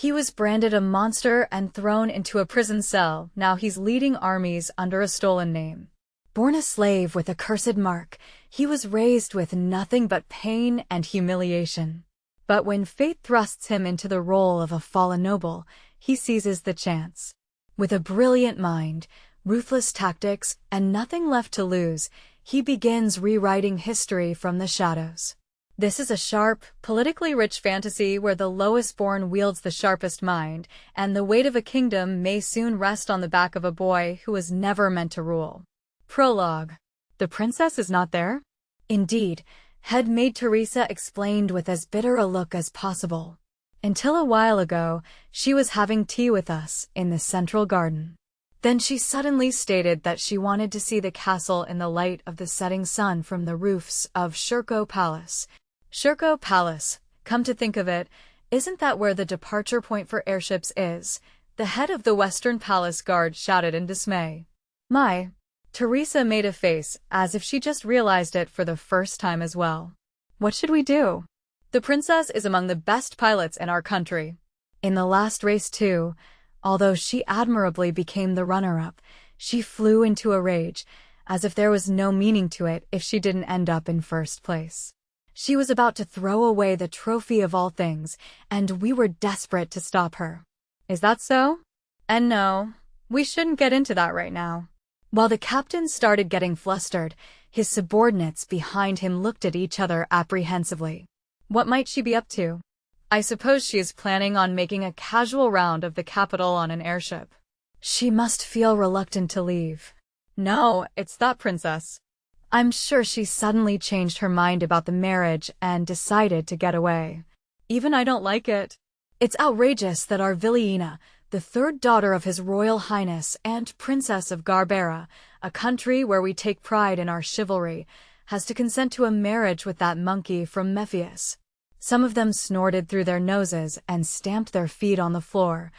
He was branded a monster and thrown into a prison cell. Now he's leading armies under a stolen name. Born a slave with a cursed mark, he was raised with nothing but pain and humiliation. But when fate thrusts him into the role of a fallen noble, he seizes the chance. With a brilliant mind, ruthless tactics, and nothing left to lose, he begins rewriting history from the shadows. This is a sharp, politically rich fantasy where the lowest born wields the sharpest mind, and the weight of a kingdom may soon rest on the back of a boy who was never meant to rule. Prologue. The princess is not there? Indeed, head maid Teresa explained with as bitter a look as possible. Until a while ago, she was having tea with us in the central garden. Then she suddenly stated that she wanted to see the castle in the light of the setting sun from the roofs of Shurko Palace. Shurko Palace, come to think of it, isn't that where the departure point for airships is? The head of the Western Palace Guard shouted in dismay. My. Teresa made a face, as if she just realized it for the first time as well. What should we do? The princess is among the best pilots in our country. In the last race too, although she admirably became the runner-up, she flew into a rage, as if there was no meaning to it if she didn't end up in first place. She was about to throw away the trophy of all things, and we were desperate to stop her. Is that so? And no, we shouldn't get into that right now. While the captain started getting flustered, his subordinates behind him looked at each other apprehensively. What might she be up to? I suppose she is planning on making a casual round of the capital on an airship. She must feel reluctant to leave. No, it's that princess. I'm sure she suddenly changed her mind about the marriage and decided to get away. Even I don't like it. It's outrageous that our Villiena, the third daughter of His Royal Highness and Princess of Garbera, a country where we take pride in our chivalry, has to consent to a marriage with that monkey from Mephius. Some of them snorted through their noses and stamped their feet on the floor.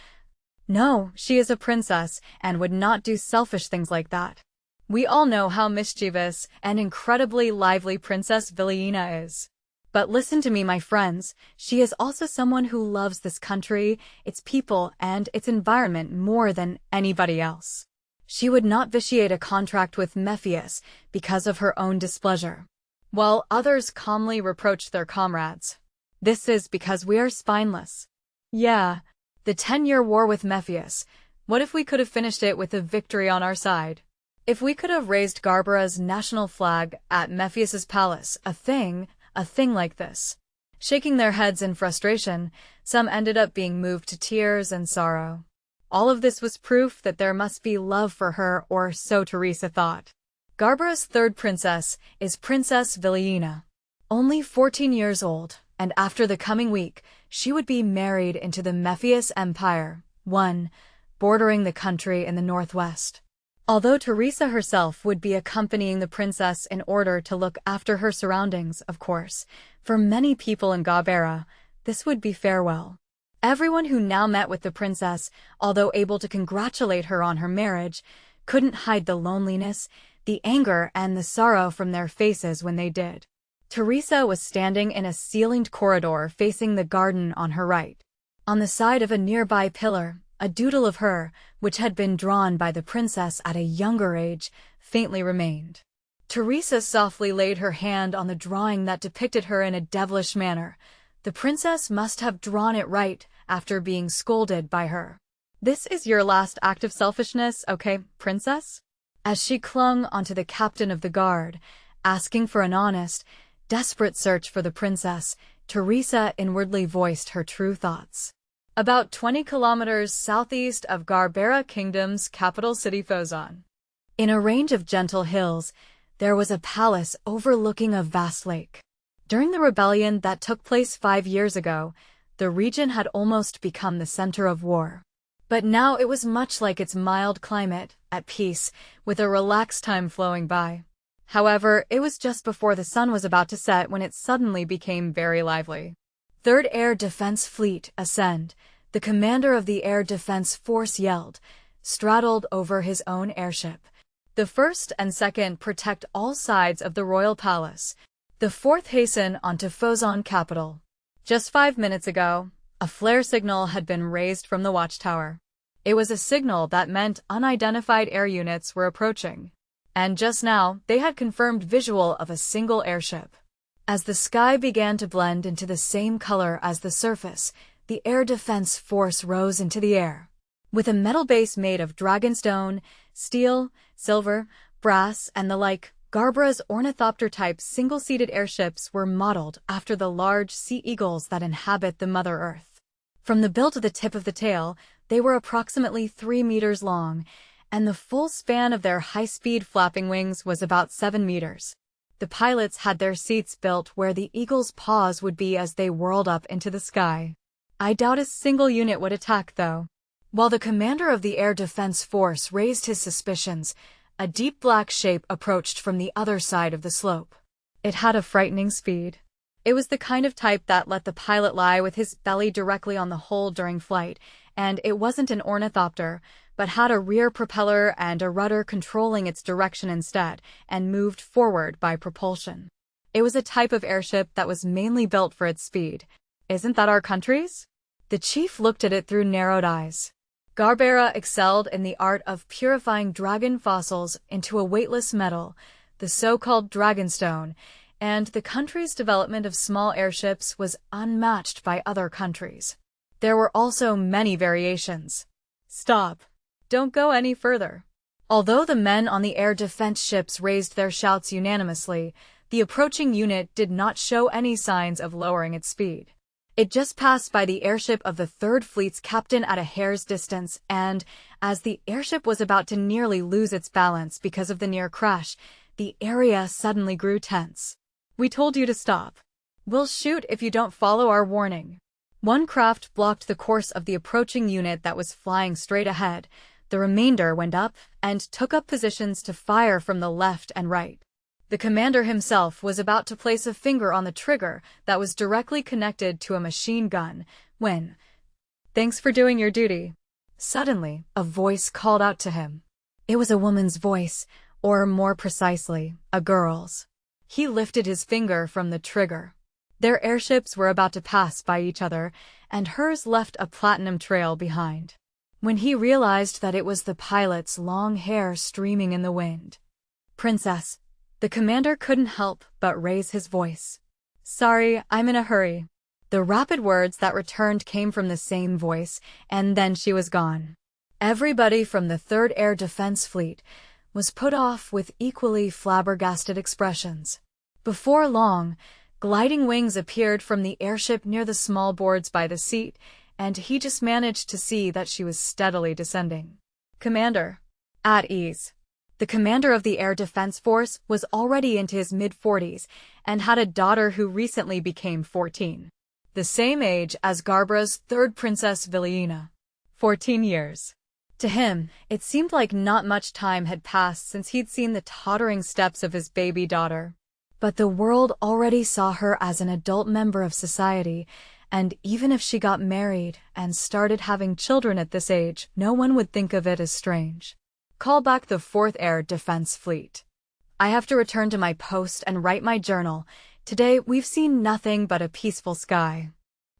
No, she is a princess and would not do selfish things like that. We all know how mischievous and incredibly lively Princess Villiena is. But listen to me, my friends, she is also someone who loves this country, its people, and its environment more than anybody else. She would not vitiate a contract with Mephius because of her own displeasure, while others calmly reproached their comrades. This is because we are spineless. Yeah, the 10-year war with Mephius, what if we could have finished it with a victory on our side? If we could have raised Garbera's national flag at Mephius's palace, a thing like this. Shaking their heads in frustration, some ended up being moved to tears and sorrow. All of this was proof that there must be love for her, or so Teresa thought. Garbera's third princess is Princess Villiena. Only 14 years old, and after the coming week, she would be married into the Mephius Empire, one bordering the country in the northwest. Although Teresa herself would be accompanying the princess in order to look after her surroundings, of course, for many people in Garbera, this would be farewell. Everyone who now met with the princess, although able to congratulate her on her marriage, couldn't hide the loneliness, the anger, and the sorrow from their faces when they did. Teresa was standing in a ceilinged corridor facing the garden on her right. On the side of a nearby pillar, a doodle of her, which had been drawn by the princess at a younger age, faintly remained. Teresa softly laid her hand on the drawing that depicted her in a devilish manner. The princess must have drawn it right after being scolded by her. This is your last act of selfishness, okay, princess? As she clung onto the captain of the guard, asking for an honest, desperate search for the princess, Teresa inwardly voiced her true thoughts. About 20 kilometers southeast of Garbera Kingdom's capital city Fozon. In a range of gentle hills, there was a palace overlooking a vast lake. During the rebellion that took place 5 years ago, the region had almost become the center of war. But now it was much like its mild climate, at peace, with a relaxed time flowing by. However, it was just before the sun was about to set when it suddenly became very lively. 3rd Air Defense Fleet, ascend, the commander of the Air Defense Force yelled, straddled over his own airship. The 1st and 2nd protect all sides of the royal palace. The 4th hasten onto Fozon capital. Just 5 minutes ago, A flare signal had been raised from the watchtower. It was a signal that meant unidentified air units were approaching. And just now, they had confirmed visual of a single airship. As the sky began to blend into the same color as the surface, the air defense force rose into the air. With a metal base made of dragonstone, steel, silver, brass, and the like, Garbara's ornithopter-type single-seated airships were modeled after the large sea eagles that inhabit the Mother Earth. From the bill to the tip of the tail, they were approximately 3 meters long, and the full span of their high-speed flapping wings was about 7 meters. The pilots had their seats built where the eagles' paws would be as they whirled up into the sky. I doubt a single unit would attack, though. While the commander of the Air Defense Force raised his suspicions, a deep black shape approached from the other side of the slope. It had a frightening speed. It was the kind of type that let the pilot lie with his belly directly on the hull during flight, and it wasn't an ornithopter, but had a rear propeller and a rudder controlling its direction instead, and moved forward by propulsion. It was a type of airship that was mainly built for its speed. Isn't that our country's? The chief looked at it through narrowed eyes. Garbara excelled in the art of purifying dragon fossils into a weightless metal, the so-called dragonstone, and the country's development of small airships was unmatched by other countries. There were also many variations. Stop. Don't go any further. Although the men on the air defense ships raised their shouts unanimously, the approaching unit did not show any signs of lowering its speed. It just passed by the airship of the 3rd Fleet's captain at a hair's distance, and, as the airship was about to nearly lose its balance because of the near crash, the area suddenly grew tense. We told you to stop. We'll shoot if you don't follow our warning. One craft blocked the course of the approaching unit that was flying straight ahead. The remainder went up and took up positions to fire from the left and right. The commander himself was about to place a finger on the trigger that was directly connected to a machine gun when, "Thanks for doing your duty." Suddenly, a voice called out to him. It was a woman's voice, or more precisely, a girl's. He lifted his finger from the trigger. Their airships were about to pass by each other, and hers left a platinum trail behind. When he realized that it was the pilot's long hair streaming in the wind. "Princess." The commander couldn't help but raise his voice. "Sorry, I'm in a hurry." The rapid words that returned came from the same voice, and then she was gone. Everybody from the 3rd Air Defense Fleet was put off with equally flabbergasted expressions. Before long, gliding wings appeared from the airship near the small boards by the seat, and he just managed to see that she was steadily descending. "Commander." At ease. The commander of the Air Defense Force was already into his mid-40s and had a daughter who recently became 14. The same age as Garbara's 3rd Princess Villiena. 14 years. To him, it seemed like not much time had passed since he'd seen the tottering steps of his baby daughter. But the world already saw her as an adult member of society, and even if she got married and started having children at this age, no one would think of it as strange. Call back the 4th Air Defense Fleet. I have to return to my post and write my journal. Today we've seen nothing but a peaceful sky.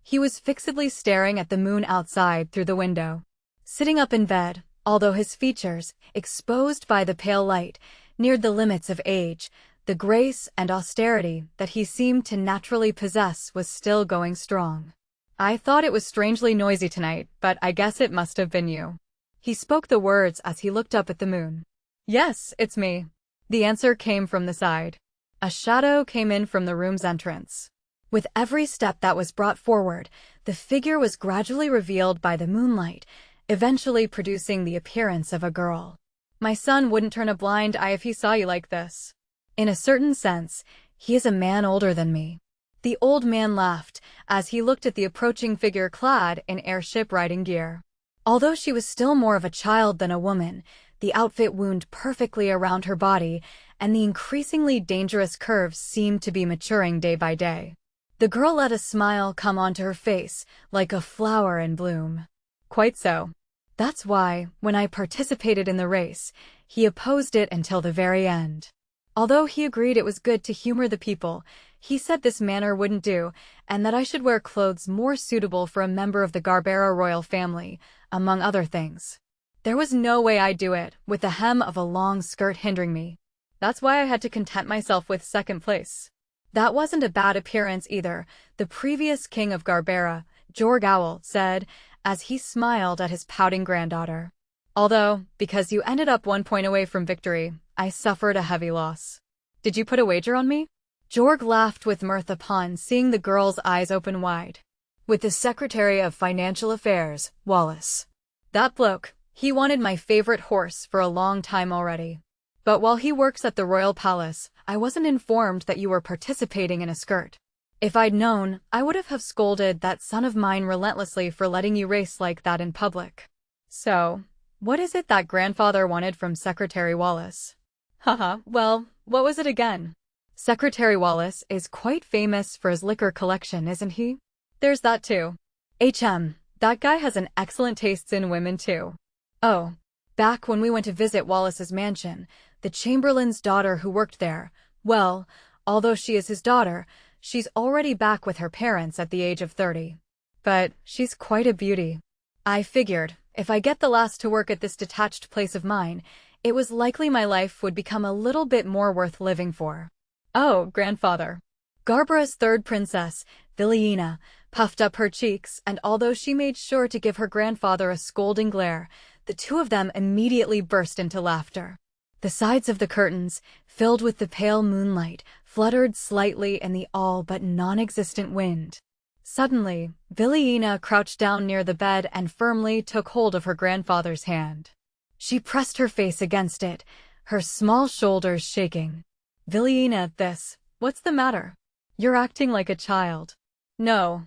He was fixedly staring at the moon outside through the window. Sitting up in bed, although his features, exposed by the pale light, neared the limits of age, the grace and austerity that he seemed to naturally possess was still going strong. "I thought it was strangely noisy tonight, but I guess it must have been you." He spoke the words as he looked up at the moon. "Yes, it's me." The answer came from the side. A shadow came in from the room's entrance. With every step that was brought forward, the figure was gradually revealed by the moonlight, eventually producing the appearance of a girl. "My son wouldn't turn a blind eye if he saw you like this." "In a certain sense, he is a man older than me." The old man laughed as he looked at the approaching figure clad in airship riding gear. Although she was still more of a child than a woman, the outfit wound perfectly around her body, and the increasingly dangerous curves seemed to be maturing day by day. The girl let a smile come onto her face, like a flower in bloom. "Quite so. That's why, when I participated in the race, he opposed it until the very end." Although he agreed it was good to humor the people, he said this manner wouldn't do, and that I should wear clothes more suitable for a member of the Garbera royal family, among other things. There was no way I'd do it, with the hem of a long skirt hindering me. That's why I had to content myself with second place. That wasn't a bad appearance either, the previous king of Garbera, Jorgowl, said, as he smiled at his pouting granddaughter. Although, because you ended up 1 point away from victory, I suffered a heavy loss. Did you put a wager on me? Jorg laughed with mirth upon seeing the girl's eyes open wide. With the Secretary of Financial Affairs, Wallace. That bloke, he wanted my favorite horse for a long time already. But while he works at the Royal Palace, I wasn't informed that you were participating in a skirt. If I'd known, I would have scolded that son of mine relentlessly for letting you race like that in public. So, what is it that grandfather wanted from Secretary Wallace? Haha, well, what was it again? Secretary Wallace is quite famous for his liquor collection, isn't he? There's that too. That guy has an excellent taste in women too. Oh, back when we went to visit Wallace's mansion, the Chamberlain's daughter who worked there, well, although she is his daughter, she's already back with her parents at the age of 30. But she's quite a beauty. I figured, if I get the last to work at this detached place of mine, it was likely my life would become a little bit more worth living for. Oh, grandfather. Garbera's third princess, Viliena, puffed up her cheeks, and although she made sure to give her grandfather a scolding glare, the two of them immediately burst into laughter. The sides of the curtains, filled with the pale moonlight, fluttered slightly in the all but non-existent wind. Suddenly, Viliena crouched down near the bed and firmly took hold of her grandfather's hand. She pressed her face against it, her small shoulders shaking. Viliena, what's the matter? You're acting like a child. No.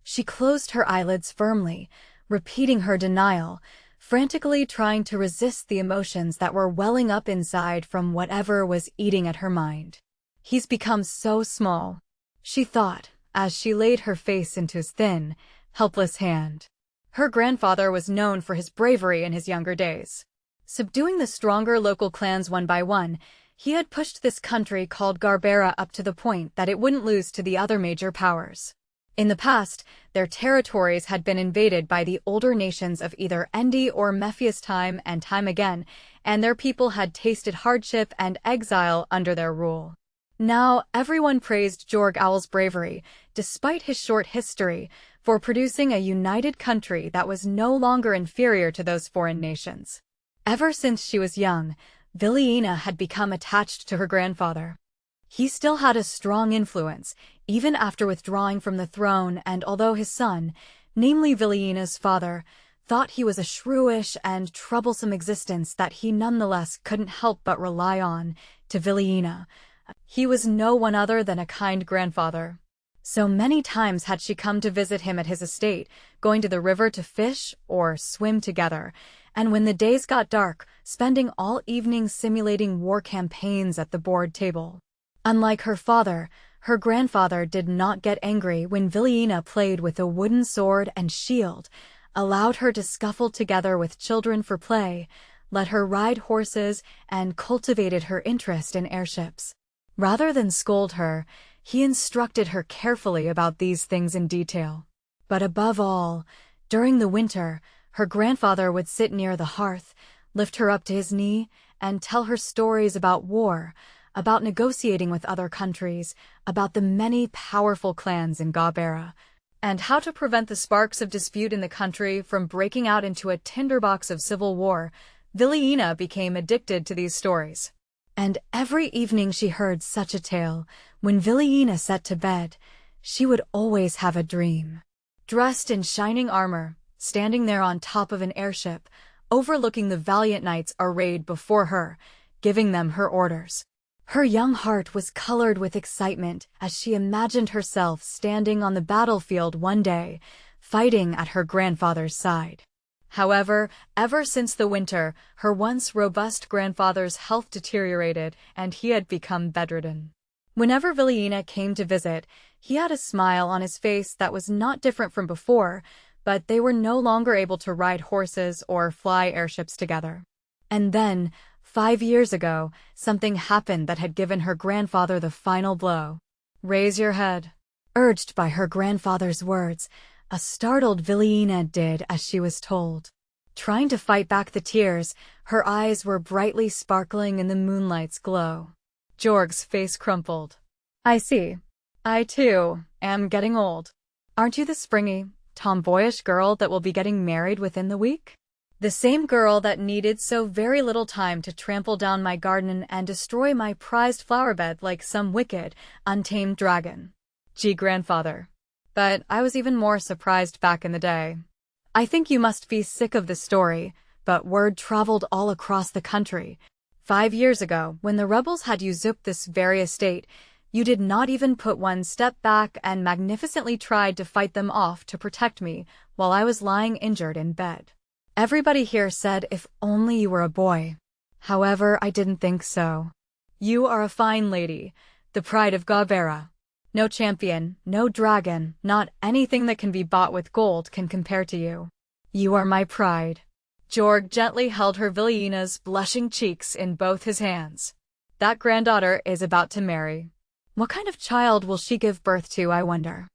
She closed her eyelids firmly, repeating her denial, frantically trying to resist the emotions that were welling up inside from whatever was eating at her mind. He's become so small, she thought, as she laid her face into his thin, helpless hand. Her grandfather was known for his bravery in his younger days. Subduing the stronger local clans one by one, he had pushed this country called Garbera up to the point that it wouldn't lose to the other major powers. In the past, their territories had been invaded by the older nations of either Endi or Mephius time and time again, and their people had tasted hardship and exile under their rule. Now, everyone praised Jorgowl's bravery, despite his short history, for producing a united country that was no longer inferior to those foreign nations. Ever since she was young, Viliena had become attached to her grandfather. He still had a strong influence, even after withdrawing from the throne, and although his son, namely Viliena's father, thought he was a shrewish and troublesome existence that he nonetheless couldn't help but rely on, to Viliena, he was no one other than a kind grandfather. So many times had she come to visit him at his estate, going to the river to fish or swim together, and when the days got dark, spending all evening simulating war campaigns at the board table. Unlike her father, her grandfather did not get angry when Viliena played with a wooden sword and shield, allowed her to scuffle together with children for play, let her ride horses, and cultivated her interest in airships. Rather than scold her, he instructed her carefully about these things in detail. But above all, during the winter, her grandfather would sit near the hearth, lift her up to his knee, and tell her stories about war, about negotiating with other countries, about the many powerful clans in Garbera, and how to prevent the sparks of dispute in the country from breaking out into a tinderbox of civil war. Viliena became addicted to these stories. And every evening she heard such a tale, when Viliena set to bed, she would always have a dream. Dressed in shining armor, standing there on top of an airship, overlooking the valiant knights arrayed before her, giving them her orders. Her young heart was colored with excitement as she imagined herself standing on the battlefield one day, fighting at her grandfather's side. However, ever since the winter, her once robust grandfather's health deteriorated and he had become bedridden. Whenever Viliena came to visit, he had a smile on his face that was not different from before, but they were no longer able to ride horses or fly airships together. And then, 5 years ago, something happened that had given her grandfather the final blow. Raise your head. Urged by her grandfather's words, a startled Vilina did as she was told. Trying to fight back the tears, her eyes were brightly sparkling in the moonlight's glow. Jorg's face crumpled. I see. I, too, am getting old. Aren't you the springy, tomboyish girl that will be getting married within the week? The same girl that needed so very little time to trample down my garden and destroy my prized flowerbed like some wicked, untamed dragon. Gee, grandfather. But I was even more surprised back in the day. I think you must be sick of the story, but word traveled all across the country. 5 years ago, when the rebels had usurped this very estate, you did not even put one step back and magnificently tried to fight them off to protect me while I was lying injured in bed. Everybody here said if only you were a boy. However, I didn't think so. You are a fine lady, the pride of Garbera. No champion, no dragon, not anything that can be bought with gold can compare to you. You are my pride. Jorg gently held her Vilina's blushing cheeks in both his hands. That granddaughter is about to marry. What kind of child will she give birth to, I wonder?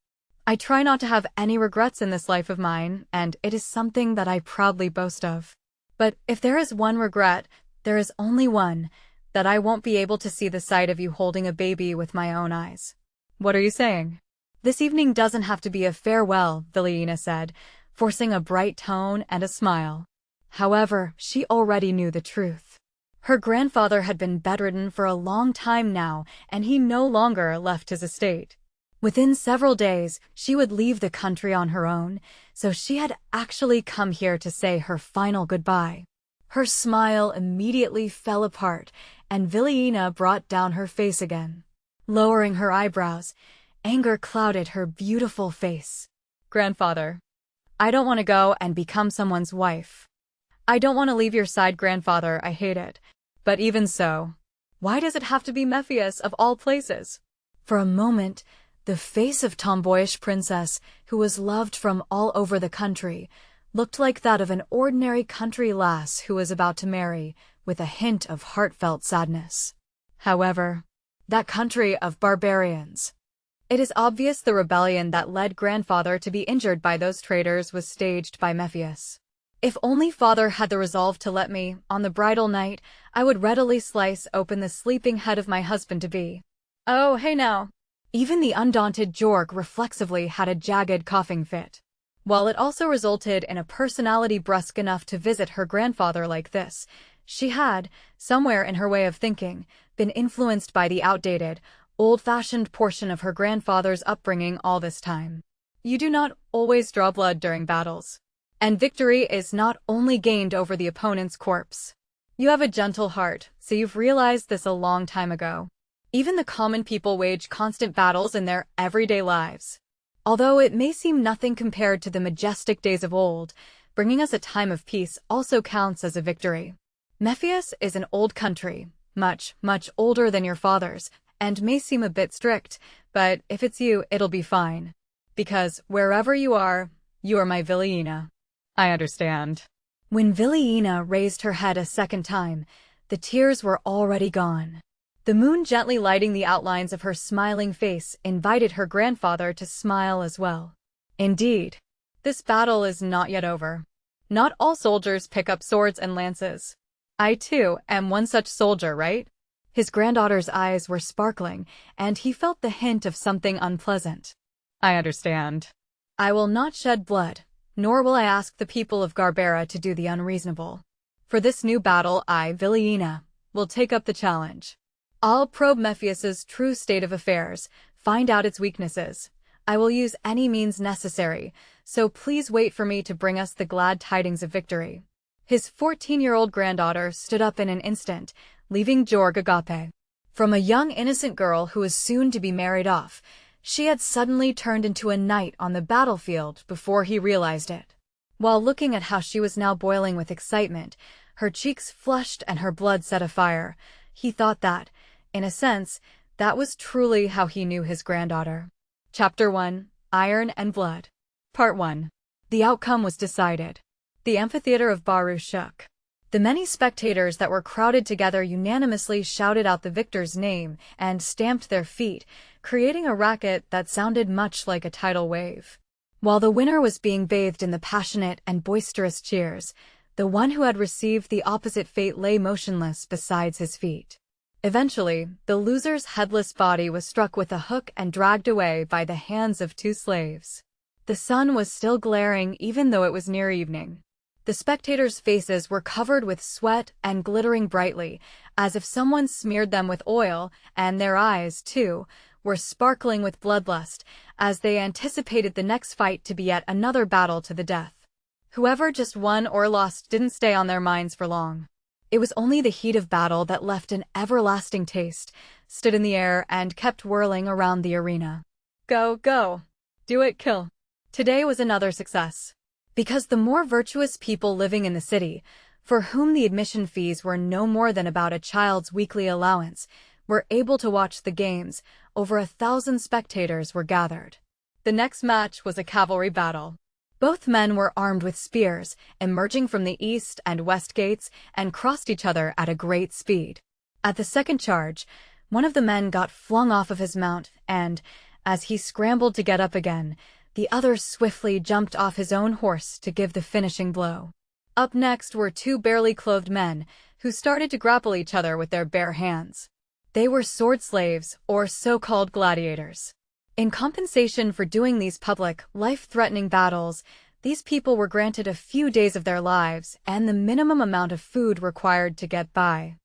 I try not to have any regrets in this life of mine, and it is something that I proudly boast of. But if there is one regret, there is only one, that I won't be able to see the sight of you holding a baby with my own eyes. What are you saying? This evening doesn't have to be a farewell, Vilina said, forcing a bright tone and a smile. However, she already knew the truth. Her grandfather had been bedridden for a long time now, and he no longer left his estate. Within several days, she would leave the country on her own, so she had actually come here to say her final goodbye. Her smile immediately fell apart, and Vilina brought down her face again. Lowering her eyebrows, anger clouded her beautiful face. Grandfather, I don't want to go and become someone's wife. I don't want to leave your side, grandfather, I hate it. But even so, why does it have to be Mephius of all places? For a moment, the face of tomboyish princess, who was loved from all over the country, looked like that of an ordinary country lass who was about to marry, with a hint of heartfelt sadness. However, that country of barbarians. It is obvious the rebellion that led grandfather to be injured by those traitors was staged by Mephius. If only father had the resolve to let me, on the bridal night, I would readily slice open the sleeping head of my husband-to-be. Oh, hey now. Even the undaunted Jorg reflexively had a jagged coughing fit. While it also resulted in a personality brusque enough to visit her grandfather like this, she had, somewhere in her way of thinking, been influenced by the outdated, old-fashioned portion of her grandfather's upbringing all this time. You do not always draw blood during battles. And victory is not only gained over the opponent's corpse. You have a gentle heart, so you've realized this a long time ago. Even the common people wage constant battles in their everyday lives. Although it may seem nothing compared to the majestic days of old, bringing us a time of peace also counts as a victory. Mephius is an old country, much, much older than your father's, and may seem a bit strict, but if it's you, it'll be fine. Because wherever you are my Vilina. I understand. When Vilina raised her head a second time, the tears were already gone. The moon gently lighting the outlines of her smiling face invited her grandfather to smile as well. Indeed, this battle is not yet over. Not all soldiers pick up swords and lances. I too am one such soldier, right? His granddaughter's eyes were sparkling, and he felt the hint of something unpleasant. I understand. I will not shed blood, nor will I ask the people of Garbera to do the unreasonable. For this new battle I, Vilina, will take up the challenge. I'll probe Mephius's true state of affairs, find out its weaknesses. I will use any means necessary, so please wait for me to bring us the glad tidings of victory. His 14-year-old granddaughter stood up in an instant, leaving Jorg agape. From a young innocent girl who was soon to be married off, she had suddenly turned into a knight on the battlefield before he realized it. While looking at how she was now boiling with excitement, her cheeks flushed and her blood set afire, he thought that, in a sense, that was truly how he knew his granddaughter. Chapter 1: Iron and Blood. Part 1. The outcome was decided. The amphitheater of Baru shook. The many spectators that were crowded together unanimously shouted out the victor's name and stamped their feet, creating a racket that sounded much like a tidal wave. While the winner was being bathed in the passionate and boisterous cheers, the one who had received the opposite fate lay motionless beside his feet. Eventually, the loser's headless body was struck with a hook and dragged away by the hands of two slaves. The sun was still glaring even though it was near evening. The spectators' faces were covered with sweat and glittering brightly, as if someone smeared them with oil, and their eyes, too, were sparkling with bloodlust, as they anticipated the next fight to be yet another battle to the death. Whoever just won or lost didn't stay on their minds for long. It was only the heat of battle that left an everlasting taste, stood in the air, and kept whirling around the arena. Go, go. Do it, kill. Today was another success. Because the more virtuous people living in the city, for whom the admission fees were no more than about a child's weekly allowance, were able to watch the games, over 1,000 spectators were gathered. The next match was a cavalry battle. Both men were armed with spears, emerging from the east and west gates, and crossed each other at a great speed. At the second charge, one of the men got flung off of his mount, and, as he scrambled to get up again, the other swiftly jumped off his own horse to give the finishing blow. Up next were two barely clothed men, who started to grapple each other with their bare hands. They were sword slaves, or so-called gladiators. In compensation for doing these public, life-threatening battles, these people were granted a few days of their lives and the minimum amount of food required to get by.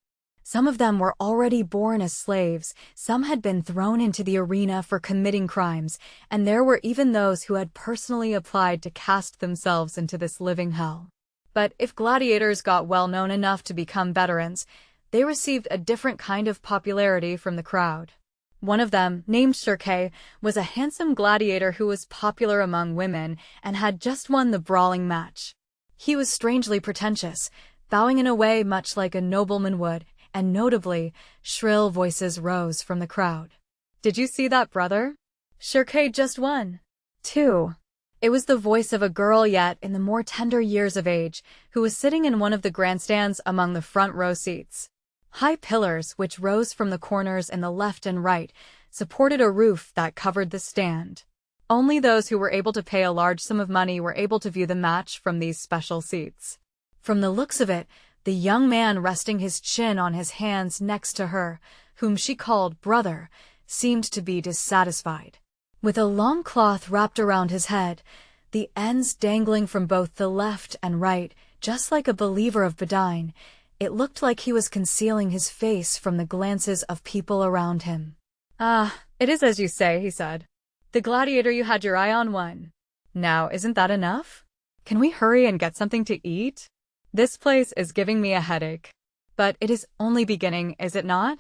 Some of them were already born as slaves, some had been thrown into the arena for committing crimes, and there were even those who had personally applied to cast themselves into this living hell. But if gladiators got well known enough to become veterans, they received a different kind of popularity from the crowd. One of them, named Shirkei, was a handsome gladiator who was popular among women and had just won the brawling match. He was strangely pretentious, bowing in a way much like a nobleman would, and notably, shrill voices rose from the crowd. Did you see that, brother? Shirkei just won. Too. It was the voice of a girl yet in the more tender years of age, who was sitting in one of the grandstands among the front row seats. High pillars, which rose from the corners in the left and right, supported a roof that covered the stand. Only those who were able to pay a large sum of money were able to view the match from these special seats. From the looks of it, the young man resting his chin on his hands next to her, whom she called brother, seemed to be dissatisfied. With a long cloth wrapped around his head, the ends dangling from both the left and right, just like a believer of Badine, it looked like he was concealing his face from the glances of people around him. "Ah, it is as you say," he said. "The gladiator you had your eye on won. Now, isn't that enough? Can we hurry and get something to eat? This place is giving me a headache. But it is only beginning, is it not?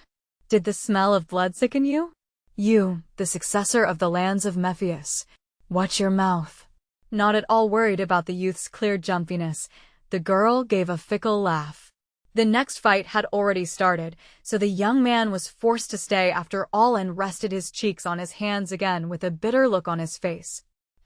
Did the smell of blood sicken you? You, the successor of the lands of Mephius. Watch your mouth." Not at all worried about the youth's clear jumpiness, the girl gave a fickle laugh. The next fight had already started, so the young man was forced to stay after all and rested his cheeks on his hands again with a bitter look on his face.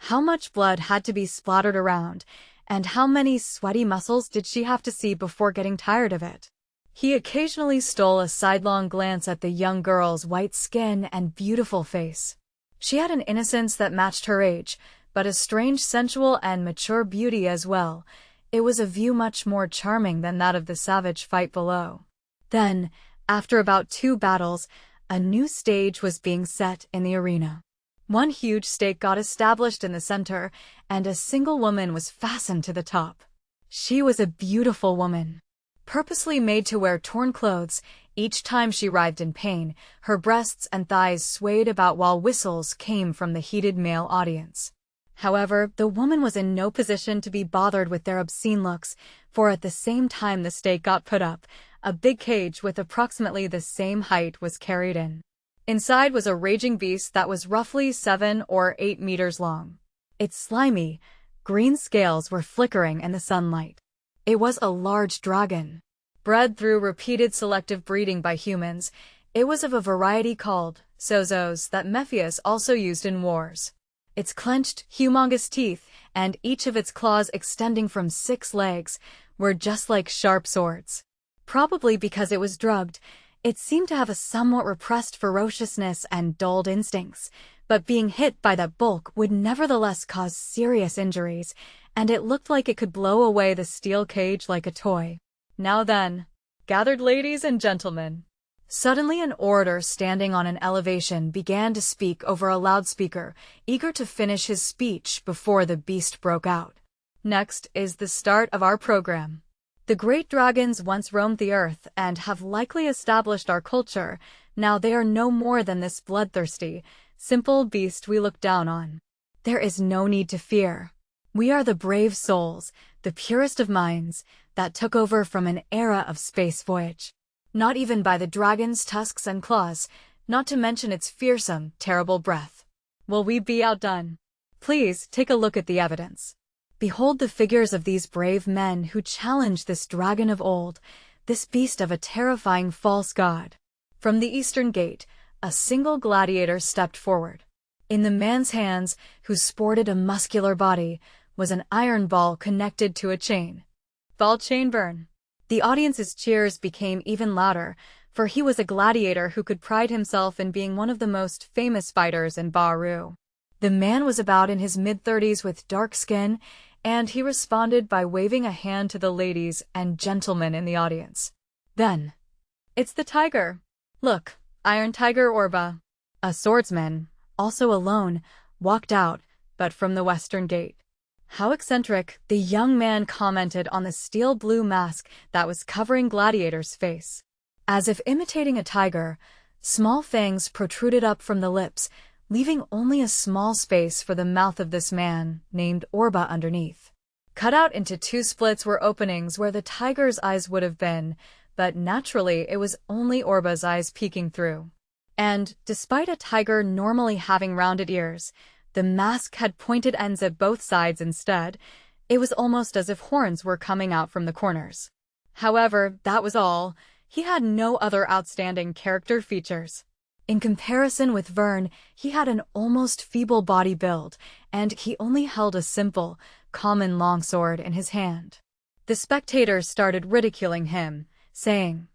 How much blood had to be splattered around, and how many sweaty muscles did she have to see before getting tired of it? He occasionally stole a sidelong glance at the young girl's white skin and beautiful face. She had an innocence that matched her age, but a strange sensual and mature beauty as well. It was a view much more charming than that of the savage fight below. Then, after about 2 battles, a new stage was being set in the arena. One huge stake got established in the center, and a single woman was fastened to the top. She was a beautiful woman, purposely made to wear torn clothes. Each time she writhed in pain, her breasts and thighs swayed about while whistles came from the heated male audience. However, the woman was in no position to be bothered with their obscene looks, for at the same time the stake got put up, a big cage with approximately the same height was carried in. Inside was a raging beast that was roughly 7 or 8 meters long. Its slimy, green scales were flickering in the sunlight. It was a large dragon. Bred through repeated selective breeding by humans, it was of a variety called sozos that Mephius also used in wars. Its clenched, humongous teeth, and each of its claws extending from 6 legs, were just like sharp swords. Probably because it was drugged, it seemed to have a somewhat repressed ferociousness and dulled instincts, but being hit by that bulk would nevertheless cause serious injuries, and it looked like it could blow away the steel cage like a toy. Now then, gathered ladies and gentlemen. Suddenly an orator standing on an elevation began to speak over a loudspeaker, eager to finish his speech before the beast broke out. Next is the start of our program. The great dragons once roamed the earth and have likely established our culture. Now they are no more than this bloodthirsty, simple beast we look down on. There is no need to fear. We are the brave souls, the purest of minds, that took over from an era of space voyage. Not even by the dragon's tusks and claws, not to mention its fearsome, terrible breath, will we be outdone. Please take a look at the evidence. Behold the figures of these brave men who challenged this dragon of old, this beast of a terrifying false god. From the eastern gate, a single gladiator stepped forward. In the man's hands, who sported a muscular body, was an iron ball connected to a chain. Ball chain burn. The audience's cheers became even louder, for he was a gladiator who could pride himself in being one of the most famous fighters in Baru. The man was about in his mid-30s with dark skin, and he responded by waving a hand to the ladies and gentlemen in the audience. Then, it's the tiger. Look, Iron Tiger Orba. A swordsman, also alone, walked out, but from the western gate. How eccentric, the young man commented on the steel blue mask that was covering Gladiator's face. As if imitating a tiger, small fangs protruded up from the lips, leaving only a small space for the mouth of this man, named Orba, underneath. Cut out into two splits were openings where the tiger's eyes would have been, but naturally it was only Orba's eyes peeking through. And, despite a tiger normally having rounded ears, the mask had pointed ends at both sides instead. It was almost as if horns were coming out from the corners. However, that was all. He had no other outstanding character features. In comparison with Vern, he had an almost feeble body build, and he only held a simple, common longsword in his hand. The spectators started ridiculing him, saying,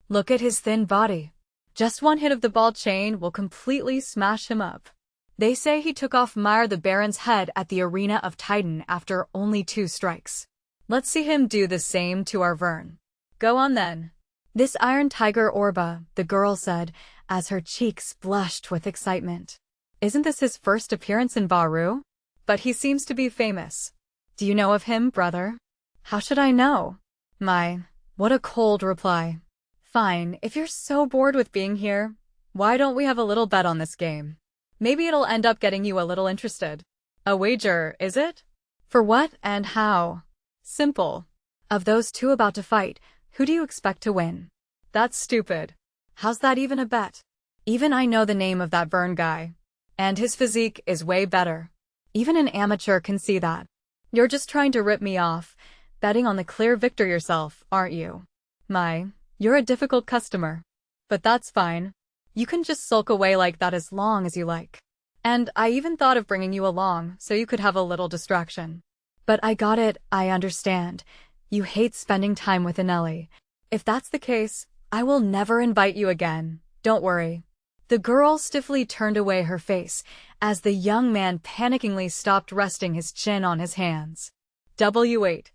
"Look at his thin body. Just one hit of the ball chain will completely smash him up." They say he took off Myre the Baron's head at the Arena of Titan after only 2 strikes. Let's see him do the same to our Vern. Go on then. This Iron Tiger Orba, the girl said, as her cheeks blushed with excitement. Isn't this his first appearance in Baru? But he seems to be famous. Do you know of him, brother? How should I know? My, what a cold reply. Fine, if you're so bored with being here, why don't we have a little bet on this game? Maybe it'll end up getting you a little interested. A wager, is it? For what and how? Simple. Of those two about to fight, who do you expect to win? That's stupid. How's that even a bet? Even I know the name of that Vern guy. And his physique is way better. Even an amateur can see that. You're just trying to rip me off, betting on the clear victor yourself, aren't you? My, you're a difficult customer. But that's fine. You can just sulk away like that as long as you like. And I even thought of bringing you along so you could have a little distraction. But I got it, I understand. You hate spending time with Anelli. If that's the case, I will never invite you again, don't worry. The girl stiffly turned away her face as the young man panickingly stopped resting his chin on his hands. W8.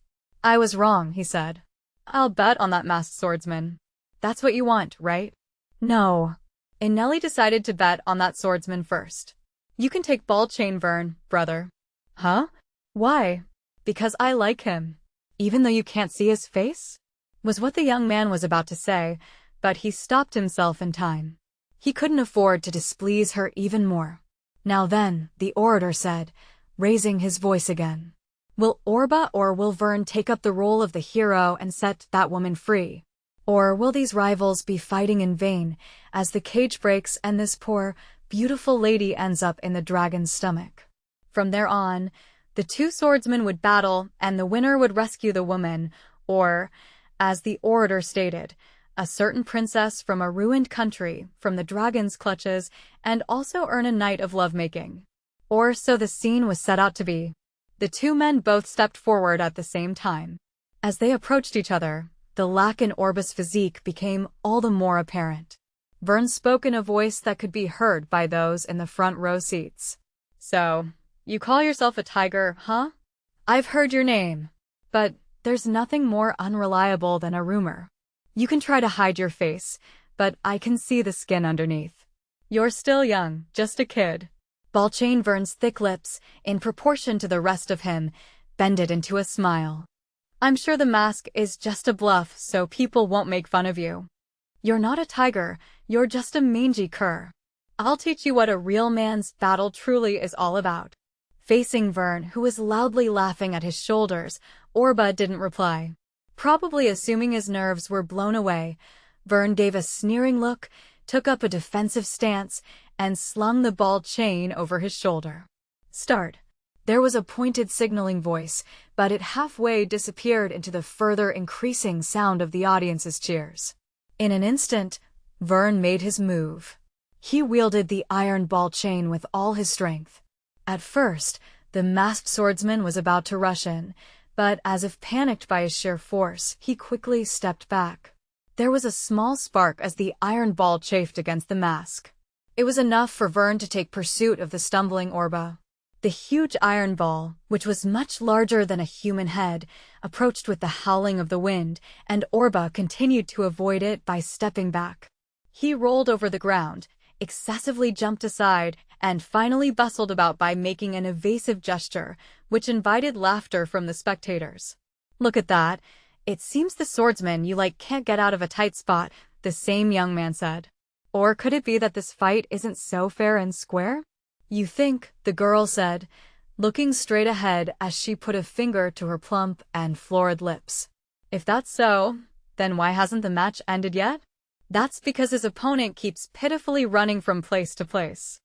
I was wrong, he said. I'll bet on that masked swordsman. That's what you want, right? No. Anelli decided to bet on that swordsman first. You can take ball chain Vern, brother. Huh? Why? Because I like him. Even though you can't see his face? Was what the young man was about to say, but he stopped himself in time. He couldn't afford to displease her even more. Now then, the orator said, raising his voice again. Will Orba or will Vern take up the role of the hero and set that woman free? Or will these rivals be fighting in vain, as the cage breaks and this poor, beautiful lady ends up in the dragon's stomach? From there on, the two swordsmen would battle, and the winner would rescue the woman, or, as the orator stated, a certain princess from a ruined country, from the dragon's clutches, and also earn a night of lovemaking. Or so the scene was set out to be. The two men both stepped forward at the same time. As they approached each other, the lack in Orba's physique became all the more apparent. Vern spoke in a voice that could be heard by those in the front row seats. "So, you call yourself a tiger, huh? I've heard your name. But there's nothing more unreliable than a rumor. You can try to hide your face, but I can see the skin underneath. You're still young, just a kid." Balchain Vern's thick lips, in proportion to the rest of him, bended into a smile. "I'm sure the mask is just a bluff so people won't make fun of you. You're not a tiger, you're just a mangy cur. I'll teach you what a real man's battle truly is all about." Facing Vern, who was loudly laughing at his shoulders, Orba didn't reply. Probably assuming his nerves were blown away, Vern gave a sneering look, took up a defensive stance, and slung the ball chain over his shoulder. "Start." There was a pointed signaling voice, but it halfway disappeared into the further increasing sound of the audience's cheers. In an instant, Vern made his move. He wielded the iron ball chain with all his strength. At first, the masked swordsman was about to rush in, but as if panicked by his sheer force, he quickly stepped back. There was a small spark as the iron ball chafed against the mask. It was enough for Vern to take pursuit of the stumbling Orba. The huge iron ball, which was much larger than a human head, approached with the howling of the wind, and Orba continued to avoid it by stepping back. He rolled over the ground, excessively jumped aside, and finally bustled about by making an evasive gesture, which invited laughter from the spectators. "Look at that. It seems the swordsman you like can't get out of a tight spot," the same young man said. "Or could it be that this fight isn't so fair and square?" "You think," the girl said, looking straight ahead as she put a finger to her plump and florid lips. "If that's so, then why hasn't the match ended yet?" "That's because his opponent keeps pitifully running from place to place."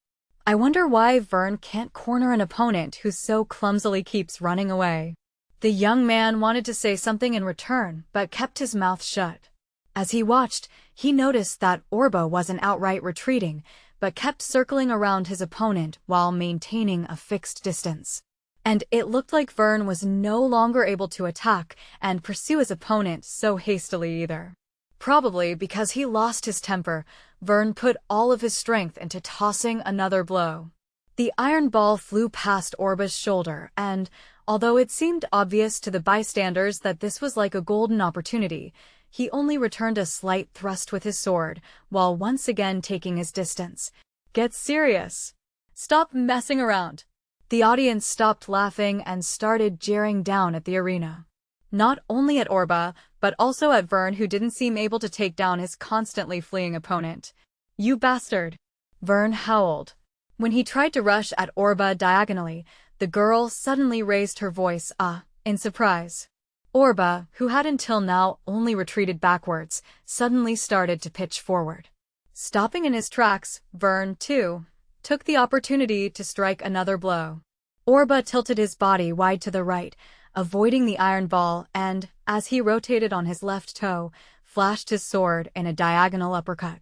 "I wonder why Vern can't corner an opponent who so clumsily keeps running away." The young man wanted to say something in return, but kept his mouth shut. As he watched, he noticed that Orba wasn't outright retreating, but kept circling around his opponent while maintaining a fixed distance. And it looked like Vern was no longer able to attack and pursue his opponent so hastily either. Probably because he lost his temper, Vern put all of his strength into tossing another blow. The iron ball flew past Orba's shoulder, and, although it seemed obvious to the bystanders that this was like a golden opportunity, he only returned a slight thrust with his sword, while once again taking his distance. "Get serious. Stop messing around." The audience stopped laughing and started jeering down at the arena. Not only at Orba, but also at Vern, who didn't seem able to take down his constantly fleeing opponent. "You bastard!" Vern howled. When he tried to rush at Orba diagonally, the girl suddenly raised her voice, in surprise. Orba, who had until now only retreated backwards, suddenly started to pitch forward. Stopping in his tracks, Vern, too, took the opportunity to strike another blow. Orba tilted his body wide to the right, avoiding the iron ball, and, as he rotated on his left toe, flashed his sword in a diagonal uppercut.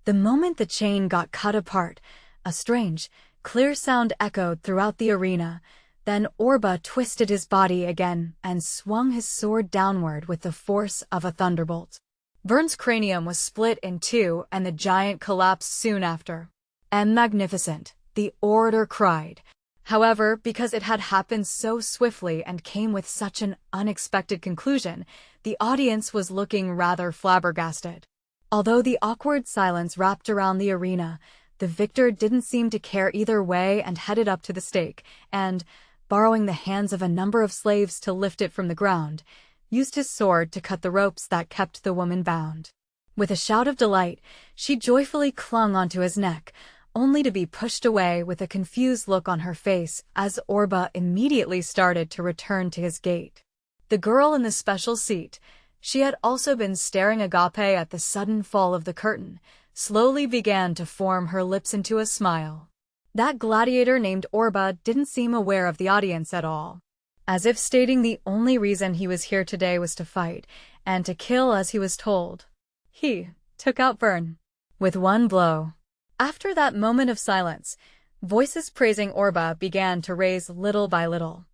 The moment the chain got cut apart, a strange, clear sound echoed throughout the arena. Then Orba twisted his body again and swung his sword downward with the force of a thunderbolt. Vern's cranium was split in two and the giant collapsed soon after. "Magnificent," the orator cried. However, because it had happened so swiftly and came with such an unexpected conclusion, the audience was looking rather flabbergasted. Although the awkward silence wrapped around the arena, the victor didn't seem to care either way and headed up to the stake, and, borrowing the hands of a number of slaves to lift it from the ground, used his sword to cut the ropes that kept the woman bound. With a shout of delight, she joyfully clung onto his neck, only to be pushed away with a confused look on her face as Orba immediately started to return to his gate. The girl in the special seat, she had also been staring agape at the sudden fall of the curtain, slowly began to form her lips into a smile. That gladiator named Orba didn't seem aware of the audience at all, as if stating the only reason he was here today was to fight, and to kill as he was told. He took out Vern with one blow. After that moment of silence, voices praising Orba began to raise little by little.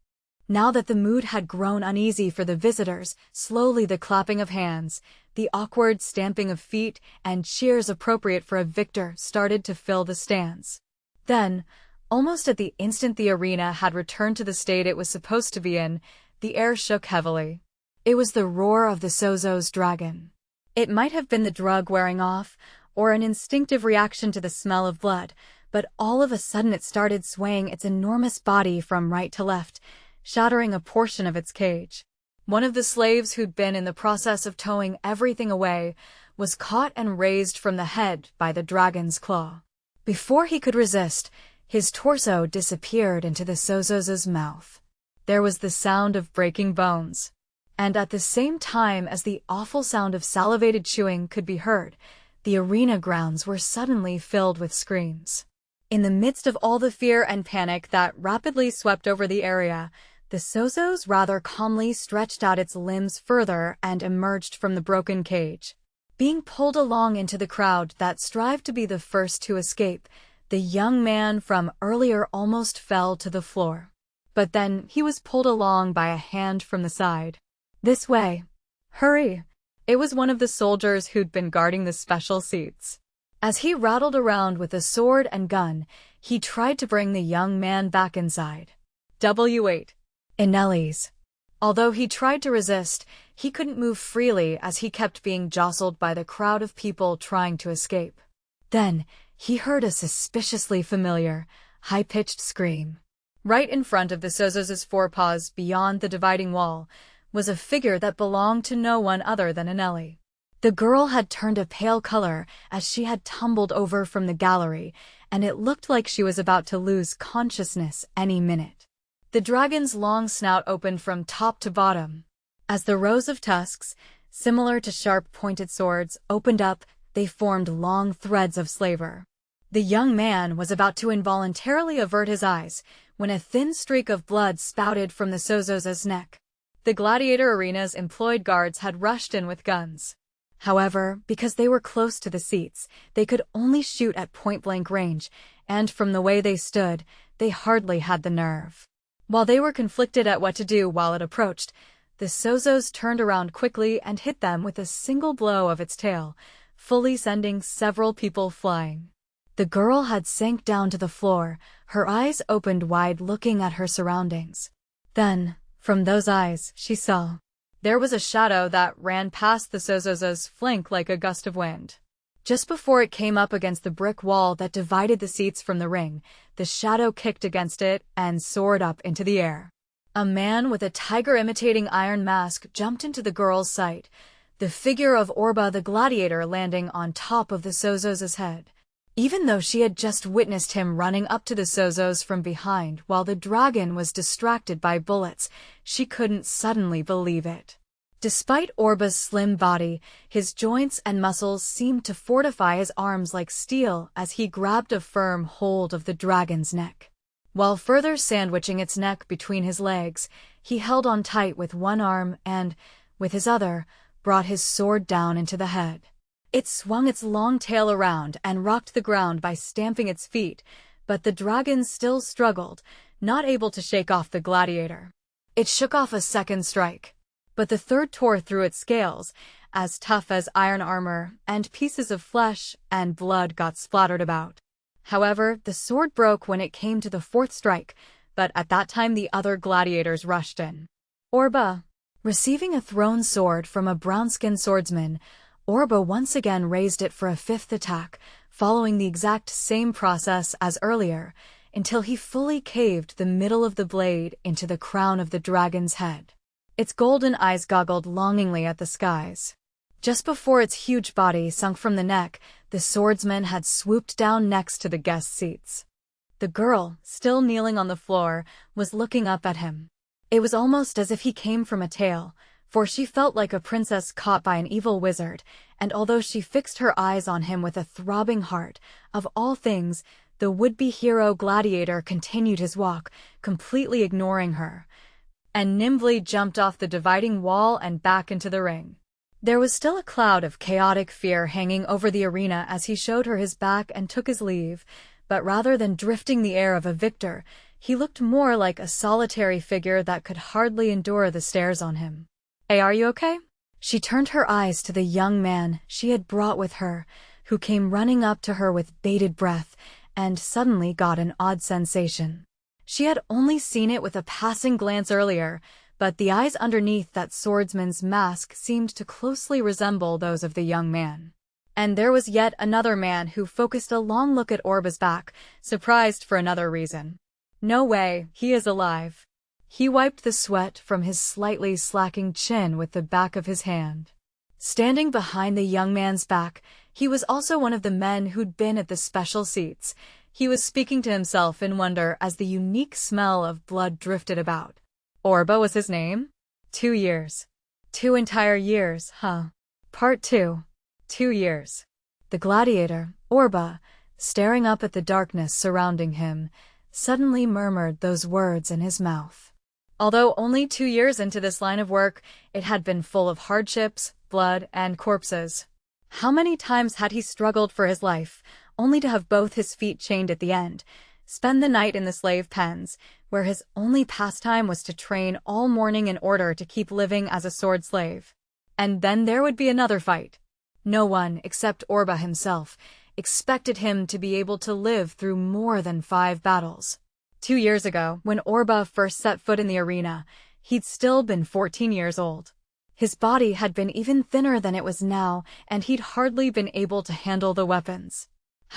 Now that the mood had grown uneasy for the visitors, slowly the clapping of hands, the awkward stamping of feet, and cheers appropriate for a victor started to fill the stands. Then, almost at the instant the arena had returned to the state it was supposed to be in, the air shook heavily. It was the roar of the Sozo's dragon. It might have been the drug wearing off, or an instinctive reaction to the smell of blood, but all of a sudden it started swaying its enormous body from right to left, shattering a portion of its cage. One of the slaves who'd been in the process of towing everything away was caught and raised from the head by the dragon's claw. Before he could resist, his torso disappeared into the Sozo's mouth. There was the sound of breaking bones. And at the same time as the awful sound of salivated chewing could be heard, the arena grounds were suddenly filled with screams. In the midst of all the fear and panic that rapidly swept over the area, the Sozo's rather calmly stretched out its limbs further and emerged from the broken cage. Being pulled along into the crowd that strived to be the first to escape, the young man from earlier almost fell to the floor. But then he was pulled along by a hand from the side. "This way. Hurry!" It was one of the soldiers who'd been guarding the special seats. As he rattled around with a sword and gun, he tried to bring the young man back inside. W8. Inelli's. Although he tried to resist, he couldn't move freely as he kept being jostled by the crowd of people trying to escape. Then, he heard a suspiciously familiar, high-pitched scream. Right in front of the Sozo's forepaws beyond the dividing wall was a figure that belonged to no one other than Inelli. The girl had turned a pale color as she had tumbled over from the gallery, and it looked like she was about to lose consciousness any minute. The dragon's long snout opened from top to bottom. As the rows of tusks, similar to sharp pointed swords, opened up, they formed long threads of slaver. The young man was about to involuntarily avert his eyes when a thin streak of blood spouted from the Sozo's neck. The gladiator arena's employed guards had rushed in with guns. However, because they were close to the seats, they could only shoot at point-blank range, and from the way they stood, they hardly had the nerve. While they were conflicted at what to do while it approached, the Sozo's turned around quickly and hit them with a single blow of its tail, fully sending several people flying. The girl had sank down to the floor, her eyes opened wide looking at her surroundings. Then, from those eyes, she saw. There was a shadow that ran past the Sozo's flank like a gust of wind. Just before it came up against the brick wall that divided the seats from the ring, the shadow kicked against it and soared up into the air. A man with a tiger-imitating iron mask jumped into the girl's sight, the figure of Orba the gladiator landing on top of the Sozo's head. Even though she had just witnessed him running up to the Sozo's from behind while the dragon was distracted by bullets, she couldn't suddenly believe it. Despite Orba's slim body, his joints and muscles seemed to fortify his arms like steel as he grabbed a firm hold of the dragon's neck. While further sandwiching its neck between his legs, he held on tight with one arm and, with his other, brought his sword down into the head. It swung its long tail around and rocked the ground by stamping its feet, but the dragon still struggled, not able to shake off the gladiator. It shook off a second strike, but the third tore through its scales, as tough as iron armor, and pieces of flesh and blood got splattered about. However, the sword broke when it came to the fourth strike, but at that time the other gladiators rushed in. Orba. Receiving a thrown sword from a brown-skinned swordsman, Orba once again raised it for a fifth attack, following the exact same process as earlier, until he fully caved the middle of the blade into the crown of the dragon's head. Its golden eyes goggled longingly at the skies. Just before its huge body sunk from the neck, the swordsman had swooped down next to the guest seats. The girl, still kneeling on the floor, was looking up at him. It was almost as if he came from a tale, for she felt like a princess caught by an evil wizard, and although she fixed her eyes on him with a throbbing heart, of all things, the would-be hero gladiator continued his walk, completely ignoring her, and nimbly jumped off the dividing wall and back into the ring. There was still a cloud of chaotic fear hanging over the arena as he showed her his back and took his leave, but rather than drifting the air of a victor, He looked more like a solitary figure that could hardly endure the stares on him. "Hey, are you okay?" She turned her eyes to the young man she had brought with her, who came running up to her with bated breath, and suddenly got an odd sensation. She had only seen it with a passing glance earlier, but the eyes underneath that swordsman's mask seemed to closely resemble those of the young man. And there was yet another man who focused a long look at Orba's back, surprised for another reason. "No way, he is alive." He wiped the sweat from his slightly slacking chin with the back of his hand. Standing behind the young man's back, he was also one of the men who'd been at the special seats. He was speaking to himself in wonder as the unique smell of blood drifted about. Orba was his name? 2 years. 2 entire years, huh? Part 2. 2 years. The gladiator, Orba, staring up at the darkness surrounding him, suddenly murmured those words in his mouth. Although only 2 years into this line of work, it had been full of hardships, blood, and corpses. How many times had he struggled for his life, only to have both his feet chained at the end, spend the night in the slave pens, where his only pastime was to train all morning in order to keep living as a sword slave. And then there would be another fight. No one, except Orba himself, expected him to be able to live through more than 5 battles. 2 years ago, when Orba first set foot in the arena, he'd still been 14 years old. His body had been even thinner than it was now, and he'd hardly been able to handle the weapons.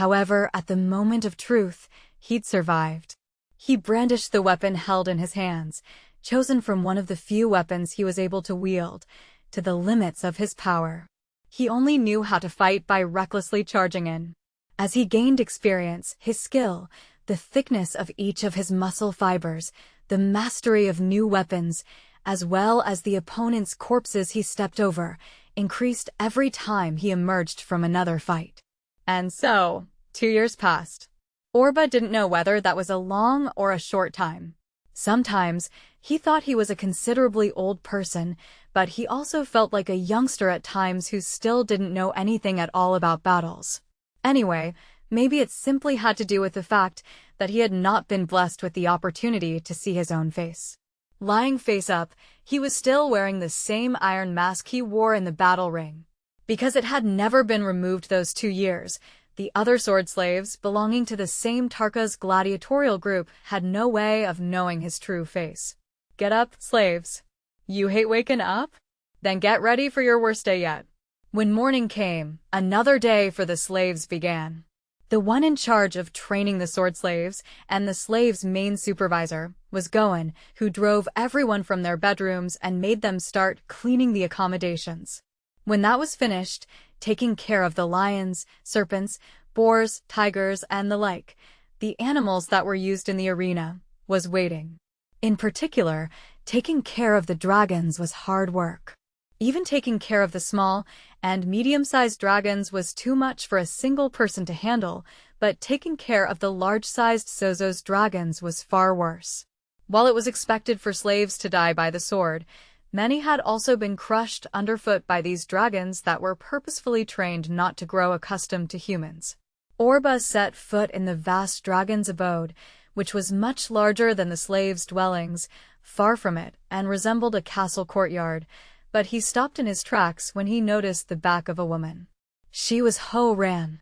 However, at the moment of truth, he'd survived. He brandished the weapon held in his hands, chosen from one of the few weapons he was able to wield, to the limits of his power. He only knew how to fight by recklessly charging in. As he gained experience, his skill, the thickness of each of his muscle fibers, the mastery of new weapons, as well as the opponent's corpses he stepped over, increased every time he emerged from another fight. And so, 2 years passed. Orba didn't know whether that was a long or a short time. Sometimes, he thought he was a considerably old person, but he also felt like a youngster at times who still didn't know anything at all about battles. Anyway, maybe it simply had to do with the fact that he had not been blessed with the opportunity to see his own face. Lying face up, he was still wearing the same iron mask he wore in the battle ring. Because it had never been removed those 2 years, the other sword slaves belonging to the same Tarka's gladiatorial group had no way of knowing his true face. "Get up, slaves. You hate waking up? Then get ready for your worst day yet." When morning came, another day for the slaves began. The one in charge of training the sword slaves, and the slaves' main supervisor, was Goen, who drove everyone from their bedrooms and made them start cleaning the accommodations. When that was finished, taking care of the lions, serpents, boars, tigers, and the like, the animals that were used in the arena, was waiting. In particular, taking care of the dragons was hard work. Even taking care of the small and medium-sized dragons was too much for a single person to handle, but taking care of the large-sized Sozo's dragons was far worse. While it was expected for slaves to die by the sword, many had also been crushed underfoot by these dragons that were purposefully trained not to grow accustomed to humans. Orba set foot in the vast dragon's abode, which was much larger than the slaves' dwellings, far from it, and resembled a castle courtyard, but he stopped in his tracks when he noticed the back of a woman. She was Ho-Ran.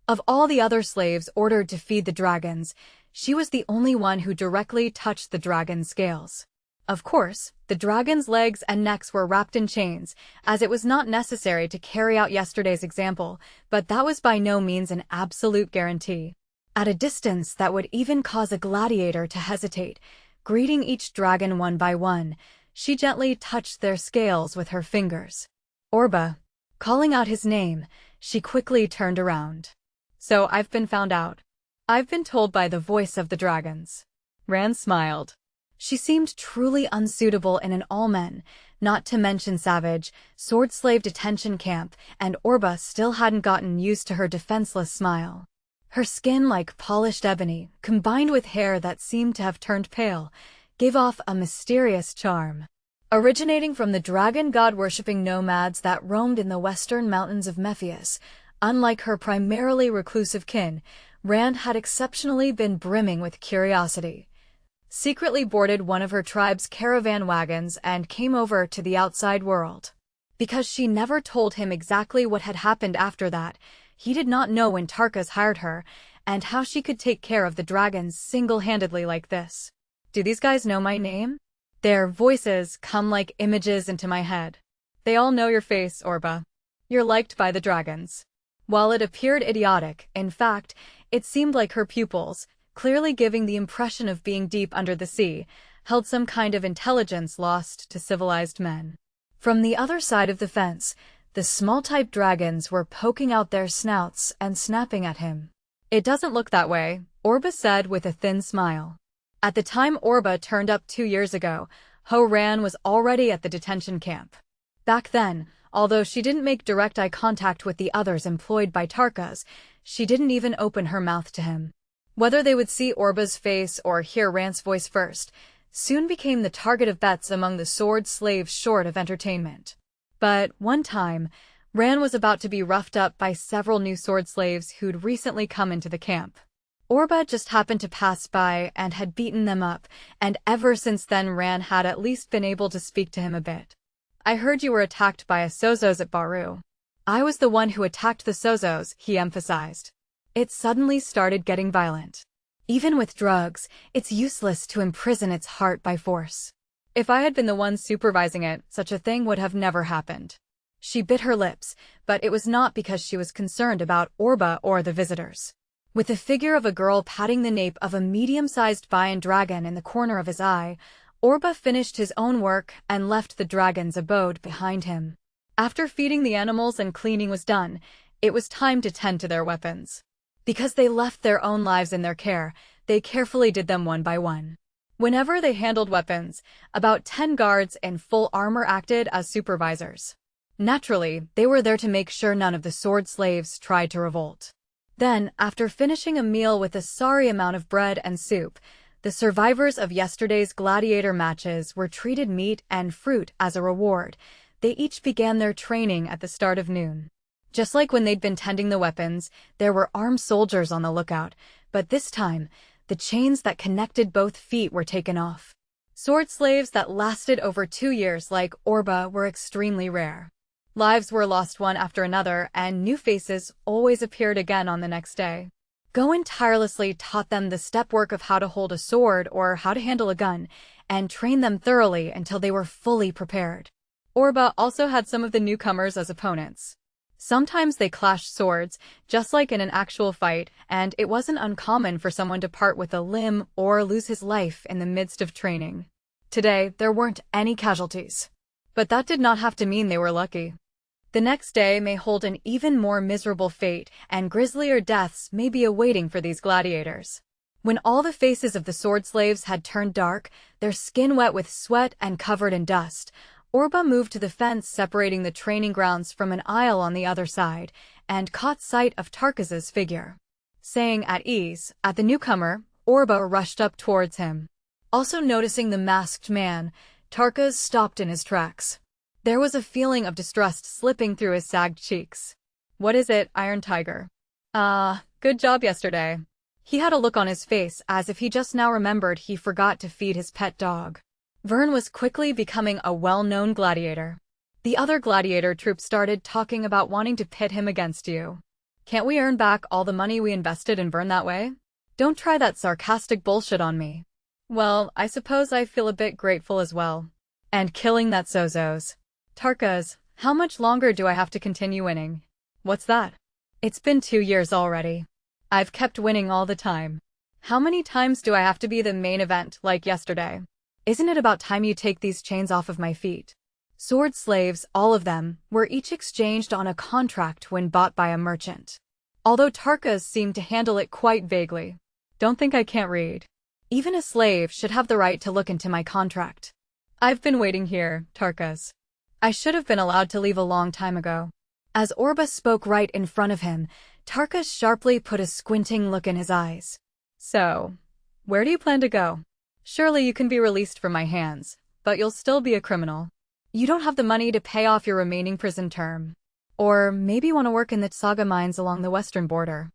Of all the other slaves ordered to feed the dragons, she was the only one who directly touched the dragon's scales. Of course, the dragon's legs and necks were wrapped in chains, as it was not necessary to carry out yesterday's example, but that was by no means an absolute guarantee. At a distance that would even cause a gladiator to hesitate, greeting each dragon one by one, she gently touched their scales with her fingers. Orba. Calling out his name, she quickly turned around. "So I've been found out. I've been told by the voice of the dragons." Ran smiled. She seemed truly unsuitable in an all-men, not to mention savage, sword-slave detention camp, and Orba still hadn't gotten used to her defenseless smile. Her skin like polished ebony, combined with hair that seemed to have turned pale, gave off a mysterious charm. Originating from the dragon god-worshipping nomads that roamed in the western mountains of Mephius, unlike her primarily reclusive kin, Rand had exceptionally been brimming with curiosity. secretly boarded one of her tribe's caravan wagons and came over to the outside world. Because she never told him exactly what had happened after that, he did not know when Tarkas hired her, and how she could take care of the dragons single-handedly like this. Do these guys know my name? Their voices come like images into my head. They all know your face, Orba. You're liked by the dragons. While it appeared idiotic, in fact, it seemed like her pupils, clearly giving the impression of being deep under the sea, held some kind of intelligence lost to civilized men. From the other side of the fence, the small-type dragons were poking out their snouts and snapping at him. It doesn't look that way, Orba said with a thin smile. At the time Orba turned up 2 years ago, Ho-Ran was already at the detention camp. Back then, although she didn't make direct eye contact with the others employed by Tarkas, she didn't even open her mouth to him. Whether they would see Orba's face or hear Rant's voice first, soon became the target of bets among the sword slaves short of entertainment. But one time, Ran was about to be roughed up by several new sword slaves who'd recently come into the camp. Orba just happened to pass by and had beaten them up, and ever since then Ran had at least been able to speak to him a bit. I heard you were attacked by a Sozos at Baru. I was the one who attacked the Sozos, he emphasized. It suddenly started getting violent. Even with drugs, it's useless to imprison its heart by force. If I had been the one supervising it, such a thing would have never happened. She bit her lips, but it was not because she was concerned about Orba or the visitors. With the figure of a girl patting the nape of a medium-sized Vian dragon in the corner of his eye, Orba finished his own work and left the dragon's abode behind him. After feeding the animals and cleaning was done, it was time to tend to their weapons. Because they left their own lives in their care, they carefully did them one by one. Whenever they handled weapons, about 10 guards in full armor acted as supervisors. Naturally, they were there to make sure none of the sword slaves tried to revolt. Then, after finishing a meal with a sorry amount of bread and soup, the survivors of yesterday's gladiator matches were treated meat and fruit as a reward. They each began their training at the start of noon. Just like when they'd been tending the weapons, there were armed soldiers on the lookout, but this time, the chains that connected both feet were taken off. Sword slaves that lasted over 2 years like Orba were extremely rare. Lives were lost one after another, and new faces always appeared again on the next day. Goen tirelessly taught them the step work of how to hold a sword or how to handle a gun, and trained them thoroughly until they were fully prepared. Orba also had some of the newcomers as opponents. Sometimes they clashed swords, just like in an actual fight, and it wasn't uncommon for someone to part with a limb or lose his life in the midst of training. Today, there weren't any casualties. But that did not have to mean they were lucky. The next day may hold an even more miserable fate, and grislier deaths may be awaiting for these gladiators. When all the faces of the sword slaves had turned dark, their skin wet with sweat and covered in dust, Orba moved to the fence separating the training grounds from an aisle on the other side, and caught sight of Tarkas's figure. Saying at ease at the newcomer, Orba rushed up towards him. Also noticing the masked man, Tarkas stopped in his tracks. There was a feeling of distrust slipping through his sagged cheeks. What is it, Iron Tiger? Good job yesterday. He had a look on his face as if he just now remembered he forgot to feed his pet dog. Vern was quickly becoming a well-known gladiator. The other gladiator troop started talking about wanting to pit him against you. Can't we earn back all the money we invested in Vern that way? Don't try that sarcastic bullshit on me. Well, I suppose I feel a bit grateful as well. And killing that Sozos. Tarkas, how much longer do I have to continue winning? What's that? It's been 2 years already. I've kept winning all the time. How many times do I have to be the main event like yesterday? Isn't it about time you take these chains off of my feet? Sword slaves, all of them, were each exchanged on a contract when bought by a merchant. Although Tarkas seemed to handle it quite vaguely. Don't think I can't read. Even a slave should have the right to look into my contract. I've been waiting here, Tarkas. I should have been allowed to leave a long time ago. As Orba spoke right in front of him, Tarkas sharply put a squinting look in his eyes. So, where do you plan to go? Surely you can be released from my hands, but you'll still be a criminal. You don't have the money to pay off your remaining prison term. Or maybe want to work in the Saga mines along the western border.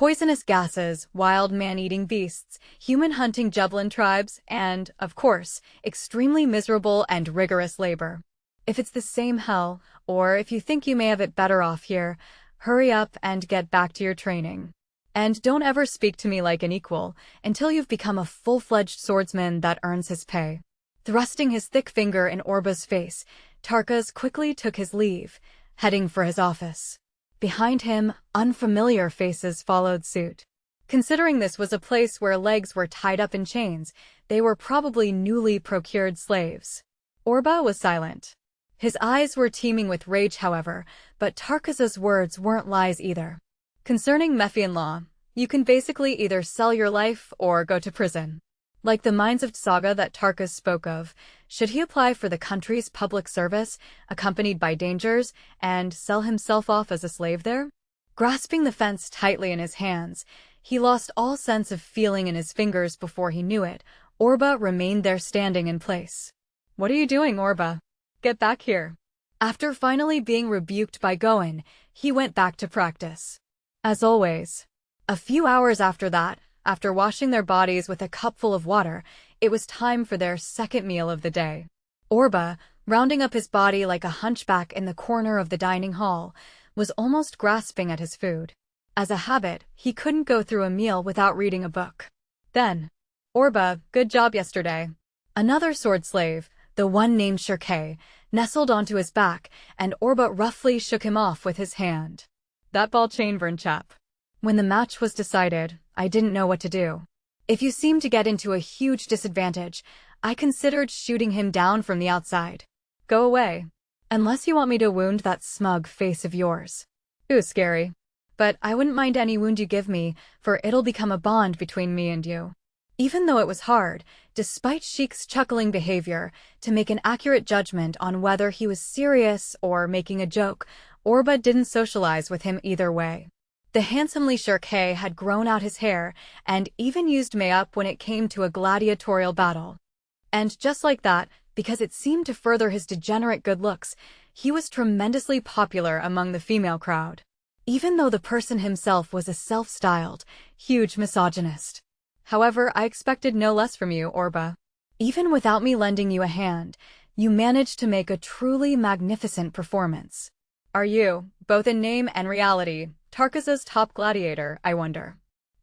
Poisonous gases, wild man-eating beasts, human-hunting Jublin tribes, and, of course, extremely miserable and rigorous labor. If it's the same hell, or if you think you may have it better off here, hurry up and get back to your training. And don't ever speak to me like an equal, until you've become a full-fledged swordsman that earns his pay. Thrusting his thick finger in Orba's face, Tarkas quickly took his leave, heading for his office. Behind him, unfamiliar faces followed suit. Considering this was a place where legs were tied up in chains, they were probably newly procured slaves. Orba was silent. His eyes were teeming with rage, however, but Tarkas's words weren't lies either. Concerning Mephian law, you can basically either sell your life or go to prison. Like the Mines of Saga that Tarkas spoke of, should he apply for the country's public service, accompanied by dangers, and sell himself off as a slave there? Grasping the fence tightly in his hands, he lost all sense of feeling in his fingers before he knew it. Orba remained there standing in place. "What are you doing, Orba? Get back here." After finally being rebuked by Goen, he went back to practice. As always. A few hours after that, after washing their bodies with a cupful of water, it was time for their second meal of the day. Orba, rounding up his body like a hunchback in the corner of the dining hall, was almost grasping at his food. As a habit, he couldn't go through a meal without reading a book. Then, "Orba, good job yesterday." Another sword slave, the one named Shirkei, nestled onto his back, and Orba roughly shook him off with his hand. "That ball chain-burn chap." When the match was decided, I didn't know what to do. If you seem to get into a huge disadvantage, I considered shooting him down from the outside. "Go away. Unless you want me to wound that smug face of yours." "Ooh, scary. But I wouldn't mind any wound you give me, for it'll become a bond between me and you." Even though it was hard, despite Sheik's chuckling behavior, to make an accurate judgment on whether he was serious or making a joke, Orba didn't socialize with him either way. The handsomely Shirkei had grown out his hair and even used makeup when it came to a gladiatorial battle. And just like that, because it seemed to further his degenerate good looks, he was tremendously popular among the female crowd. Even though the person himself was a self-styled, huge misogynist. However, I expected no less from you, Orba. Even without me lending you a hand, you managed to make a truly magnificent performance. Are you, both in name and reality, Tarkas's top gladiator, I wonder?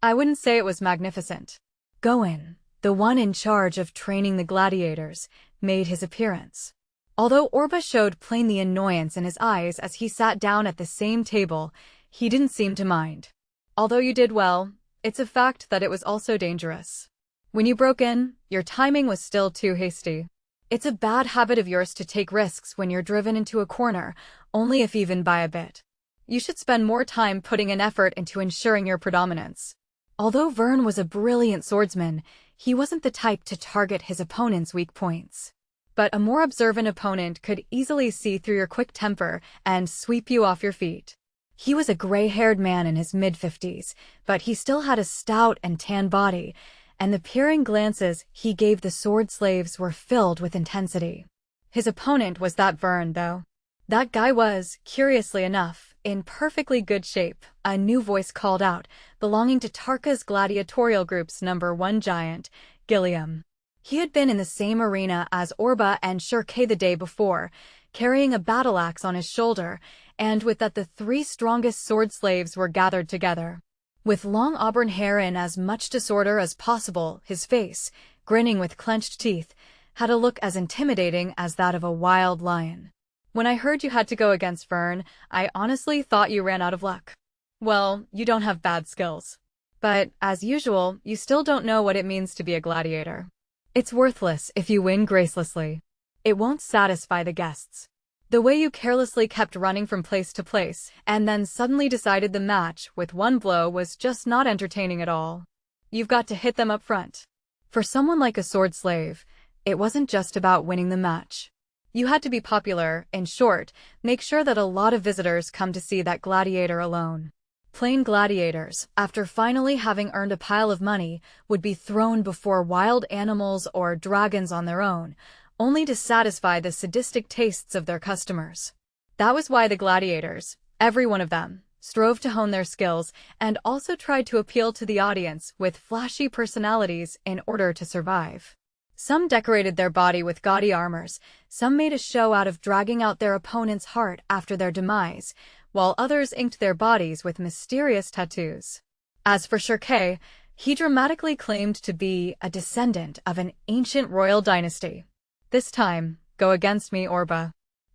I wouldn't say it was magnificent. Goen, the one in charge of training the gladiators, made his appearance. Although Orba showed plain the annoyance in his eyes as he sat down at the same table, he didn't seem to mind. Although you did well, it's a fact that it was also dangerous. When you broke in, your timing was still too hasty. It's a bad habit of yours to take risks when you're driven into a corner, only if even by a bit. You should spend more time putting an effort into ensuring your predominance. Although Vern was a brilliant swordsman, he wasn't the type to target his opponent's weak points. But a more observant opponent could easily see through your quick temper and sweep you off your feet. He was a gray-haired man in his mid-50s, but he still had a stout and tan body, and the peering glances he gave the sword slaves were filled with intensity. His opponent was that Vern, though. That guy was, curiously enough, in perfectly good shape, a new voice called out, belonging to Tarka's gladiatorial group's #1 giant, Gilliam. He had been in the same arena as Orba and Shirkei the day before, carrying a battle axe on his shoulder, and with that the 3 strongest sword slaves were gathered together. With long auburn hair in as much disorder as possible, his face, grinning with clenched teeth, had a look as intimidating as that of a wild lion. When I heard you had to go against Vern, I honestly thought you ran out of luck. Well, you don't have bad skills. But, as usual, you still don't know what it means to be a gladiator. It's worthless if you win gracelessly. It won't satisfy the guests. The way you carelessly kept running from place to place, and then suddenly decided the match with one blow was just not entertaining at all. You've got to hit them up front. For someone like a sword slave, it wasn't just about winning the match. You had to be popular, in short, make sure that a lot of visitors come to see that gladiator alone. Plain gladiators, after finally having earned a pile of money, would be thrown before wild animals or dragons on their own, only to satisfy the sadistic tastes of their customers. That was why the gladiators, every one of them, strove to hone their skills, and also tried to appeal to the audience with flashy personalities in order to survive. Some decorated their body with gaudy armors, some made a show out of dragging out their opponent's heart after their demise, while others inked their bodies with mysterious tattoos. As for Shirkei, he dramatically claimed to be a descendant of an ancient royal dynasty. This time, go against me, Orba.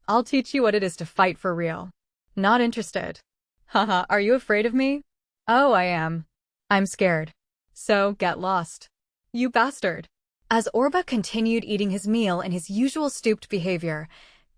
I'll teach you what it is to fight for real. Not interested. Haha, are you afraid of me? Oh, I am. I'm scared. So, get lost. You bastard. As Orba continued eating his meal in his usual stooped behavior,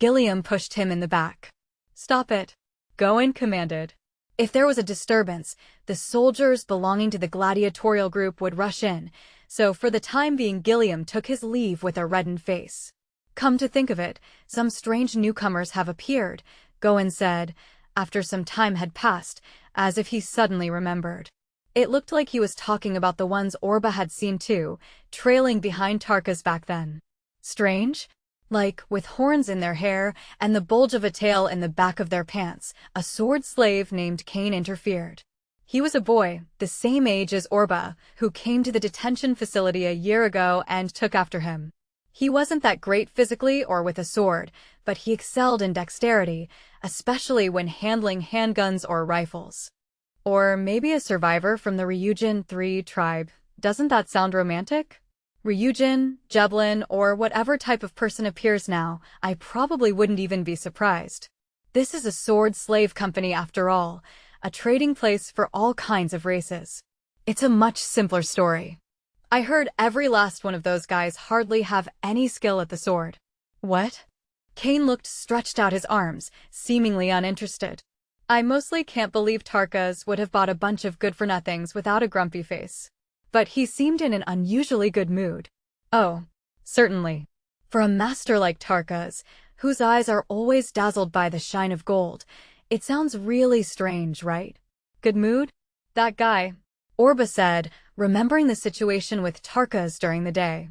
Gilliam pushed him in the back. Stop it. Gawain commanded. If there was a disturbance, the soldiers belonging to the gladiatorial group would rush in, so for the time being Gilliam took his leave with a reddened face. Come to think of it, some strange newcomers have appeared, Gawain said, after some time had passed, as if he suddenly remembered. It looked like he was talking about the ones Orba had seen too, trailing behind Tarka's back then. Strange? Like, with horns in their hair and the bulge of a tail in the back of their pants, a sword slave named Cain interfered. He was a boy, the same age as Orba, who came to the detention facility a year ago and took after him. He wasn't that great physically or with a sword, but he excelled in dexterity, especially when handling handguns or rifles. Or maybe a survivor from the Ryujin 3 tribe. Doesn't that sound romantic? Ryujin, Jeblin, or whatever type of person appears now, I probably wouldn't even be surprised. This is a sword slave company after all, a trading place for all kinds of races. It's a much simpler story. I heard every last one of those guys hardly have any skill at the sword. What? Cain looked stretched out his arms, seemingly uninterested. I mostly can't believe Tarkas would have bought a bunch of good-for-nothings without a grumpy face. But he seemed in an unusually good mood. Oh, certainly. For a master like Tarkas, whose eyes are always dazzled by the shine of gold, it sounds really strange, right? Good mood? That guy, Orba said, remembering the situation with Tarkas during the day.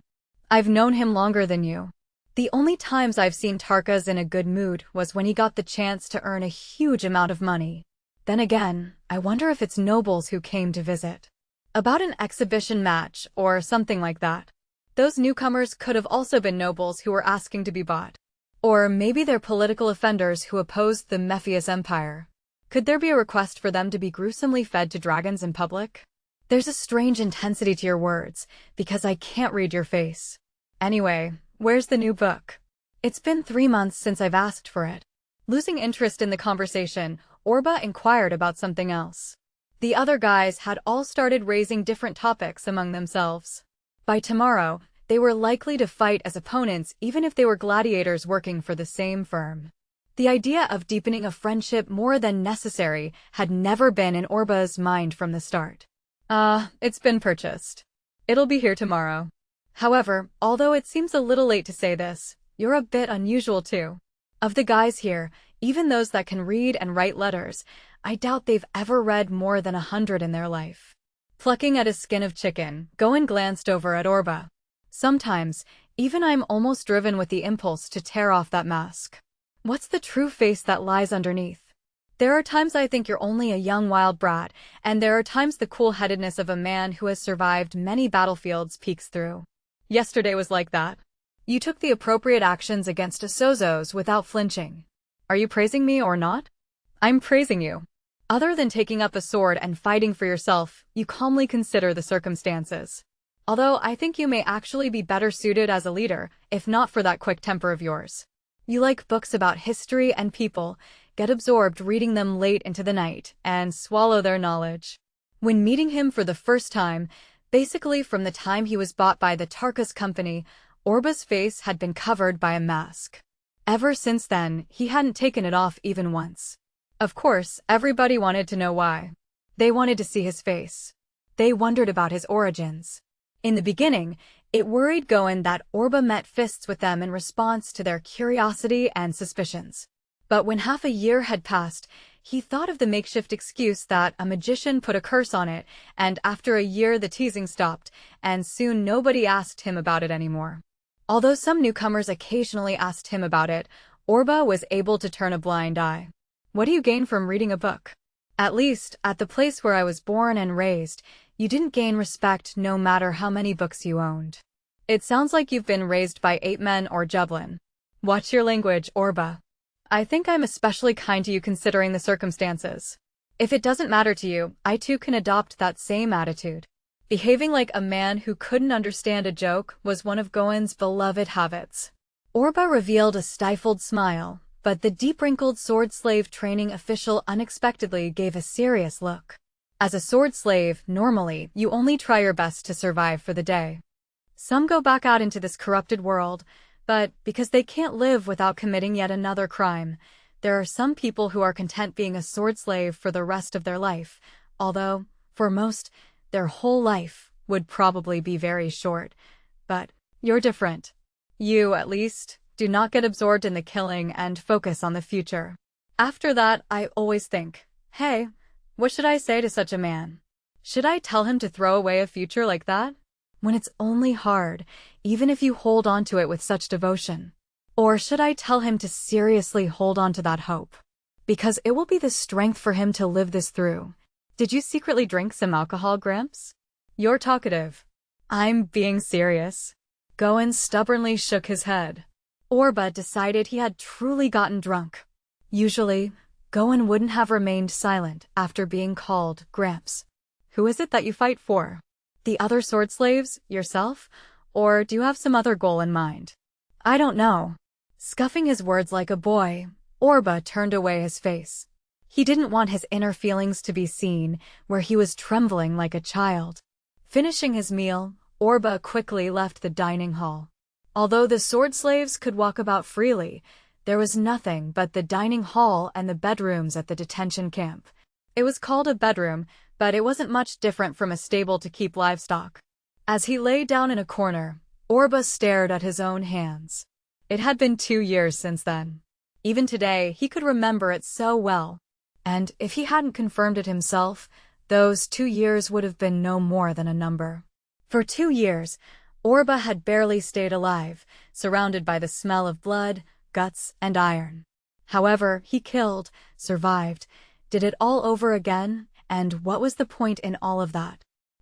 I've known him longer than you. The only times I've seen Tarkas in a good mood was when he got the chance to earn a huge amount of money. Then again, I wonder if it's nobles who came to visit. About an exhibition match or something like that. Those newcomers could have also been nobles who were asking to be bought. Or maybe they're political offenders who opposed the Mephius Empire. Could there be a request for them to be gruesomely fed to dragons in public? There's a strange intensity to your words, because I can't read your face. Anyway, where's the new book? It's been 3 months since I've asked for it. Losing interest in the conversation, Orba inquired about something else. The other guys had all started raising different topics among themselves. By tomorrow, they were likely to fight as opponents even if they were gladiators working for the same firm. The idea of deepening a friendship more than necessary had never been in Orba's mind from the start. It's been purchased. It'll be here tomorrow. However, although it seems a little late to say this, you're a bit unusual too. Of the guys here, even those that can read and write letters, I doubt they've ever read more than 100 in their life. Plucking at a skin of chicken, Gawain glanced over at Orba. Sometimes, even I'm almost driven with the impulse to tear off that mask. What's the true face that lies underneath? There are times I think you're only a young wild brat, and there are times the cool-headedness of a man who has survived many battlefields peeks through. Yesterday was like that. You took the appropriate actions against Asozos without flinching. Are you praising me or not? I'm praising you. Other than taking up a sword and fighting for yourself, you calmly consider the circumstances. Although I think you may actually be better suited as a leader, if not for that quick temper of yours. You like books about history and people, get absorbed reading them late into the night, and swallow their knowledge. When meeting him for the first time, basically from the time he was bought by the Tarkas company, Orba's face had been covered by a mask. Ever since then, he hadn't taken it off even once. Of course, everybody wanted to know why. They wanted to see his face. They wondered about his origins. In the beginning, it worried Gawain that Orba met fists with them in response to their curiosity and suspicions. But when half a year had passed, he thought of the makeshift excuse that a magician put a curse on it, and after a year the teasing stopped, and soon nobody asked him about it anymore. Although some newcomers occasionally asked him about it, Orba was able to turn a blind eye. What do you gain from reading a book? At least, at the place where I was born and raised, you didn't gain respect no matter how many books you owned. It sounds like you've been raised by ape men or jublin. Watch your language, Orba. I think I'm especially kind to you considering the circumstances. If it doesn't matter to you, I too can adopt that same attitude. Behaving like a man who couldn't understand a joke was one of Goen's beloved habits. Orba revealed a stifled smile, but the deep-wrinkled sword slave training official unexpectedly gave a serious look. As a sword slave, normally, you only try your best to survive for the day. Some go back out into this corrupted world, but because they can't live without committing yet another crime, there are some people who are content being a sword slave for the rest of their life, although, for most, their whole life would probably be very short. But you're different. You, at least, do not get absorbed in the killing and focus on the future. After that, I always think, hey, what should I say to such a man? Should I tell him to throw away a future like that? When it's only hard, even if you hold on to it with such devotion. Or should I tell him to seriously hold on to that hope? Because it will be the strength for him to live this through. Did you secretly drink some alcohol, Gramps? You're talkative. I'm being serious. Goen stubbornly shook his head. Orba decided he had truly gotten drunk. Usually, Goen wouldn't have remained silent after being called Gramps. Who is it that you fight for? The other sword slaves, yourself? Or do you have some other goal in mind? I don't know. Scuffing his words like a boy, Orba turned away his face. He didn't want his inner feelings to be seen, where he was trembling like a child. Finishing his meal, Orba quickly left the dining hall. Although the sword slaves could walk about freely, there was nothing but the dining hall and the bedrooms at the detention camp. It was called a bedroom, but it wasn't much different from a stable to keep livestock. As he lay down in a corner, Orba stared at his own hands. It had been 2 years since then. Even today, he could remember it so well. And if he hadn't confirmed it himself, those 2 years would have been no more than a number. For 2 years, Orba had barely stayed alive, surrounded by the smell of blood, guts, and iron. However, he killed, survived, did it all over again, and what was the point in all of that?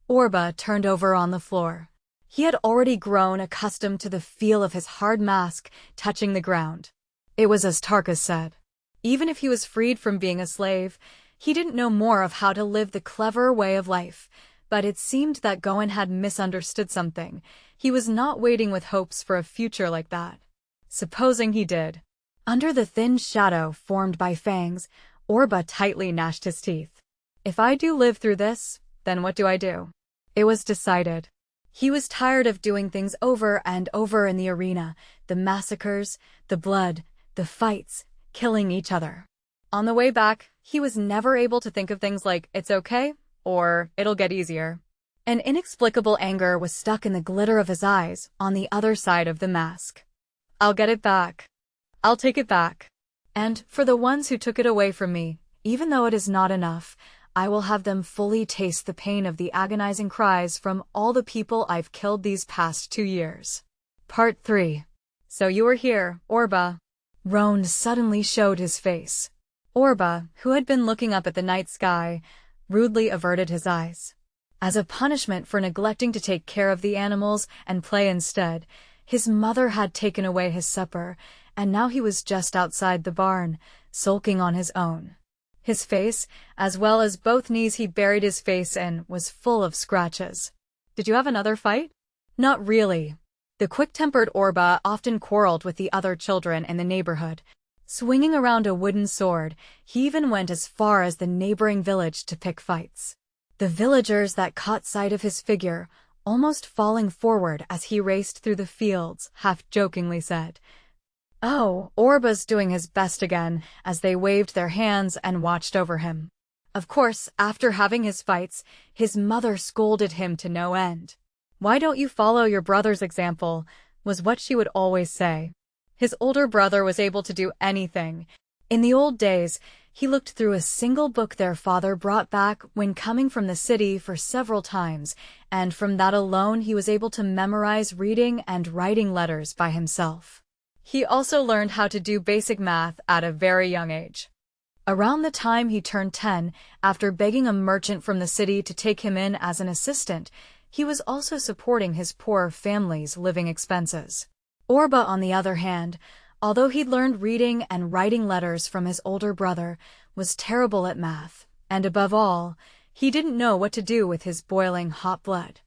Orba turned over on the floor. He had already grown accustomed to the feel of his hard mask touching the ground. It was as Tarkas said. Even if he was freed from being a slave, he didn't know more of how to live the clever way of life. But it seemed that Goen had misunderstood something. He was not waiting with hopes for a future like that. Supposing he did. Under the thin shadow formed by fangs, Orba tightly gnashed his teeth. If I do live through this, then what do I do? It was decided. He was tired of doing things over and over in the arena, the massacres, the blood, the fights, killing each other. On the way back, he was never able to think of things like, it's okay, or it'll get easier. An inexplicable anger was stuck in the glitter of his eyes on the other side of the mask. I'll get it back. I'll take it back. And for the ones who took it away from me, even though it is not enough, I will have them fully taste the pain of the agonizing cries from all the people I've killed these past 2 years. Part 3. So you were here, Orba. Roan suddenly showed his face. Orba, who had been looking up at the night sky, rudely averted his eyes. As a punishment for neglecting to take care of the animals and play instead, his mother had taken away his supper, and now he was just outside the barn, sulking on his own. His face, as well as both knees he buried his face in, was full of scratches. Did you have another fight? Not really. The quick-tempered Orba often quarreled with the other children in the neighborhood. Swinging around a wooden sword, he even went as far as the neighboring village to pick fights. The villagers that caught sight of his figure, almost falling forward as he raced through the fields, half-jokingly said, "Oh, Orba's doing his best again," as they waved their hands and watched over him. Of course, after having his fights, his mother scolded him to no end. "Why don't you follow your brother's example?" was what she would always say. His older brother was able to do anything. In the old days, he looked through a single book their father brought back when coming from the city for several times, and from that alone he was able to memorize reading and writing letters by himself. He also learned how to do basic math at a very young age. Around the time he turned 10, after begging a merchant from the city to take him in as an assistant, he was also supporting his poor family's living expenses. Orba, on the other hand, although he'd learned reading and writing letters from his older brother, was terrible at math, and above all, he didn't know what to do with his boiling hot blood.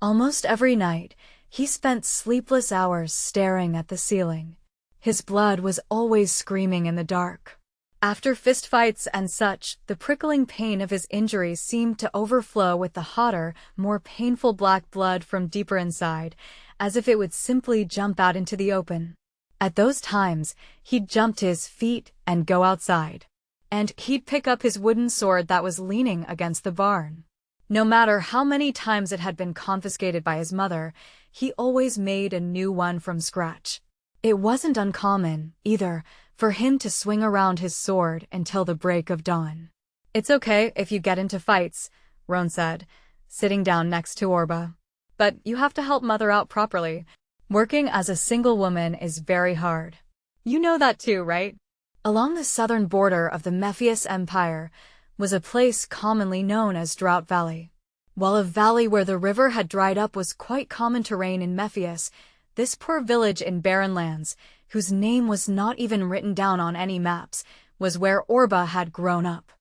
Almost every night, he spent sleepless hours staring at the ceiling. His blood was always screaming in the dark. After fistfights and such, the prickling pain of his injuries seemed to overflow with the hotter, more painful black blood from deeper inside, as if it would simply jump out into the open. At those times, he'd jump to his feet and go outside. And he'd pick up his wooden sword that was leaning against the barn. No matter how many times it had been confiscated by his mother, he always made a new one from scratch. It wasn't uncommon, either, for him to swing around his sword until the break of dawn. "It's okay if you get into fights," Roan said, sitting down next to Orba. "But you have to help Mother out properly. Working as a single woman is very hard. You know that too, right?" Along the southern border of the Mephius Empire was a place commonly known as Drought Valley. While a valley where the river had dried up was quite common terrain in Mephius, this poor village in barren lands, whose name was not even written down on any maps, was where Orba had grown up.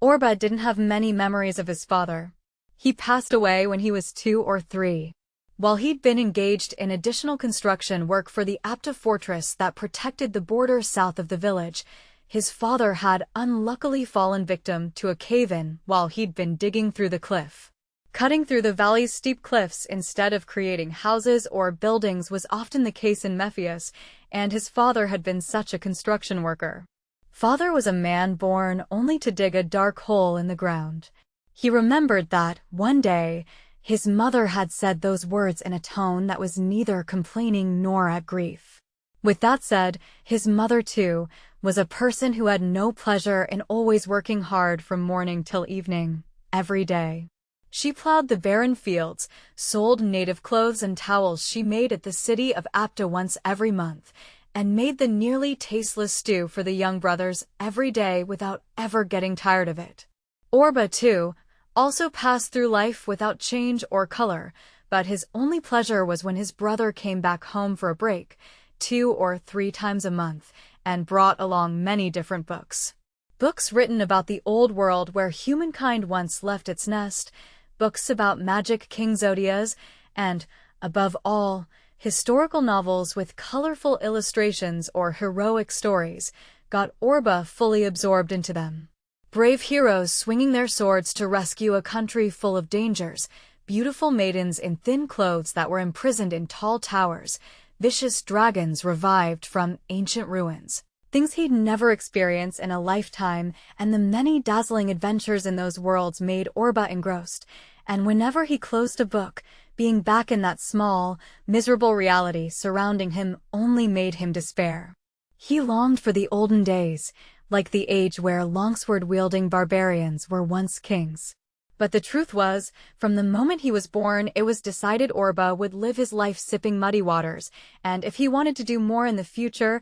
Orba didn't have many memories of his father. He passed away when he was 2 or 3. While he'd been engaged in additional construction work for the Apta fortress that protected the border south of the village, his father had unluckily fallen victim to a cave-in while he'd been digging through the cliff. Cutting through the valley's steep cliffs instead of creating houses or buildings was often the case in Mephius, and his father had been such a construction worker. Father was a man born only to dig a dark hole in the ground. He remembered that, one day, his mother had said those words in a tone that was neither complaining nor at grief. With that said, his mother, too, was a person who had no pleasure in always working hard from morning till evening, every day. She plowed the barren fields, sold native clothes and towels she made at the city of Apta once every month, and made the nearly tasteless stew for the young brothers every day without ever getting tired of it. Orba, too, also passed through life without change or color, but his only pleasure was when his brother came back home for a break, 2 or 3 times a month, and brought along many different books. Books written about the old world where humankind once left its nest, books about magic King Zodias, and, above all, historical novels with colorful illustrations or heroic stories, got Orba fully absorbed into them. Brave heroes swinging their swords to rescue a country full of dangers, beautiful maidens in thin clothes that were imprisoned in tall towers, vicious dragons revived from ancient ruins. Things he'd never experienced in a lifetime, and the many dazzling adventures in those worlds made Orba engrossed, and whenever he closed a book, being back in that small, miserable reality surrounding him only made him despair. He longed for the olden days, like the age where longsword-wielding barbarians were once kings. But the truth was, from the moment he was born, it was decided Orba would live his life sipping muddy waters, and if he wanted to do more in the future,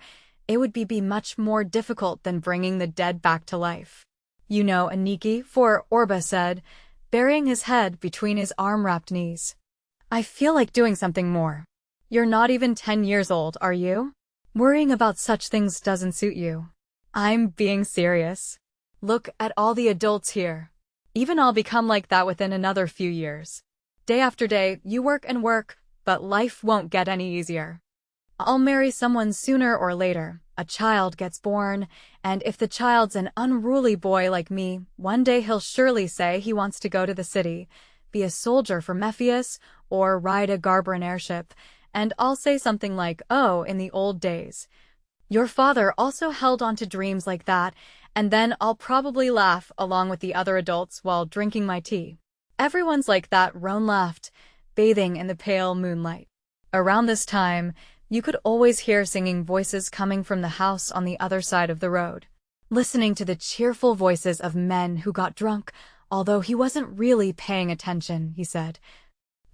it would be much more difficult than bringing the dead back to life. "You know, Aniki," for Orba said, burying his head between his arm-wrapped knees. "I feel like doing something more. You're not even 10 years old, are you? Worrying about such things doesn't suit you." "I'm being serious. Look at all the adults here. Even I'll become like that within another few years. Day after day, you work and work, but life won't get any easier. I'll marry someone sooner or later, a child gets born, and if the child's an unruly boy like me, one day he'll surely say he wants to go to the city, be a soldier for Mephius, or ride a Garbran airship, and I'll say something like, 'Oh, in the old days.' Your father also held on to dreams like that, and then I'll probably laugh along with the other adults while drinking my tea." "Everyone's like that," Roan laughed, bathing in the pale moonlight. Around this time, you could always hear singing voices coming from the house on the other side of the road. Listening to the cheerful voices of men who got drunk, although he wasn't really paying attention, he said.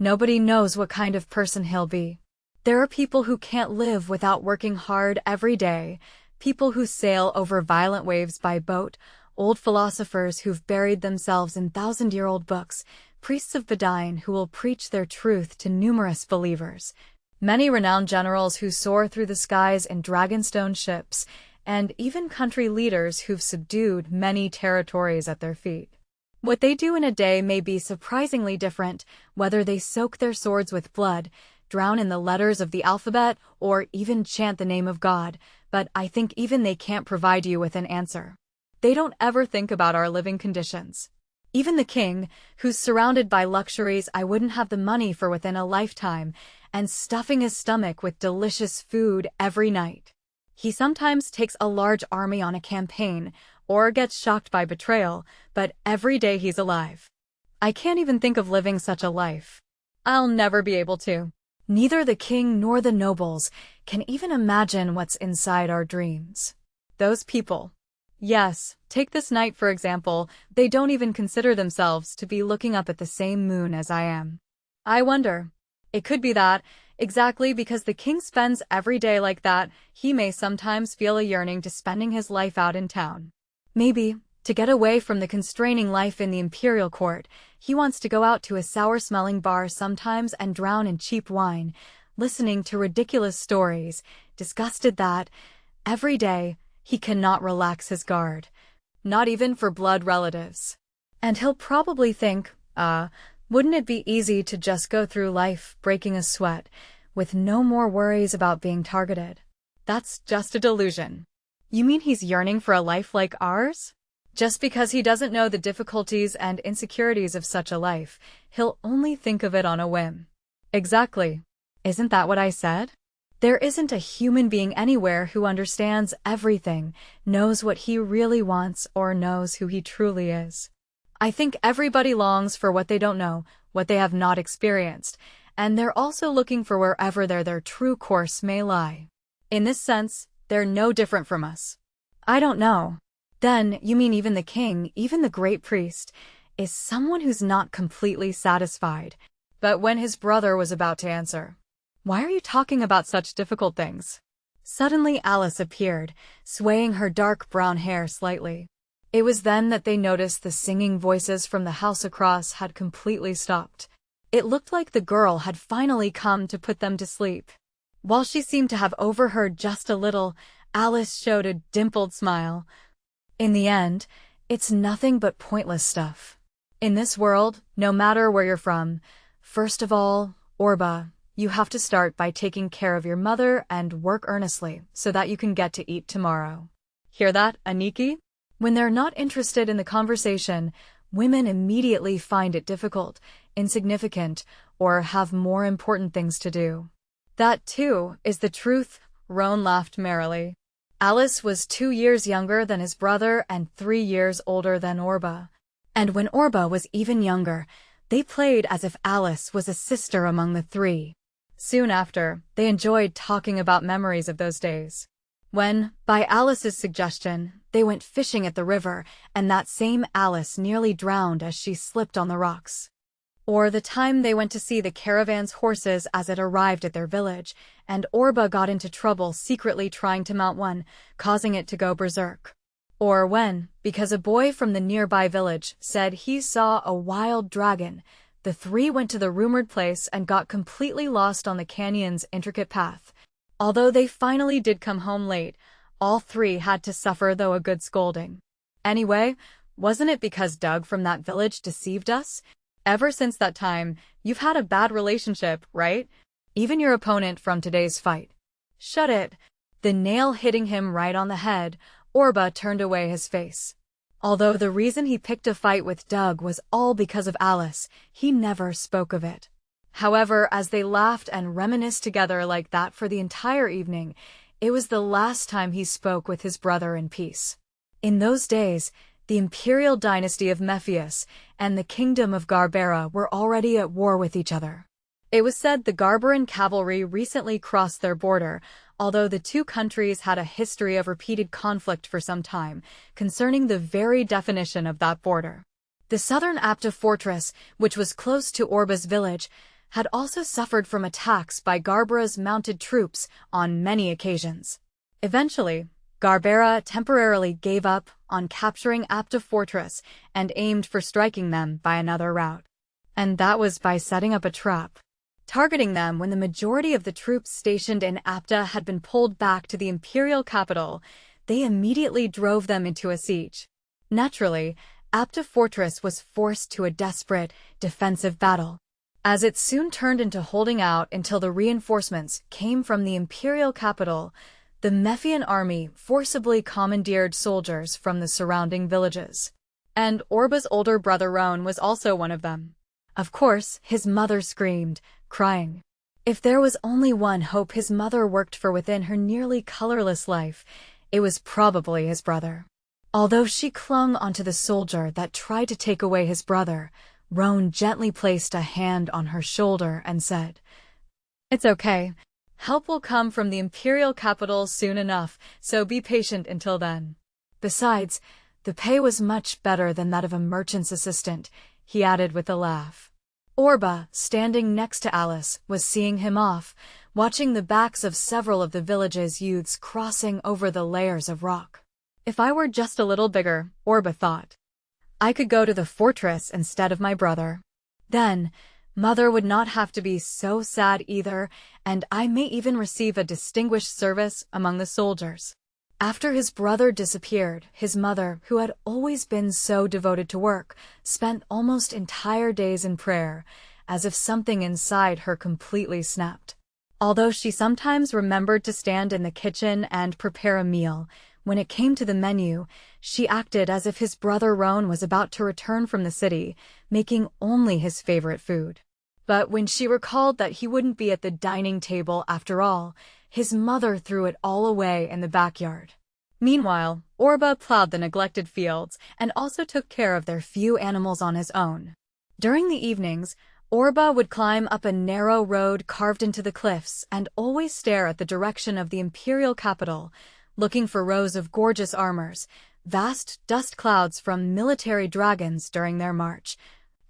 "Nobody knows what kind of person he'll be. There are people who can't live without working hard every day, people who sail over violent waves by boat, old philosophers who've buried themselves in thousand-year-old books, priests of Badine who will preach their truth to numerous believers, many renowned generals who soar through the skies in dragonstone ships, and even country leaders who've subdued many territories at their feet. What they do in a day may be surprisingly different, whether they soak their swords with blood, drown in the letters of the alphabet, or even chant the name of God, but I think even they can't provide you with an answer. They don't ever think about our living conditions. Even the king, who's surrounded by luxuries I wouldn't have the money for within a lifetime, and stuffing his stomach with delicious food every night. He sometimes takes a large army on a campaign, or gets shocked by betrayal, but every day he's alive. I can't even think of living such a life. I'll never be able to. Neither the king nor the nobles can even imagine what's inside our dreams. Those people. Yes, take this knight for example, they don't even consider themselves to be looking up at the same moon as I am. I wonder. It could be that, exactly because the king spends every day like that, he may sometimes feel a yearning to spending his life out in town. Maybe, to get away from the constraining life in the imperial court, he wants to go out to a sour-smelling bar sometimes and drown in cheap wine, listening to ridiculous stories, disgusted that, every day, he cannot relax his guard. Not even for blood relatives. And he'll probably think, wouldn't it be easy to just go through life breaking a sweat, with no more worries about being targeted? That's just a delusion. You mean he's yearning for a life like ours? Just because he doesn't know the difficulties and insecurities of such a life, he'll only think of it on a whim. Exactly. Isn't that what I said? There isn't a human being anywhere who understands everything, knows what he really wants, or knows who he truly is. I think everybody longs for what they don't know, what they have not experienced, and they're also looking for wherever their true course may lie. In this sense, they're no different from us. I don't know. Then, you mean even the king, even the great priest, is someone who's not completely satisfied. But when his brother was about to answer, "Why are you talking about such difficult things?" Suddenly Alice appeared, swaying her dark brown hair slightly. It was then that they noticed the singing voices from the house across had completely stopped. It looked like the girl had finally come to put them to sleep. While she seemed to have overheard just a little, Alice showed a dimpled smile. In the end, it's nothing but pointless stuff. In this world, no matter where you're from, first of all, Orba, you have to start by taking care of your mother and work earnestly so that you can get to eat tomorrow. Hear that, Aniki? When they're not interested in the conversation, women immediately find it difficult, insignificant, or have more important things to do. That, too, is the truth, Roan laughed merrily. Alice was 2 years younger than his brother and 3 years older than Orba. And when Orba was even younger, they played as if Alice was a sister among the three. Soon after, they enjoyed talking about memories of those days. When, by Alice's suggestion, they went fishing at the river, and that same Alice nearly drowned as she slipped on the rocks. Or the time they went to see the caravan's horses as it arrived at their village, and Orba got into trouble secretly trying to mount one, causing it to go berserk. Or when, because a boy from the nearby village said he saw a wild dragon, the three went to the rumored place and got completely lost on the canyon's intricate path. Although they finally did come home late, all three had to suffer though a good scolding. Anyway, wasn't it because Doug from that village deceived us? Ever since that time, you've had a bad relationship, right? Even your opponent from today's fight. Shut it. The nail hitting him right on the head, Orba turned away his face. Although the reason he picked a fight with Doug was all because of Alice, he never spoke of it. However, as they laughed and reminisced together like that for the entire evening, it was the last time he spoke with his brother in peace. In those days, the imperial dynasty of Mephius and the kingdom of Garbera were already at war with each other. It was said the Garberan cavalry recently crossed their border, although the two countries had a history of repeated conflict for some time, concerning the very definition of that border. The southern Apta fortress, which was close to Orba's village, had also suffered from attacks by Garbera's mounted troops on many occasions. Eventually, Garbera temporarily gave up on capturing Apta fortress and aimed for striking them by another route. And that was by setting up a trap, targeting them when the majority of the troops stationed in Apta had been pulled back to the imperial capital. They immediately drove them into a siege. Naturally, Apta fortress was forced to a desperate, defensive battle, as it soon turned into holding out until the reinforcements came from the imperial capital. The Mephian army forcibly commandeered soldiers from the surrounding villages. And Orba's older brother Roan was also one of them. Of course, his mother screamed, crying. If there was only one hope his mother worked for within her nearly colorless life, it was probably his brother. Although she clung onto the soldier that tried to take away his brother, Roan gently placed a hand on her shoulder and said, "It's okay. Help will come from the imperial capital soon enough, so be patient until then." Besides, the pay was much better than that of a merchant's assistant, he added with a laugh. Orba, standing next to Alice, was seeing him off, watching the backs of several of the village's youths crossing over the layers of rock. If I were just a little bigger, Orba thought, I could go to the fortress instead of my brother. Then, Mother would not have to be so sad either, and I may even receive a distinguished service among the soldiers. After his brother disappeared, his mother, who had always been so devoted to work, spent almost entire days in prayer, as if something inside her completely snapped. Although she sometimes remembered to stand in the kitchen and prepare a meal, when it came to the menu, she acted as if his brother Roan was about to return from the city, making only his favorite food. But when she recalled that he wouldn't be at the dining table after all, his mother threw it all away in the backyard. Meanwhile, Orba plowed the neglected fields and also took care of their few animals on his own. During the evenings, Orba would climb up a narrow road carved into the cliffs and always stare at the direction of the imperial capital, looking for rows of gorgeous armors, vast dust clouds from military dragons during their march,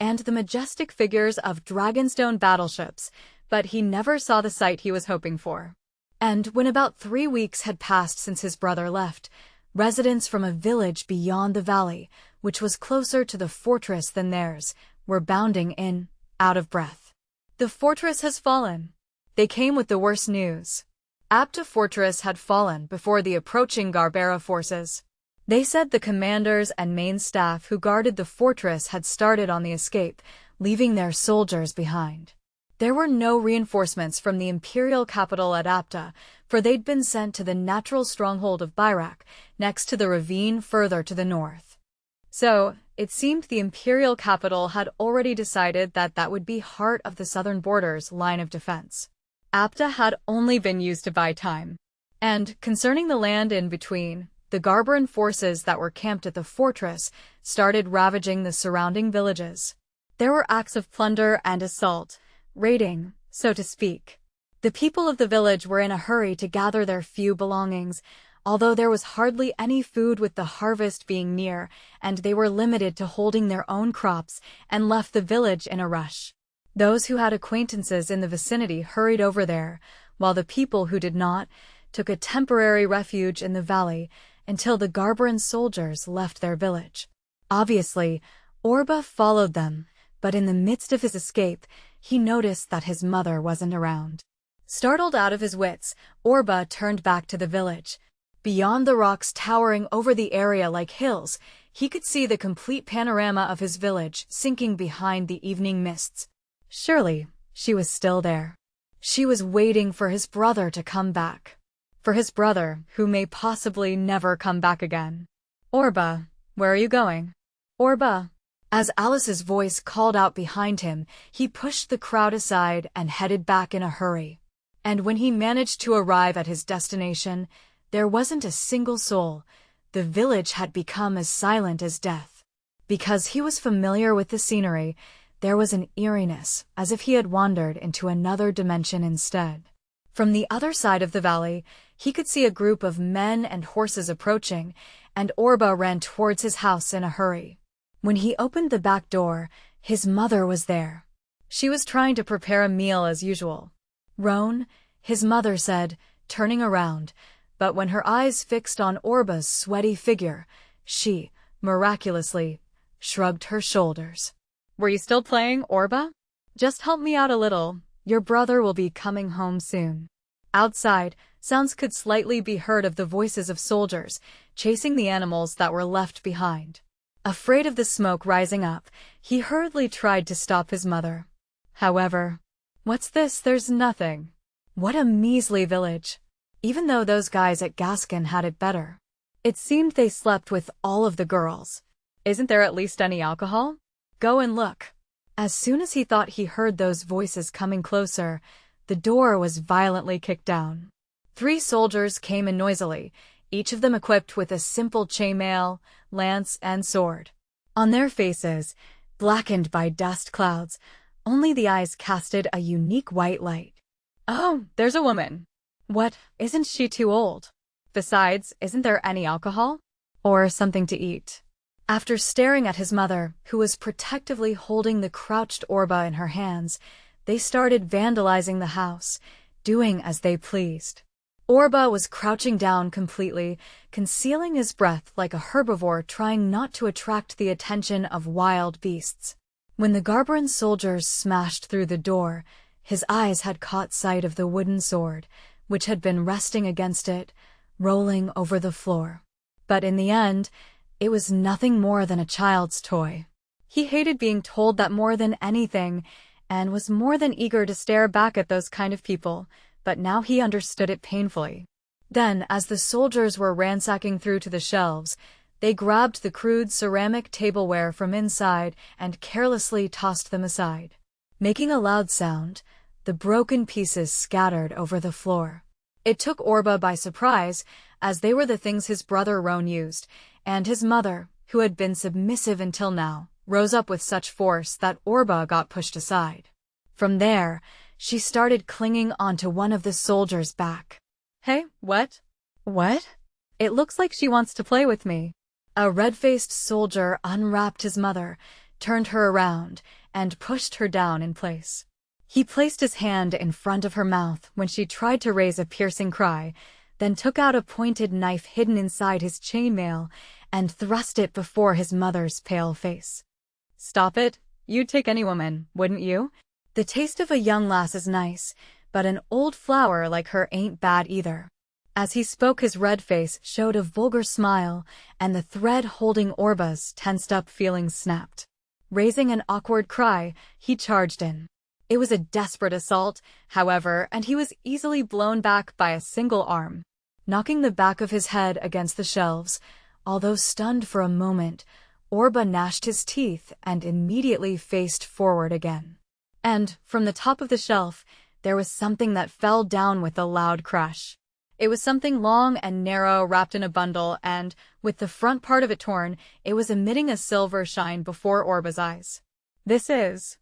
and the majestic figures of dragonstone battleships, but he never saw the sight he was hoping for. And when about 3 weeks had passed since his brother left, residents from a village beyond the valley, which was closer to the fortress than theirs, were bounding in, out of breath. The fortress has fallen. They came with the worst news. Apta fortress had fallen before the approaching Garbera forces. They said the commanders and main staff who guarded the fortress had started on the escape, leaving their soldiers behind. There were no reinforcements from the imperial capital at Apta, for they'd been sent to the natural stronghold of Byrak, next to the ravine further to the north. So, it seemed the imperial capital had already decided that that would be heart of the southern border's line of defense. Apta had only been used to buy time. And, concerning the land in between, the Garberan forces that were camped at the fortress started ravaging the surrounding villages. There were acts of plunder and assault, raiding, so to speak. The people of the village were in a hurry to gather their few belongings, although there was hardly any food with the harvest being near, and they were limited to holding their own crops and left the village in a rush. Those who had acquaintances in the vicinity hurried over there, while the people who did not took a temporary refuge in the valley until the Garberan soldiers left their village. Obviously, Orba followed them, but in the midst of his escape, he noticed that his mother wasn't around. Startled out of his wits, Orba turned back to the village. Beyond the rocks towering over the area like hills, he could see the complete panorama of his village sinking behind the evening mists. Surely, she was still there. She was waiting for his brother to come back. For his brother, who may possibly never come back again. Orba, where are you going? Orba. As Alice's voice called out behind him, he pushed the crowd aside and headed back in a hurry. And when he managed to arrive at his destination, there wasn't a single soul. The village had become as silent as death. Because he was familiar with the scenery, there was an eeriness, as if he had wandered into another dimension instead. From the other side of the valley, he could see a group of men and horses approaching, and Orba ran towards his house in a hurry. When he opened the back door, his mother was there. She was trying to prepare a meal as usual. "Roan," his mother said, turning around, But when her eyes fixed on Orba's sweaty figure, she, miraculously, shrugged her shoulders. "Were you still playing, Orba? Just help me out a little. Your brother will be coming home soon." Outside, sounds could slightly be heard of the voices of soldiers, chasing the animals that were left behind. Afraid of the smoke rising up, he hurriedly tried to stop his mother. However, "What's this? There's nothing. What a measly village." Even though those guys at Gascon had it better. It seemed they slept with all of the girls. "Isn't there at least any alcohol? Go and look." As soon as he thought he heard those voices coming closer, the door was violently kicked down. 3 soldiers came in noisily, each of them equipped with a simple chainmail, lance, and sword. On their faces, blackened by dust clouds, only the eyes casted a unique white light. "Oh, there's a woman. What, isn't she too old? Besides, isn't there any alcohol? Or something to eat?" After staring at his mother, who was protectively holding the crouched Orba in her hands, they started vandalizing the house, doing as they pleased. Orba was crouching down completely, concealing his breath like a herbivore trying not to attract the attention of wild beasts. When the Garbaran soldiers smashed through the door, his eyes had caught sight of the wooden sword, which had been resting against it, rolling over the floor. But in the end, it was nothing more than a child's toy. He hated being told that more than anything, and was more than eager to stare back at those kind of people, but now he understood it painfully. Then, as the soldiers were ransacking through to the shelves, they grabbed the crude ceramic tableware from inside and carelessly tossed them aside. Making a loud sound, the broken pieces scattered over the floor. It took Orba by surprise, as they were the things his brother Roan used, and his mother, who had been submissive until now, rose up with such force that Orba got pushed aside. From there, she started clinging onto one of the soldiers' back. "Hey, what? What? It looks like she wants to play with me." A red-faced soldier unwrapped his mother, turned her around, and pushed her down in place. He placed his hand in front of her mouth when she tried to raise a piercing cry, then took out a pointed knife hidden inside his chainmail and thrust it before his mother's pale face. "Stop it. You'd take any woman, wouldn't you? The taste of a young lass is nice, but an old flower like her ain't bad either." As he spoke, his red face showed a vulgar smile, and the thread holding Orba's tensed-up feelings snapped. Raising an awkward cry, he charged in. It was a desperate assault, however, and he was easily blown back by a single arm. Knocking the back of his head against the shelves, although stunned for a moment, Orba gnashed his teeth and immediately faced forward again. And, from the top of the shelf, there was something that fell down with a loud crash. It was something long and narrow wrapped in a bundle, and, with the front part of it torn, it was emitting a silver shine before Orba's eyes. "This is..."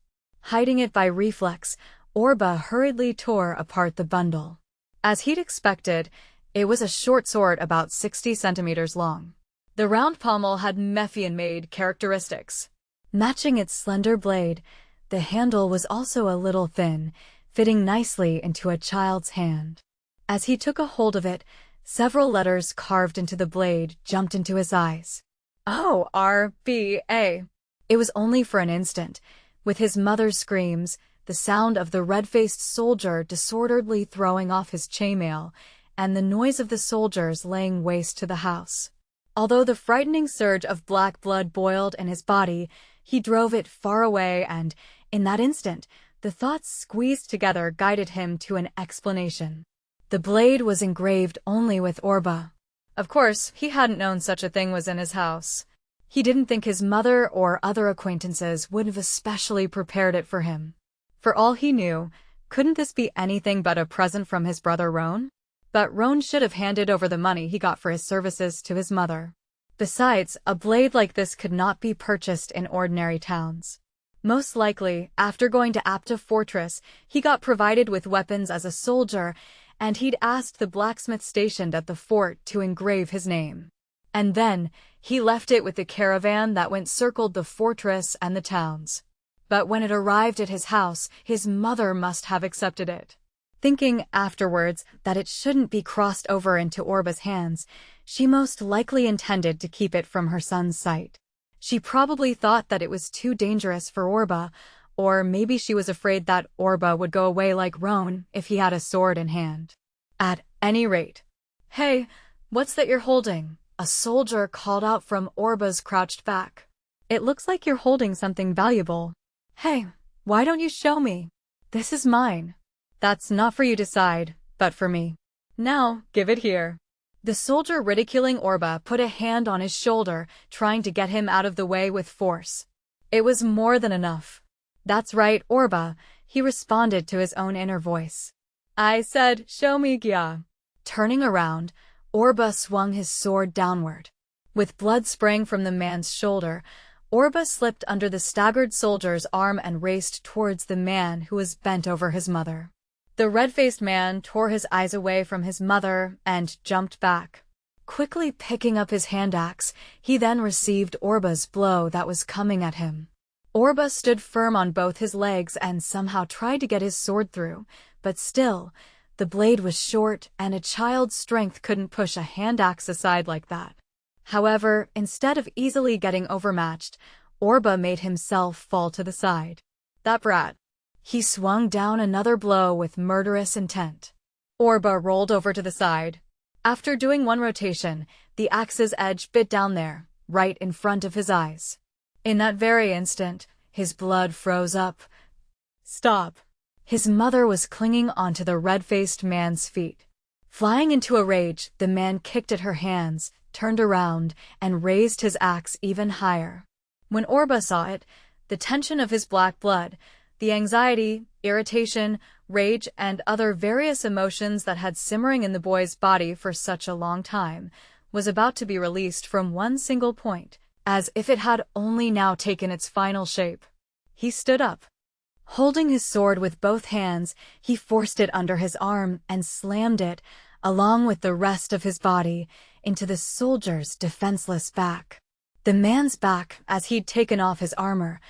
Hiding it by reflex, Orba hurriedly tore apart the bundle. As he'd expected, it was a short sword about 60 centimeters long. The round pommel had Mephian-made characteristics. Matching its slender blade, the handle was also a little thin, fitting nicely into a child's hand. As he took a hold of it, several letters carved into the blade jumped into his eyes. "Oh, R-B-A." It was only for an instant. With his mother's screams, the sound of the red-faced soldier disorderly throwing off his chainmail, and the noise of the soldiers laying waste to the house. Although the frightening surge of black blood boiled in his body, he drove it far away and, in that instant, the thoughts squeezed together guided him to an explanation. The blade was engraved only with Orba. Of course, he hadn't known such a thing was in his house. He didn't think his mother or other acquaintances would have especially prepared it for him. For all he knew, couldn't this be anything but a present from his brother Roan? But Roan should have handed over the money he got for his services to his mother. Besides, a blade like this could not be purchased in ordinary towns. Most likely, after going to Apta Fortress, he got provided with weapons as a soldier, and he'd asked the blacksmith stationed at the fort to engrave his name. And then, he left it with the caravan that went circled the fortress and the towns. But when it arrived at his house, his mother must have accepted it. Thinking afterwards that it shouldn't be crossed over into Orba's hands, she most likely intended to keep it from her son's sight. She probably thought that it was too dangerous for Orba, or maybe she was afraid that Orba would go away like Roan if he had a sword in hand. At any rate. "Hey, what's that you're holding?" a soldier called out from Orba's crouched back. "It looks like you're holding something valuable. Hey, why don't you show me? This is mine." "That's not for you to decide, but for me. Now, give it here." The soldier ridiculing Orba put a hand on his shoulder, trying to get him out of the way with force. It was more than enough. "That's right, Orba," he responded to his own inner voice. "I said, show me, Gya." Turning around, Orba swung his sword downward. With blood spraying from the man's shoulder, Orba slipped under the staggered soldier's arm and raced towards the man who was bent over his mother. The red-faced man tore his eyes away from his mother and jumped back. Quickly picking up his hand axe, he then received Orba's blow that was coming at him. Orba stood firm on both his legs and somehow tried to get his sword through, but still, the blade was short and a child's strength couldn't push a hand axe aside like that. However, instead of easily getting overmatched, Orba made himself fall to the side. "That brat." He swung down another blow with murderous intent. Orba rolled over to the side. After doing one rotation, the axe's edge bit down there, right in front of his eyes. In that very instant, his blood froze up. "Stop." His mother was clinging onto the red-faced man's feet. Flying into a rage, the man kicked at her hands, turned around, and raised his axe even higher. When Orba saw it, the tension of his black blood, the anxiety, irritation, rage, and other various emotions that had simmering in the boy's body for such a long time, was about to be released from one single point, as if it had only now taken its final shape. He stood up. Holding his sword with both hands, he forced it under his arm and slammed it, along with the rest of his body, into the soldier's defenseless back. The man's back, as he'd taken off his armor,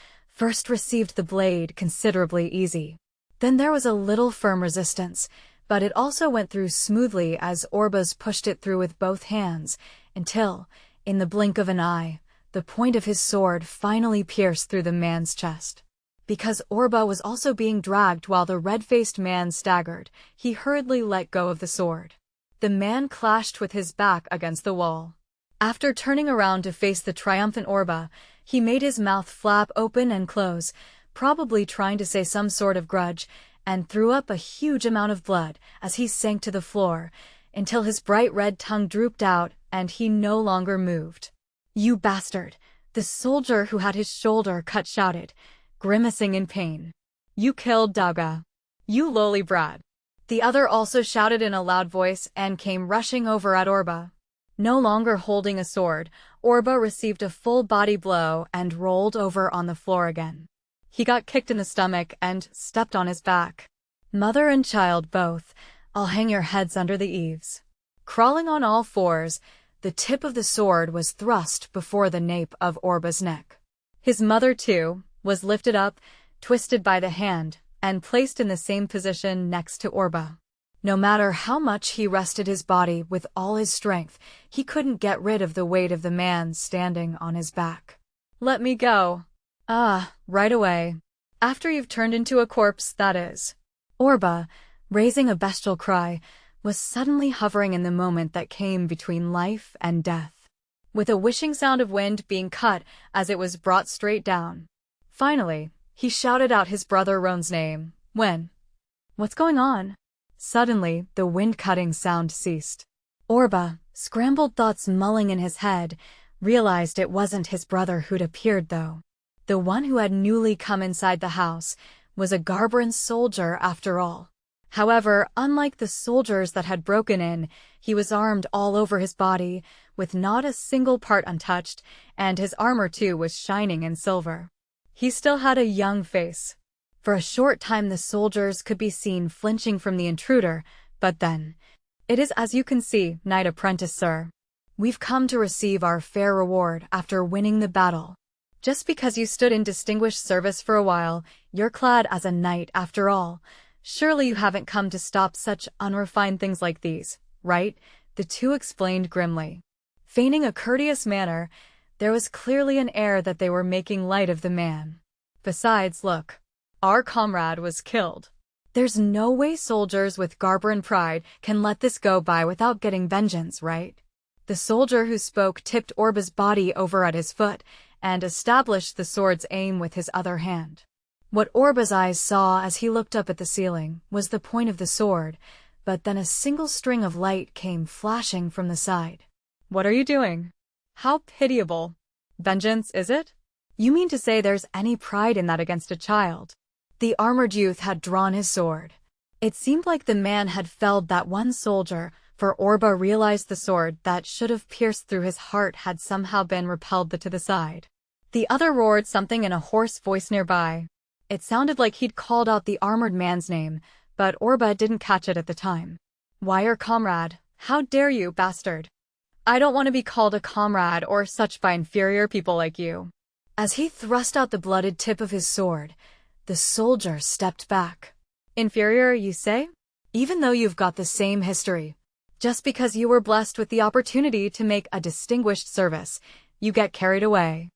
first received the blade considerably easy. Then there was a little firm resistance, but it also went through smoothly as Orba's pushed it through with both hands, until, in the blink of an eye, the point of his sword finally pierced through the man's chest. Because Orba was also being dragged while the red-faced man staggered, he hurriedly let go of the sword. The man clashed with his back against the wall. After turning around to face the triumphant Orba, he made his mouth flap open and close, probably trying to say some sort of grudge, and threw up a huge amount of blood as he sank to the floor, until his bright red tongue drooped out and he no longer moved. "You bastard!" the soldier who had his shoulder cut shouted, grimacing in pain. "You killed Daga. You lowly brat." The other also shouted in a loud voice and came rushing over at Orba. No longer holding a sword, Orba received a full-body blow and rolled over on the floor again. He got kicked in the stomach and stepped on his back. Mother and child both, "I'll hang your heads under the eaves." Crawling on all fours, the tip of the sword was thrust before the nape of Orba's neck. His mother, too, was lifted up, twisted by the hand, and placed in the same position next to Orba. No matter how much he rested his body with all his strength, he couldn't get rid of the weight of the man standing on his back. "Let me go." Right away. After you've turned into a corpse, that is." Orba, raising a bestial cry, was suddenly hovering in the moment that came between life and death, with a whooshing sound of wind being cut as it was brought straight down. Finally, he shouted out his brother Roan's name. What's going on?" Suddenly, the wind-cutting sound ceased. Orba, scrambled thoughts mulling in his head, realized it wasn't his brother who'd appeared, though. The one who had newly come inside the house was a Garbran soldier after all. However, unlike the soldiers that had broken in, he was armed all over his body, with not a single part untouched, and his armor too was shining in silver. He still had a young face. For a short time the soldiers could be seen flinching from the intruder, but then, "It is as you can see, knight apprentice, sir. We've come to receive our fair reward after winning the battle. Just because you stood in distinguished service for a while, you're clad as a knight after all. Surely you haven't come to stop such unrefined things like these, right? The two explained grimly. Feigning a courteous manner, there was clearly an air that they were making light of the man. Besides, look. Our comrade was killed. There's no way soldiers with Garberan pride can let this go by without getting vengeance, right? The soldier who spoke tipped Orba's body over at his foot and established the sword's aim with his other hand. What Orba's eyes saw as he looked up at the ceiling was the point of the sword, but then a single string of light came flashing from the side. What are you doing? How pitiable. Vengeance, is it? You mean to say there's any pride in that against a child? The armored youth had drawn his sword. It seemed like the man had felled that one soldier, for Orba realized the sword that should have pierced through his heart had somehow been repelled to the side. The other roared something in a hoarse voice nearby. It sounded like he'd called out the armored man's name, but Orba didn't catch it at the time. Wire comrade, how dare you, bastard? I don't want to be called a comrade or such by inferior people like you. As he thrust out the blooded tip of his sword, the soldier stepped back. Inferior, you say? Even though you've got the same history. Just because you were blessed with the opportunity to make a distinguished service, you get carried away.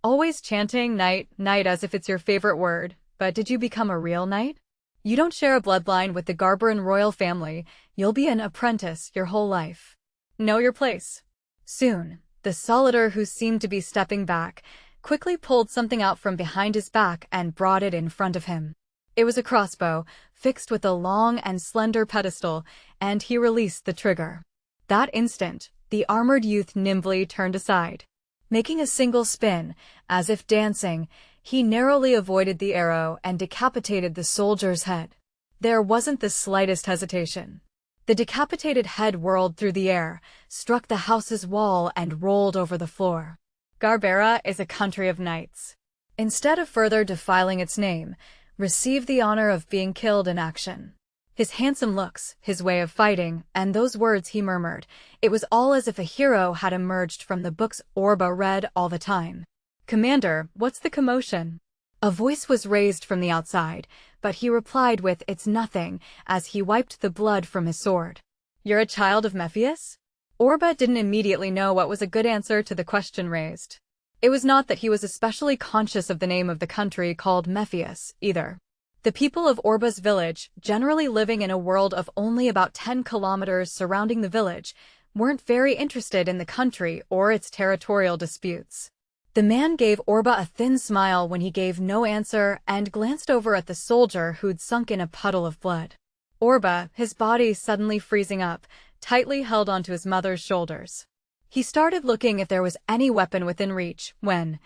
Always chanting knight, knight as if it's your favorite word, but did you become a real knight? You don't share a bloodline with the Garberan royal family, you'll be an apprentice your whole life. Know your place. Soon, the soldier who seemed to be stepping back quickly pulled something out from behind his back and brought it in front of him. It was a crossbow, fixed with a long and slender pedestal, and he released the trigger. That instant, the armored youth nimbly turned aside. Making a single spin, as if dancing, he narrowly avoided the arrow and decapitated the soldier's head. There wasn't the slightest hesitation. The decapitated head whirled through the air, struck the house's wall and rolled over the floor. Garbera is a country of knights. Instead of further defiling its name, received the honor of being killed in action. His handsome looks, his way of fighting, and those words he murmured, it was all as if a hero had emerged from the books Orba read all the time. Commander, what's the commotion? A voice was raised from the outside, but he replied with "It's nothing," as he wiped the blood from his sword. You're a child of Mephius? Orba didn't immediately know what was a good answer to the question raised. It was not that he was especially conscious of the name of the country called Mephius, either. The people of Orba's village, generally living in a world of only about 10 kilometers surrounding the village, weren't very interested in the country or its territorial disputes. The man gave Orba a thin smile when he gave no answer and glanced over at the soldier who'd sunk in a puddle of blood. Orba, his body suddenly freezing up, tightly held onto his mother's shoulders. He started looking if there was any weapon within reach when,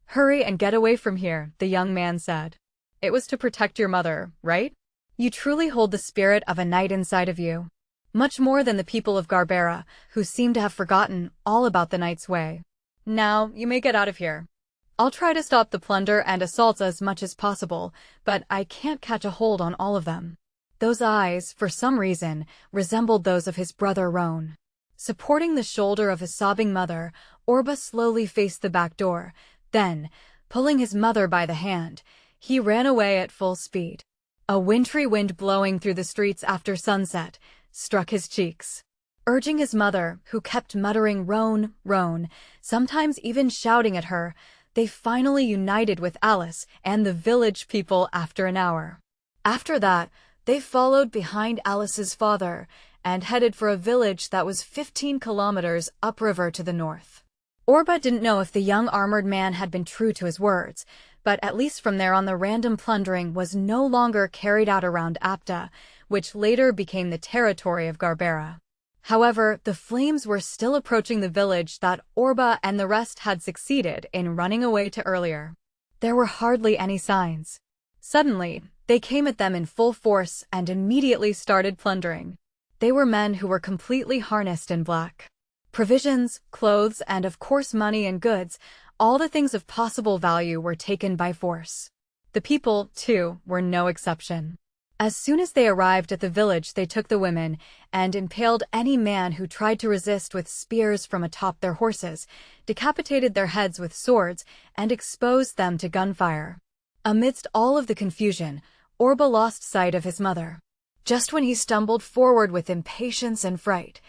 "Hurry and get away from here," the young man said. "It was to protect your mother, right? You truly hold the spirit of a knight inside of you. Much more than the people of Garbera, who seem to have forgotten all about the knight's way. Now, you may get out of here. I'll try to stop the plunder and assaults as much as possible, but I can't catch a hold on all of them." Those eyes, for some reason, resembled those of his brother Roan. Supporting the shoulder of his sobbing mother, Orba slowly faced the back door. Then, pulling his mother by the hand, he ran away at full speed. A wintry wind blowing through the streets after sunset struck his cheeks. Urging his mother, who kept muttering "Roan, Roan," sometimes even shouting at her, they finally united with Alice and the village people after an hour. After that, they followed behind Alice's father and headed for a village that was 15 kilometers upriver to the north. Orba didn't know if the young armored man had been true to his words, but at least from there on the random plundering was no longer carried out around Apta, which later became the territory of Garbera. However, the flames were still approaching the village that Orba and the rest had succeeded in running away to earlier. There were hardly any signs. Suddenly, they came at them in full force and immediately started plundering. They were men who were completely harnessed in black. Provisions, clothes, and of course money and goods, all the things of possible value were taken by force. The people, too, were no exception. As soon as they arrived at the village, they took the women and impaled any man who tried to resist with spears from atop their horses, decapitated their heads with swords, and exposed them to gunfire. Amidst all of the confusion, Orba lost sight of his mother. Just when he stumbled forward with impatience and fright.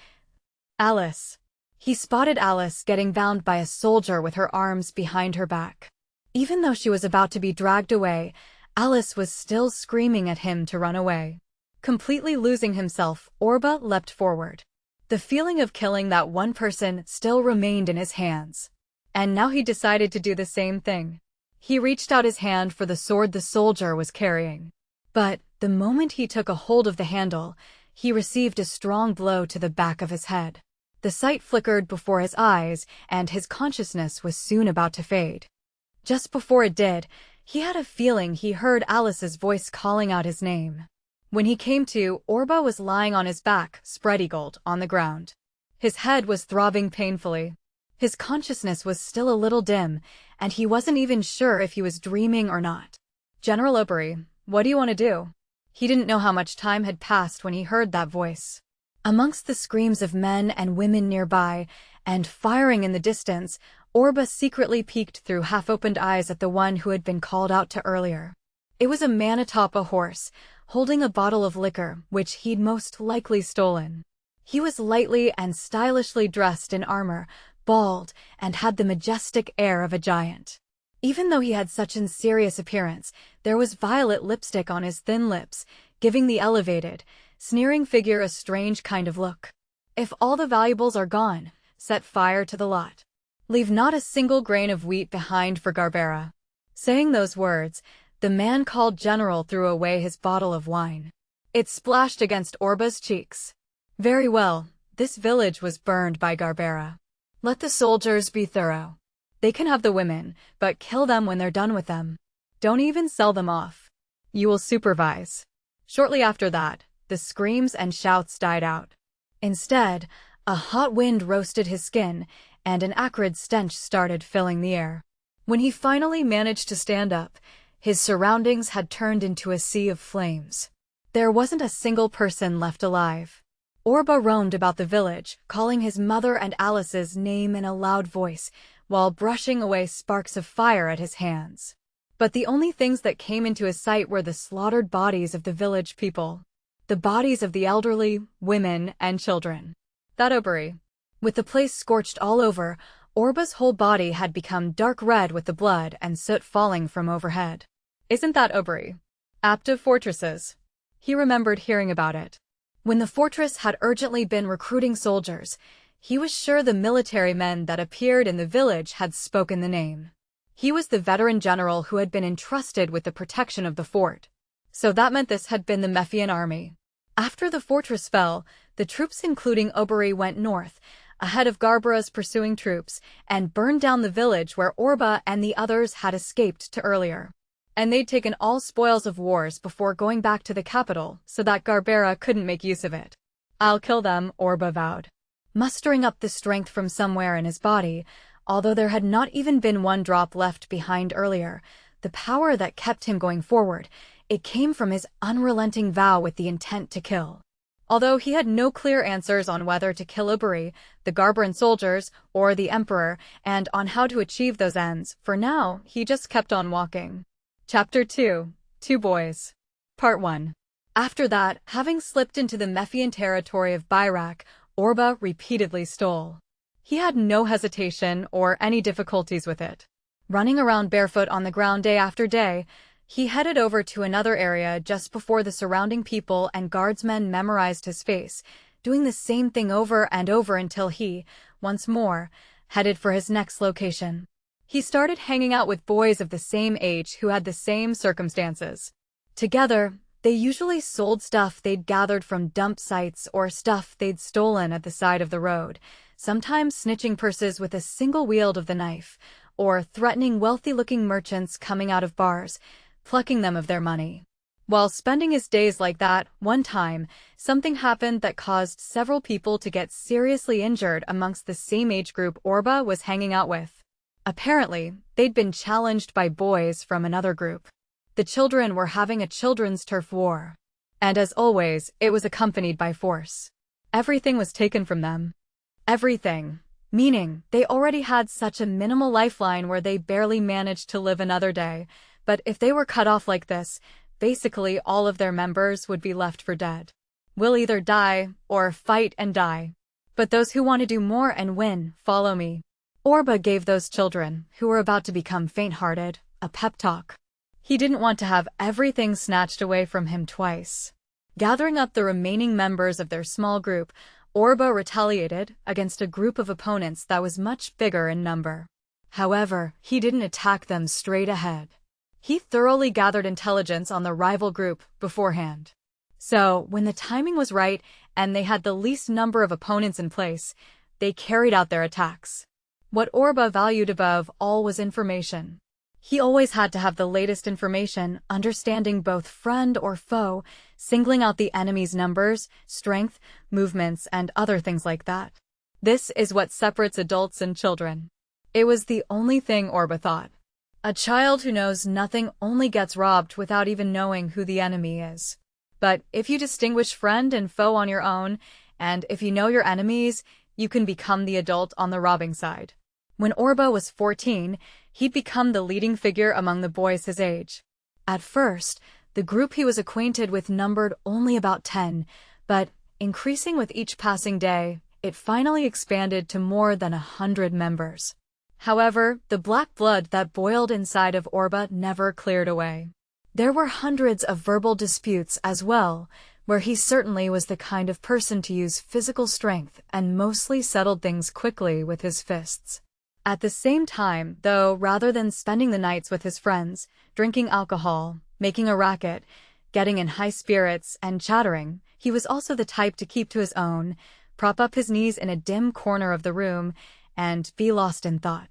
Alice. He spotted Alice getting bound by a soldier with her arms behind her back. Even though she was about to be dragged away, Alice was still screaming at him to run away. Completely losing himself, Orba leapt forward. The feeling of killing that one person still remained in his hands. And now he decided to do the same thing. He reached out his hand for the sword the soldier was carrying. But, the moment he took a hold of the handle, he received a strong blow to the back of his head. The sight flickered before his eyes, and his consciousness was soon about to fade. Just before it did, he had a feeling he heard Alice's voice calling out his name. When he came to, Orba was lying on his back, spread-eagled, on the ground. His head was throbbing painfully. His consciousness was still a little dim, and he wasn't even sure if he was dreaming or not. "General Obery, what do you want to do?" He didn't know how much time had passed when he heard that voice. Amongst the screams of men and women nearby, and firing in the distance, Orba secretly peeked through half-opened eyes at the one who had been called out to earlier. It was a man atop a horse, holding a bottle of liquor, which he'd most likely stolen. He was lightly and stylishly dressed in armor, bald, and had the majestic air of a giant. Even though he had such an serious appearance, there was violet lipstick on his thin lips, giving the elevated, sneering figure a strange kind of look. "If all the valuables are gone, set fire to the lot. Leave not a single grain of wheat behind for Garbera." Saying those words, the man called General threw away his bottle of wine. It splashed against Orba's cheeks. Very well, this village was burned by Garbera. Let the soldiers be thorough. They can have the women, but kill them when they're done with them. Don't even sell them off. You will supervise. Shortly after that, the screams and shouts died out. Instead, a hot wind roasted his skin, and an acrid stench started filling the air. When he finally managed to stand up, his surroundings had turned into a sea of flames. There wasn't a single person left alive. Orba roamed about the village, calling his mother and Alice's name in a loud voice, while brushing away sparks of fire at his hands. But the only things that came into his sight were the slaughtered bodies of the village people. The bodies of the elderly, women, and children. That Obery. With the place scorched all over, Orba's whole body had become dark red with the blood and soot falling from overhead. Isn't that Obery? Apt of fortresses. He remembered hearing about it. When the fortress had urgently been recruiting soldiers, he was sure the military men that appeared in the village had spoken the name. He was the veteran general who had been entrusted with the protection of the fort. So that meant this had been the Mephian army. After the fortress fell, the troops including Obery went north, ahead of Garbera's pursuing troops, and burned down the village where Orba and the others had escaped to earlier. And they'd taken all spoils of wars before going back to the capital so that Garbera couldn't make use of it. "I'll kill them," Orba vowed. Mustering up the strength from somewhere in his body, although there had not even been one drop left behind earlier, the power that kept him going forward, it came from his unrelenting vow with the intent to kill. Although he had no clear answers on whether to kill Obery, the Garberan soldiers, or the Emperor, and on how to achieve those ends, for now, he just kept on walking. Chapter 2. Two Boys. Part 1. After that, having slipped into the Mephian territory of Byrak, Orba repeatedly stole. He had no hesitation or any difficulties with it. Running around barefoot on the ground day after day, he headed over to another area just before the surrounding people and guardsmen memorized his face, doing the same thing over and over until he, once more, headed for his next location. He started hanging out with boys of the same age who had the same circumstances. Together, they usually sold stuff they'd gathered from dump sites or stuff they'd stolen at the side of the road, sometimes snitching purses with a single wield of the knife, or threatening wealthy-looking merchants coming out of bars, plucking them of their money. While spending his days like that, one time, something happened that caused several people to get seriously injured amongst the same age group Orba was hanging out with. Apparently, they'd been challenged by boys from another group. The children were having a children's turf war. And as always, it was accompanied by force. Everything was taken from them. Everything. Meaning, they already had such a minimal lifeline where they barely managed to live another day, but if they were cut off like this, basically all of their members would be left for dead. We'll either die or fight and die. But those who want to do more and win, follow me. Orba gave those children, who were about to become faint-hearted, a pep talk. He didn't want to have everything snatched away from him twice. Gathering up the remaining members of their small group, Orba retaliated against a group of opponents that was much bigger in number. However, he didn't attack them straight ahead. He thoroughly gathered intelligence on the rival group beforehand. So, when the timing was right and they had the least number of opponents in place, they carried out their attacks. What Orba valued above all was information. He always had to have the latest information, understanding both friend or foe, singling out the enemy's numbers, strength, movements, and other things like that. This is what separates adults and children. It was the only thing Orba thought. A child who knows nothing only gets robbed without even knowing who the enemy is. But if you distinguish friend and foe on your own, and if you know your enemies, you can become the adult on the robbing side. When Orba was 14, he'd become the leading figure among the boys his age. At first, the group he was acquainted with numbered only about 10, but increasing with each passing day, it finally expanded to more than 100 members. However, the black blood that boiled inside of Orba never cleared away. There were hundreds of verbal disputes as well, where he certainly was the kind of person to use physical strength and mostly settled things quickly with his fists. At the same time, though, rather than spending the nights with his friends, drinking alcohol, making a racket, getting in high spirits, and chattering, he was also the type to keep to his own, prop up his knees in a dim corner of the room, and be lost in thought.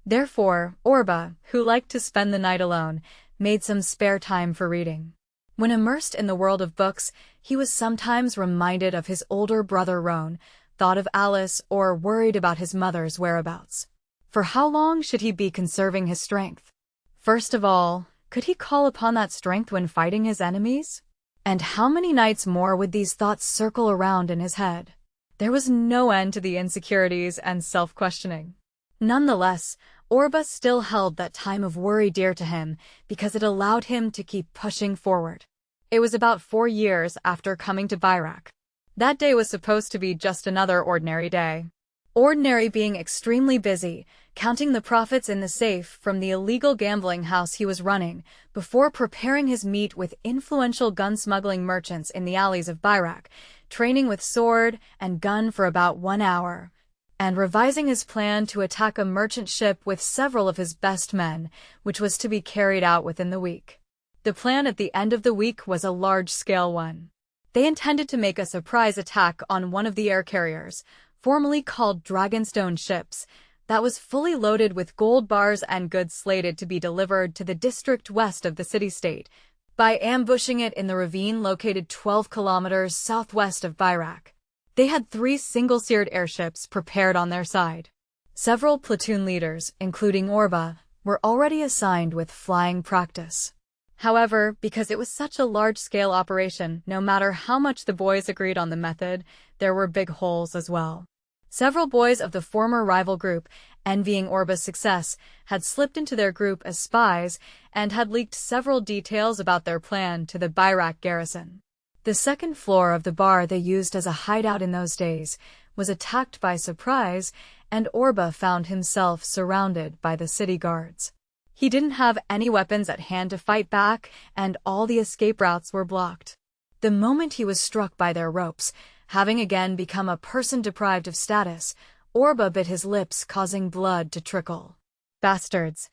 Therefore, Orba, who liked to spend the night alone, made some spare time for reading. When immersed in the world of books, he was sometimes reminded of his older brother Roan, thought of Alice, or worried about his mother's whereabouts. For how long should he be conserving his strength? First of all, could he call upon that strength when fighting his enemies? And how many nights more would these thoughts circle around in his head? There was no end to the insecurities and self-questioning. Nonetheless, Orba still held that time of worry dear to him because it allowed him to keep pushing forward. It was about 4 years after coming to Bayrak. That day was supposed to be just another ordinary day. Ordinary being extremely busy, counting the profits in the safe from the illegal gambling house he was running, before preparing his meet with influential gun-smuggling merchants in the alleys of Bayrak, training with sword and gun for about 1 hour, and revising his plan to attack a merchant ship with several of his best men, which was to be carried out within the week. The plan at the end of the week was a large-scale one. They intended to make a surprise attack on one of the air carriers, formerly called Dragonstone ships, that was fully loaded with gold bars and goods slated to be delivered to the district west of the city-state, by ambushing it in the ravine located 12 kilometers southwest of Bayrak. They had 3 single-seared airships prepared on their side. Several platoon leaders, including Orba, were already assigned with flying practice. However, because it was such a large-scale operation, no matter how much the boys agreed on the method, there were big holes as well. Several boys of the former rival group, envying Orba's success, had slipped into their group as spies and had leaked several details about their plan to the Bayrak garrison. The second floor of the bar they used as a hideout in those days was attacked by surprise, and Orba found himself surrounded by the city guards. He didn't have any weapons at hand to fight back, and all the escape routes were blocked. The moment he was struck by their ropes, having again become a person deprived of status, Orba bit his lips, causing blood to trickle. Bastards!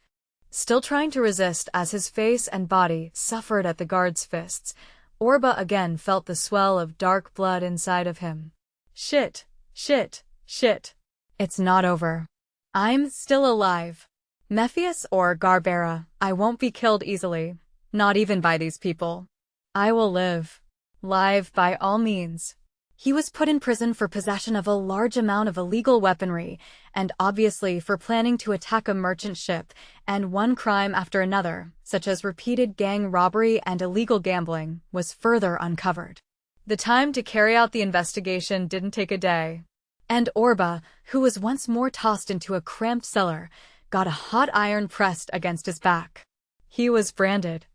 Still trying to resist as his face and body suffered at the guards' fists, Orba again felt the swell of dark blood inside of him. Shit! Shit! Shit! It's not over. I'm still alive. Mephius or Garbera, I won't be killed easily. Not even by these people. I will live. Live by all means. He was put in prison for possession of a large amount of illegal weaponry, and obviously for planning to attack a merchant ship, and one crime after another, such as repeated gang robbery and illegal gambling, was further uncovered. The time to carry out the investigation didn't take a day. And Orba, who was once more tossed into a cramped cellar, got a hot iron pressed against his back. He was branded.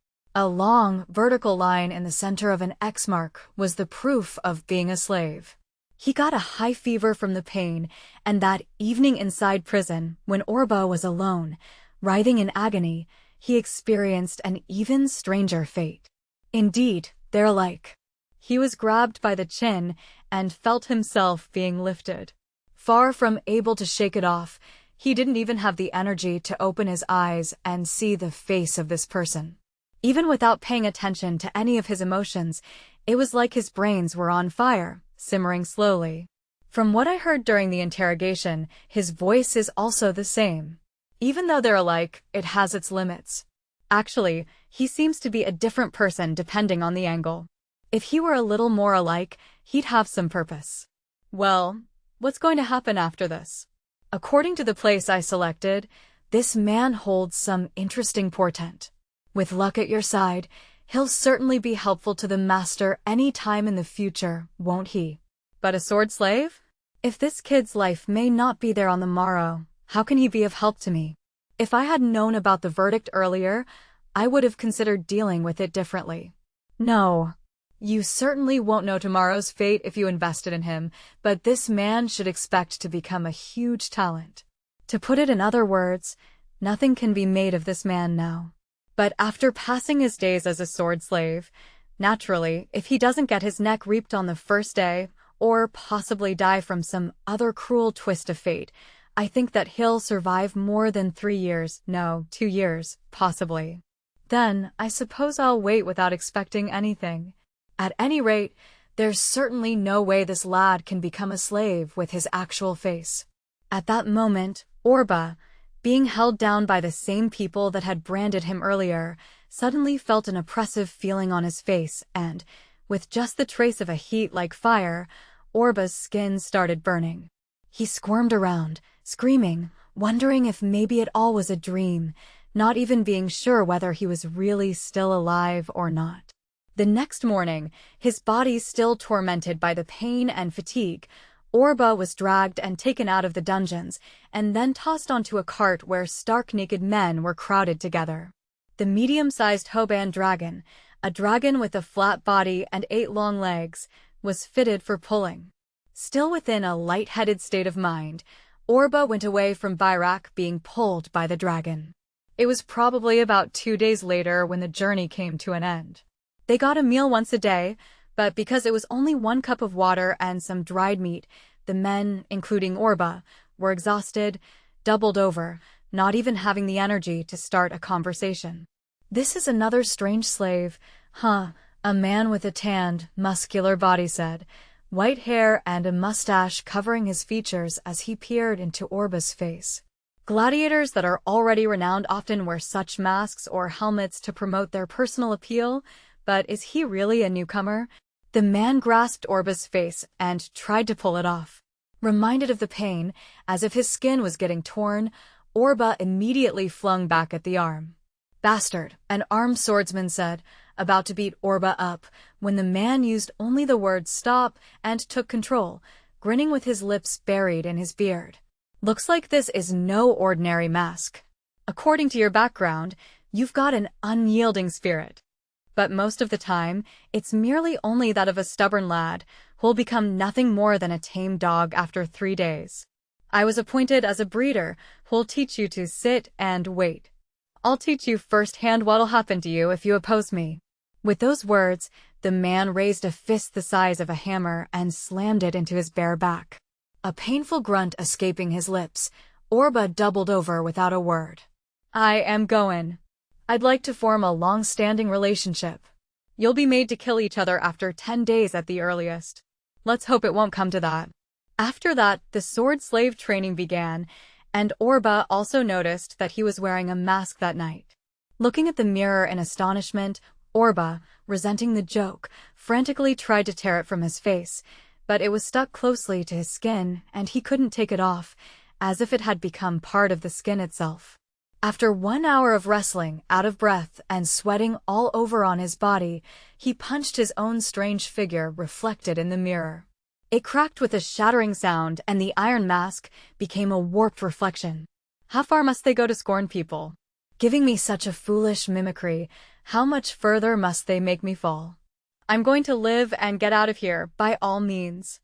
A long, vertical line in the center of an X mark was the proof of being a slave. He got a high fever from the pain, and that evening inside prison, when Orba was alone, writhing in agony, he experienced an even stranger fate. Indeed, they're alike. He was grabbed by the chin and felt himself being lifted. Far from able to shake it off, he didn't even have the energy to open his eyes and see the face of this person. Even without paying attention to any of his emotions, it was like his brains were on fire, simmering slowly. From what I heard during the interrogation, his voice is also the same. Even though they're alike, it has its limits. Actually, he seems to be a different person depending on the angle. If he were a little more alike, he'd have some purpose. Well, what's going to happen after this? According to the place I selected, this man holds some interesting portent. With luck at your side, he'll certainly be helpful to the master any time in the future, won't he? But a sword slave? If this kid's life may not be there on the morrow, how can he be of help to me? If I had known about the verdict earlier, I would have considered dealing with it differently. No. You certainly won't know tomorrow's fate if you invested in him, but this man should expect to become a huge talent. To put it in other words, nothing can be made of this man now. But after passing his days as a sword slave, naturally, if he doesn't get his neck reaped on the first day, or possibly die from some other cruel twist of fate, I think that he'll survive more than 3 years, no, 2 years, possibly. Then, I suppose I'll wait without expecting anything. At any rate, there's certainly no way this lad can become a slave with his actual face. At that moment, Orba, being held down by the same people that had branded him earlier, suddenly felt an oppressive feeling on his face and, with just the trace of a heat like fire, Orba's skin started burning. He squirmed around, screaming, wondering if maybe it all was a dream, not even being sure whether he was really still alive or not. The next morning, his body still tormented by the pain and fatigue, Orba was dragged and taken out of the dungeons, and then tossed onto a cart where stark naked men were crowded together. The medium-sized Hoban dragon, a dragon with a flat body and 8 long legs, was fitted for pulling. Still within a light-headed state of mind, Orba went away from Byrak being pulled by the dragon. It was probably about 2 days later when the journey came to an end. They got a meal once a day, but because it was only 1 cup of water and some dried meat, the men, including Orba, were exhausted, doubled over, not even having the energy to start a conversation. "This is another strange slave, huh?" a man with a tanned, muscular body said, white hair and a mustache covering his features as he peered into Orba's face. Gladiators that are already renowned often wear such masks or helmets to promote their personal appeal, but is he really a newcomer? The man grasped Orba's face and tried to pull it off. Reminded of the pain, as if his skin was getting torn, Orba immediately flung back at the arm. "Bastard," an armed swordsman said, about to beat Orba up, when the man used only the word stop and took control, grinning with his lips buried in his beard. "Looks like this is no ordinary mask. According to your background, you've got an unyielding spirit. But most of the time, it's merely only that of a stubborn lad who'll become nothing more than a tame dog after 3 days. I was appointed as a breeder who'll teach you to sit and wait. I'll teach you firsthand what'll happen to you if you oppose me." With those words, the man raised a fist the size of a hammer and slammed it into his bare back. A painful grunt escaping his lips, Orba doubled over without a word. "I am going. I'd like to form a long-standing relationship. You'll be made to kill each other after 10 days at the earliest. Let's hope it won't come to that." After that, the sword slave training began, and Orba also noticed that he was wearing a mask that night. Looking at the mirror in astonishment, Orba, resenting the joke, frantically tried to tear it from his face, but it was stuck closely to his skin and he couldn't take it off, as if it had become part of the skin itself. After 1 hour of wrestling, out of breath, and sweating all over on his body, he punched his own strange figure reflected in the mirror. It cracked with a shattering sound, and the iron mask became a warped reflection. How far must they go to scorn people? Giving me such a foolish mimicry, How much further must they make me fall? I'm going to live and get out of here, by all means.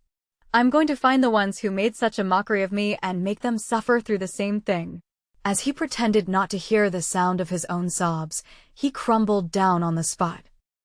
I'm going to find the ones who made such a mockery of me and make them suffer through the same thing. As he pretended not to hear the sound of his own sobs, he crumbled down on the spot.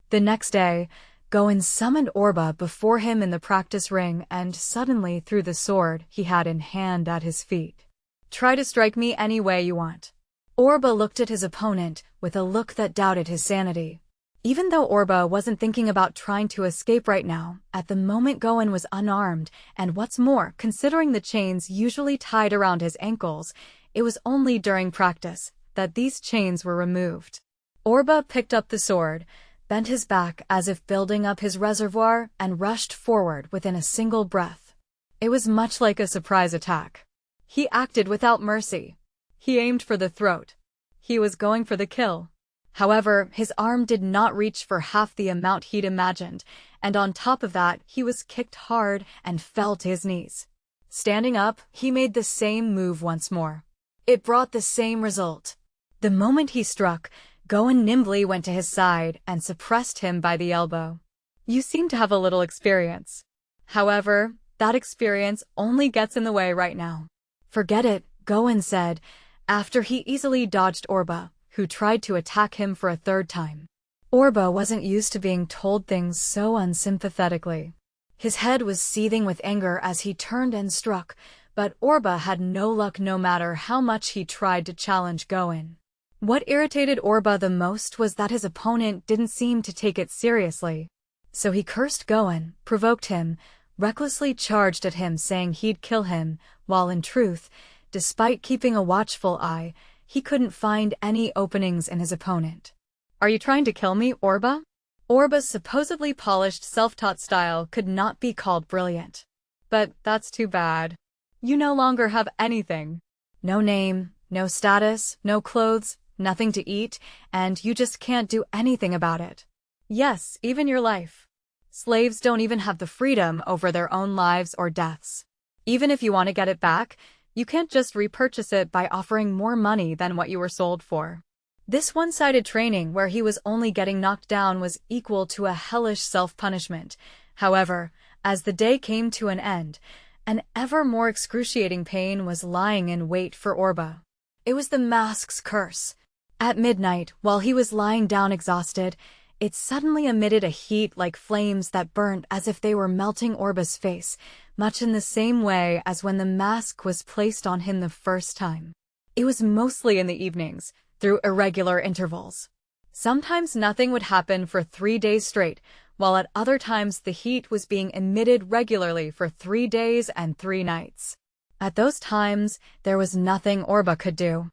The next day, Goen summoned Orba before him in the practice ring and suddenly threw the sword he had in hand at his feet. Try to strike me any way you want. Orba looked at his opponent with a look that doubted his sanity. Even though Orba wasn't thinking about trying to escape right now, at the moment Goen was unarmed, and what's more, considering the chains usually tied around his ankles, it was only during practice that these chains were removed. Orba picked up the sword, bent his back as if building up his reservoir, and rushed forward within a single breath. It was much like a surprise attack. He acted without mercy. He aimed for the throat. He was going for the kill. However, his arm did not reach for half the amount he'd imagined, and on top of that, he was kicked hard and fell to his knees. Standing up, he made the same move once more. It brought the same result. The moment he struck, Goen nimbly went to his side and suppressed him by the elbow. You seem to have a little experience. However, that experience only gets in the way right now. Forget it, Goen said, after he easily dodged Orba, who tried to attack him for a third time. Orba wasn't used to being told things so unsympathetically. His head was seething with anger as he turned and struck, but Orba had no luck no matter how much he tried to challenge Goen. What irritated Orba the most was that his opponent didn't seem to take it seriously. So he cursed Goen, provoked him, recklessly charged at him saying he'd kill him, while in truth, despite keeping a watchful eye, he couldn't find any openings in his opponent. Are you trying to kill me, Orba? Orba's supposedly polished self-taught style could not be called brilliant. But that's too bad. You no longer have anything. No name, no status, no clothes, nothing to eat, and you just can't do anything about it. Yes, even your life. Slaves don't even have the freedom over their own lives or deaths. Even if you want to get it back, you can't just repurchase it by offering more money than what you were sold for. This one-sided training where he was only getting knocked down was equal to a hellish self-punishment. However, as the day came to an end, an ever more excruciating pain was lying in wait for Orba. It was the mask's curse. At midnight, while he was lying down exhausted, it suddenly emitted a heat like flames that burnt as if they were melting Orba's face, much in the same way as when the mask was placed on him the first time. It was mostly in the evenings, through irregular intervals. Sometimes nothing would happen for 3 days straight, while at other times the heat was being emitted regularly for 3 days and 3 nights. At those times, there was nothing Orba could do.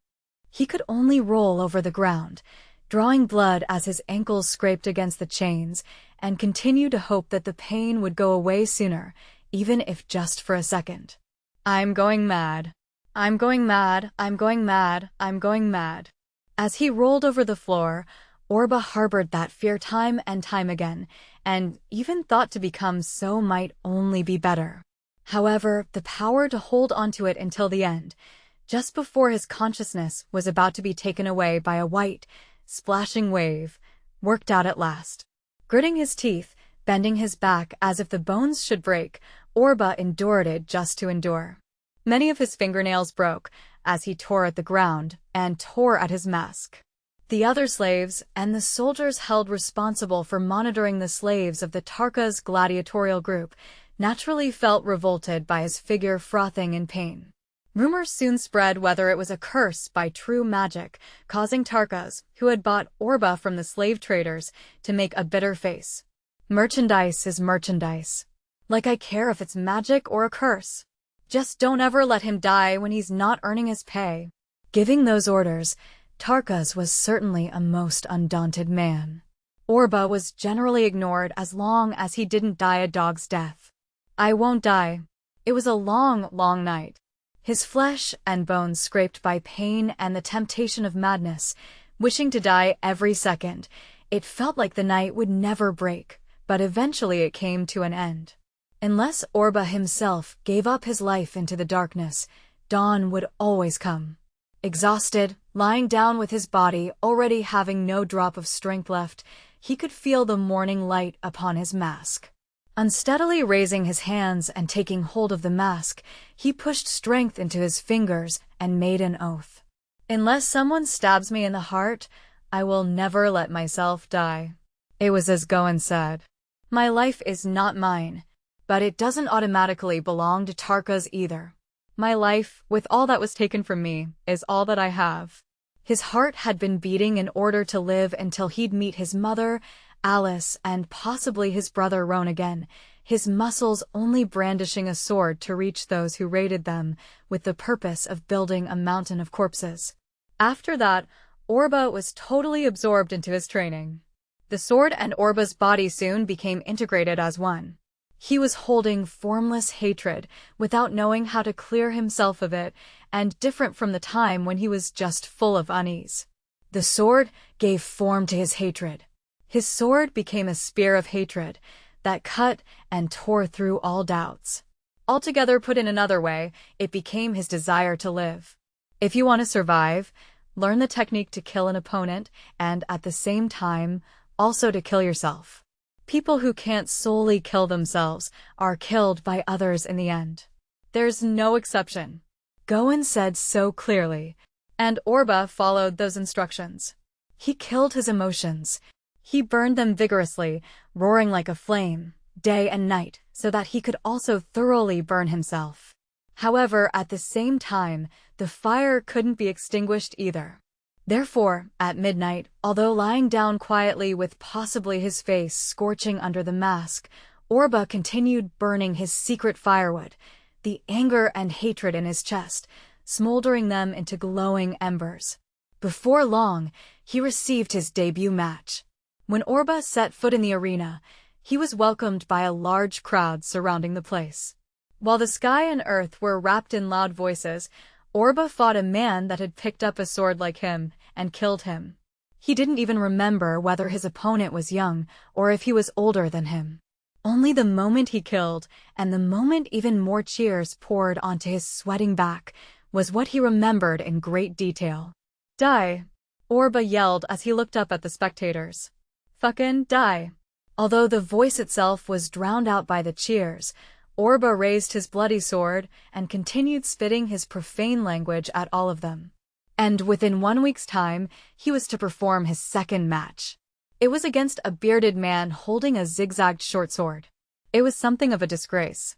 He could only roll over the ground, drawing blood as his ankles scraped against the chains, and continue to hope that the pain would go away sooner, even if just for a second. I'm going mad. I'm going mad, I'm going mad, I'm going mad. As he rolled over the floor, Orba harbored that fear time and time again, and even thought to become so might only be better. However, the power to hold onto it until the end, just before his consciousness was about to be taken away by a white, splashing wave, worked out at last. Gritting his teeth, bending his back as if the bones should break, Orba endured it just to endure. Many of his fingernails broke as he tore at the ground and tore at his mask. The other slaves and the soldiers held responsible for monitoring the slaves of the Tarka's gladiatorial group naturally felt revolted by his figure frothing in pain. Rumors soon spread whether it was a curse by true magic, causing Tarkas, who had bought Orba from the slave traders, to make a bitter face. Merchandise is merchandise. Like I care if it's magic or a curse. Just don't ever let him die when he's not earning his pay. Giving those orders, Tarkas was certainly a most undaunted man. Orba was generally ignored as long as he didn't die a dog's death. I won't die. It was a long, long night. His flesh and bones scraped by pain and the temptation of madness, wishing to die every second. It felt like the night would never break, but eventually it came to an end. Unless Orba himself gave up his life into the darkness, dawn would always come. Exhausted, lying down with his body already having no drop of strength left, he could feel the morning light upon his mask. Unsteadily raising his hands and taking hold of the mask, he pushed strength into his fingers and made an oath. "Unless someone stabs me in the heart, I will never let myself die." It was as Goen said. "My life is not mine, but it doesn't automatically belong to Tarka's either. My life, with all that was taken from me, is all that I have." His heart had been beating in order to live until he'd meet his mother, Alice, and possibly his brother Roan again, his muscles only brandishing a sword to reach those who raided them, with the purpose of building a mountain of corpses. After that, Orba was totally absorbed into his training. The sword and Orba's body soon became integrated as one. He was holding formless hatred, without knowing how to clear himself of it, and different from the time when he was just full of unease. The sword gave form to his hatred. His sword became a spear of hatred that cut and tore through all doubts. Altogether, put in another way, it became his desire to live. If you want to survive, learn the technique to kill an opponent and, at the same time, also to kill yourself. People who can't solely kill themselves are killed by others in the end. There's no exception. Goen said so clearly, and Orba followed those instructions. He killed his emotions. He burned them vigorously, roaring like a flame, day and night, so that he could also thoroughly burn himself. However, at the same time, the fire couldn't be extinguished either. Therefore, at midnight, although lying down quietly with possibly his face scorching under the mask, Orba continued burning his secret firewood, the anger and hatred in his chest, smoldering them into glowing embers. Before long, he received his debut match. When Orba set foot in the arena, he was welcomed by a large crowd surrounding the place. While the sky and earth were wrapped in loud voices, Orba fought a man that had picked up a sword like him and killed him. He didn't even remember whether his opponent was young or if he was older than him. Only the moment he killed, and the moment even more cheers poured onto his sweating back, was what he remembered in great detail. "Die!" Orba yelled as he looked up at the spectators. "Fucking die!" Although the voice itself was drowned out by the cheers, Orba raised his bloody sword and continued spitting his profane language at all of them. And within 1 week's time, he was to perform his second match. It was against a bearded man holding a zigzagged short sword. It was something of a disgrace.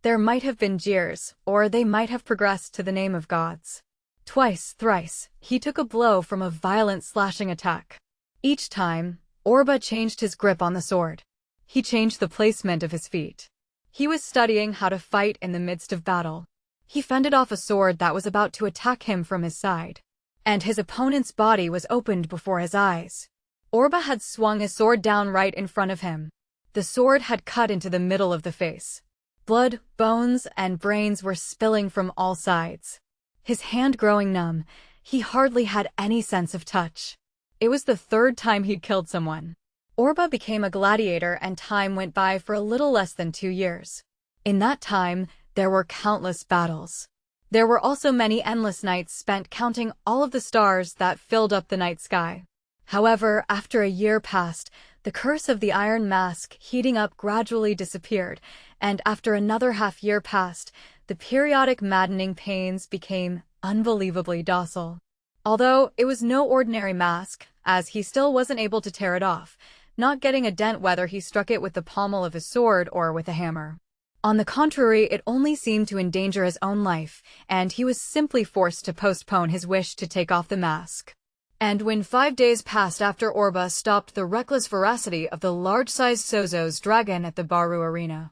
There might have been jeers, or they might have progressed to the name of gods. Twice, thrice, he took a blow from a violent slashing attack. Each time, Orba changed his grip on the sword. He changed the placement of his feet. He was studying how to fight in the midst of battle. He fended off a sword that was about to attack him from his side, and his opponent's body was opened before his eyes. Orba had swung his sword down right in front of him. The sword had cut into the middle of the face. Blood, bones, and brains were spilling from all sides. His hand growing numb, he hardly had any sense of touch. It was the third time he'd killed someone. Orba became a gladiator and time went by for a little less than 2 years. In that time, there were countless battles. There were also many endless nights spent counting all of the stars that filled up the night sky. However, after a year passed, the curse of the Iron Mask heating up gradually disappeared, and after another half-year passed, the periodic maddening pains became unbelievably docile. Although it was no ordinary mask, as he still wasn't able to tear it off, not getting a dent whether he struck it with the pommel of his sword or with a hammer. On the contrary, it only seemed to endanger his own life, and he was simply forced to postpone his wish to take off the mask. And when 5 days passed after Orba stopped the reckless voracity of the large-sized Sozo's dragon at the Baru arena,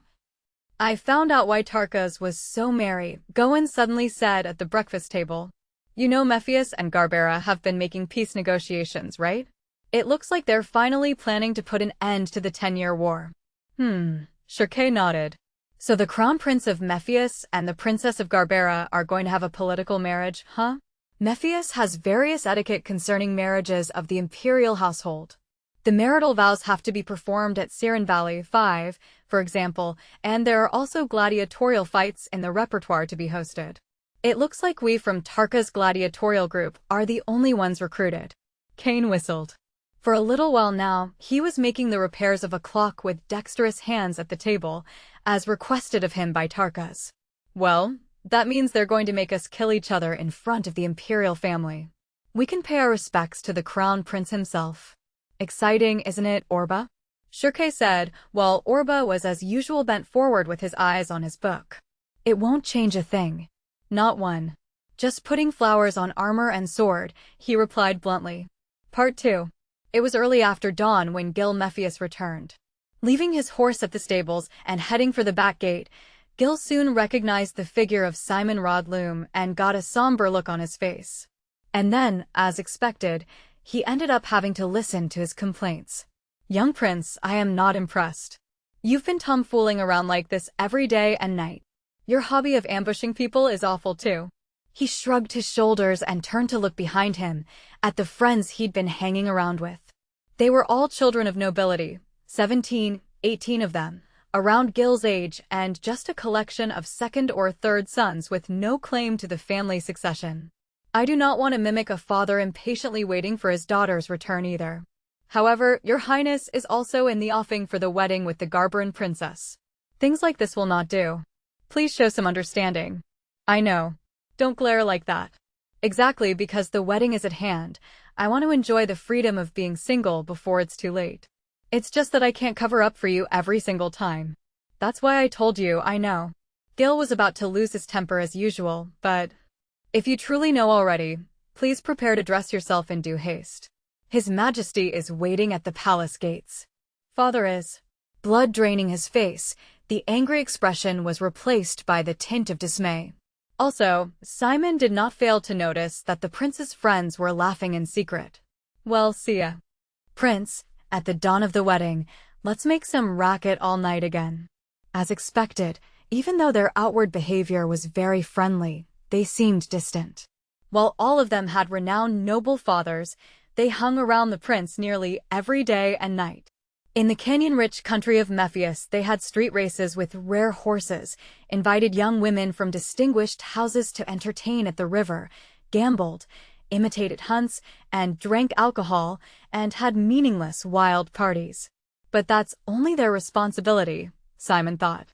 "I found out why Tarka's was so merry," Goen suddenly said at the breakfast table. "You know Mephius and Garbera have been making peace negotiations, right? It looks like they're finally planning to put an end to the 10-year war." Shirkei nodded. "So the Crown Prince of Mephius and the Princess of Garbera are going to have a political marriage, huh?" Mephius has various etiquette concerning marriages of the imperial household. The marital vows have to be performed at Siren Valley 5, for example, and there are also gladiatorial fights in the repertoire to be hosted. It looks like we from Tarka's gladiatorial group are the only ones recruited. Kane whistled. For a little while now, he was making the repairs of a clock with dexterous hands at the table, as requested of him by Tarkas. Well, that means they're going to make us kill each other in front of the imperial family. We can pay our respects to the crown prince himself. Exciting, isn't it, Orba? Shirke said, while Orba was as usual bent forward with his eyes on his book. It won't change a thing. Not one. Just putting flowers on armor and sword, he replied bluntly. Part 2. It was early after dawn when Gil Mephius returned. Leaving his horse at the stables and heading for the back gate, Gil soon recognized the figure of Simon Rodloom and got a somber look on his face. And then, as expected, he ended up having to listen to his complaints. Young prince, I am not impressed. You've been tomfooling around like this every day and night. Your hobby of ambushing people is awful too. He shrugged his shoulders and turned to look behind him, at the friends he'd been hanging around with. They were all children of nobility, 17, 18 of them, around Gil's age, and just a collection of second or third sons with no claim to the family succession. I do not want to mimic a father impatiently waiting for his daughter's return either. However, your highness is also in the offing for the wedding with the Garbaran princess. Things like this will not do. Please show some understanding. I know. Don't glare like that. Exactly, because the wedding is at hand. I want to enjoy the freedom of being single before it's too late. It's just that I can't cover up for you every single time. That's why I told you, I know. Gil was about to lose his temper as usual, but if you truly know already, please prepare to dress yourself in due haste. His Majesty is waiting at the palace gates. Father is. Blood draining his face, the angry expression was replaced by the tint of dismay. Also, Simon did not fail to notice that the prince's friends were laughing in secret. Well, see ya. Prince, at the dawn of the wedding, let's make some racket all night again. As expected, even though their outward behavior was very friendly, they seemed distant. While all of them had renowned noble fathers, they hung around the prince nearly every day and night. In the canyon-rich country of Mephius, they had street races with rare horses, invited young women from distinguished houses to entertain at the river, gambled, imitated hunts, and drank alcohol, and had meaningless wild parties. But that's only their responsibility, Simon thought.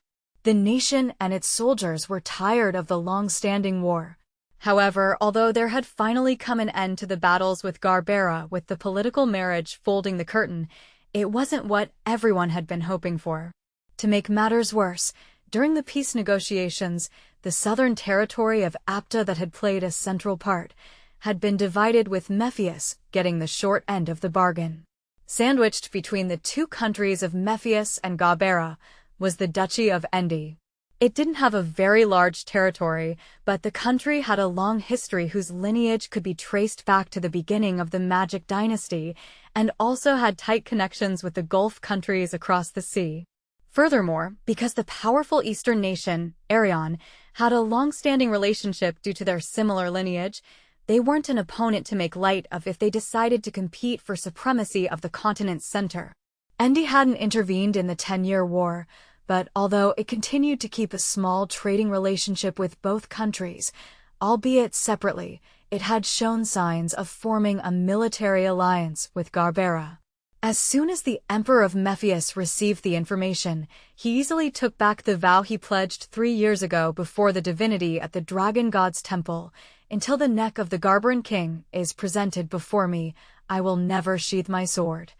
The nation and its soldiers were tired of the long-standing war. However, although there had finally come an end to the battles with Garbera, with the political marriage folding the curtain, it wasn't what everyone had been hoping for. To make matters worse, during the peace negotiations, the southern territory of Apta that had played a central part had been divided, with Mephius getting the short end of the bargain. Sandwiched between the two countries of Mephius and Garbera was the Duchy of Endi. It didn't have a very large territory, but the country had a long history whose lineage could be traced back to the beginning of the Magic Dynasty, and also had tight connections with the Gulf countries across the sea. Furthermore, because the powerful eastern nation, Arion, had a long-standing relationship due to their similar lineage, they weren't an opponent to make light of if they decided to compete for supremacy of the continent's center. Endi hadn't intervened in the 10-year war, but although it continued to keep a small trading relationship with both countries, albeit separately, it had shown signs of forming a military alliance with Garbera. As soon as the Emperor of Mephius received the information, he easily took back the vow he pledged 3 years ago before the divinity at the Dragon God's temple. Until the neck of the Garbaran king is presented before me, I will never sheathe my sword.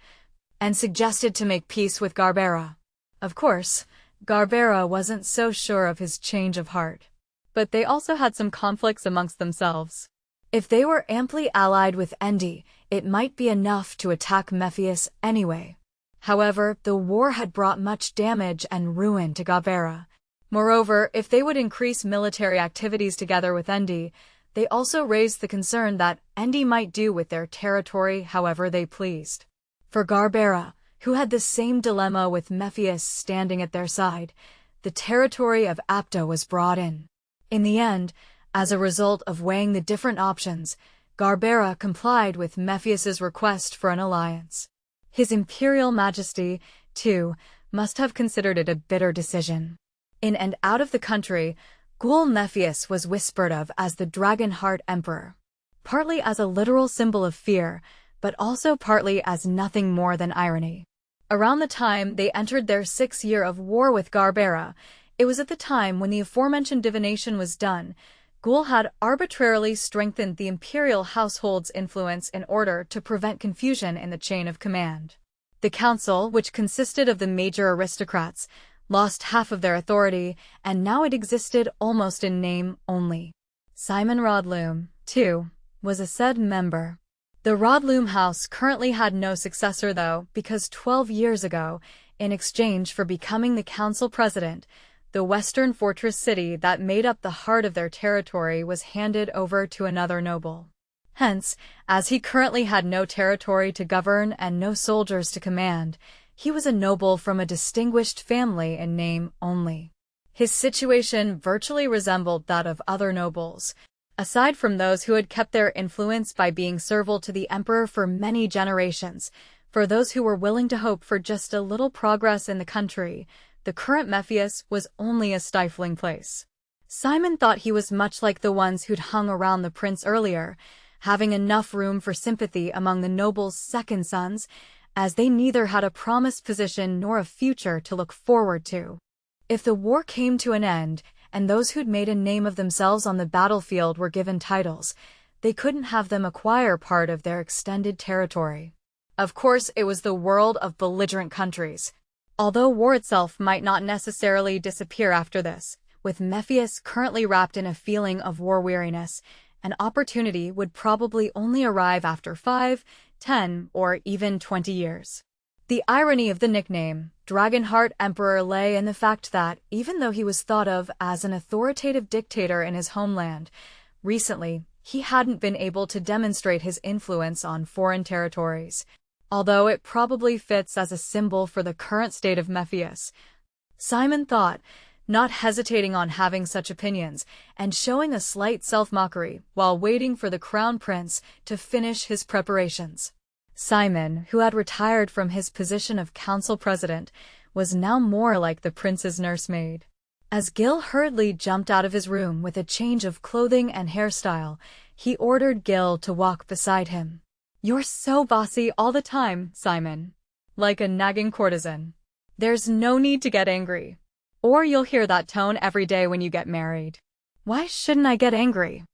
And suggested to make peace with Garbera. Of course, Garbera wasn't so sure of his change of heart. But they also had some conflicts amongst themselves. If they were amply allied with Endi, it might be enough to attack Mephius anyway. However, the war had brought much damage and ruin to Garbera. Moreover, if they would increase military activities together with Endi, they also raised the concern that Endi might do with their territory however they pleased. For Garbera, who had the same dilemma with Mephius standing at their side, the territory of Apta was brought in. In the end, as a result of weighing the different options, Garbera complied with Mephius's request for an alliance. His Imperial Majesty, too, must have considered it a bitter decision. In and out of the country, Ghoul Nephius was whispered of as the Dragonheart Emperor, partly as a literal symbol of fear, but also partly as nothing more than irony. Around the time they entered their 6th year of war with Garbera, it was at the time when the aforementioned divination was done, Ghoul had arbitrarily strengthened the imperial household's influence in order to prevent confusion in the chain of command. The council, which consisted of the major aristocrats, lost half of their authority, and now it existed almost in name only. Simon Rodloom, too, was a said member. The Rodloom house currently had no successor though, because 12 years ago, in exchange for becoming the council president, the western fortress city that made up the heart of their territory was handed over to another noble. Hence, as he currently had no territory to govern and no soldiers to command, he was a noble from a distinguished family in name only. His situation virtually resembled that of other nobles. Aside from those who had kept their influence by being servile to the emperor for many generations, for those who were willing to hope for just a little progress in the country, the current Nephius was only a stifling place. Simon thought he was much like the ones who'd hung around the prince earlier, having enough room for sympathy among the noble's second sons, as they neither had a promised position nor a future to look forward to. If the war came to an end, and those who'd made a name of themselves on the battlefield were given titles, they couldn't have them acquire part of their extended territory. Of course, it was the world of belligerent countries. Although war itself might not necessarily disappear after this, with Nephius currently wrapped in a feeling of war weariness, an opportunity would probably only arrive after 5, 10, or even 20 years. The irony of the nickname, Dragonheart Emperor, lay in the fact that, even though he was thought of as an authoritative dictator in his homeland, recently, he hadn't been able to demonstrate his influence on foreign territories. Although it probably fits as a symbol for the current state of Nephius, Simon thought, not hesitating on having such opinions, and showing a slight self-mockery while waiting for the crown prince to finish his preparations. Simon, who had retired from his position of council president, was now more like the prince's nursemaid. As Gil hurriedly jumped out of his room with a change of clothing and hairstyle, he ordered Gil to walk beside him. "You're so bossy all the time, Simon. Like a nagging courtesan. There's no need to get angry. Or you'll hear that tone every day when you get married." "Why shouldn't I get angry?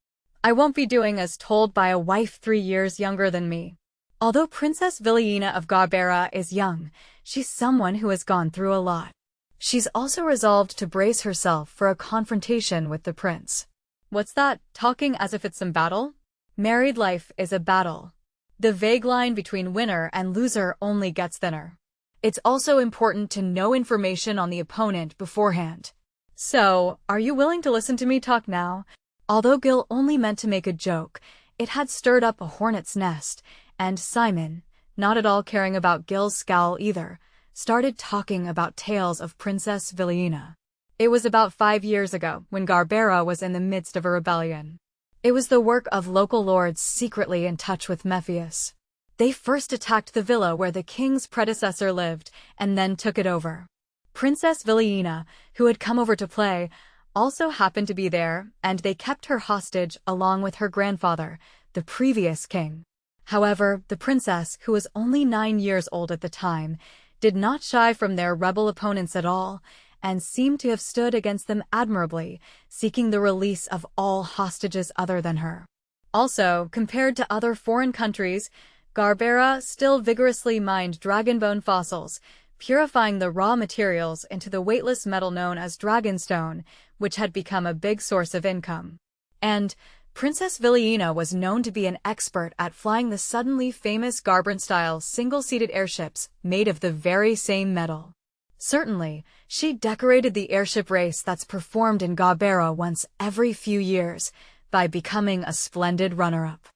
I won't be doing as told by a wife 3 years younger than me. Although Princess Villiena of Garbera is young, she's someone who has gone through a lot. She's also resolved to brace herself for a confrontation with the prince." "What's that, talking as if it's some battle?" "Married life is a battle. The vague line between winner and loser only gets thinner. It's also important to know information on the opponent beforehand. So, are you willing to listen to me talk now?" Although Gil only meant to make a joke, it had stirred up a hornet's nest, and Simon, not at all caring about Gil's scowl either, started talking about tales of Princess Villiena. It was about 5 years ago, when Garbera was in the midst of a rebellion. It was the work of local lords secretly in touch with Nephius. They first attacked the villa where the king's predecessor lived, and then took it over. Princess Villiena, who had come over to play, also happened to be there, and they kept her hostage along with her grandfather, the previous king. However, the princess, who was only 9 years old at the time, did not shy from their rebel opponents at all, and seemed to have stood against them admirably, seeking the release of all hostages other than her. Also, compared to other foreign countries, Garbera still vigorously mined dragonbone fossils, purifying the raw materials into the weightless metal known as dragonstone, which had become a big source of income. And Princess Villiena was known to be an expert at flying the suddenly famous Garbran-style single-seated airships made of the very same metal. Certainly, she decorated the airship race that's performed in Garbera once every few years by becoming a splendid runner-up.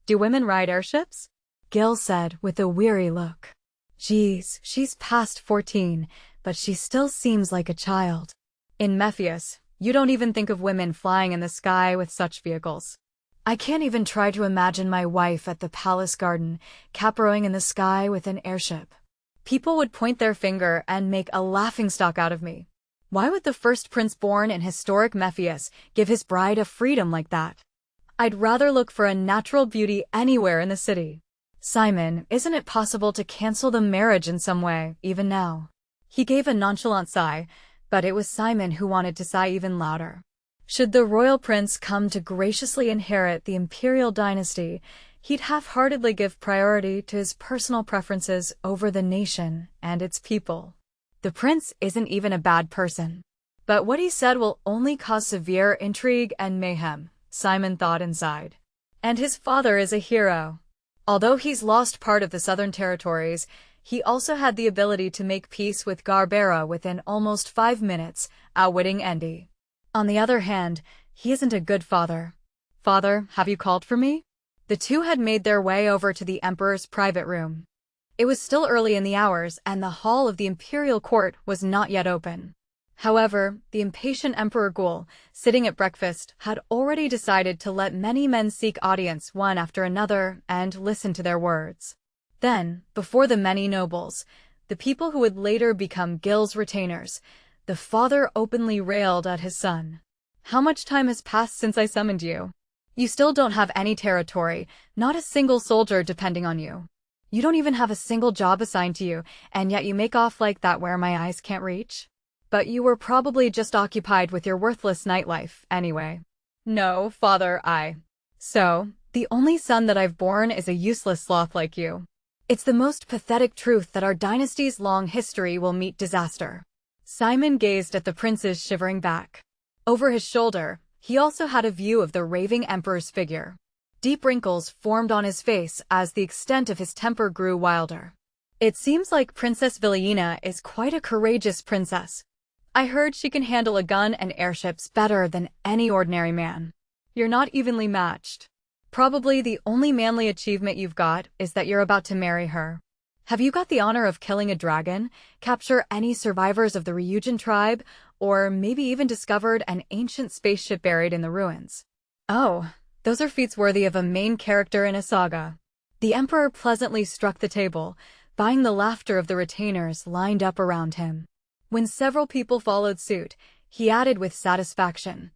"Do women ride airships?" Gil said with a weary look. "Geez, she's past 14, but she still seems like a child." "In Nephius, you don't even think of women flying in the sky with such vehicles." "I can't even try to imagine my wife at the palace garden, caperoing in the sky with an airship. People would point their finger and make a laughingstock out of me." Why would the first prince born in historic Mephius give his bride a freedom like that? I'd rather look for a natural beauty anywhere in the city. Simon, isn't it possible to cancel the marriage in some way, even now? He gave a nonchalant sigh, but it was Simon who wanted to sigh even louder. Should the royal prince come to graciously inherit the imperial dynasty, he'd half-heartedly give priority to his personal preferences over the nation and its people. The prince isn't even a bad person. But what he said will only cause severe intrigue and mayhem, Simon thought inside. And his father is a hero. Although he's lost part of the southern territories, he also had the ability to make peace with Garbera within almost 5 minutes, outwitting Endy. On the other hand, he isn't a good father. Father, have you called for me? The two had made their way over to the emperor's private room. It was still early in the hours, and the hall of the imperial court was not yet open. However, the impatient Emperor Ghoul, sitting at breakfast, had already decided to let many men seek audience one after another and listen to their words. Then, before the many nobles, the people who would later become Gil's retainers, the father openly railed at his son. How much time has passed since I summoned you? You still don't have any territory, not a single soldier depending on you. You don't even have a single job assigned to you, and yet you make off like that where my eyes can't reach? But you were probably just occupied with your worthless nightlife, anyway. No, father, So, the only son that I've borne is a useless sloth like you. It's the most pathetic truth that our dynasty's long history will meet disaster. Simon gazed at the prince's shivering back. Over his shoulder, he also had a view of the raving emperor's figure. Deep wrinkles formed on his face as the extent of his temper grew wilder. It seems like Princess Villiena is quite a courageous princess. I heard she can handle a gun and airships better than any ordinary man. You're not evenly matched. Probably the only manly achievement you've got is that you're about to marry her. Have you got the honor of killing a dragon, capture any survivors of the Ryujin tribe, or maybe even discovered an ancient spaceship buried in the ruins? Oh, those are feats worthy of a main character in a saga. The emperor pleasantly struck the table, buying the laughter of the retainers lined up around him. When several people followed suit, he added with satisfaction,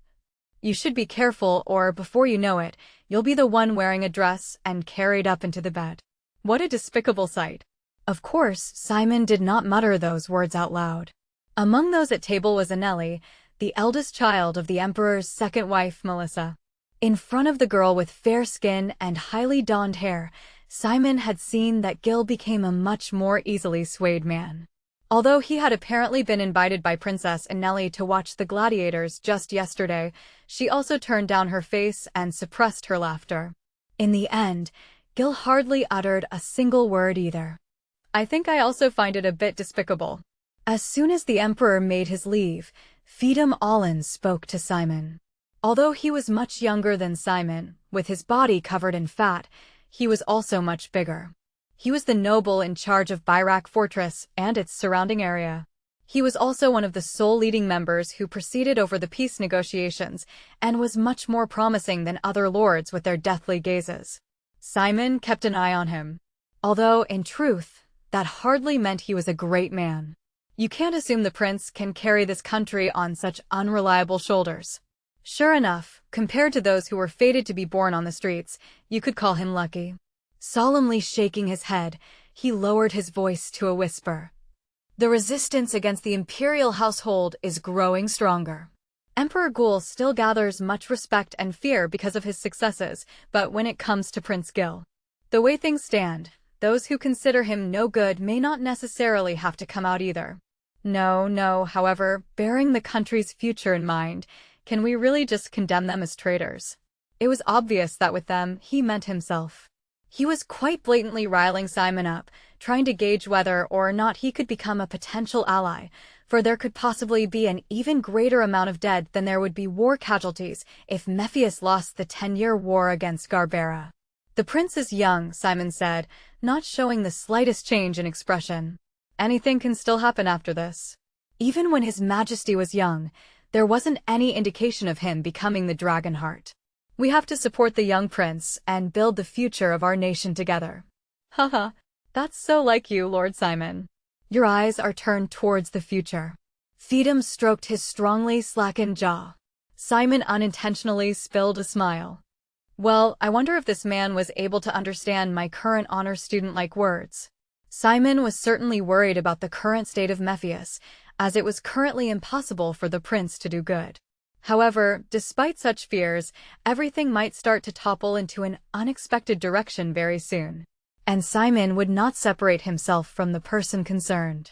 "You should be careful, or before you know it, you'll be the one wearing a dress and carried up into the bed." What a despicable sight. Of course, Simon did not mutter those words out loud. Among those at table was Anneli, the eldest child of the emperor's second wife, Melissa. In front of the girl with fair skin and highly donned hair, Simon had seen that Gil became a much more easily swayed man. Although he had apparently been invited by Princess Anneli to watch the gladiators just yesterday, she also turned down her face and suppressed her laughter. In the end, Gil hardly uttered a single word either. I think I also find it a bit despicable. As soon as the emperor made his leave, Feedom Allen spoke to Simon. Although he was much younger than Simon, with his body covered in fat, he was also much bigger. He was the noble in charge of Byrak Fortress and its surrounding area. He was also one of the sole leading members who presided over the peace negotiations and was much more promising than other lords with their deathly gazes. Simon kept an eye on him. Although, in truth, that hardly meant he was a great man. You can't assume the prince can carry this country on such unreliable shoulders. Sure enough, compared to those who were fated to be born on the streets, you could call him lucky. Solemnly shaking his head, he lowered his voice to a whisper. The resistance against the imperial household is growing stronger. Emperor Ghoul still gathers much respect and fear because of his successes, but when it comes to Prince Gil, the way things stand, those who consider him no good may not necessarily have to come out either. No, however, bearing the country's future in mind, can we really just condemn them as traitors? It was obvious that with them, he meant himself. He was quite blatantly riling Simon up, trying to gauge whether or not he could become a potential ally, for there could possibly be an even greater amount of dead than there would be war casualties if Mephius lost the 10-year war against Garbera. The prince is young, Simon said, not showing the slightest change in expression. Anything can still happen after this. Even when His Majesty was young, there wasn't any indication of him becoming the Dragonheart. We have to support the young prince and build the future of our nation together. Haha, that's so like you, Lord Simon. Your eyes are turned towards the future. Pheedum stroked his strongly slackened jaw. Simon unintentionally spilled a smile. Well, I wonder if this man was able to understand my current honor student-like words. Simon was certainly worried about the current state of Mephius, as it was currently impossible for the prince to do good. However, despite such fears, everything might start to topple into an unexpected direction very soon. And Simon would not separate himself from the person concerned.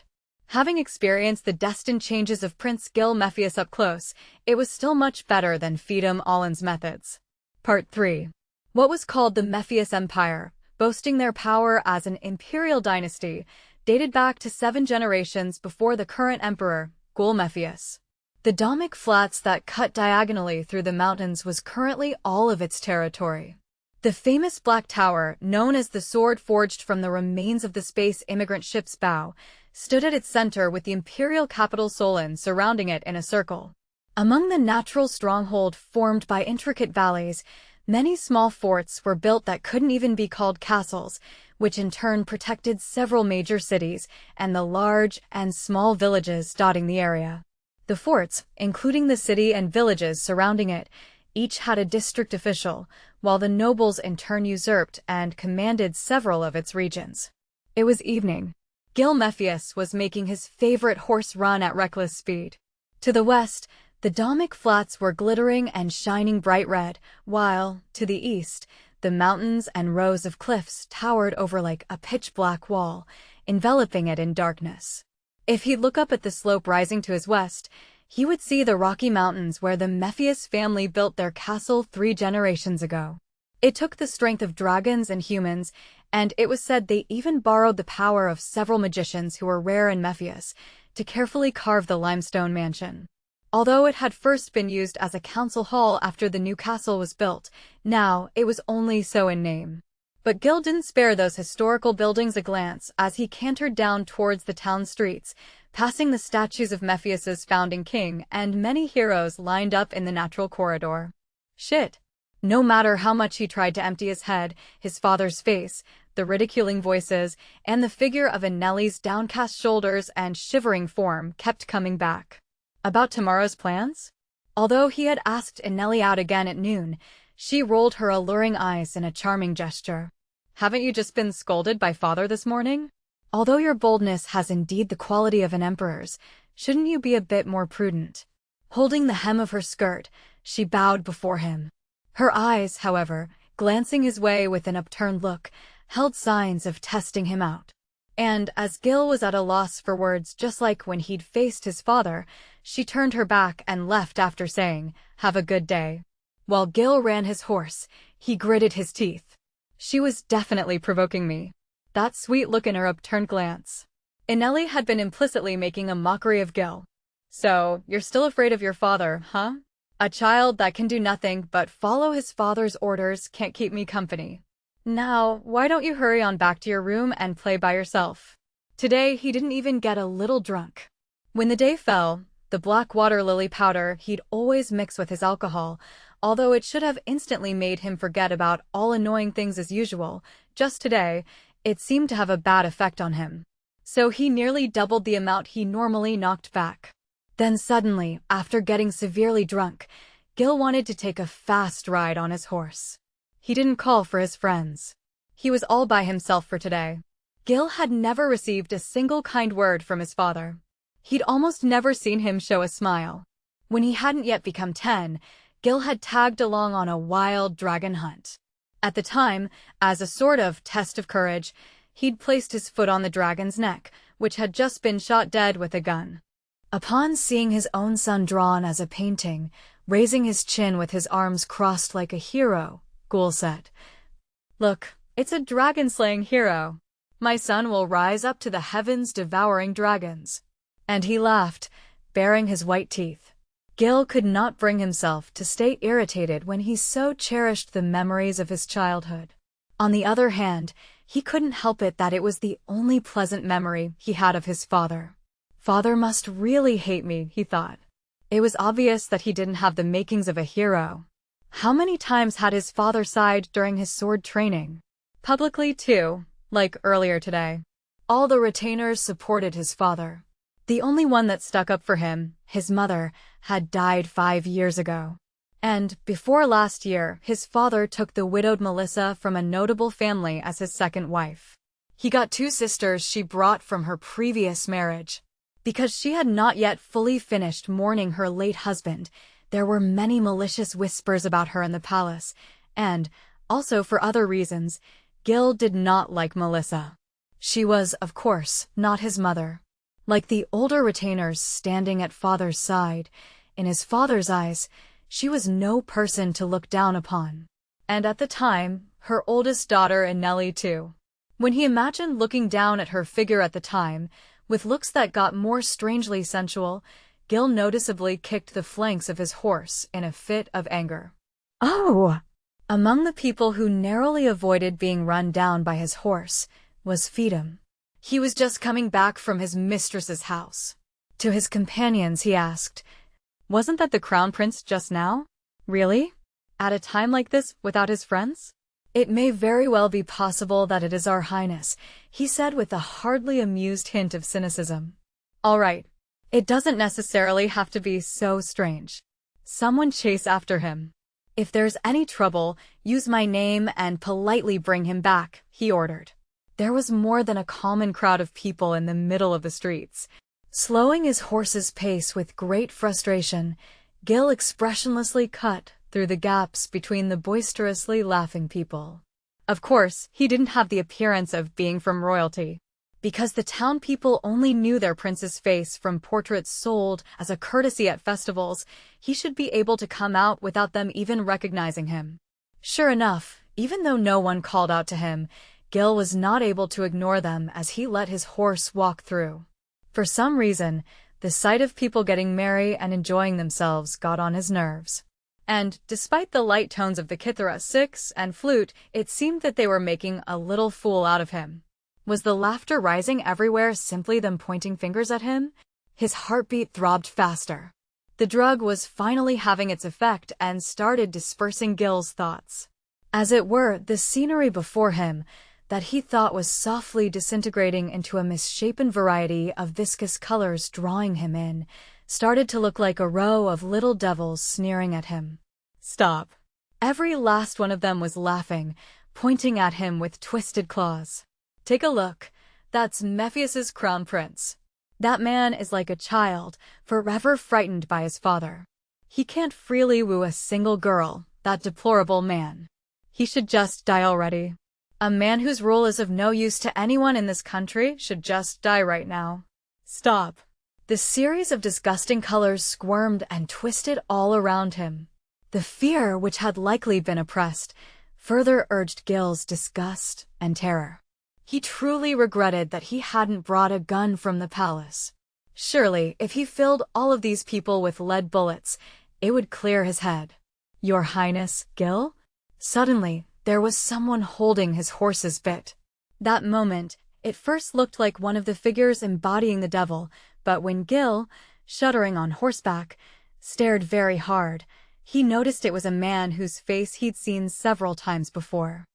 Having experienced the destined changes of Prince Gil Mephius up close, it was still much better than Pheedum Allen's methods. Part 3. What was called the Mephius Empire, boasting their power as an imperial dynasty, dated back to 7 generations before the current emperor, Gul Mephius. The Domic Flats that cut diagonally through the mountains was currently all of its territory. The famous Black Tower, known as the sword forged from the remains of the space immigrant ship's bow, stood at its center with the imperial capital Solon surrounding it in a circle. Among the natural stronghold formed by intricate valleys, many small forts were built that couldn't even be called castles, which in turn protected several major cities and the large and small villages dotting the area. The forts, including the city and villages surrounding it, each had a district official, while the nobles in turn usurped and commanded several of its regions. It was evening. Gil Mephius was making his favorite horse run at reckless speed. To the west, the Domic Flats were glittering and shining bright red, while, to the east, the mountains and rows of cliffs towered over like a pitch-black wall, enveloping it in darkness. If he'd look up at the slope rising to his west, he would see the Rocky Mountains where the Mephius family built their castle 3 generations ago. It took the strength of dragons and humans, and it was said they even borrowed the power of several magicians who were rare in Mephius to carefully carve the limestone mansion. Although it had first been used as a council hall after the new castle was built, now it was only so in name. But Gil didn't spare those historical buildings a glance as he cantered down towards the town streets, passing the statues of Mephius's founding king and many heroes lined up in the natural corridor. Shit. No matter how much he tried to empty his head, his father's face, the ridiculing voices, and the figure of Anneli's downcast shoulders and shivering form kept coming back. About tomorrow's plans? Although he had asked Anneli out again at noon, she rolled her alluring eyes in a charming gesture. Haven't you just been scolded by father this morning? Although your boldness has indeed the quality of an emperor's, shouldn't you be a bit more prudent? Holding the hem of her skirt, she bowed before him. Her eyes, however, glancing his way with an upturned look, held signs of testing him out. And as Gil was at a loss for words just like when he'd faced his father, she turned her back and left after saying, "Have a good day." While Gil ran his horse, he gritted his teeth. She was definitely provoking me. That sweet look in her upturned glance. Anneli had been implicitly making a mockery of Gil. So, you're still afraid of your father, huh? A child that can do nothing but follow his father's orders can't keep me company. Now, why don't you hurry on back to your room and play by yourself? Today, he didn't even get a little drunk. When the day fell, the black water lily powder he'd always mix with his alcohol, although it should have instantly made him forget about all annoying things as usual, just today, it seemed to have a bad effect on him. So he nearly doubled the amount he normally knocked back. Then suddenly, after getting severely drunk, Gil wanted to take a fast ride on his horse. He didn't call for his friends. He was all by himself for today. Gil had never received a single kind word from his father. He'd almost never seen him show a smile. When he hadn't yet become 10, Gil had tagged along on a wild dragon hunt. At the time, as a sort of test of courage, he'd placed his foot on the dragon's neck, which had just been shot dead with a gun. Upon seeing his own son drawn as a painting, raising his chin with his arms crossed like a hero, Gul said, "Look, it's a dragon-slaying hero. My son will rise up to the heavens devouring dragons." And he laughed, baring his white teeth. Gil could not bring himself to stay irritated when he so cherished the memories of his childhood. On the other hand, he couldn't help it that it was the only pleasant memory he had of his father. Father must really hate me, he thought. It was obvious that he didn't have the makings of a hero. How many times had his father sighed during his sword training? Publicly, too, like earlier today. All the retainers supported his father. The only one that stuck up for him, his mother, had died 5 years ago. And, before last year, his father took the widowed Melissa from a notable family as his second wife. He got 2 sisters she brought from her previous marriage. Because she had not yet fully finished mourning her late husband, there were many malicious whispers about her in the palace, and, also for other reasons, Gil did not like Melissa. She was, of course, not his mother. Like the older retainers standing at father's side, in his father's eyes, she was no person to look down upon. And at the time, her oldest daughter and Nellie too. When he imagined looking down at her figure at the time, with looks that got more strangely sensual, Gil noticeably kicked the flanks of his horse in a fit of anger. Oh! Among the people who narrowly avoided being run down by his horse was Feedham. He was just coming back from his mistress's house. To his companions he asked, "Wasn't that the crown prince just now? Really? At a time like this without his friends?" "It may very well be possible that it is our highness," he said with a hardly amused hint of cynicism. "All right. It doesn't necessarily have to be so strange. Someone chase after him. If there's any trouble, use my name and politely bring him back," he ordered. There was more than a common crowd of people in the middle of the streets. Slowing his horse's pace with great frustration, Gil expressionlessly cut through the gaps between the boisterously laughing people. Of course, he didn't have the appearance of being from royalty. Because the town people only knew their prince's face from portraits sold as a courtesy at festivals, he should be able to come out without them even recognizing him. Sure enough, even though no one called out to him, Gil was not able to ignore them as he let his horse walk through. For some reason, the sight of people getting merry and enjoying themselves got on his nerves. And, despite the light tones of the kithara, six, and flute, it seemed that they were making a little fool out of him. Was the laughter rising everywhere simply them pointing fingers at him? His heartbeat throbbed faster. The drug was finally having its effect and started dispersing Gil's thoughts. As it were, the scenery before him, that he thought was softly disintegrating into a misshapen variety of viscous colors drawing him in, started to look like a row of little devils sneering at him. Stop. Every last one of them was laughing, pointing at him with twisted claws. Take a look. That's Mephius's crown prince. That man is like a child, forever frightened by his father. He can't freely woo a single girl, that deplorable man. He should just die already. A man whose rule is of no use to anyone in this country should just die right now. Stop. The series of disgusting colors squirmed and twisted all around him. The fear which had likely been oppressed further urged Gil's disgust and terror. He truly regretted that he hadn't brought a gun from the palace. Surely, if he filled all of these people with lead bullets, it would clear his head. Your Highness, Gil? Suddenly, there was someone holding his horse's bit. That moment, it first looked like one of the figures embodying the devil, but when Gil, shuddering on horseback, stared very hard, he noticed it was a man whose face he'd seen several times before.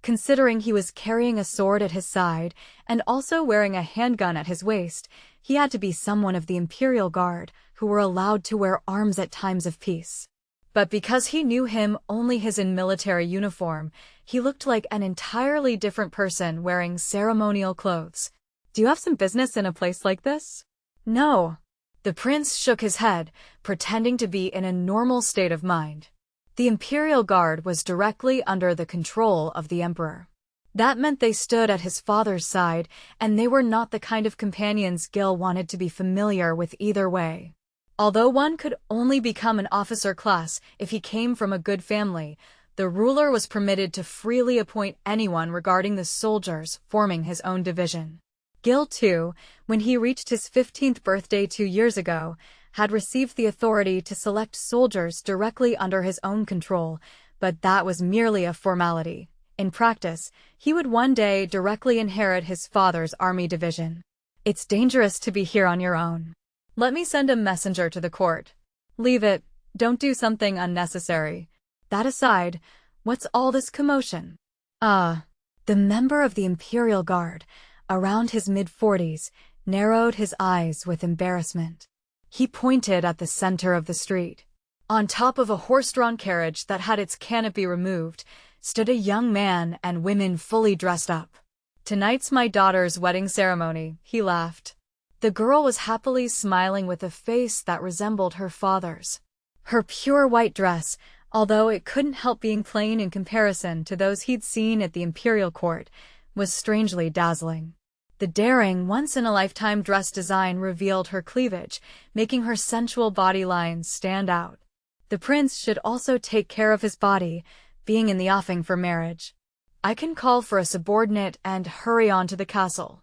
Considering he was carrying a sword at his side and also wearing a handgun at his waist, he had to be someone of the Imperial Guard who were allowed to wear arms at times of peace. But because he knew him only his in military uniform, he looked like an entirely different person wearing ceremonial clothes. Do you have some business in a place like this? No. The prince shook his head, pretending to be in a normal state of mind. The Imperial Guard was directly under the control of the Emperor. That meant they stood at his father's side, and they were not the kind of companions Gil wanted to be familiar with either way. Although one could only become an officer class if he came from a good family, the ruler was permitted to freely appoint anyone regarding the soldiers forming his own division. Gil, too, when he reached his 15th birthday 2 years ago, had received the authority to select soldiers directly under his own control, but that was merely a formality. In practice, he would one day directly inherit his father's army division. It's dangerous to be here on your own. Let me send a messenger to the court. Leave it. Don't do something unnecessary. That aside, what's all this commotion? The member of the Imperial Guard, around his mid-40s, narrowed his eyes with embarrassment. He pointed at the center of the street. On top of a horse-drawn carriage that had its canopy removed, stood a young man and women fully dressed up. "Tonight's my daughter's wedding ceremony," he laughed. The girl was happily smiling with a face that resembled her father's. Her pure white dress, although it couldn't help being plain in comparison to those he'd seen at the imperial court, was strangely dazzling. The daring, once-in-a-lifetime dress design revealed her cleavage, making her sensual body lines stand out. The prince should also take care of his body, being in the offing for marriage. "I can call for a subordinate and hurry on to the castle."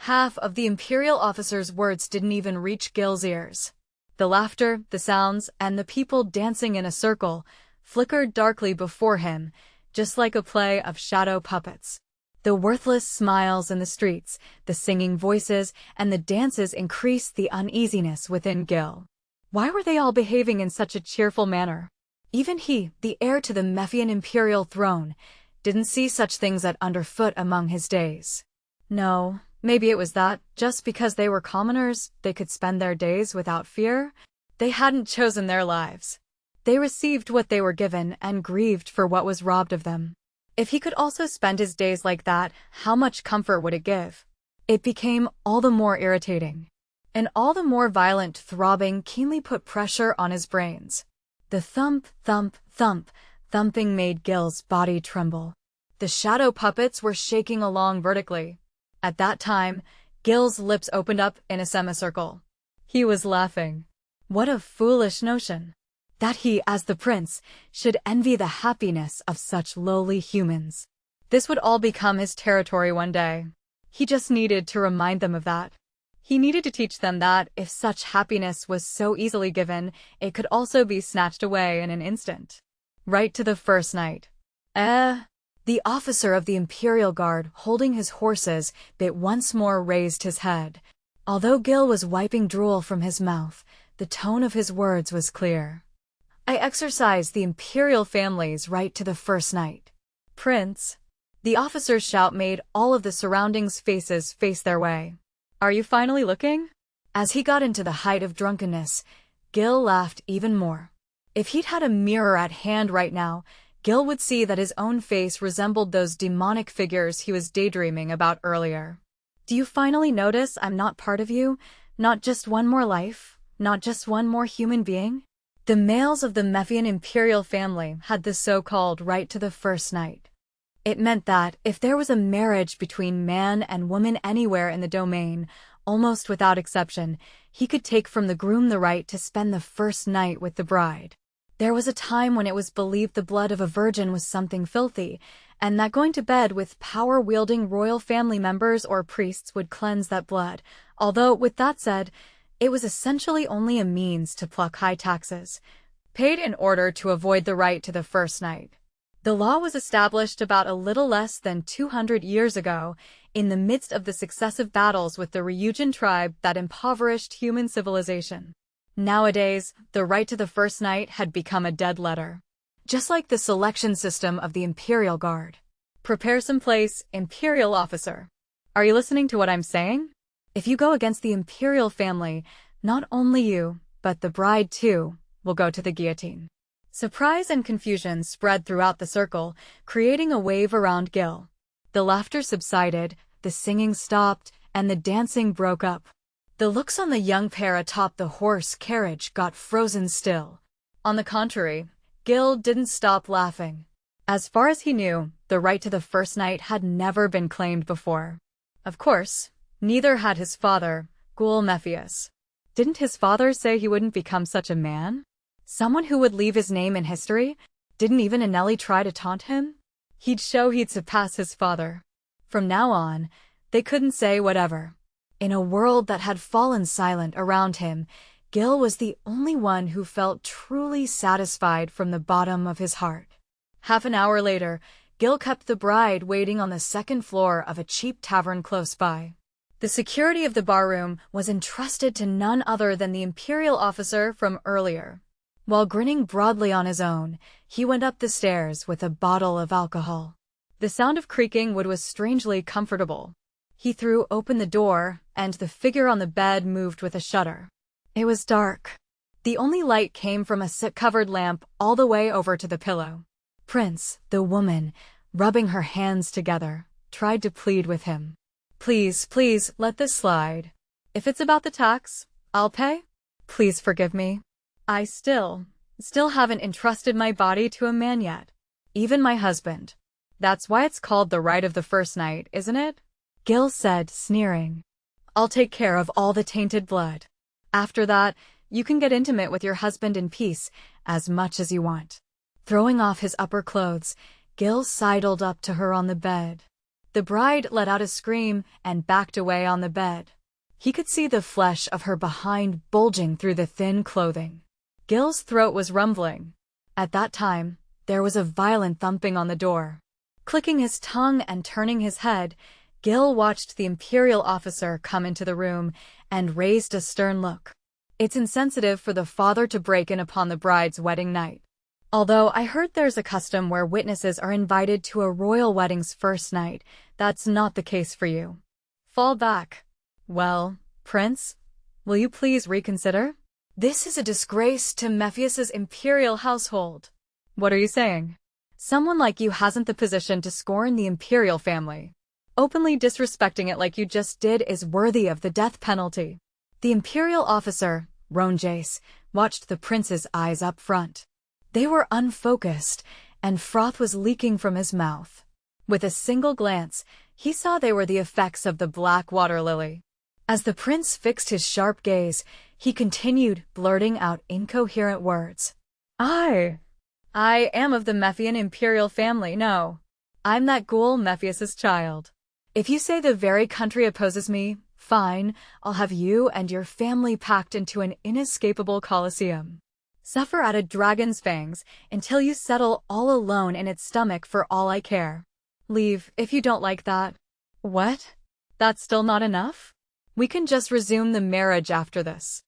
Half of the imperial officer's words didn't even reach Gil's ears. The laughter, the sounds, and the people dancing in a circle flickered darkly before him, just like a play of shadow puppets. The worthless smiles in the streets, the singing voices, and the dances increased the uneasiness within Gil. Why were they all behaving in such a cheerful manner? Even he, the heir to the Mephian imperial throne, didn't see such things at underfoot among his days. No, maybe it was that, just because they were commoners, they could spend their days without fear. They hadn't chosen their lives. They received what they were given and grieved for what was robbed of them. If he could also spend his days like that, how much comfort would it give? It became all the more irritating. And all the more violent throbbing keenly put pressure on his brains. The thump, thump, thump, thumping made Gil's body tremble. The shadow puppets were shaking along vertically. At that time, Gil's lips opened up in a semicircle. He was laughing. What a foolish notion. That he, as the prince, should envy the happiness of such lowly humans. This would all become his territory one day. He just needed to remind them of that. He needed to teach them that, if such happiness was so easily given, it could also be snatched away in an instant. Right to the first night. The officer of the Imperial Guard, holding his horses, bit once more raised his head. Although Gil was wiping drool from his mouth, the tone of his words was clear. "I exercise the Imperial family's right to the first night." "Prince." The officer's shout made all of the surroundings' faces face their way. "Are you finally looking?" As he got into the height of drunkenness, Gil laughed even more. If he'd had a mirror at hand right now, Gil would see that his own face resembled those demonic figures he was daydreaming about earlier. "Do you finally notice I'm not part of you? Not just one more life? Not just one more human being?" The males of the Mephian imperial family had the so-called right to the first night. It meant that, if there was a marriage between man and woman anywhere in the domain, almost without exception, he could take from the groom the right to spend the first night with the bride. There was a time when it was believed the blood of a virgin was something filthy, and that going to bed with power-wielding royal family members or priests would cleanse that blood, although, with that said, it was essentially only a means to pluck high taxes, paid in order to avoid the right to the first night. The law was established about a little less than 200 years ago, in the midst of the successive battles with the Ryujin tribe that impoverished human civilization. Nowadays, the right to the first night had become a dead letter. Just like the selection system of the Imperial Guard. Prepare some place, Imperial officer. Are you listening to what I'm saying? If you go against the Imperial family, not only you, but the bride too, will go to the guillotine. Surprise and confusion spread throughout the circle, creating a wave around Gil. The laughter subsided, the singing stopped, and the dancing broke up. The looks on the young pair atop the horse carriage got frozen still. On the contrary, Gil didn't stop laughing. As far as he knew, the right to the first night had never been claimed before. Of course, neither had his father, Ghoul Mephius. Didn't his father say he wouldn't become such a man? Someone who would leave his name in history? Didn't even Anelli try to taunt him? He'd show he'd surpass his father. From now on, they couldn't say whatever. In a world that had fallen silent around him, Gil was the only one who felt truly satisfied from the bottom of his heart. Half an hour later, Gil kept the bride waiting on the second floor of a cheap tavern close by. The security of the barroom was entrusted to none other than the imperial officer from earlier. While grinning broadly on his own, he went up the stairs with a bottle of alcohol. The sound of creaking wood was strangely comfortable. He threw open the door, and the figure on the bed moved with a shudder. It was dark. The only light came from a soot-covered lamp all the way over to the pillow. Prince, the woman, rubbing her hands together, tried to plead with him. Please, please, let this slide. If it's about the tax, I'll pay. Please forgive me. I still haven't entrusted my body to a man yet. Even my husband. That's why it's called the rite of the first night, isn't it? Gil said, sneering. I'll take care of all the tainted blood. After that, you can get intimate with your husband in peace as much as you want. Throwing off his upper clothes, Gil sidled up to her on the bed. The bride let out a scream and backed away on the bed. He could see the flesh of her behind bulging through the thin clothing. Gil's throat was rumbling. At that time, there was a violent thumping on the door. Clicking his tongue and turning his head, Gil watched the Imperial officer come into the room and raised a stern look. It's insensitive for the father to break in upon the bride's wedding night. Although I heard there's a custom where witnesses are invited to a royal wedding's first night, that's not the case for you. Fall back. Well, Prince, will you please reconsider? This is a disgrace to Mephius's imperial household. What are you saying? Someone like you hasn't the position to scorn the imperial family. Openly disrespecting it like you just did is worthy of the death penalty. The imperial officer, Roan Jace, watched the prince's eyes up front. They were unfocused, and froth was leaking from his mouth. With a single glance, he saw they were the effects of the black water lily. As the prince fixed his sharp gaze, he continued, blurting out incoherent words. I am of the Mephian imperial family, no. I'm that ghoul Mephius's child. If you say the very country opposes me, fine, I'll have you and your family packed into an inescapable coliseum. Suffer at a dragon's fangs until you settle all alone in its stomach for all I care. Leave if you don't like that. What? That's still not enough? We can just resume the marriage after this.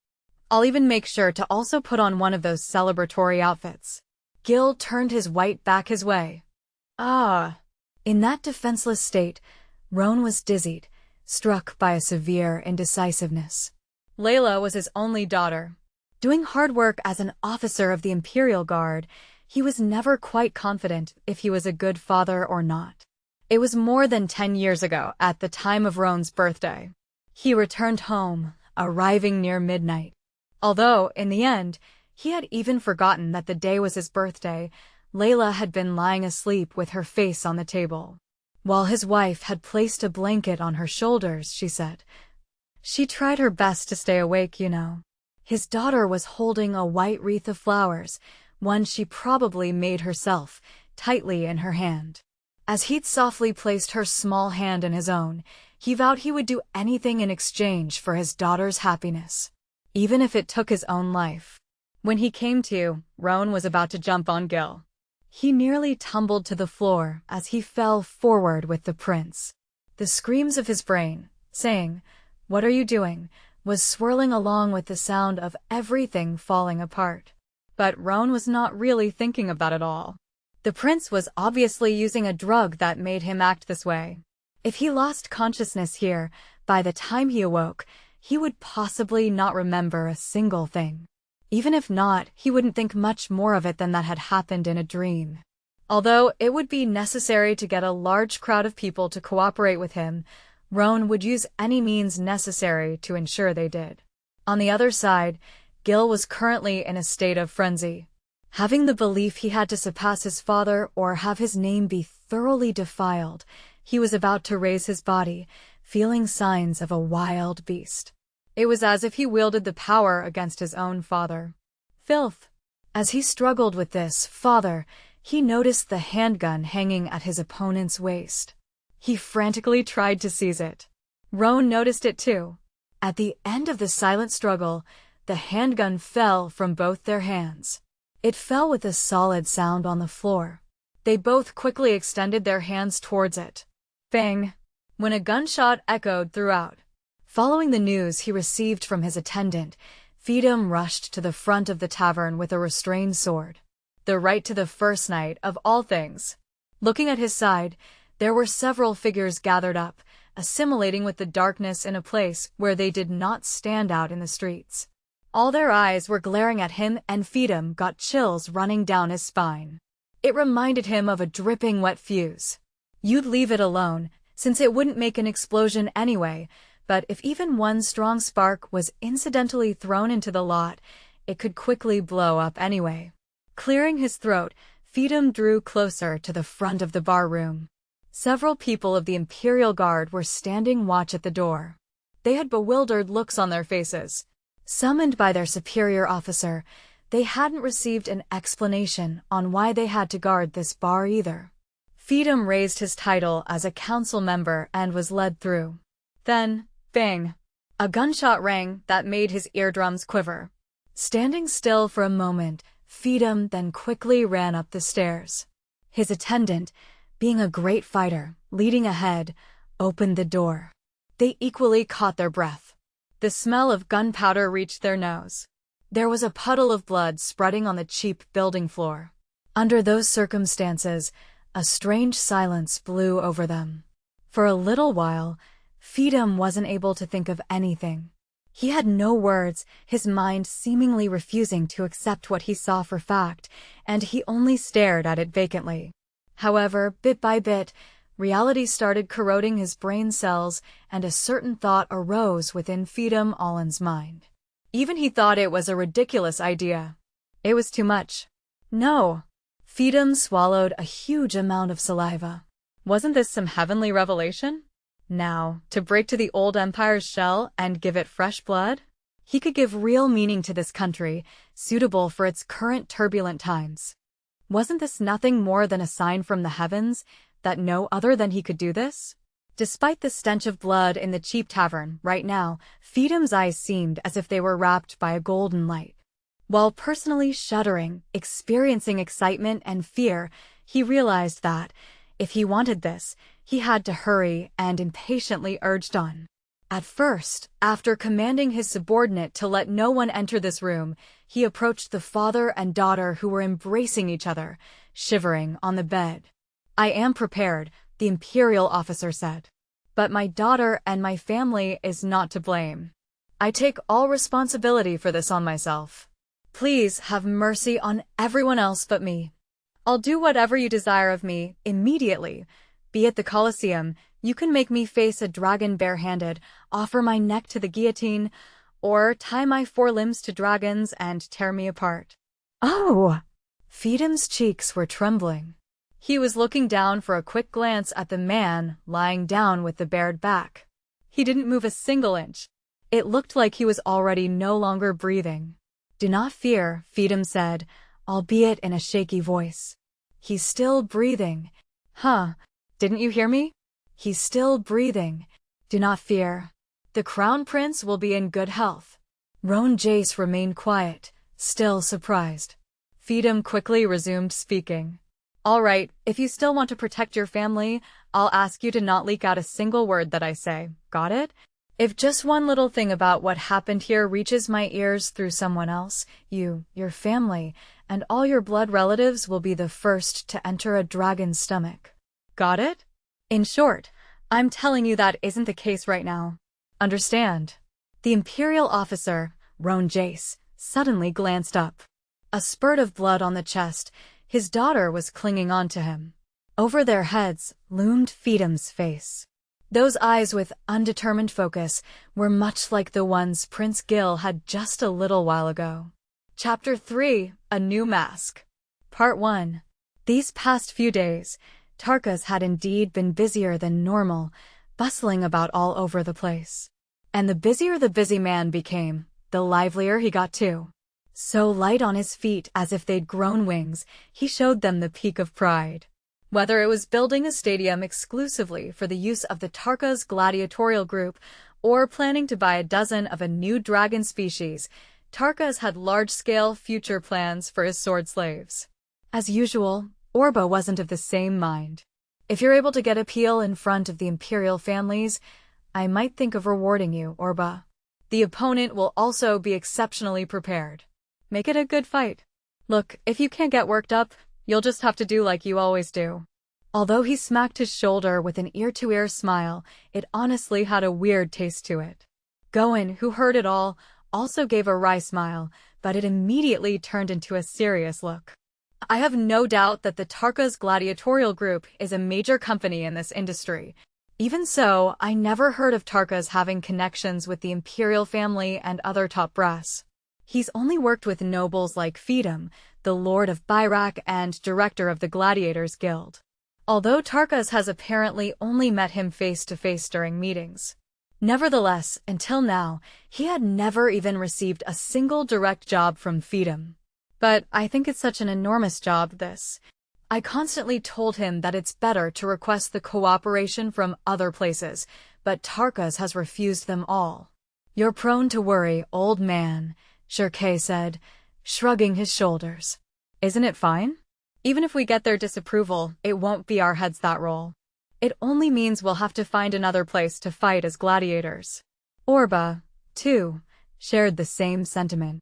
I'll even make sure to also put on one of those celebratory outfits. Gil turned his white back his way. In that defenseless state, Roan was dizzied, struck by a severe indecisiveness. Layla was his only daughter. Doing hard work as an officer of the Imperial Guard, he was never quite confident if he was a good father or not. It was more than 10 years ago, at the time of Roan's birthday. He returned home, arriving near midnight. Although, in the end, he had even forgotten that the day was his birthday, Layla had been lying asleep with her face on the table. While his wife had placed a blanket on her shoulders, she said. She tried her best to stay awake, you know. His daughter was holding a white wreath of flowers, one she probably made herself, tightly in her hand. As he'd softly placed her small hand in his own, he vowed he would do anything in exchange for his daughter's happiness, even if it took his own life. When he came to, Roan was about to jump on Gil. He nearly tumbled to the floor as he fell forward with the prince. The screams of his brain, saying, "What are you doing?" was swirling along with the sound of everything falling apart. But Roan was not really thinking of that at all. The prince was obviously using a drug that made him act this way. If he lost consciousness here, by the time he awoke, he would possibly not remember a single thing. Even if not, he wouldn't think much more of it than that had happened in a dream. Although it would be necessary to get a large crowd of people to cooperate with him, Roan would use any means necessary to ensure they did. On the other side, Gil was currently in a state of frenzy. Having the belief he had to surpass his father or have his name be thoroughly defiled, he was about to raise his body, feeling signs of a wild beast. It was as if he wielded the power against his own father. Filth. As he struggled with this father, he noticed the handgun hanging at his opponent's waist. He frantically tried to seize it. Roan noticed it too. At the end of the silent struggle, the handgun fell from both their hands. It fell with a solid sound on the floor. They both quickly extended their hands towards it. Bang! When a gunshot echoed throughout. Following the news he received from his attendant, Feedom rushed to the front of the tavern with a restrained sword. The right to the first night of all things. Looking at his side, there were several figures gathered up, assimilating with the darkness in a place where they did not stand out in the streets. All their eyes were glaring at him, and Feedham got chills running down his spine. It reminded him of a dripping wet fuse. You'd leave it alone, since it wouldn't make an explosion anyway, but if even one strong spark was incidentally thrown into the lot, it could quickly blow up anyway. Clearing his throat, Feedham drew closer to the front of the bar room. Several people of the Imperial Guard were standing watch at the door. They had bewildered looks on their faces. Summoned by their superior officer, they hadn't received an explanation on why they had to guard this bar either. Feedham raised his title as a council member and was led through. Then, bang! A gunshot rang that made his eardrums quiver. Standing still for a moment, Feedham then quickly ran up the stairs. His attendant, being a great fighter, leading ahead, opened the door. They equally caught their breath. The smell of gunpowder reached their nose. There was a puddle of blood spreading on the cheap building floor. Under those circumstances, a strange silence blew over them. For a little while, Feedham wasn't able to think of anything. He had no words, his mind seemingly refusing to accept what he saw for fact, and he only stared at it vacantly. However, bit by bit, reality started corroding his brain cells, and a certain thought arose within Feedham Allen's mind. Even he thought it was a ridiculous idea. It was too much. No. Feedham swallowed a huge amount of saliva. Wasn't this some heavenly revelation? Now, to break to the old empire's shell and give it fresh blood? He could give real meaning to this country, suitable for its current turbulent times. Wasn't this nothing more than a sign from the heavens that no other than he could do this? Despite the stench of blood in the cheap tavern right now, Feedham's eyes seemed as if they were wrapped by a golden light. While personally shuddering, experiencing excitement and fear, he realized that, if he wanted this, he had to hurry and impatiently urged on. At first, after commanding his subordinate to let no one enter this room, he approached the father and daughter who were embracing each other, shivering on the bed. "I am prepared," the imperial officer said. "But my daughter and my family is not to blame. I take all responsibility for this on myself. Please have mercy on everyone else but me. I'll do whatever you desire of me, immediately. Be it the Colosseum, you can make me face a dragon barehanded, offer my neck to the guillotine, or tie my forelimbs to dragons and tear me apart." Oh! Feedham's cheeks were trembling. He was looking down for a quick glance at the man lying down with the bared back. He didn't move a single inch. It looked like he was already no longer breathing. "Do not fear," Feedham said, albeit in a shaky voice. "He's still breathing." "Huh? Didn't you hear me? He's still breathing. Do not fear. The Crown Prince will be in good health." Roan Jace remained quiet, still surprised. Feedham quickly resumed speaking. "All right, if you still want to protect your family, I'll ask you to not leak out a single word that I say. Got it? If just one little thing about what happened here reaches my ears through someone else, you, your family, and all your blood relatives will be the first to enter a dragon's stomach. Got it? In short, I'm telling you that isn't the case right now. Understand?" The imperial officer, Roan Jace, suddenly glanced up. A spurt of blood on the chest, his daughter was clinging on to him. Over their heads loomed Feedham's face. Those eyes with undetermined focus were much like the ones Prince Gil had just a little while ago. Chapter 3: A New Mask. Part 1. These past few days, Tarkas had indeed been busier than normal, bustling about all over the place. And the busier the busy man became, the livelier he got too. So light on his feet as if they'd grown wings, he showed them the peak of pride. Whether it was building a stadium exclusively for the use of the Tarkas gladiatorial group, or planning to buy a dozen of a new dragon species, Tarkas had large-scale future plans for his sword slaves. As usual, Orba wasn't of the same mind. "If you're able to get appeal in front of the imperial families, I might think of rewarding you, Orba. The opponent will also be exceptionally prepared. Make it a good fight. Look, if you can't get worked up, you'll just have to do like you always do. Although he smacked his shoulder with an ear-to-ear smile, it honestly had a weird taste to it. Goen, who heard it all, also gave a wry smile, but it immediately turned into a serious look. I have no doubt that the Tarka's gladiatorial group is a major company in this industry. Even so, I never heard of Tarka's having connections with the imperial family and other top brass. He's only worked with nobles like Feedham, the Lord of Byrak and director of the Gladiators Guild. Although Tarka's has apparently only met him face-to-face during meetings. Nevertheless, until now, he had never even received a single direct job from Feedham. But I think it's such an enormous job, this. I constantly told him that it's better to request the cooperation from other places, but Tarka's has refused them all. You're prone to worry, old man, Shirkei said, shrugging his shoulders. Isn't it fine? Even if we get their disapproval, it won't be our heads that roll. It only means we'll have to find another place to fight as gladiators. Orba, too, shared the same sentiment.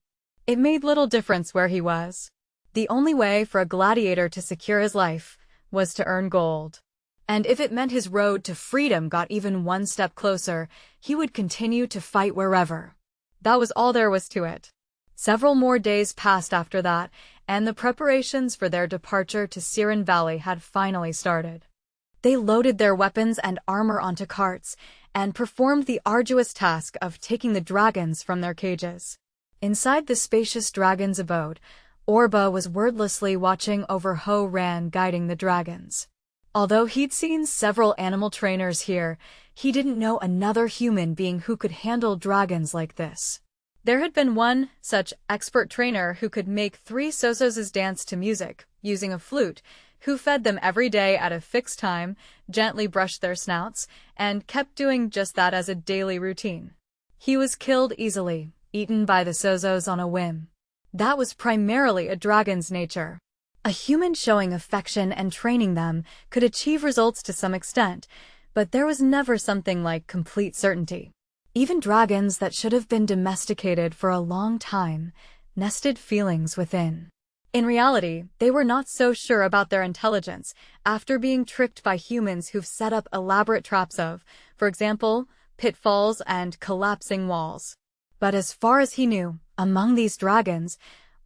It made little difference where he was. The only way for a gladiator to secure his life was to earn gold. And if it meant his road to freedom got even one step closer, he would continue to fight wherever. That was all there was to it. Several more days passed after that, and the preparations for their departure to Siren Valley had finally started. They loaded their weapons and armor onto carts, and performed the arduous task of taking the dragons from their cages. Inside the spacious dragon's abode, Orba was wordlessly watching over Ho Ran guiding the dragons. Although he'd seen several animal trainers here, he didn't know another human being who could handle dragons like this. There had been one such expert trainer who could make 3 Sozos dance to music, using a flute, who fed them every day at a fixed time, gently brushed their snouts, and kept doing just that as a daily routine. He was killed easily, eaten by the Sozos on a whim. That was primarily a dragon's nature. A human showing affection and training them could achieve results to some extent, but there was never something like complete certainty. Even dragons that should have been domesticated for a long time nested feelings within. In reality, they were not so sure about their intelligence after being tricked by humans who've set up elaborate traps of, for example, pitfalls and collapsing walls. But as far as he knew, among these dragons,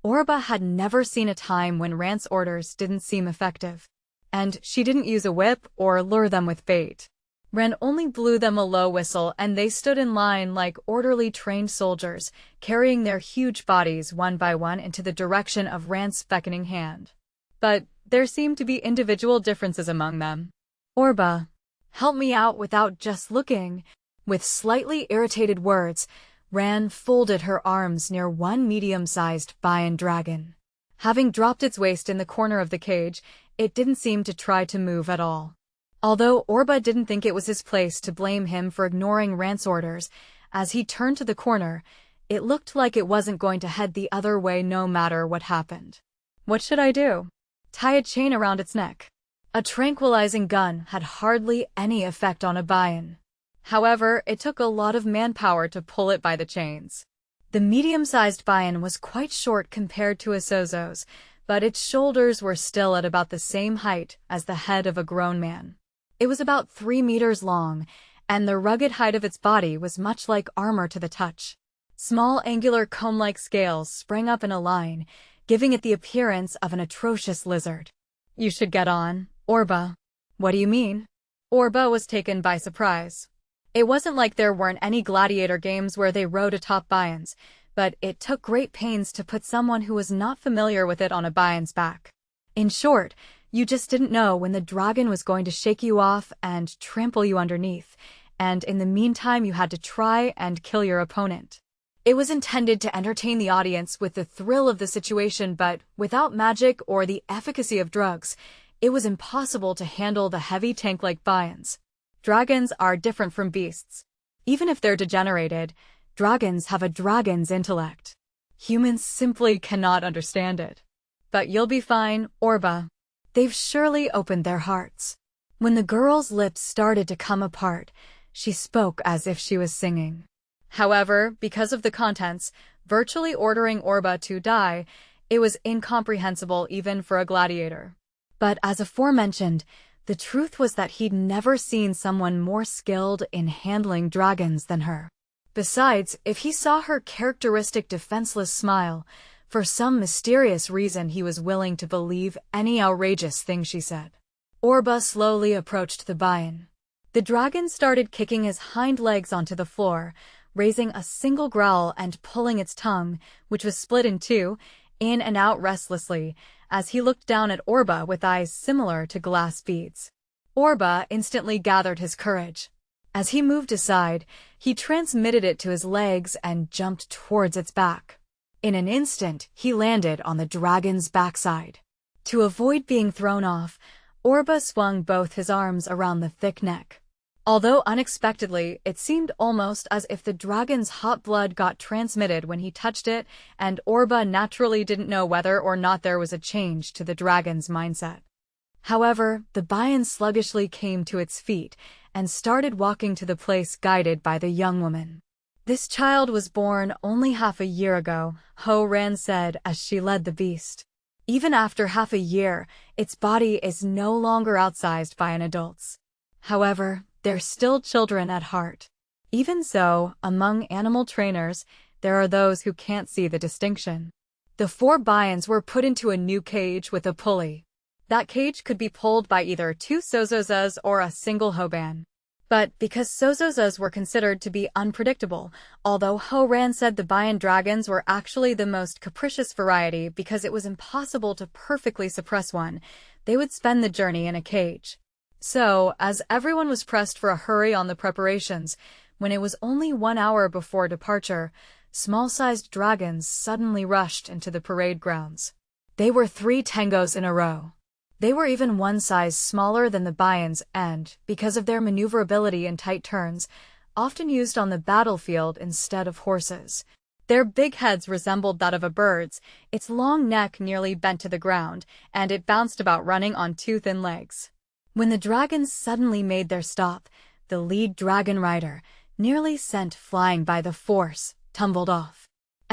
Orba had never seen a time when Rance orders didn't seem effective. And she didn't use a whip or lure them with bait. Ren only blew them a low whistle and they stood in line like orderly trained soldiers, carrying their huge bodies one by one into the direction of Rance's beckoning hand. But there seemed to be individual differences among them. Orba, help me out without just looking. With slightly irritated words, Ran folded her arms near one medium-sized Bayan dragon. Having dropped its waist in the corner of the cage, it didn't seem to try to move at all. Although Orba didn't think it was his place to blame him for ignoring Rance orders, as he turned to the corner, it looked like it wasn't going to head the other way no matter what happened. What should I do? Tie a chain around its neck. A tranquilizing gun had hardly any effect on a Bayan. However, it took a lot of manpower to pull it by the chains. The medium-sized Bayan was quite short compared to a Sozos, but its shoulders were still at about the same height as the head of a grown man. It was about 3 meters long, and the rugged height of its body was much like armor to the touch. Small angular comb-like scales sprang up in a line, giving it the appearance of an atrocious lizard. You should get on, Orba. What do you mean? Orba was taken by surprise. It wasn't like there weren't any gladiator games where they rode atop Bayans, but it took great pains to put someone who was not familiar with it on a Bayan's back. In short, you just didn't know when the dragon was going to shake you off and trample you underneath, and in the meantime you had to try and kill your opponent. It was intended to entertain the audience with the thrill of the situation, but without magic or the efficacy of drugs, it was impossible to handle the heavy tank-like Bayans. Dragons are different from beasts. Even if they're degenerated, dragons have a dragon's intellect. Humans simply cannot understand it. But you'll be fine, Orba. They've surely opened their hearts. When the girl's lips started to come apart, she spoke as if she was singing. However, because of the contents, virtually ordering Orba to die, it was incomprehensible even for a gladiator. But as aforementioned, The truth was that he'd never seen someone more skilled in handling dragons than her. Besides, if he saw her characteristic defenseless smile, for some mysterious reason he was willing to believe any outrageous thing she said. Orba slowly approached the Bayan. The dragon started kicking his hind legs onto the floor, raising a single growl and pulling its tongue, which was split in two, in and out restlessly, as he looked down at Orba with eyes similar to glass beads. Orba instantly gathered his courage. As he moved aside, he transmitted it to his legs and jumped towards its back. In an instant, he landed on the dragon's backside. To avoid being thrown off, Orba swung both his arms around the thick neck. Although unexpectedly, it seemed almost as if the dragon's hot blood got transmitted when he touched it, and Orba naturally didn't know whether or not there was a change to the dragon's mindset. However, the Bayan sluggishly came to its feet and started walking to the place guided by the young woman. "This child was born only half a year ago," Ho Ran said as she led the beast. "Even after half a year, its body is no longer outsized by an adult's. However, they're still children at heart. Even so, among animal trainers, there are those who can't see the distinction." The 4 Bayans were put into a new cage with a pulley. That cage could be pulled by either 2 Sozozas or a single Hoban. But because Sozozas were considered to be unpredictable, although Ho Ran said the Bayan dragons were actually the most capricious variety because it was impossible to perfectly suppress one, they would spend the journey in a cage. So, as everyone was pressed for a hurry on the preparations, when it was only 1 hour before departure, small-sized dragons suddenly rushed into the parade grounds. They were 3 tangos in a row. They were even 1 size smaller than the Bayans and, because of their maneuverability in tight turns, often used on the battlefield instead of horses. Their big heads resembled that of a bird's, its long neck nearly bent to the ground, and it bounced about running on 2 thin legs. When the dragons suddenly made their stop, the lead dragon rider, nearly sent flying by the force, tumbled off.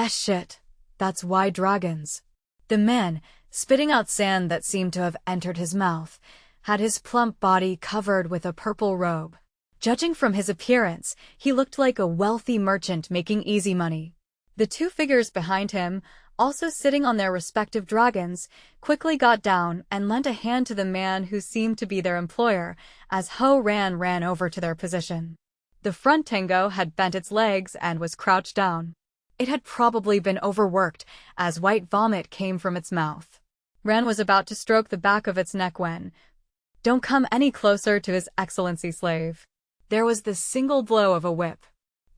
Shit, that's why dragons. The man, spitting out sand that seemed to have entered his mouth, had his plump body covered with a purple robe. Judging from his appearance, he looked like a wealthy merchant making easy money. The 2 figures behind him, also sitting on their respective dragons, quickly got down and lent a hand to the man who seemed to be their employer, as Ho Ran ran over to their position. The front tango had bent its legs and was crouched down. It had probably been overworked, as white vomit came from its mouth. Ran was about to stroke the back of its neck when, "Don't come any closer to His Excellency, slave." There was the single blow of a whip.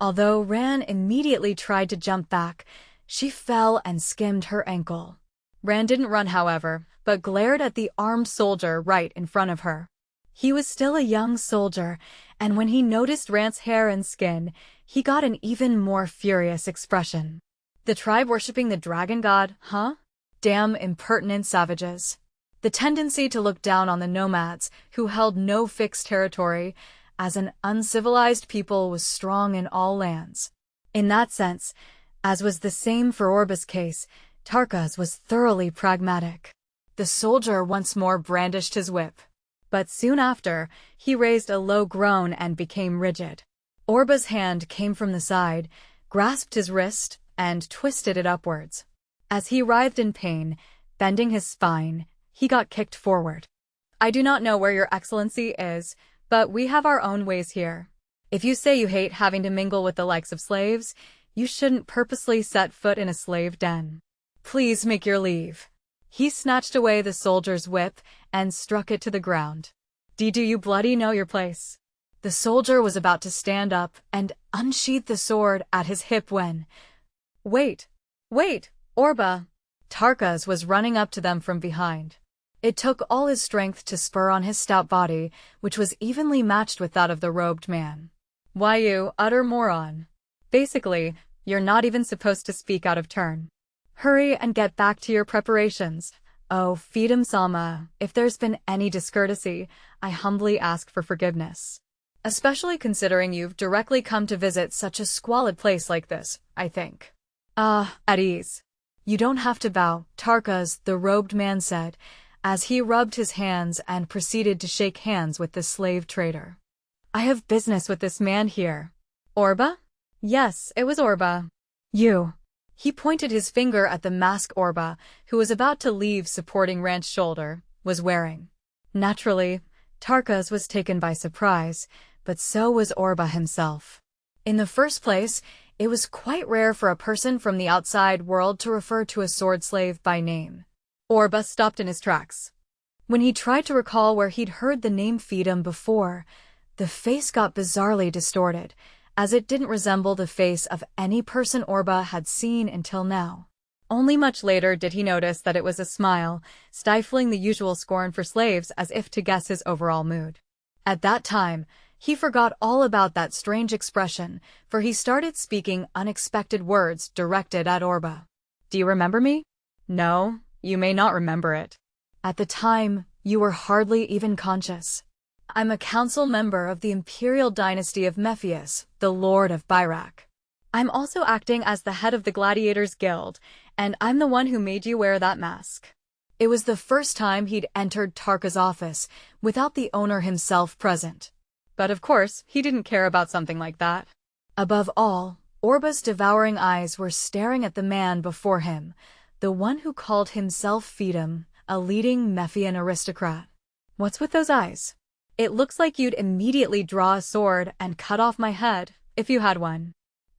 Although Ran immediately tried to jump back, she fell and skimmed her ankle. Ran didn't run, however, but glared at the armed soldier right in front of her. He was still a young soldier, and when he noticed Ran's hair and skin, he got an even more furious expression. "The tribe worshipping the dragon god, huh? Damn impertinent savages." The tendency to look down on the nomads, who held no fixed territory, as an uncivilized people was strong in all lands. In that sense, as was the same for Orba's case, Tarka's was thoroughly pragmatic. The soldier once more brandished his whip. But soon after, he raised a low groan and became rigid. Orba's hand came from the side, grasped his wrist, and twisted it upwards. As he writhed in pain, bending his spine, he got kicked forward. "I do not know where your excellency is, but we have our own ways here. If you say you hate having to mingle with the likes of slaves, you shouldn't purposely set foot in a slave den. Please make your leave." He snatched away the soldier's whip and struck it to the ground. "Do you bloody know your place?" The soldier was about to stand up and unsheath the sword at his hip when... Wait, Orba! Tarka's was running up to them from behind. It took all his strength to spur on his stout body, which was evenly matched with that of the robed man. "Why, you utter moron. Basically, you're not even supposed to speak out of turn. Hurry and get back to your preparations. Oh, Feedum Sama, if there's been any discourtesy, I humbly ask for forgiveness. Especially considering you've directly come to visit such a squalid place like this, I think." At ease. "You don't have to bow," Tarka's, the robed man said, as he rubbed his hands and proceeded to shake hands with the slave trader. "I have business with this man here." "Orba?" Yes, it was Orba. "You." He pointed his finger at the mask Orba, who was about to leave supporting Ranch's shoulder, was wearing. Naturally, Tarkas was taken by surprise, but so was Orba himself. In the first place, it was quite rare for a person from the outside world to refer to a sword slave by name. Orba stopped in his tracks. When he tried to recall where he'd heard the name Feedum before, the face got bizarrely distorted, as it didn't resemble the face of any person Orba had seen until now. Only much later did he notice that it was a smile, stifling the usual scorn for slaves as if to guess his overall mood. At that time, he forgot all about that strange expression, for he started speaking unexpected words directed at Orba. "Do you remember me?" "No, you may not remember it. At the time, you were hardly even conscious. I'm a council member of the Imperial Dynasty of Mephius, the Lord of Byrak. I'm also acting as the head of the Gladiators Guild, and I'm the one who made you wear that mask." It was the first time he'd entered Tarka's office without the owner himself present. But of course, he didn't care about something like that. Above all, Orba's devouring eyes were staring at the man before him, the one who called himself Feedum, a leading Mephian aristocrat. "What's with those eyes? It looks like you'd immediately draw a sword and cut off my head, if you had one.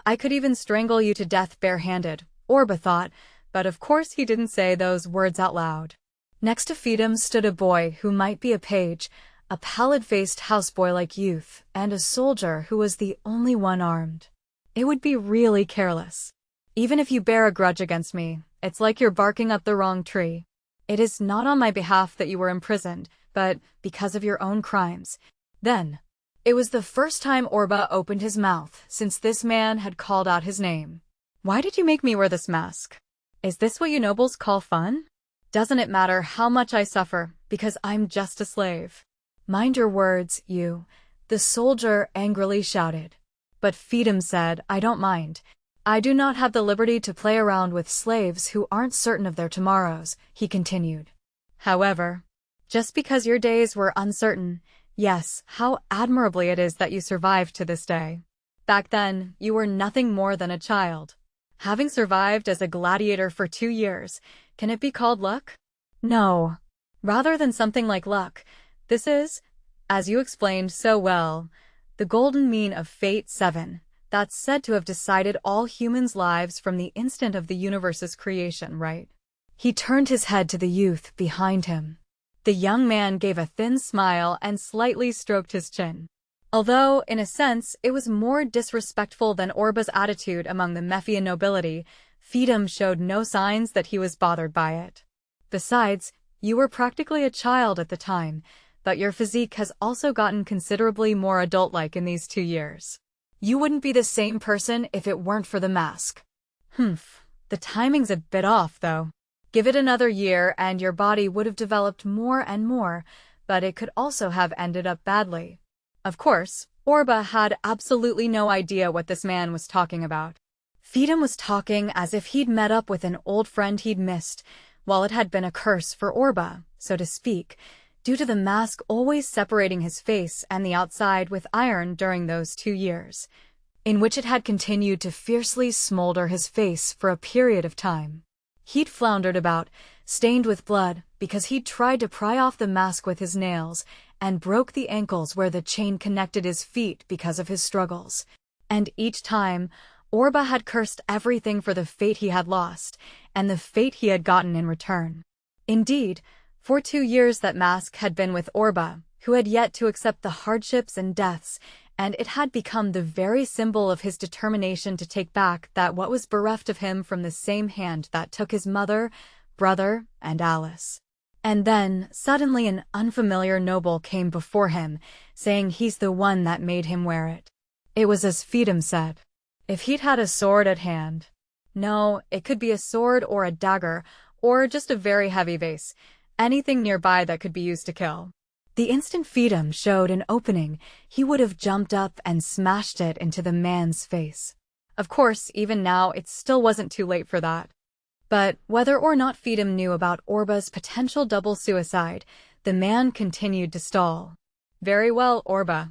I could even strangle you to death barehanded," Orba thought, but of course he didn't say those words out loud. Next to Feedum stood a boy who might be a page, a pallid-faced houseboy-like youth, and a soldier who was the only one armed. "It would be really careless. Even if you bear a grudge against me, it's like you're barking up the wrong tree. It is not on my behalf that you were imprisoned, but because of your own crimes." Then, it was the first time Orba opened his mouth since this man had called out his name. "Why did you make me wear this mask? Is this what you nobles call fun? Doesn't it matter how much I suffer, because I'm just a slave?" "Mind your words, you," the soldier angrily shouted. But Feedum said, "I don't mind. I do not have the liberty to play around with slaves who aren't certain of their tomorrows," he continued. "However, just because your days were uncertain, yes, how admirably it is that you survived to this day. Back then, you were nothing more than a child. Having survived as a gladiator for 2 years, can it be called luck? No. Rather than something like luck, this is, as you explained so well, the golden mean of Fate 7, that's said to have decided all humans' lives from the instant of the universe's creation, right?" He turned his head to the youth behind him. The young man gave a thin smile and slightly stroked his chin. Although, in a sense, it was more disrespectful than Orba's attitude among the Mephian nobility, Feedum showed no signs that he was bothered by it. "Besides, you were practically a child at the time, but your physique has also gotten considerably more adult-like in these 2 years. You wouldn't be the same person if it weren't for the mask." "Humph, the timing's a bit off, though. Give it another year and your body would have developed more and more, but it could also have ended up badly." Of course, Orba had absolutely no idea what this man was talking about. Feedum was talking as if he'd met up with an old friend he'd missed, while it had been a curse for Orba, so to speak, due to the mask always separating his face and the outside with iron during those 2 years, in which it had continued to fiercely smolder his face for a period of time. He'd floundered about, stained with blood, because he'd tried to pry off the mask with his nails, and broke the ankles where the chain connected his feet because of his struggles. And each time, Orba had cursed everything for the fate he had lost, and the fate he had gotten in return. Indeed, for 2 years that mask had been with Orba, who had yet to accept the hardships and deaths, and it had become the very symbol of his determination to take back that what was bereft of him from the same hand that took his mother, brother, and Alice. And then, suddenly an unfamiliar noble came before him, saying he's the one that made him wear it. It was as Feedum said. If he'd had a sword at hand. No, it could be a sword or a dagger, or just a very heavy vase, anything nearby that could be used to kill. The instant Feedum showed an opening, he would have jumped up and smashed it into the man's face. Of course, even now, it still wasn't too late for that. But whether or not Feedham knew about Orba's potential double suicide, the man continued to stall. Very well, Orba.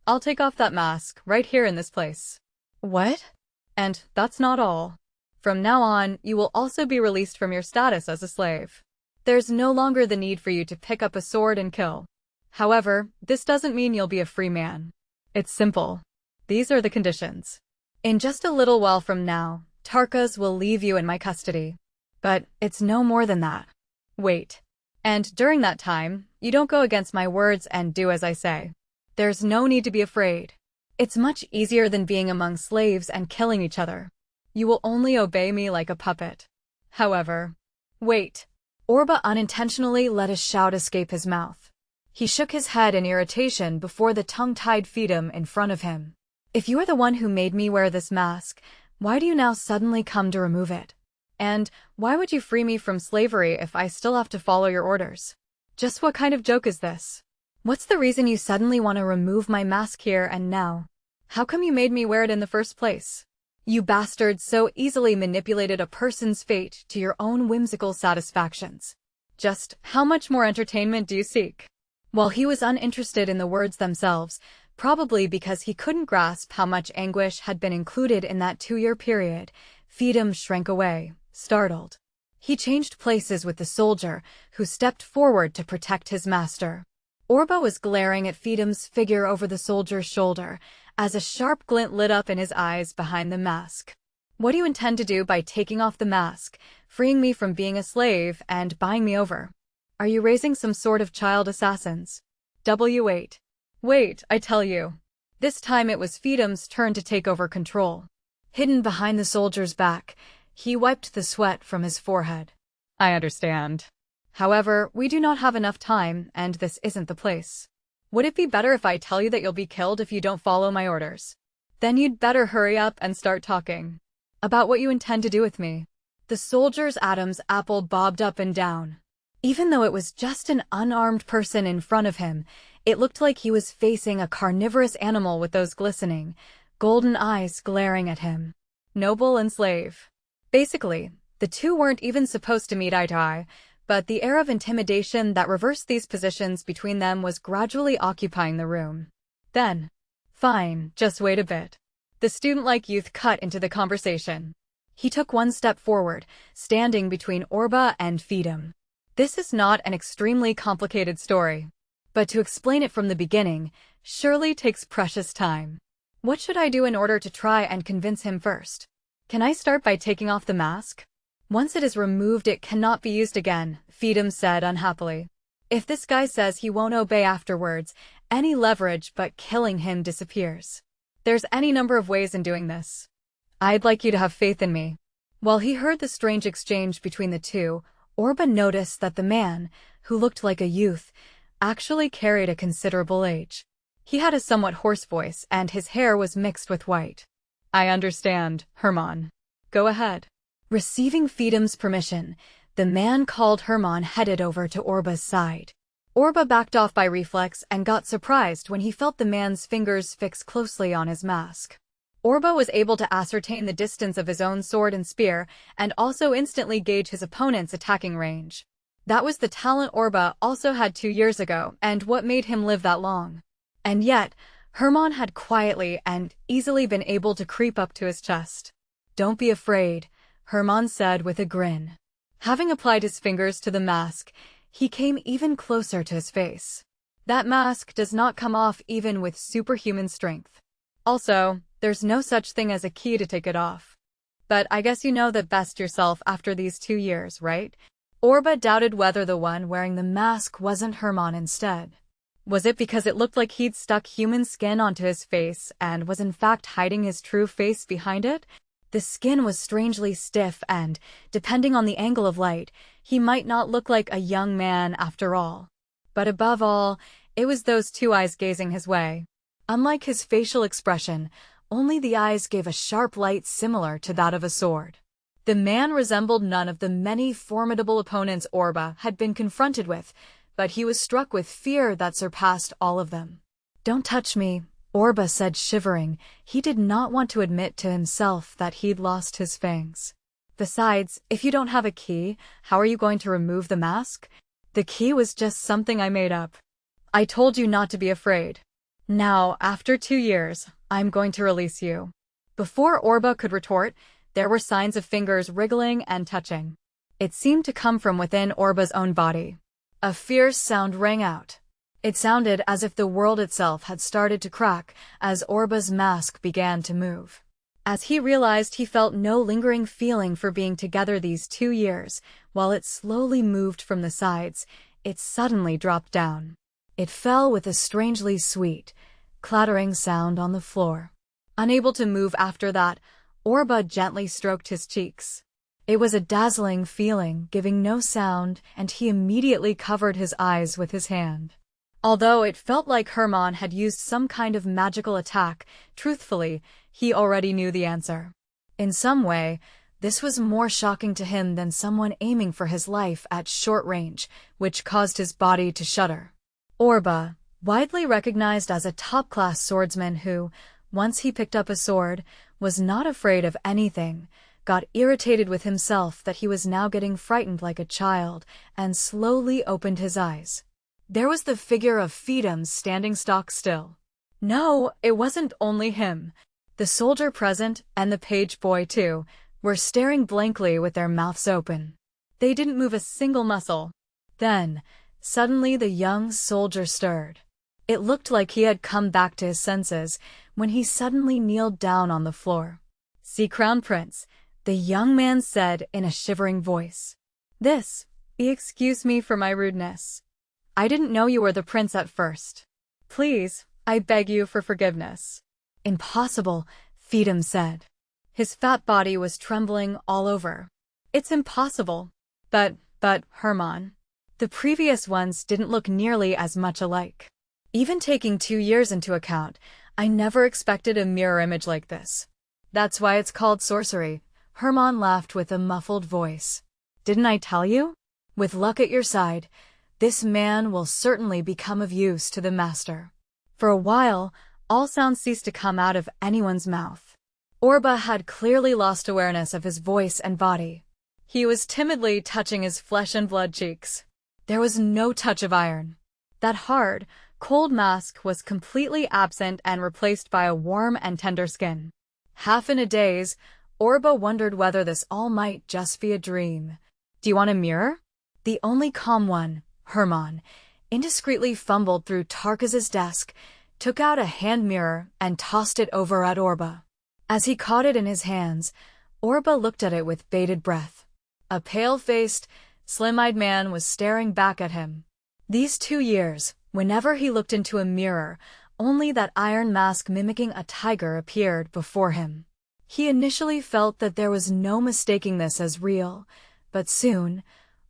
I'll take off that mask, right here in this place. What? And that's not all. From now on, you will also be released from your status as a slave. There's no longer the need for you to pick up a sword and kill. However, this doesn't mean you'll be a free man. It's simple. These are the conditions. In just a little while from now, Tarkas will leave you in my custody. But it's no more than that. Wait. And during that time, you don't go against my words and do as I say. There's no need to be afraid. It's much easier than being among slaves and killing each other. You will only obey me like a puppet. However, wait. Orba unintentionally let a shout escape his mouth. He shook his head in irritation before the tongue-tied Feedham in front of him. If you are the one who made me wear this mask, why do you now suddenly come to remove it? And why would you free me from slavery if I still have to follow your orders? Just what kind of joke is this? What's the reason you suddenly want to remove my mask here and now? How come you made me wear it in the first place? You bastards so easily manipulated a person's fate to your own whimsical satisfactions. Just how much more entertainment do you seek? While he was uninterested in the words themselves, probably because he couldn't grasp how much anguish had been included in that 2-year period, Feedham shrank away, startled. He changed places with the soldier, who stepped forward to protect his master. Orba was glaring at Feedham's figure over the soldier's shoulder, as a sharp glint lit up in his eyes behind the mask. What do you intend to do by taking off the mask, freeing me from being a slave, and buying me over? Are you raising some sort of child assassins? W8. Wait, I tell you. This time it was Feedham's turn to take over control. Hidden behind the soldier's back, he wiped the sweat from his forehead. I understand. However, we do not have enough time, and this isn't the place. Would it be better if I tell you that you'll be killed if you don't follow my orders? Then you'd better hurry up and start talking. About what you intend to do with me. The soldier's Adam's apple bobbed up and down. Even though it was just an unarmed person in front of him, it looked like he was facing a carnivorous animal with those glistening, golden eyes glaring at him. Noble and slave. Basically, the two weren't even supposed to meet eye to eye, but the air of intimidation that reversed these positions between them was gradually occupying the room. Then, fine, just wait a bit. The student-like youth cut into the conversation. He took one step forward, standing between Orba and Feedham. This is not an extremely complicated story, but to explain it from the beginning surely takes precious time. What should I do in order to try and convince him first? Can I start by taking off the mask? Once it is removed, it cannot be used again, Feedham said unhappily. If this guy says he won't obey afterwards, any leverage but killing him disappears. There's any number of ways in doing this. I'd like you to have faith in me. While he heard the strange exchange between the two, Orba noticed that the man, who looked like a youth, actually carried a considerable age. He had a somewhat hoarse voice, and his hair was mixed with white. I understand, Herman. Go ahead. Receiving Feedham's permission, the man called Herman headed over to Orba's side. Orba backed off by reflex and got surprised when he felt the man's fingers fix closely on his mask. Orba was able to ascertain the distance of his own sword and spear, and also instantly gauge his opponent's attacking range. That was the talent Orba also had 2 years ago, and what made him live that long. And yet, Herman had quietly and easily been able to creep up to his chest. Don't be afraid, Herman said with a grin. Having applied his fingers to the mask, he came even closer to his face. That mask does not come off even with superhuman strength. Also, there's no such thing as a key to take it off. But I guess you know that best yourself after these 2 years, right? Orba doubted whether the one wearing the mask wasn't Herman instead. Was it because it looked like he'd stuck human skin onto his face and was in fact hiding his true face behind it? The skin was strangely stiff and, depending on the angle of light, he might not look like a young man after all. But above all, it was those 2 eyes gazing his way. Unlike his facial expression, only the eyes gave a sharp light similar to that of a sword. The man resembled none of the many formidable opponents Orba had been confronted with, but he was struck with fear that surpassed all of them. Don't touch me, Orba said, shivering. He did not want to admit to himself that he'd lost his fangs. Besides, if you don't have a key, how are you going to remove the mask? The key was just something I made up. I told you not to be afraid. Now, after 2 years, I'm going to release you. Before Orba could retort, there were signs of fingers wriggling and touching. It seemed to come from within Orba's own body. A fierce sound rang out. It sounded as if the world itself had started to crack as Orba's mask began to move. As he realized, he felt no lingering feeling for being together these 2 years. While it slowly moved from the sides, it suddenly dropped down. It fell with a strangely sweet, clattering sound on the floor. Unable to move after that, Orba gently stroked his cheeks. It was a dazzling feeling, giving no sound, and he immediately covered his eyes with his hand. Although it felt like Hermann had used some kind of magical attack, truthfully, he already knew the answer. In some way, this was more shocking to him than someone aiming for his life at short range, which caused his body to shudder. Orba, widely recognized as a top-class swordsman who, once he picked up a sword, was not afraid of anything, got irritated with himself that he was now getting frightened like a child, and slowly opened his eyes. There was the figure of Fiedem standing stock still. No, it wasn't only him. The soldier present, and the page boy too, were staring blankly with their mouths open. They didn't move a single muscle. Then, suddenly the young soldier stirred. It looked like he had come back to his senses when he suddenly kneeled down on the floor. "See, Crown Prince," the young man said in a shivering voice. Excuse me for my rudeness. I didn't know you were the prince at first. Please, I beg you for forgiveness." "Impossible," Fiedem said. His fat body was trembling all over. "It's impossible. But, Hermann. The previous ones didn't look nearly as much alike. Even taking 2 years into account, I never expected a mirror image like this. That's why it's called sorcery." Hermann laughed with a muffled voice. "Didn't I tell you? With luck at your side, this man will certainly become of use to the master." For a while, all sounds ceased to come out of anyone's mouth. Orba had clearly lost awareness of his voice and body. He was timidly touching his flesh and blood cheeks. There was no touch of iron. That hard, cold mask was completely absent and replaced by a warm and tender skin. Half in a daze, Orba wondered whether this all might just be a dream. "Do you want a mirror?" The only calm one, Hermann, indiscreetly fumbled through Tarkas's desk, took out a hand mirror, and tossed it over at Orba. As he caught it in his hands, Orba looked at it with bated breath. A pale-faced, slim-eyed man was staring back at him. These 2 years, whenever he looked into a mirror, only that iron mask mimicking a tiger appeared before him. He initially felt that there was no mistaking this as real, but soon,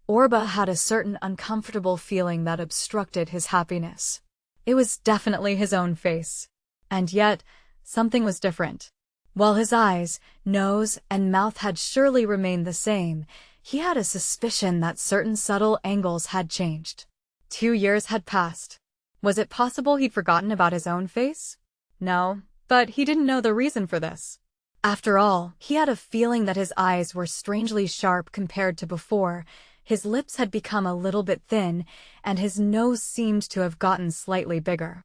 Orba had a certain uncomfortable feeling that obstructed his happiness. It was definitely his own face. And yet, something was different. While his eyes, nose, and mouth had surely remained the same, he had a suspicion that certain subtle angles had changed. 2 years had passed. Was it possible he'd forgotten about his own face? No, but he didn't know the reason for this. After all, he had a feeling that his eyes were strangely sharp compared to before. His lips had become a little bit thin, and his nose seemed to have gotten slightly bigger.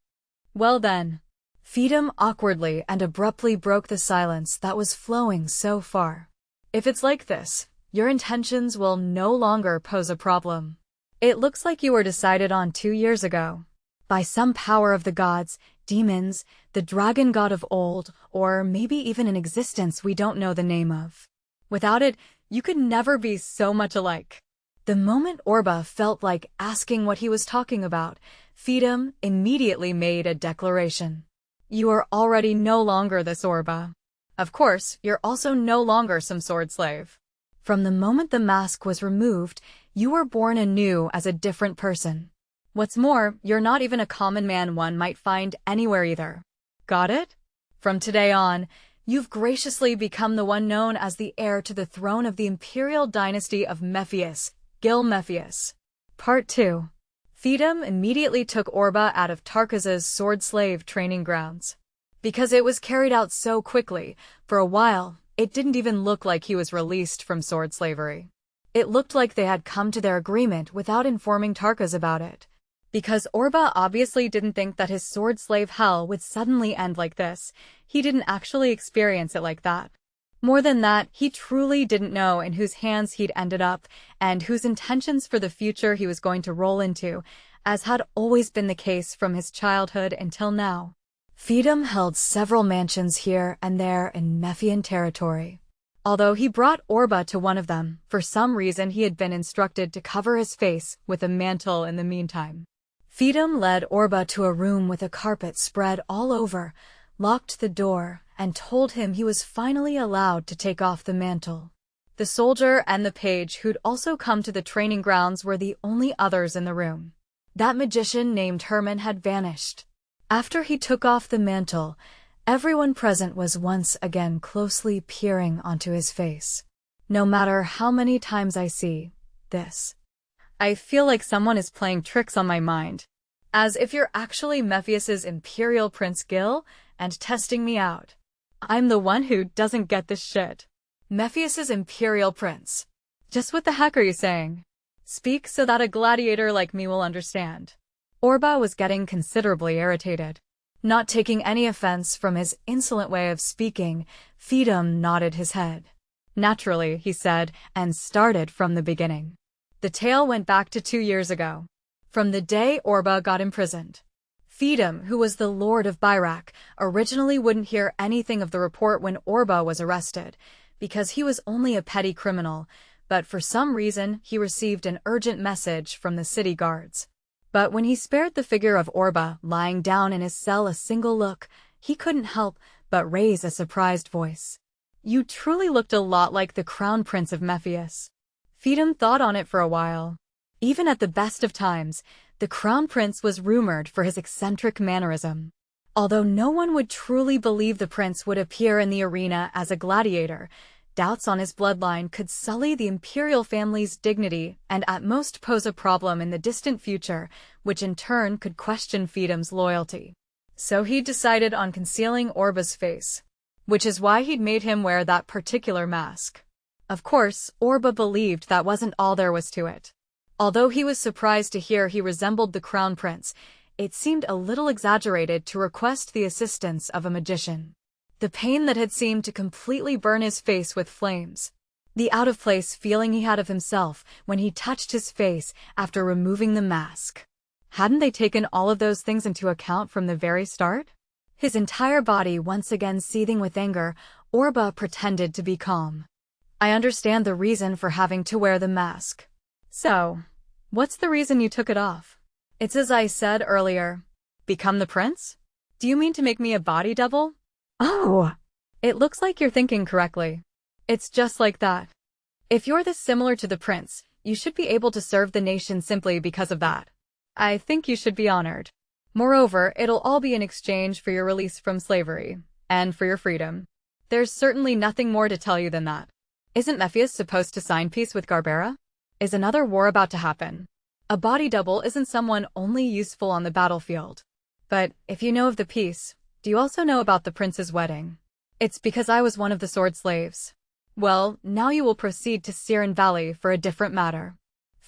"Well then." Fiedem awkwardly and abruptly broke the silence that was flowing so far. "If it's like this, your intentions will no longer pose a problem. It looks like you were decided on 2 years ago. By some power of the gods, demons, the dragon god of old, or maybe even an existence we don't know the name of. Without it, you could never be so much alike." The moment Orba felt like asking what he was talking about, Fiedem immediately made a declaration. "You are already no longer this Orba. Of course, you're also no longer some sword slave. From the moment the mask was removed, you were born anew as a different person. What's more, you're not even a common man one might find anywhere either. Got it? From today on, you've graciously become the one known as the heir to the throne of the imperial dynasty of Mephius, Gil Mephius." Part 2. Fiedem immediately took Orba out of Tarkas's sword slave training grounds. Because it was carried out so quickly, for a while, It didn't even look like he was released from sword slavery. It looked like they had come to their agreement without informing Tarkas about it. Because Orba obviously didn't think that his sword slave hell would suddenly end like this, he didn't actually experience it like that. More than that, he truly didn't know in whose hands he'd ended up and whose intentions for the future he was going to roll into, as had always been the case from his childhood until now. Feedom held several mansions here and there in Mephian territory. Although he brought Orba to one of them, for some reason he had been instructed to cover his face with a mantle in the meantime. Feedom led Orba to a room with a carpet spread all over, locked the door, and told him he was finally allowed to take off the mantle. The soldier and the page who'd also come to the training grounds were the only others in the room. That magician named Herman had vanished. After he took off the mantle, everyone present was once again closely peering onto his face. No matter how many times I see this, I feel like someone is playing tricks on my mind. As if you're actually Mephius's Imperial Prince Gil and testing me out. I'm the one who doesn't get this shit. Mephius's Imperial Prince. Just what the heck are you saying? Speak so that a gladiator like me will understand. Orba was getting considerably irritated. Not taking any offense from his insolent way of speaking, Feedom nodded his head. Naturally, he said, and started from the beginning. The tale went back to 2 years ago. From the day Orba got imprisoned. Feedom, who was the Lord of Byrak, originally wouldn't hear anything of the report when Orba was arrested, because he was only a petty criminal, but for some reason he received an urgent message from the city guards. But when he spared the figure of Orba lying down in his cell a single look, he couldn't help but raise a surprised voice. You truly looked a lot like the Crown Prince of Mephius. Feedom thought on it for a while. Even at the best of times, the Crown Prince was rumored for his eccentric mannerism. Although no one would truly believe the prince would appear in the arena as a gladiator, doubts on his bloodline could sully the imperial family's dignity and at most pose a problem in the distant future, which in turn could question Feedom's loyalty. So he decided on concealing Orba's face, which is why he'd made him wear that particular mask. Of course, Orba believed that wasn't all there was to it. Although he was surprised to hear he resembled the Crown Prince, it seemed a little exaggerated to request the assistance of a magician. The pain that had seemed to completely burn his face with flames. The out-of-place feeling he had of himself when he touched his face after removing the mask. Hadn't they taken all of those things into account from the very start? His entire body once again seething with anger, Orba pretended to be calm. I understand the reason for having to wear the mask. So, what's the reason you took it off? It's as I said earlier. Become the prince? Do you mean to make me a body double? Oh! It looks like you're thinking correctly. It's just like that. If you're this similar to the prince, you should be able to serve the nation simply because of that. I think you should be honored. Moreover, it'll all be in exchange for your release from slavery, and for your freedom. There's certainly nothing more to tell you than that. Isn't Mephius supposed to sign peace with Garbera? Is another war about to happen? A body double isn't someone only useful on the battlefield. But, if you know of the peace, do you also know about the prince's wedding? It's because I was one of the sword slaves. Well, now you will proceed to Siren Valley for a different matter.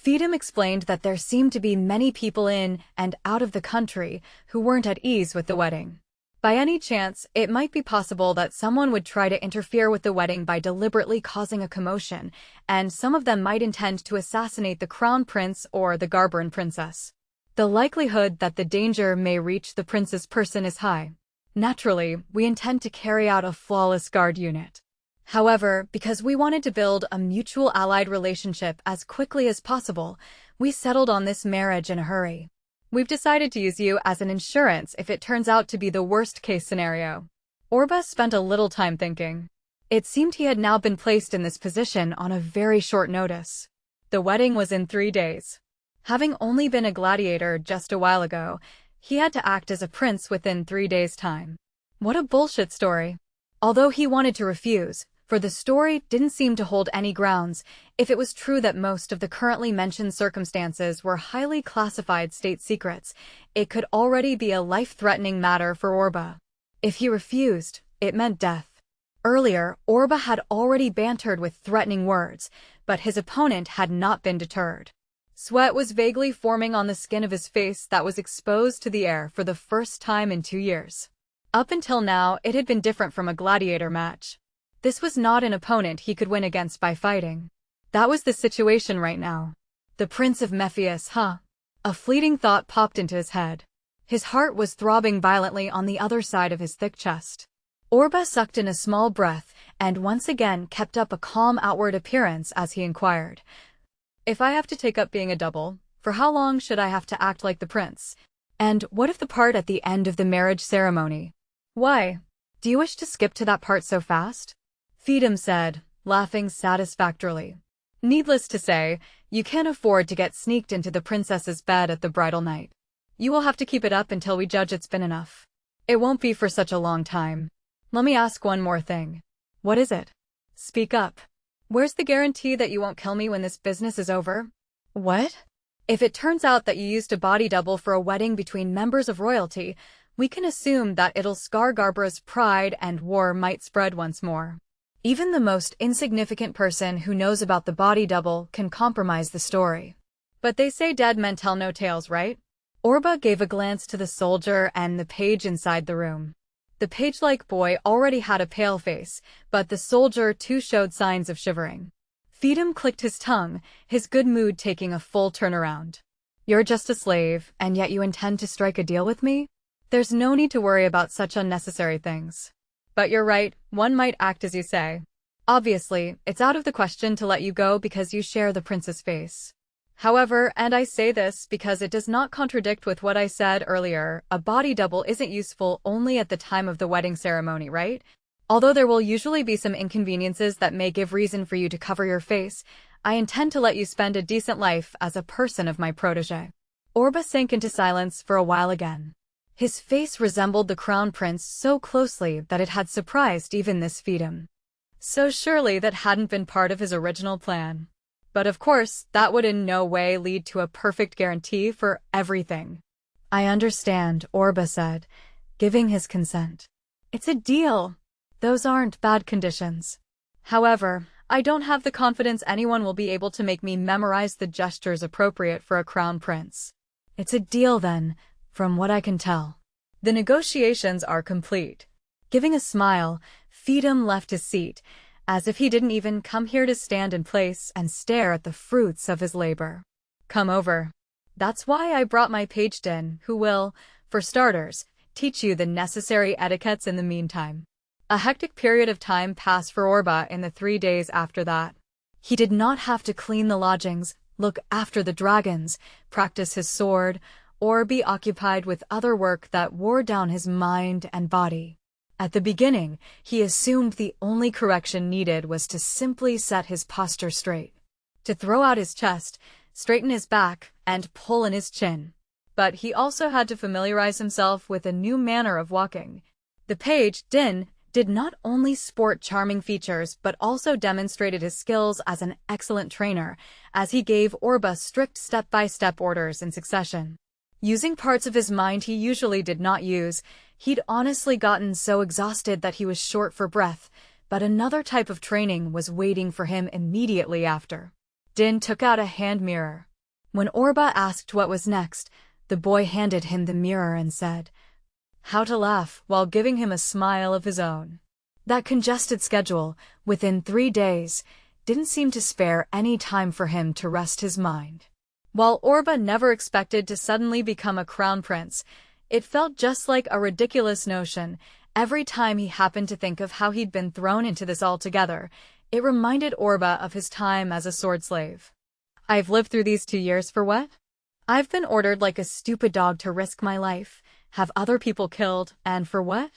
Feedom explained that there seemed to be many people in and out of the country who weren't at ease with the wedding. By any chance, it might be possible that someone would try to interfere with the wedding by deliberately causing a commotion, and some of them might intend to assassinate the Crown Prince or the Garberan Princess. The likelihood that the danger may reach the prince's person is high. Naturally, we intend to carry out a flawless guard unit. However, because we wanted to build a mutual allied relationship as quickly as possible, we settled on this marriage in a hurry. We've decided to use you as an insurance if it turns out to be the worst-case scenario. Orba spent a little time thinking. It seemed he had now been placed in this position on a very short notice. The wedding was in 3 days. Having only been a gladiator just a while ago, he had to act as a prince within 3 days' time. What a bullshit story. Although he wanted to refuse, for the story didn't seem to hold any grounds, if it was true that most of the currently mentioned circumstances were highly classified state secrets, it could already be a life-threatening matter for Orba. If he refused, it meant death. Earlier, Orba had already bantered with threatening words, but his opponent had not been deterred. Sweat was vaguely forming on the skin of his face that was exposed to the air for the first time in 2 years. Up until now, it had been different from a gladiator match. This was not an opponent he could win against by fighting. That was the situation right now. The Prince of Mephius, huh? A fleeting thought popped into his head. His heart was throbbing violently on the other side of his thick chest. Orba sucked in a small breath and once again kept up a calm outward appearance as he inquired, "If I have to take up being a double, for how long should I have to act like the prince? And what if the part at the end of the marriage ceremony? Why? Do you wish to skip to that part so fast?" Feedham said, laughing satisfactorily. "Needless to say, you can't afford to get sneaked into the princess's bed at the bridal night. You will have to keep it up until we judge it's been enough. It won't be for such a long time. Let me ask one more thing." "What is it?" "Speak up. Where's the guarantee that you won't kill me when this business is over?" "What?" "If it turns out that you used a body double for a wedding between members of royalty, we can assume that it'll scar Garbara's pride and war might spread once more. Even the most insignificant person who knows about the body double can compromise the story. But they say dead men tell no tales, right?" Orba gave a glance to the soldier and the page inside the room. The page-like boy already had a pale face, but the soldier too showed signs of shivering. Feedham clicked his tongue, his good mood taking a full turnaround. "You're just a slave, and yet you intend to strike a deal with me? There's no need to worry about such unnecessary things. But you're right, one might act as you say. Obviously, it's out of the question to let you go because you share the prince's face. However, and I say this because it does not contradict with what I said earlier, a body double isn't useful only at the time of the wedding ceremony, right? Although there will usually be some inconveniences that may give reason for you to cover your face, I intend to let you spend a decent life as a person of my protégé." Orba sank into silence for a while again. His face resembled the crown prince so closely that it had surprised even this Feedham. So surely that hadn't been part of his original plan. But of course, that would in no way lead to a perfect guarantee for everything. "I understand," Orba said, giving his consent. "It's a deal. Those aren't bad conditions. However, I don't have the confidence anyone will be able to make me memorize the gestures appropriate for a crown prince. It's a deal then, from what I can tell. The negotiations are complete." Giving a smile, Feedham left his seat, as if he didn't even come here to stand in place and stare at the fruits of his labor. "Come over. That's why I brought my page Din, who will, for starters, teach you the necessary etiquettes in the meantime." A hectic period of time passed for Orba in the 3 days after that. He did not have to clean the lodgings, look after the dragons, practice his sword, or be occupied with other work that wore down his mind and body. At the beginning, he assumed the only correction needed was to simply set his posture straight, to throw out his chest, straighten his back, and pull in his chin. But he also had to familiarize himself with a new manner of walking. The page, Din, did not only sport charming features but also demonstrated his skills as an excellent trainer, as he gave Orba strict step-by-step orders in succession. Using parts of his mind he usually did not use, he'd honestly gotten so exhausted that he was short for breath, but another type of training was waiting for him immediately after. Din took out a hand mirror. When Orba asked what was next, the boy handed him the mirror and said, "How to laugh," while giving him a smile of his own. That congested schedule, within 3 days, didn't seem to spare any time for him to rest his mind. While Orba never expected to suddenly become a crown prince, it felt just like a ridiculous notion. Every time he happened to think of how he'd been thrown into this altogether, it reminded Orba of his time as a sword slave. "I've lived through these 2 years for what? I've been ordered like a stupid dog to risk my life, have other people killed, and for what?"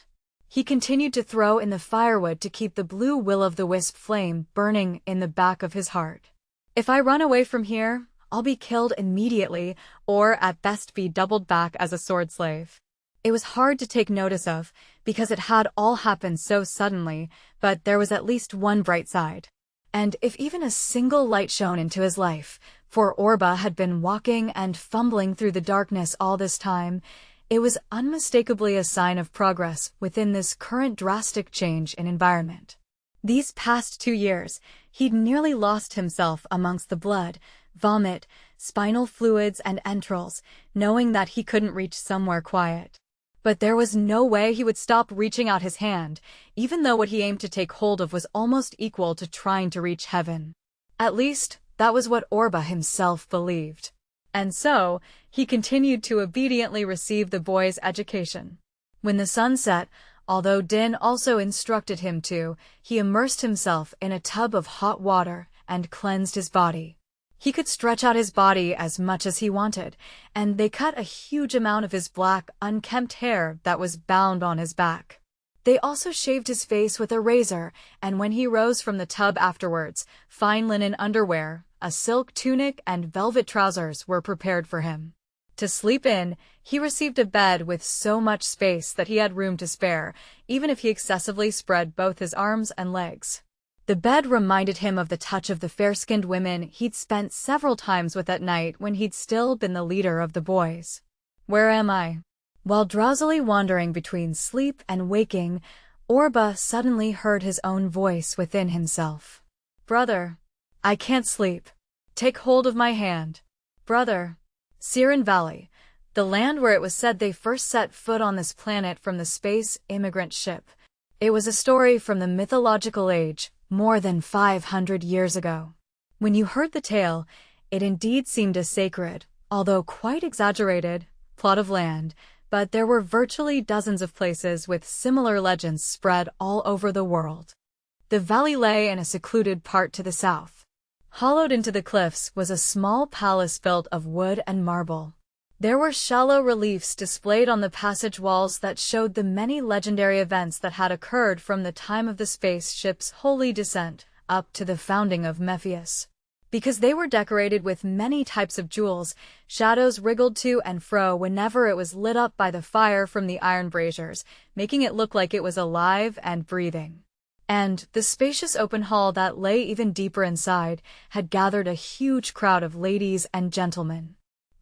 He continued to throw in the firewood to keep the blue will-o'-the-wisp flame burning in the back of his heart. "If I run away from here, I'll be killed immediately, or at best be doubled back as a sword slave." It was hard to take notice of, because it had all happened so suddenly, but there was at least one bright side. And if even a single light shone into his life, for Orba had been walking and fumbling through the darkness all this time, It was unmistakably a sign of progress within this current drastic change in environment. These past 2 years, he'd nearly lost himself amongst the blood, vomit, spinal fluids, and entrails, knowing that he couldn't reach somewhere quiet. But there was no way he would stop reaching out his hand, even though what he aimed to take hold of was almost equal to trying to reach heaven. At least, that was what Orba himself believed. And so, he continued to obediently receive the boy's education. When the sun set, although Din also instructed him to, he immersed himself in a tub of hot water and cleansed his body. He could stretch out his body as much as he wanted, and they cut a huge amount of his black, unkempt hair that was bound on his back. They also shaved his face with a razor, and when he rose from the tub afterwards, fine linen underwear, a silk tunic, and velvet trousers were prepared for him. To sleep in, he received a bed with so much space that he had room to spare, even if he excessively spread both his arms and legs. The bed reminded him of the touch of the fair-skinned women he'd spent several times with at night when he'd still been the leader of the boys. "Where am I?" While drowsily wandering between sleep and waking, Orba suddenly heard his own voice within himself. "Brother, I can't sleep. Take hold of my hand. Brother." Siren Valley, the land where it was said they first set foot on this planet from the space immigrant ship. It was a story from the mythological age, more than 500 years ago. When you heard the tale, it indeed seemed a sacred, although quite exaggerated, plot of land, but there were virtually dozens of places with similar legends spread all over the world. The valley lay in a secluded part to the south. Hollowed into the cliffs was a small palace built of wood and marble. There were shallow reliefs displayed on the passage walls that showed the many legendary events that had occurred from the time of the spaceship's holy descent up to the founding of Mephius. Because they were decorated with many types of jewels, shadows wriggled to and fro whenever it was lit up by the fire from the iron braziers, making it look like it was alive and breathing. And the spacious open hall that lay even deeper inside had gathered a huge crowd of ladies and gentlemen.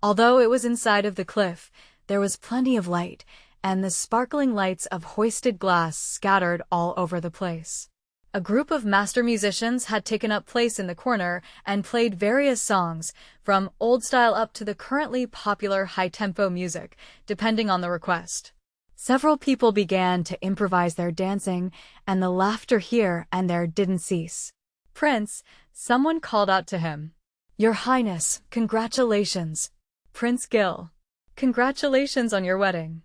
Although it was inside of the cliff, there was plenty of light, and the sparkling lights of hoisted glass scattered all over the place. A group of master musicians had taken up place in the corner and played various songs, from old style up to the currently popular high-tempo music, depending on the request. Several people began to improvise their dancing, and the laughter here and there didn't cease. "Prince," someone called out to him. "Your Highness, congratulations." "Prince Gil, congratulations on your wedding."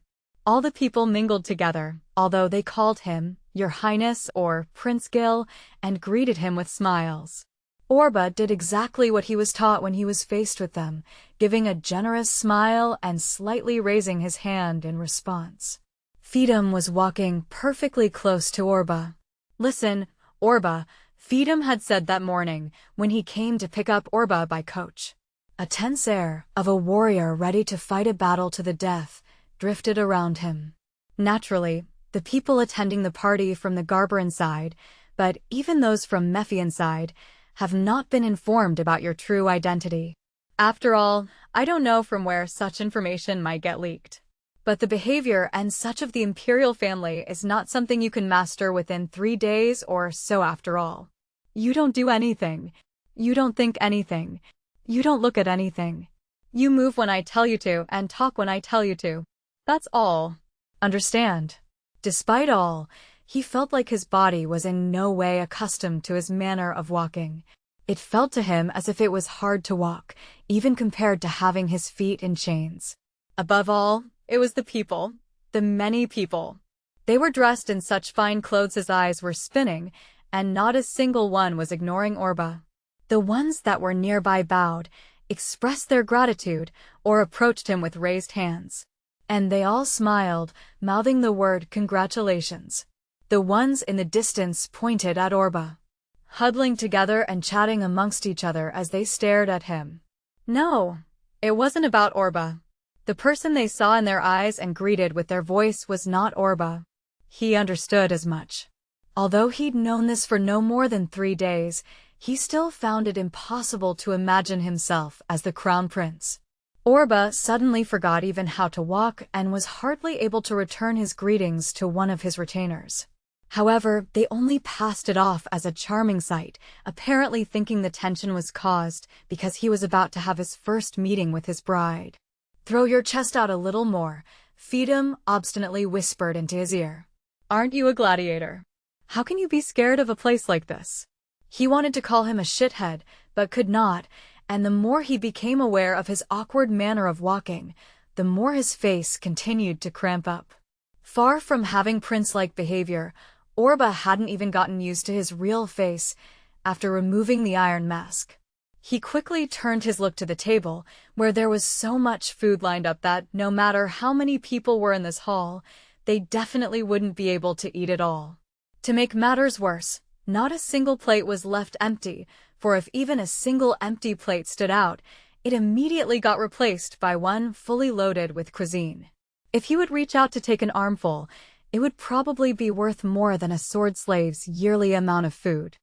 All the people mingled together, although they called him Your Highness or Prince Gil, and greeted him with smiles. Orba did exactly what he was taught when he was faced with them, giving a generous smile and slightly raising his hand in response. Feedum was walking perfectly close to Orba. "Listen, Orba," Feedum had said that morning when he came to pick up Orba by coach. A tense air of a warrior ready to fight a battle to the death drifted around him. Naturally, the people attending the party from the Garberan side, but even those from Mephian side, have not been informed about your true identity. After all, I don't know from where such information might get leaked. But the behavior and such of the imperial family is not something you can master within 3 days or so after all. You don't do anything. You don't think anything. You don't look at anything. You move when I tell you to and talk when I tell you to. That's all. Understand? Despite all, he felt like his body was in no way accustomed to his manner of walking. It felt to him as if it was hard to walk, even compared to having his feet in chains. Above all, it was the people, the many people. They were dressed in such fine clothes his eyes were spinning, and not a single one was ignoring Orba. The ones that were nearby bowed, expressed their gratitude, or approached him with raised hands. And they all smiled, mouthing the word congratulations. The ones in the distance pointed at Orba, huddling together and chatting amongst each other as they stared at him. No, it wasn't about Orba. The person they saw in their eyes and greeted with their voice was not Orba. He understood as much. Although he'd known this for no more than 3 days, he still found it impossible to imagine himself as the crown prince. Orba suddenly forgot even how to walk and was hardly able to return his greetings to one of his retainers. However, they only passed it off as a charming sight, apparently thinking the tension was caused because he was about to have his first meeting with his bride. "Throw your chest out a little more," Feedham obstinately whispered into his ear. "Aren't you a gladiator? How can you be scared of a place like this?" He wanted to call him a shithead, but could not, and the more he became aware of his awkward manner of walking, the more his face continued to cramp up. Far from having prince-like behavior, Orba hadn't even gotten used to his real face after removing the iron mask. He quickly turned his look to the table, where there was so much food lined up that, no matter how many people were in this hall, they definitely wouldn't be able to eat it all. To make matters worse, not a single plate was left empty, for if even a single empty plate stood out, it immediately got replaced by one fully loaded with cuisine. If he would reach out to take an armful, it would probably be worth more than a sword slave's yearly amount of food.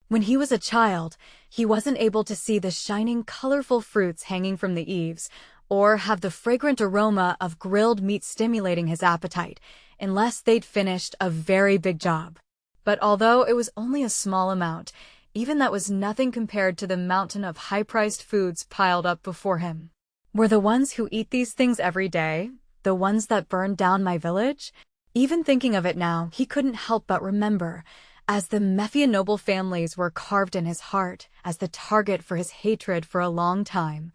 When he was a child, he wasn't able to see the shining, colorful fruits hanging from the eaves, or have the fragrant aroma of grilled meat stimulating his appetite, unless they'd finished a very big job. But although it was only a small amount, even that was nothing compared to the mountain of high-priced foods piled up before him. Were the ones who eat these things every day, the ones that burned down my village? Even thinking of it now, he couldn't help but remember, as the Mephian noble families were carved in his heart as the target for his hatred for a long time.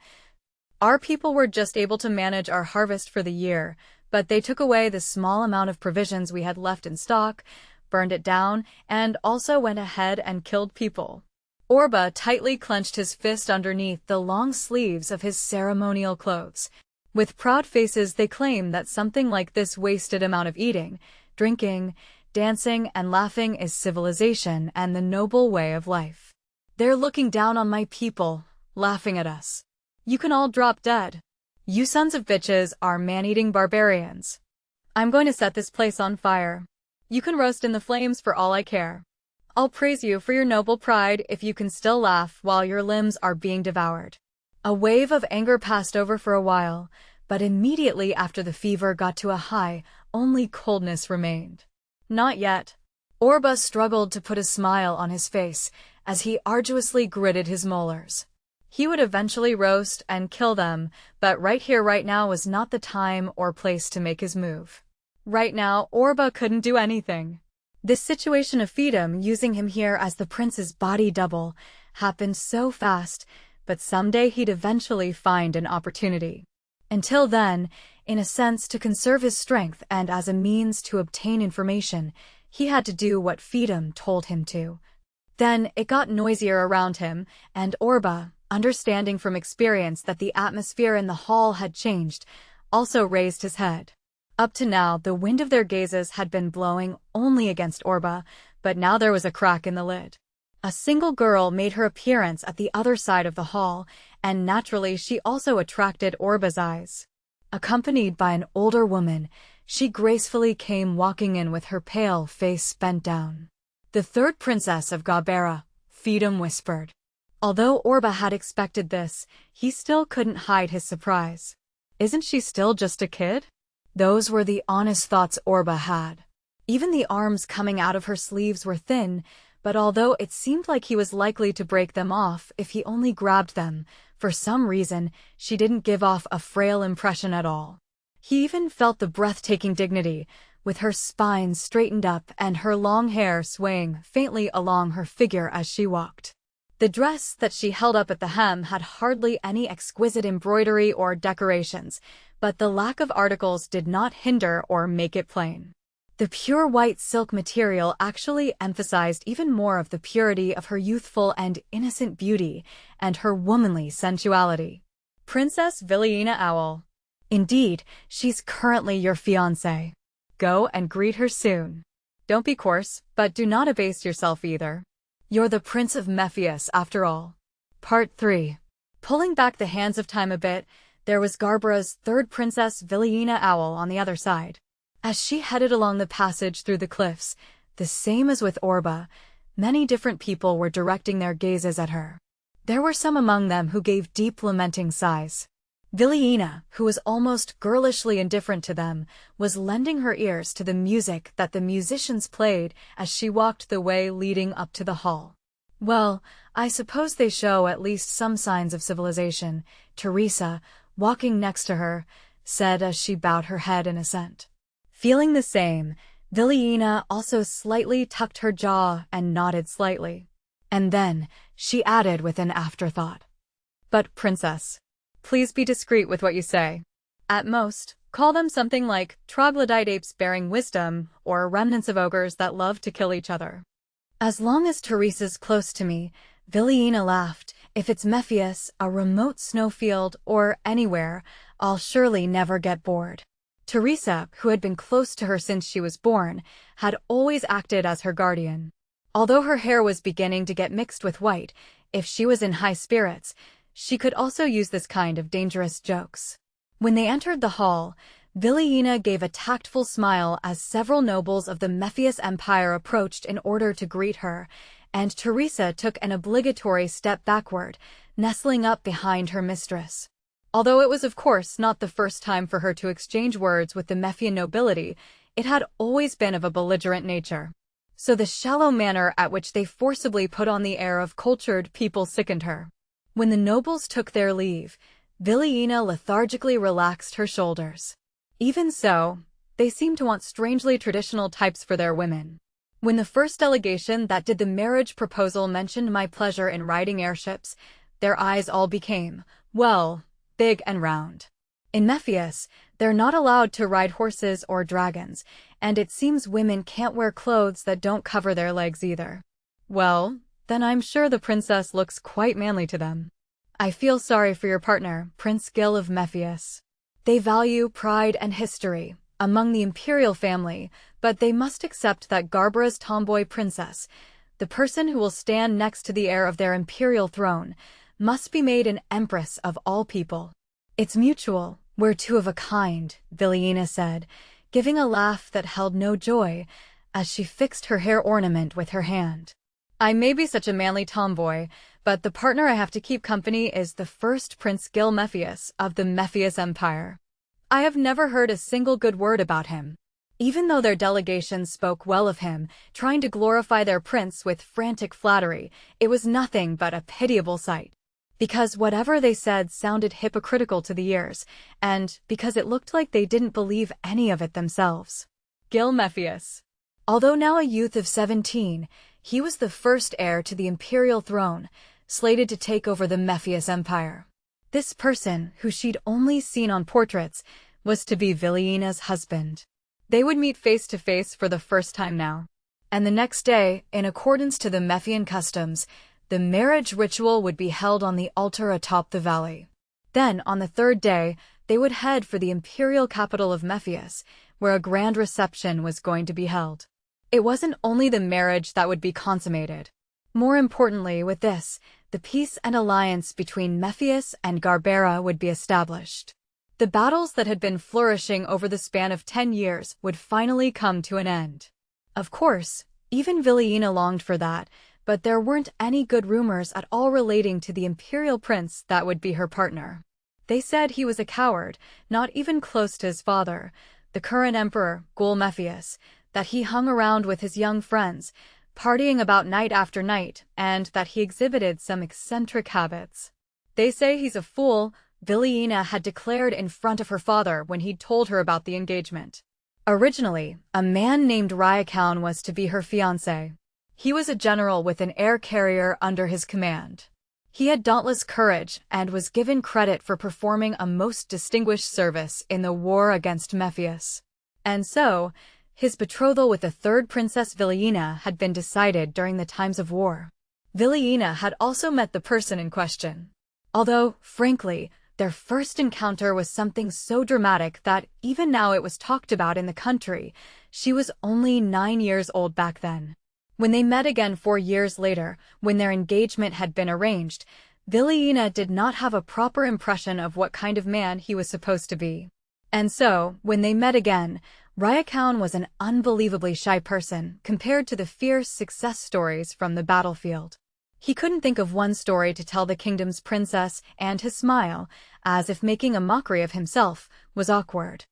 Our people were just able to manage our harvest for the year, but they took away the small amount of provisions we had left in stock, burned it down, and also went ahead and killed people. Orba tightly clenched his fist underneath the long sleeves of his ceremonial clothes. With proud faces they claim that something like this wasted amount of eating, drinking, dancing, and laughing is civilization and the noble way of life. They're looking down on my people, laughing at us. You can all drop dead. You sons of bitches are man-eating barbarians. I'm going to set this place on fire. You can roast in the flames for all I care. I'll praise you for your noble pride if you can still laugh while your limbs are being devoured. A wave of anger passed over for a while, but immediately after the fever got to a high, only coldness remained. Not yet. Orba struggled to put a smile on his face as he arduously gritted his molars. He would eventually roast and kill them, but right here right now was not the time or place to make his move. Right now, Orba couldn't do anything. This situation of Feedham using him here as the prince's body double happened so fast, but someday he'd eventually find an opportunity. Until then, in a sense to conserve his strength and as a means to obtain information, he had to do what Feedham told him to. Then it got noisier around him, and Orba, understanding from experience that the atmosphere in the hall had changed, also raised his head. Up to now, the wind of their gazes had been blowing only against Orba, but now there was a crack in the lid. A single girl made her appearance at the other side of the hall, and naturally she also attracted Orba's eyes. Accompanied by an older woman, she gracefully came walking in with her pale face bent down. "The third princess of Gabera," Feedham whispered. Although Orba had expected this, he still couldn't hide his surprise. Isn't she still just a kid? Those were the honest thoughts Orba had. Even the arms coming out of her sleeves were thin, but although it seemed like he was likely to break them off if he only grabbed them, for some reason, she didn't give off a frail impression at all. He even felt the breathtaking dignity, with her spine straightened up and her long hair swaying faintly along her figure as she walked. The dress that she held up at the hem had hardly any exquisite embroidery or decorations, but the lack of articles did not hinder or make it plain. The pure white silk material actually emphasized even more of the purity of her youthful and innocent beauty and her womanly sensuality. "Princess Villiena Owl. Indeed, she's currently your fiancé. Go and greet her soon. Don't be coarse, but do not abase yourself either. You're the Prince of Mephius after all." Part 3. Pulling back the hands of time a bit, there was Garbara's third princess Villiena Owl on the other side. As she headed along the passage through the cliffs, the same as with Orba, many different people were directing their gazes at her. There were some among them who gave deep lamenting sighs. Villiena, who was almost girlishly indifferent to them, was lending her ears to the music that the musicians played as she walked the way leading up to the hall. "Well, I suppose they show at least some signs of civilization," Teresa, walking next to her, said as she bowed her head in assent. Feeling the same, Villiena also slightly tucked her jaw and nodded slightly. And then, she added with an afterthought, "But, princess, please be discreet with what you say. At most, call them something like troglodyte apes bearing wisdom or remnants of ogres that love to kill each other." "As long as Teresa's close to me," Villiena laughed, "if it's Mephius, a remote snowfield, or anywhere, I'll surely never get bored." Teresa, who had been close to her since she was born, had always acted as her guardian. Although her hair was beginning to get mixed with white, if she was in high spirits, she could also use this kind of dangerous jokes. When they entered the hall, Villiena gave a tactful smile as several nobles of the Mephius Empire approached in order to greet her, and Teresa took an obligatory step backward, nestling up behind her mistress. Although it was of course not the first time for her to exchange words with the Mephian nobility, it had always been of a belligerent nature. So the shallow manner at which they forcibly put on the air of cultured people sickened her. When the nobles took their leave, Villiena lethargically relaxed her shoulders. Even so, they seemed to want strangely traditional types for their women. When the first delegation that did the marriage proposal mentioned my pleasure in riding airships, their eyes all became, well, big and round. In Mephius, they're not allowed to ride horses or dragons, and it seems women can't wear clothes that don't cover their legs either. Well, then I'm sure the princess looks quite manly to them. I feel sorry for your partner, Prince Gil of Mephius. They value pride and history among the imperial family, but they must accept that Garbara's tomboy princess, the person who will stand next to the heir of their imperial throne, must be made an empress of all people. It's mutual, we're two of a kind, Villiena said, giving a laugh that held no joy, as she fixed her hair ornament with her hand. I may be such a manly tomboy, but the partner I have to keep company is the first Prince Gil Mephius of the Mephius Empire. I have never heard a single good word about him. Even though their delegation spoke well of him, trying to glorify their prince with frantic flattery, it was nothing but a pitiable sight. Because whatever they said sounded hypocritical to the ears, and because it looked like they didn't believe any of it themselves. Gil Mephius. Although now a youth of 17, he was the first heir to the imperial throne, slated to take over the Mephius Empire. This person, who she'd only seen on portraits, was to be Villiena's husband. They would meet face to face for the first time now. And the next day, in accordance to the Mephian customs, the marriage ritual would be held on the altar atop the valley. Then, on the third day, they would head for the imperial capital of Mephius, where a grand reception was going to be held. It wasn't only the marriage that would be consummated. More importantly, with this, the peace and alliance between Mephius and Garbara would be established. The battles that had been flourishing over the span of 10 years would finally come to an end. Of course, even Villiena longed for that, but there weren't any good rumors at all relating to the imperial prince that would be her partner. They said he was a coward, not even close to his father, the current emperor, Gul Mephius, that he hung around with his young friends, partying about night after night, and that he exhibited some eccentric habits. They say he's a fool, Villiena had declared in front of her father when he'd told her about the engagement. Originally, a man named Rakuin was to be her fiancé. He was a general with an air carrier under his command. He had dauntless courage and was given credit for performing a most distinguished service in the war against Mephius. And so, his betrothal with the third Princess Villiena had been decided during the times of war. Villiena had also met the person in question. Although, frankly, their first encounter was something so dramatic that even now it was talked about in the country. She was only 9 years old back then. When they met again 4 years later, when their engagement had been arranged, Villiena did not have a proper impression of what kind of man he was supposed to be. And so, when they met again, Rakuin was an unbelievably shy person compared to the fierce success stories from the battlefield. He couldn't think of one story to tell the kingdom's princess, and his smile, as if making a mockery of himself, was awkward.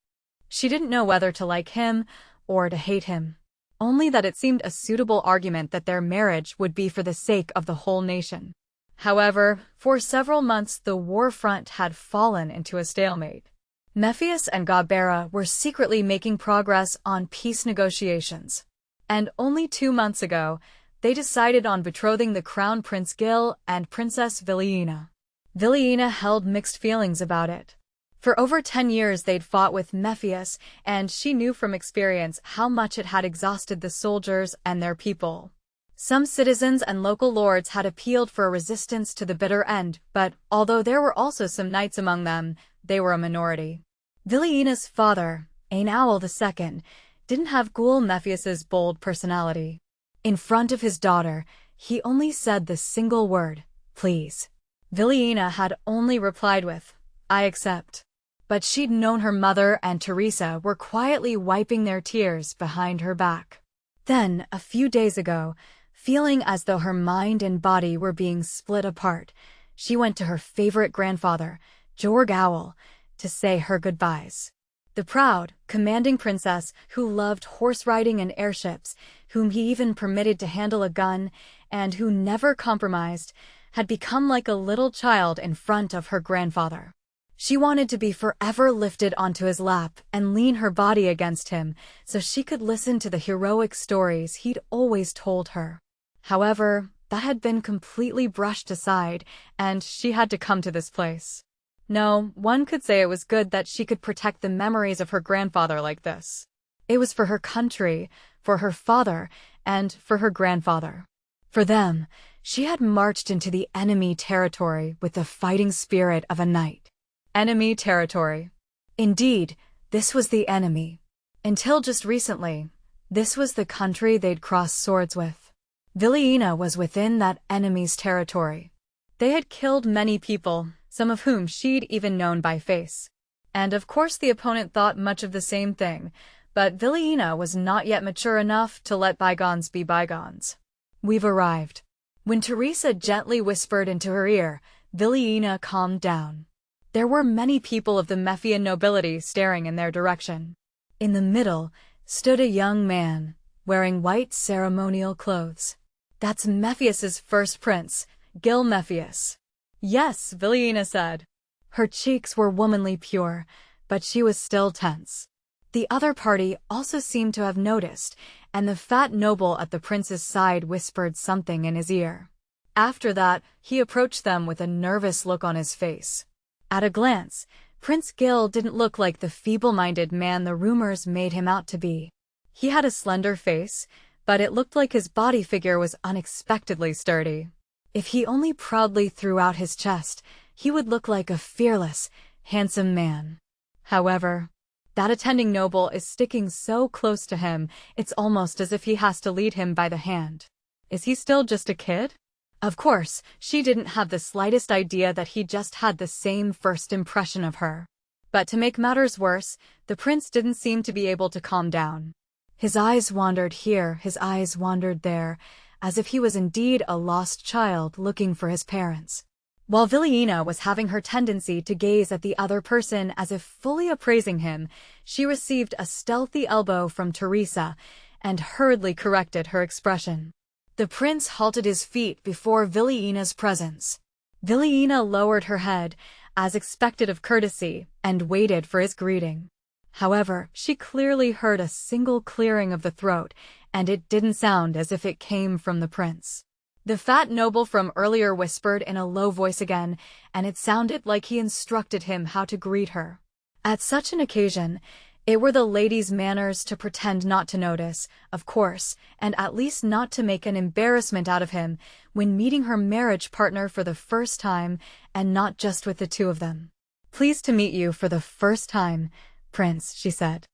She didn't know whether to like him or to hate him. Only that it seemed a suitable argument that their marriage would be for the sake of the whole nation. However, for several months the war front had fallen into a stalemate. Mephius and Gabera were secretly making progress on peace negotiations. And only 2 months ago, they decided on betrothing the Crown Prince Gil and Princess Viliina. Viliina held mixed feelings about it. For over 10 years they'd fought with Mephius, and she knew from experience how much it had exhausted the soldiers and their people. Some citizens and local lords had appealed for a resistance to the bitter end, but although there were also some knights among them, they were a minority. Viliina's father, Ain Owl II, didn't have Ghoul Mephius's bold personality. In front of his daughter, he only said the single word, please. Viliina had only replied with, I accept. But she'd known her mother and Teresa were quietly wiping their tears behind her back. Then, a few days ago, feeling as though her mind and body were being split apart, she went to her favorite grandfather, Jorg Owl, to say her goodbyes. The proud, commanding princess who loved horse riding and airships, whom he even permitted to handle a gun, and who never compromised, had become like a little child in front of her grandfather. She wanted to be forever lifted onto his lap and lean her body against him so she could listen to the heroic stories he'd always told her. However, that had been completely brushed aside, and she had to come to this place. No, one could say it was good that she could protect the memories of her grandfather like this. It was for her country, for her father, and for her grandfather. For them, she had marched into the enemy territory with the fighting spirit of a knight. Enemy territory. Indeed, this was the enemy. Until just recently, this was the country they'd crossed swords with. Viliina was within that enemy's territory. They had killed many people, some of whom she'd even known by face. And of course the opponent thought much of the same thing, but Viliina was not yet mature enough to let bygones be bygones. We've arrived. When Teresa gently whispered into her ear, Viliina calmed down. There were many people of the Mephian nobility staring in their direction. In the middle stood a young man, wearing white ceremonial clothes. That's Mephius's first prince, Gil Mephius. Yes, Viliina said. Her cheeks were womanly pure, but she was still tense. The other party also seemed to have noticed, and the fat noble at the prince's side whispered something in his ear. After that, he approached them with a nervous look on his face. At a glance, Prince Gil didn't look like the feeble-minded man the rumors made him out to be. He had a slender face, but it looked like his body figure was unexpectedly sturdy. If he only proudly threw out his chest, he would look like a fearless, handsome man. However, that attending noble is sticking so close to him, it's almost as if he has to lead him by the hand. Is he still just a kid? Of course, she didn't have the slightest idea that he just had the same first impression of her. But to make matters worse, the prince didn't seem to be able to calm down. His eyes wandered here, his eyes wandered there, as if he was indeed a lost child looking for his parents. While Viliina was having her tendency to gaze at the other person as if fully appraising him, she received a stealthy elbow from Teresa and hurriedly corrected her expression. The prince halted his feet before Viliina's presence. Viliina lowered her head, as expected of courtesy, and waited for his greeting. However, she clearly heard a single clearing of the throat, and it didn't sound as if it came from the prince. The fat noble from earlier whispered in a low voice again, and it sounded like he instructed him how to greet her. At such an occasion, it were the lady's manners to pretend not to notice, of course, and at least not to make an embarrassment out of him when meeting her marriage partner for the first time, and not just with the two of them. "Pleased to meet you for the first time, Prince," she said.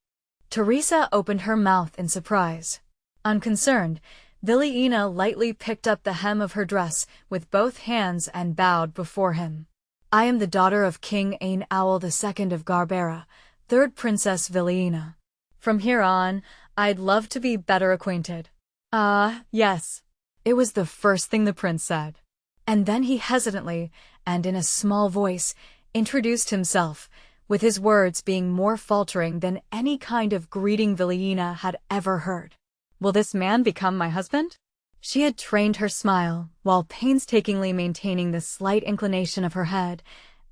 Teresa opened her mouth in surprise. Unconcerned, Viliina lightly picked up the hem of her dress with both hands and bowed before him. "I am the daughter of King Ain Owl II of Garbera, third Princess Viliina. From here on, I'd love to be better acquainted." "Ah, yes." It was the first thing the prince said. And then he hesitantly, and in a small voice, introduced himself, with his words being more faltering than any kind of greeting Vilina had ever heard. "Will this man become my husband?" She had trained her smile, while painstakingly maintaining the slight inclination of her head,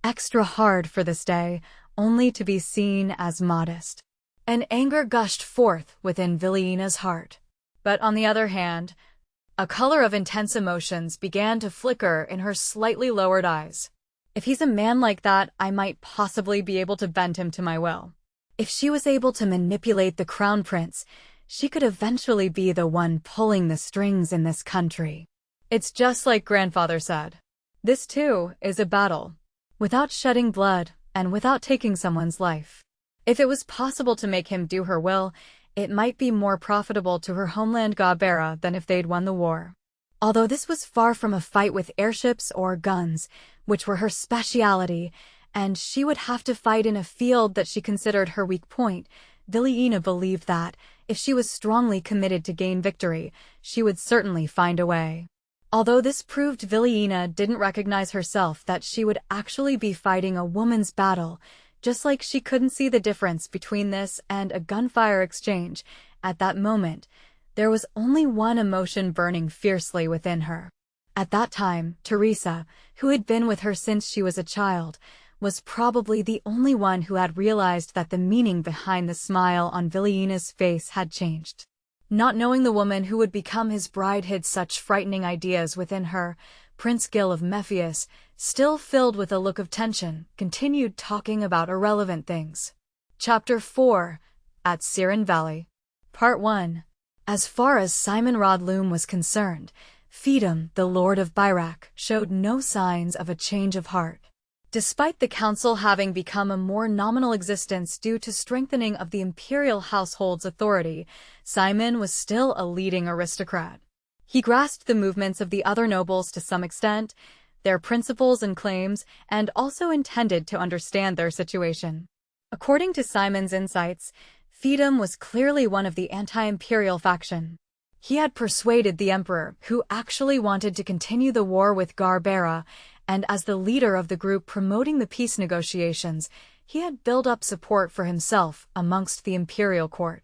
extra hard for this day, only to be seen as modest. An anger gushed forth within Vilina's heart. But on the other hand, a color of intense emotions began to flicker in her slightly lowered eyes. If he's a man like that, I might possibly be able to bend him to my will. If she was able to manipulate the crown prince, she could eventually be the one pulling the strings in this country. It's just like grandfather said. This too is a battle. Without shedding blood, and without taking someone's life. If it was possible to make him do her will, it might be more profitable to her homeland Gabera than if they'd won the war. Although this was far from a fight with airships or guns, which were her speciality, and she would have to fight in a field that she considered her weak point, Vilina believed that, if she was strongly committed to gain victory, she would certainly find a way. Although this proved Vilina didn't recognize herself that she would actually be fighting a woman's battle, just like she couldn't see the difference between this and a gunfire exchange, at that moment, there was only one emotion burning fiercely within her. At that time, Teresa, who had been with her since she was a child, was probably the only one who had realized that the meaning behind the smile on Vilina's face had changed. Not knowing the woman who would become his bride hid such frightening ideas within her, Prince Gil of Mephius, still filled with a look of tension, continued talking about irrelevant things. Chapter 4. At Siren Valley. Part 1. As far as Simon Rodloom was concerned, Pheidum, the Lord of Byrak, showed no signs of a change of heart. Despite the council having become a more nominal existence due to strengthening of the imperial household's authority, Simon was still a leading aristocrat. He grasped the movements of the other nobles to some extent, their principles and claims, and also intended to understand their situation. According to Simon's insights, Pheidum was clearly one of the anti-imperial faction. He had persuaded the emperor, who actually wanted to continue the war with Garbera, and as the leader of the group promoting the peace negotiations, he had built up support for himself amongst the imperial court.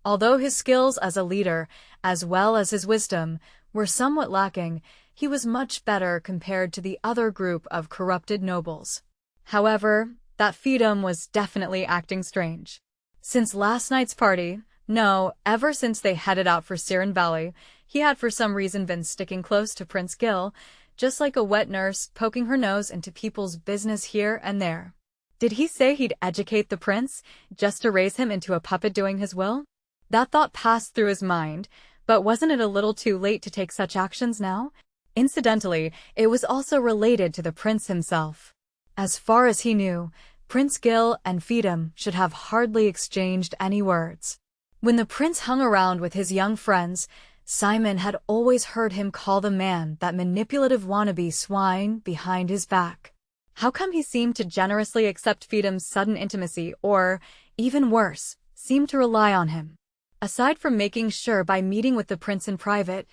Although his skills as a leader, as well as his wisdom, were somewhat lacking, he was much better compared to the other group of corrupted nobles. However, that Pheidum was definitely acting strange. Since last night's party, no, ever since they headed out for Siren Valley, he had for some reason been sticking close to Prince Gil, just like a wet nurse poking her nose into people's business here and there. Did he say he'd educate the prince, just to raise him into a puppet doing his will? That thought passed through his mind, but wasn't it a little too late to take such actions now? Incidentally, it was also related to the prince himself. As far as he knew, Prince Gil and Pheidum should have hardly exchanged any words. When the prince hung around with his young friends, Simon had always heard him call the man that manipulative wannabe swine behind his back. How come he seemed to generously accept Pheidum's sudden intimacy or, even worse, seemed to rely on him? Aside from making sure by meeting with the prince in private,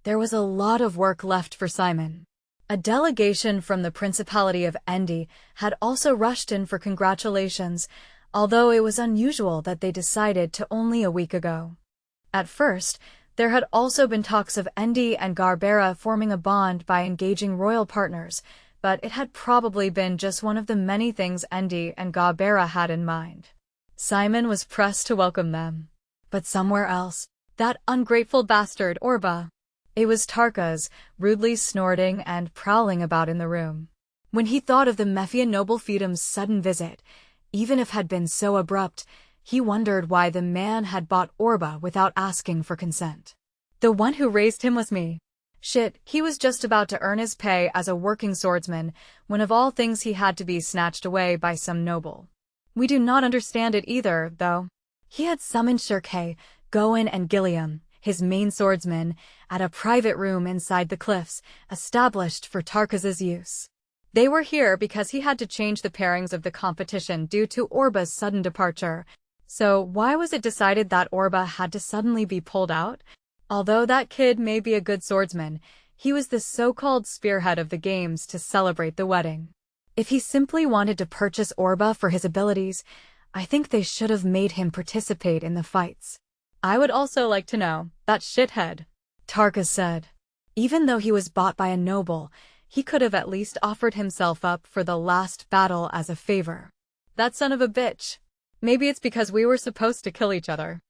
there was a lot of work left for Simon. A delegation from the Principality of Endi had also rushed in for congratulations, although it was unusual that they decided to only a week ago. At first, there had also been talks of Endi and Garbera forming a bond by engaging royal partners, but it had probably been just one of the many things Endi and Garbera had in mind. Simon was pressed to welcome them. But somewhere else, that ungrateful bastard Orba. It was Tarkas, rudely snorting and prowling about in the room. When he thought of the Mephian noble Pheidum's sudden visit, even if had been so abrupt, he wondered why the man had bought Orba without asking for consent. The one who raised him was me. Shit, he was just about to earn his pay as a working swordsman, when of all things he had to be snatched away by some noble. We do not understand it either, though. He had summoned Shirkei, Goen and Gilliam, his main swordsmen, at a private room inside the cliffs, established for Tarkas's use. They were here because he had to change the pairings of the competition due to Orba's sudden departure. So why was it decided that Orba had to suddenly be pulled out? Although that kid may be a good swordsman, He was the so-called spearhead of the games to celebrate the wedding. If he simply wanted to purchase Orba for his abilities, I think they should have made him participate in the fights. I would also like to know, that shithead, Tarka said. Even though he was bought by a noble, he could have at least offered himself up for the last battle as a favor. That son of a bitch. Maybe it's because we were supposed to kill each other.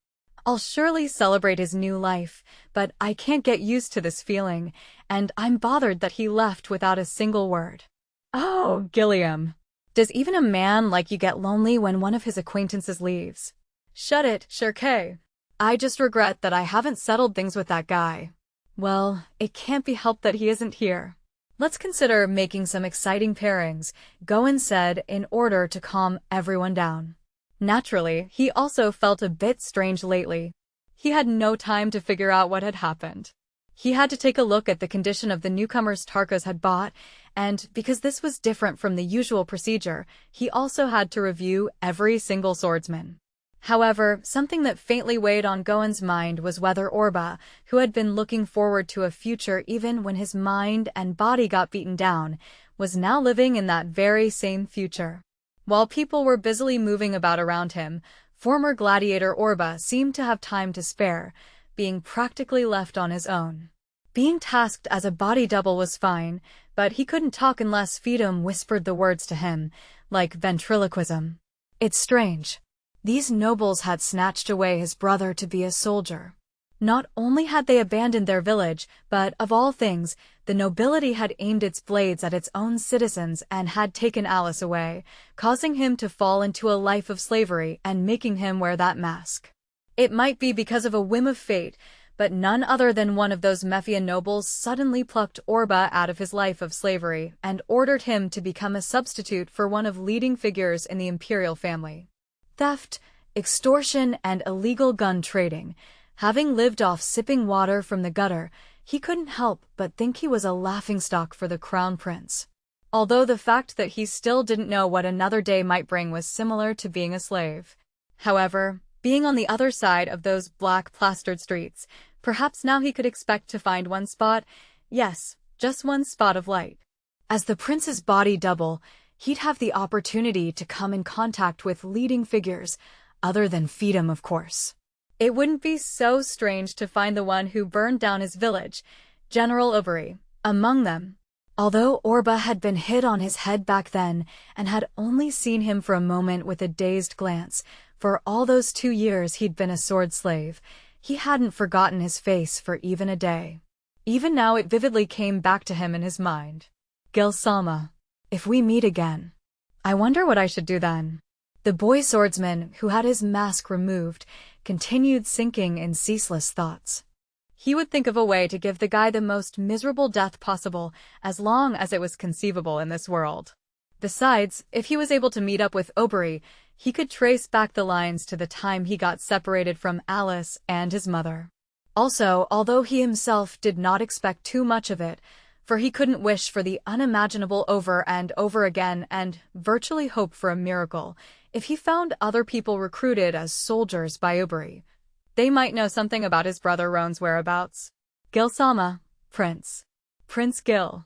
I'll surely celebrate his new life, but I can't get used to this feeling, and I'm bothered that he left without a single word. Oh, Gilliam. Does even a man like you get lonely when one of his acquaintances leaves? Shut it, Sherkay. I just regret that I haven't settled things with that guy. Well, it can't be helped that he isn't here. Let's consider making some exciting pairings, Goen said in order to calm everyone down. Naturally, he also felt a bit strange lately. He had no time to figure out what had happened. He had to take a look at the condition of the newcomers Tarkas had bought, and because this was different from the usual procedure, he also had to review every single swordsman. However, something that faintly weighed on Goen's mind was whether Orba, who had been looking forward to a future even when his mind and body got beaten down, was now living in that very same future. While people were busily moving about around him, former gladiator Orba seemed to have time to spare, being practically left on his own. Being tasked as a body double was fine, but he couldn't talk unless Feedom whispered the words to him, like ventriloquism. It's strange. These nobles had snatched away his brother to be a soldier. Not only had they abandoned their village, but, of all things, the nobility had aimed its blades at its own citizens and had taken Alice away, causing him to fall into a life of slavery and making him wear that mask. It might be because of a whim of fate, but none other than one of those Mephian nobles suddenly plucked Orba out of his life of slavery and ordered him to become a substitute for one of leading figures in the imperial family. Theft, extortion, and illegal gun trading. Having lived off sipping water from the gutter, he couldn't help but think he was a laughingstock for the crown prince. Although the fact that he still didn't know what another day might bring was similar to being a slave. However, being on the other side of those black plastered streets, perhaps now he could expect to find one spot, yes, just one spot of light. As the prince's body double, he'd have the opportunity to come in contact with leading figures, other than Feedom, of course. It wouldn't be so strange to find the one who burned down his village, General Obery, among them. Although Orba had been hit on his head back then and had only seen him for a moment with a dazed glance, for all those 2 years he'd been a sword slave, he hadn't forgotten his face for even a day. Even now it vividly came back to him in his mind. Gil Salma. If we meet again, I wonder what I should do then. The boy swordsman, who had his mask removed, continued sinking in ceaseless thoughts. He would think of a way to give the guy the most miserable death possible, as long as it was conceivable in this world. Besides, if he was able to meet up with Obery, he could trace back the lines to the time he got separated from Alice and his mother. Also, although he himself did not expect too much of it, for he couldn't wish for the unimaginable over and over again and virtually hope for a miracle, if he found other people recruited as soldiers by Obery, they might know something about his brother Roan's whereabouts. Gil Salma, Prince. Prince Gil.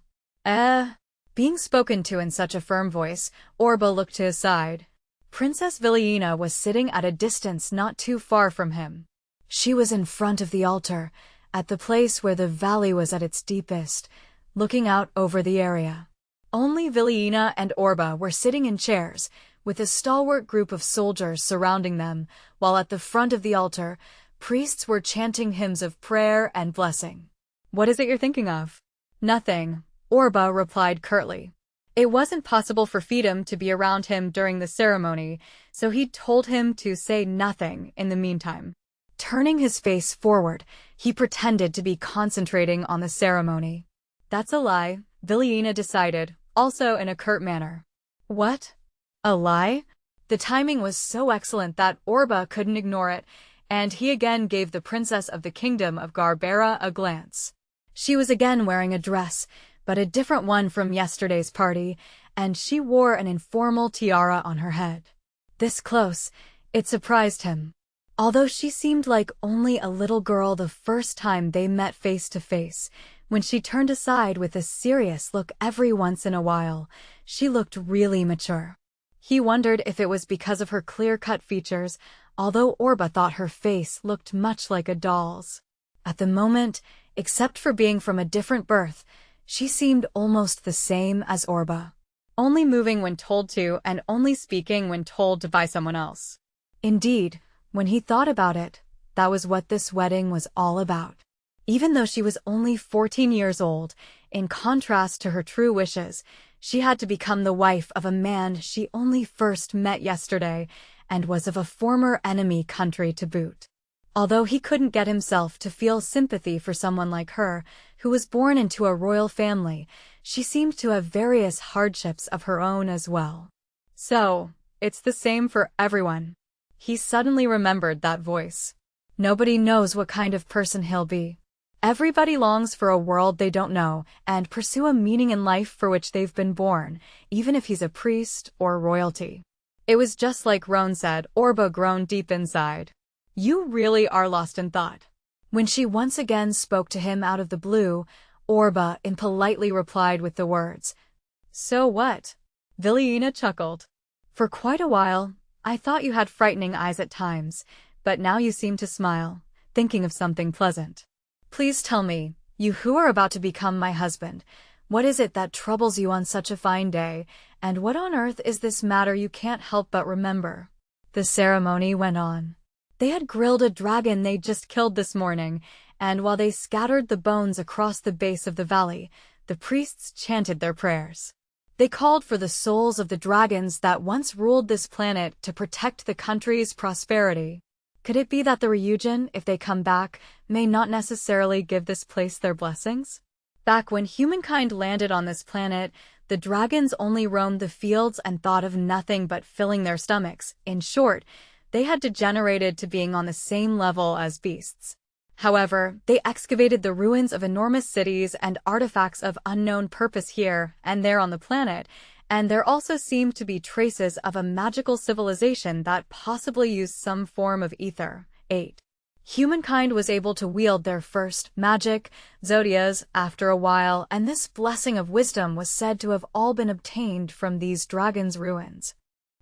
Being spoken to in such a firm voice, Orba looked to his side. Princess Villiena was sitting at a distance not too far from him. She was in front of the altar, at the place where the valley was at its deepest, looking out over the area. Only Villiena and Orba were sitting in chairs, with a stalwart group of soldiers surrounding them, while at the front of the altar, priests were chanting hymns of prayer and blessing. What is it you're thinking of? Nothing, Orba replied curtly. It wasn't possible for Feedom to be around him during the ceremony, so he told him to say nothing in the meantime. Turning his face forward, he pretended to be concentrating on the ceremony. That's a lie, Villiena decided, also in a curt manner. What? A lie? The timing was so excellent that Orba couldn't ignore it, and he again gave the princess of the kingdom of Garbera a glance. She was again wearing a dress, but a different one from yesterday's party, and she wore an informal tiara on her head. This close, it surprised him. Although she seemed like only a little girl the first time they met face to face, When she turned aside with a serious look every once in a while, she looked really mature. He wondered if it was because of her clear-cut features, although Orba thought her face looked much like a doll's. At the moment, except for being from a different birth, she seemed almost the same as Orba, only moving when told to and only speaking when told by someone else. Indeed, when he thought about it, that was what this wedding was all about. Even though she was only 14 years old, in contrast to her true wishes, she had to become the wife of a man she only first met yesterday and was of a former enemy country to boot. Although he couldn't get himself to feel sympathy for someone like her, who was born into a royal family, she seemed to have various hardships of her own as well. So, it's the same for everyone. He suddenly remembered that voice. Nobody knows what kind of person he'll be. Everybody longs for a world they don't know and pursue a meaning in life for which they've been born, even if he's a priest or royalty. It was just like Roan said, Orba groaned deep inside. You really are lost in thought. When she once again spoke to him out of the blue, Orba impolitely replied with the words, "So what?" Vilina chuckled. For quite a while, I thought you had frightening eyes at times, but now you seem to smile, thinking of something pleasant. Please tell me, you who are about to become my husband, what is it that troubles you on such a fine day, and what on earth is this matter you can't help but remember? The ceremony went on. They had grilled a dragon they just killed this morning, and while they scattered the bones across the base of the valley, the priests chanted their prayers. They called for the souls of the dragons that once ruled this planet to protect the country's prosperity. Could it be that the Ryujin, if they come back, may not necessarily give this place their blessings? Back when humankind landed on this planet, the dragons only roamed the fields and thought of nothing but filling their stomachs. In short, they had degenerated to being on the same level as beasts. However, they excavated the ruins of enormous cities and artifacts of unknown purpose here and there on the planet, and there also seemed to be traces of a magical civilization that possibly used some form of ether. 8. Humankind was able to wield their first magic, zodias, after a while, and this blessing of wisdom was said to have all been obtained from these dragons' ruins.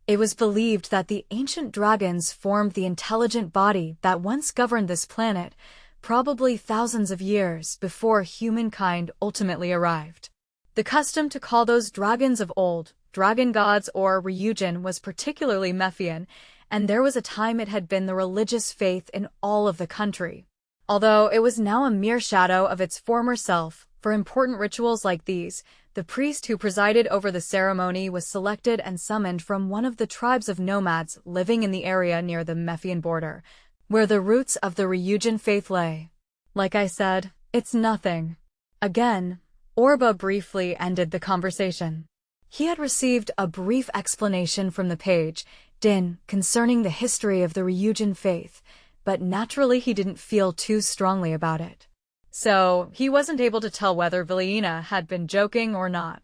It was believed that the ancient dragons formed the intelligent body that once governed this planet, probably thousands of years before humankind ultimately arrived. The custom to call those dragons of old, dragon gods or Ryujin, was particularly Mephian, and there was a time it had been the religious faith in all of the country. Although it was now a mere shadow of its former self, for important rituals like these, the priest who presided over the ceremony was selected and summoned from one of the tribes of nomads living in the area near the Mephian border, where the roots of the Ryujin faith lay. Like I said, it's nothing. Again, Orba briefly ended the conversation. He had received a brief explanation from the page, Din, concerning the history of the Ryujin faith, but naturally he didn't feel too strongly about it. So, he wasn't able to tell whether Vilina had been joking or not.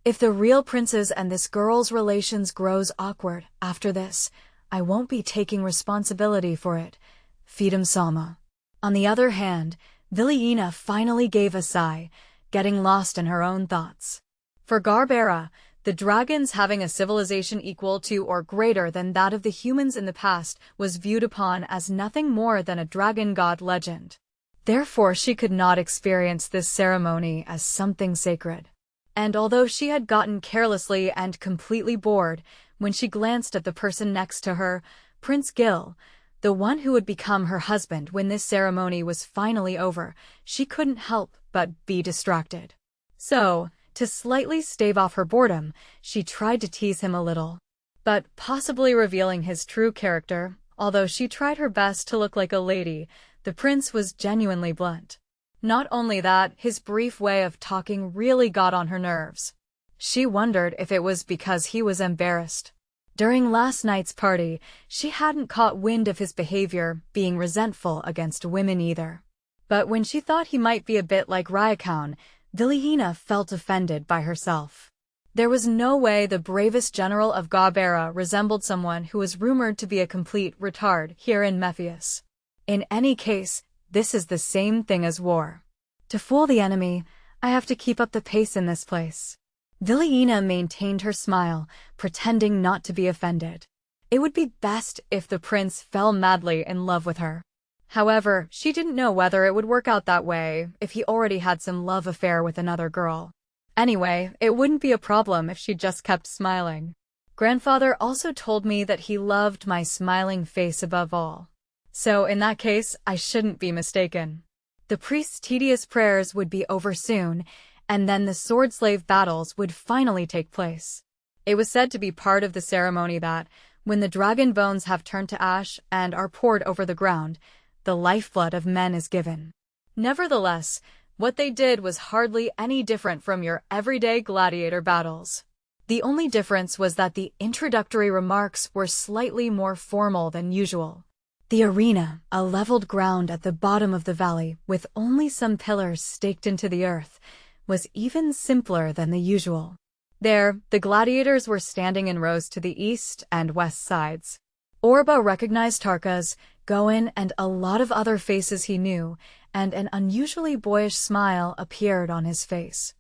If the real prince's and this girl's relations grows awkward after this, I won't be taking responsibility for it, Fidam Sama. On the other hand, Vilina finally gave a sigh, getting lost in her own thoughts. For Garbera, the dragons having a civilization equal to or greater than that of the humans in the past was viewed upon as nothing more than a dragon god legend. Therefore she could not experience this ceremony as something sacred. And although she had gotten carelessly and completely bored, when she glanced at the person next to her, Prince Gil, the one who would become her husband when this ceremony was finally over, she couldn't help but be distracted. So, to slightly stave off her boredom, she tried to tease him a little. But possibly revealing his true character, although she tried her best to look like a lady, the prince was genuinely blunt. Not only that, his brief way of talking really got on her nerves. She wondered if it was because he was embarrassed. During last night's party, she hadn't caught wind of his behavior, being resentful against women either. But when she thought he might be a bit like Rakuin, Vilina felt offended by herself. There was no way the bravest general of Garbera resembled someone who was rumored to be a complete retard here in Mephius. In any case, this is the same thing as war. To fool the enemy, I have to keep up the pace in this place. Villiena maintained her smile, pretending not to be offended. It would be best if the prince fell madly in love with her. However, she didn't know whether it would work out that way if he already had some love affair with another girl. Anyway, it wouldn't be a problem if she just kept smiling. Grandfather also told me that he loved my smiling face above all. So in that case, I shouldn't be mistaken. The priest's tedious prayers would be over soon, and then the sword-slave battles would finally take place. It was said to be part of the ceremony that, when the dragon bones have turned to ash and are poured over the ground, the lifeblood of men is given. Nevertheless, what they did was hardly any different from your everyday gladiator battles. The only difference was that the introductory remarks were slightly more formal than usual. The arena, a leveled ground at the bottom of the valley with only some pillars staked into the earth, was even simpler than the usual. There, the gladiators were standing in rows to the east and west sides. Orba recognized Tarka's, Goin, and a lot of other faces he knew, and an unusually boyish smile appeared on his face.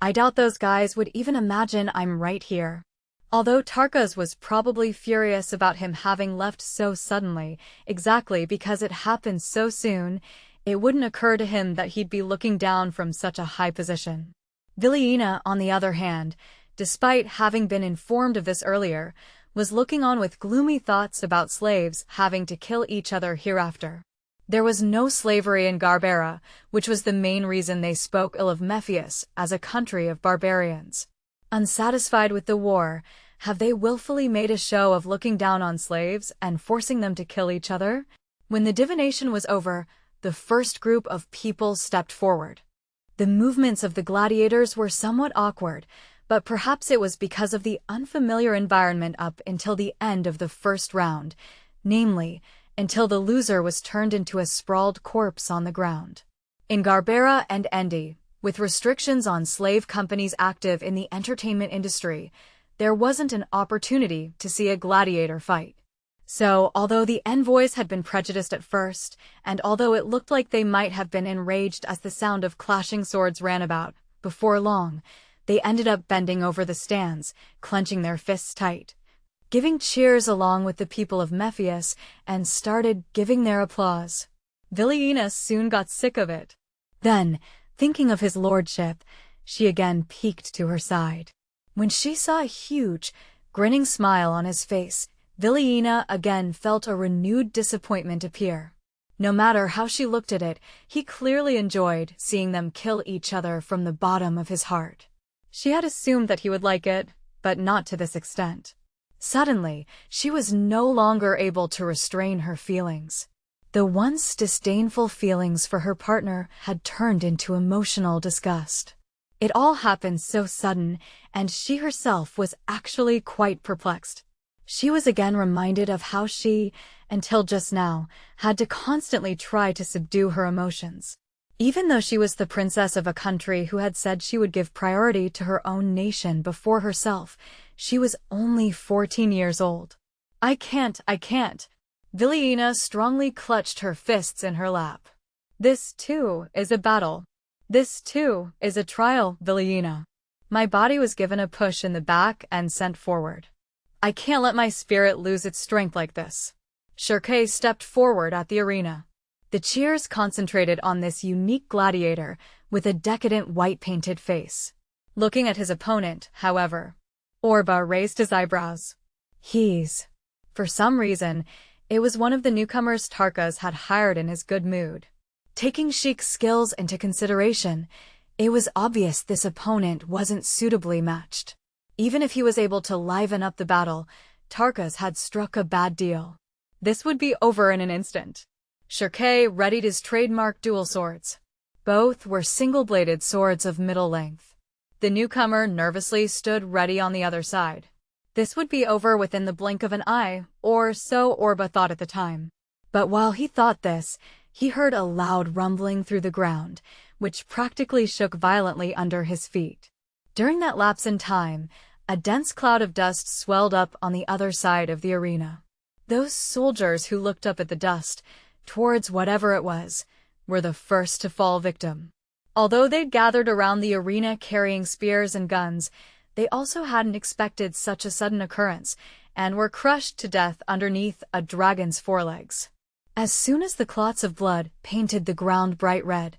I doubt those guys would even imagine I'm right here. Although Tarka's was probably furious about him having left so suddenly, exactly because it happened so soon, it wouldn't occur to him that he'd be looking down from such a high position. Villiena, on the other hand, despite having been informed of this earlier, was looking on with gloomy thoughts about slaves having to kill each other hereafter. There was no slavery in Garbera, which was the main reason they spoke ill of Mephius as a country of barbarians. Unsatisfied with the war, have they willfully made a show of looking down on slaves and forcing them to kill each other? When the divination was over, the first group of people stepped forward. The movements of the gladiators were somewhat awkward, but perhaps it was because of the unfamiliar environment up until the end of the first round, namely, until the loser was turned into a sprawled corpse on the ground. In Garbera and Endi, with restrictions on slave companies active in the entertainment industry, there wasn't an opportunity to see a gladiator fight. So, although the envoys had been prejudiced at first, and although it looked like they might have been enraged as the sound of clashing swords ran about, before long, they ended up bending over the stands, clenching their fists tight, giving cheers along with the people of Mephius, and started giving their applause. Villiena soon got sick of it. Then, thinking of his lordship, she again peeked to her side. When she saw a huge, grinning smile on his face, Villiena again felt a renewed disappointment appear. No matter how she looked at it, he clearly enjoyed seeing them kill each other from the bottom of his heart. She had assumed that he would like it, but not to this extent. Suddenly, she was no longer able to restrain her feelings. The once disdainful feelings for her partner had turned into emotional disgust. It all happened so sudden, and she herself was actually quite perplexed. She was again reminded of how she, until just now, had to constantly try to subdue her emotions. Even though she was the princess of a country who had said she would give priority to her own nation before herself, she was only 14 years old. I can't. Villiena strongly clutched her fists in her lap. This, too, is a battle. This, too, is a trial, Villiena. My body was given a push in the back and sent forward. I can't let my spirit lose its strength like this. Shirkei stepped forward at the arena. The cheers concentrated on this unique gladiator with a decadent white-painted face. Looking at his opponent, however, Orba raised his eyebrows. For some reason, it was one of the newcomers Tarkas had hired in his good mood. Taking Sheik's skills into consideration, it was obvious this opponent wasn't suitably matched. Even if he was able to liven up the battle, Tarkas had struck a bad deal. This would be over in an instant. Shirkei readied his trademark dual swords. Both were single-bladed swords of middle length. The newcomer nervously stood ready on the other side. This would be over within the blink of an eye, or so Orba thought at the time. But while he thought this, he heard a loud rumbling through the ground, which practically shook violently under his feet. During that lapse in time, a dense cloud of dust swelled up on the other side of the arena. Those soldiers who looked up at the dust, towards whatever it was, were the first to fall victim. Although they'd gathered around the arena carrying spears and guns, they also hadn't expected such a sudden occurrence, and were crushed to death underneath a dragon's forelegs. As soon as the clots of blood painted the ground bright red,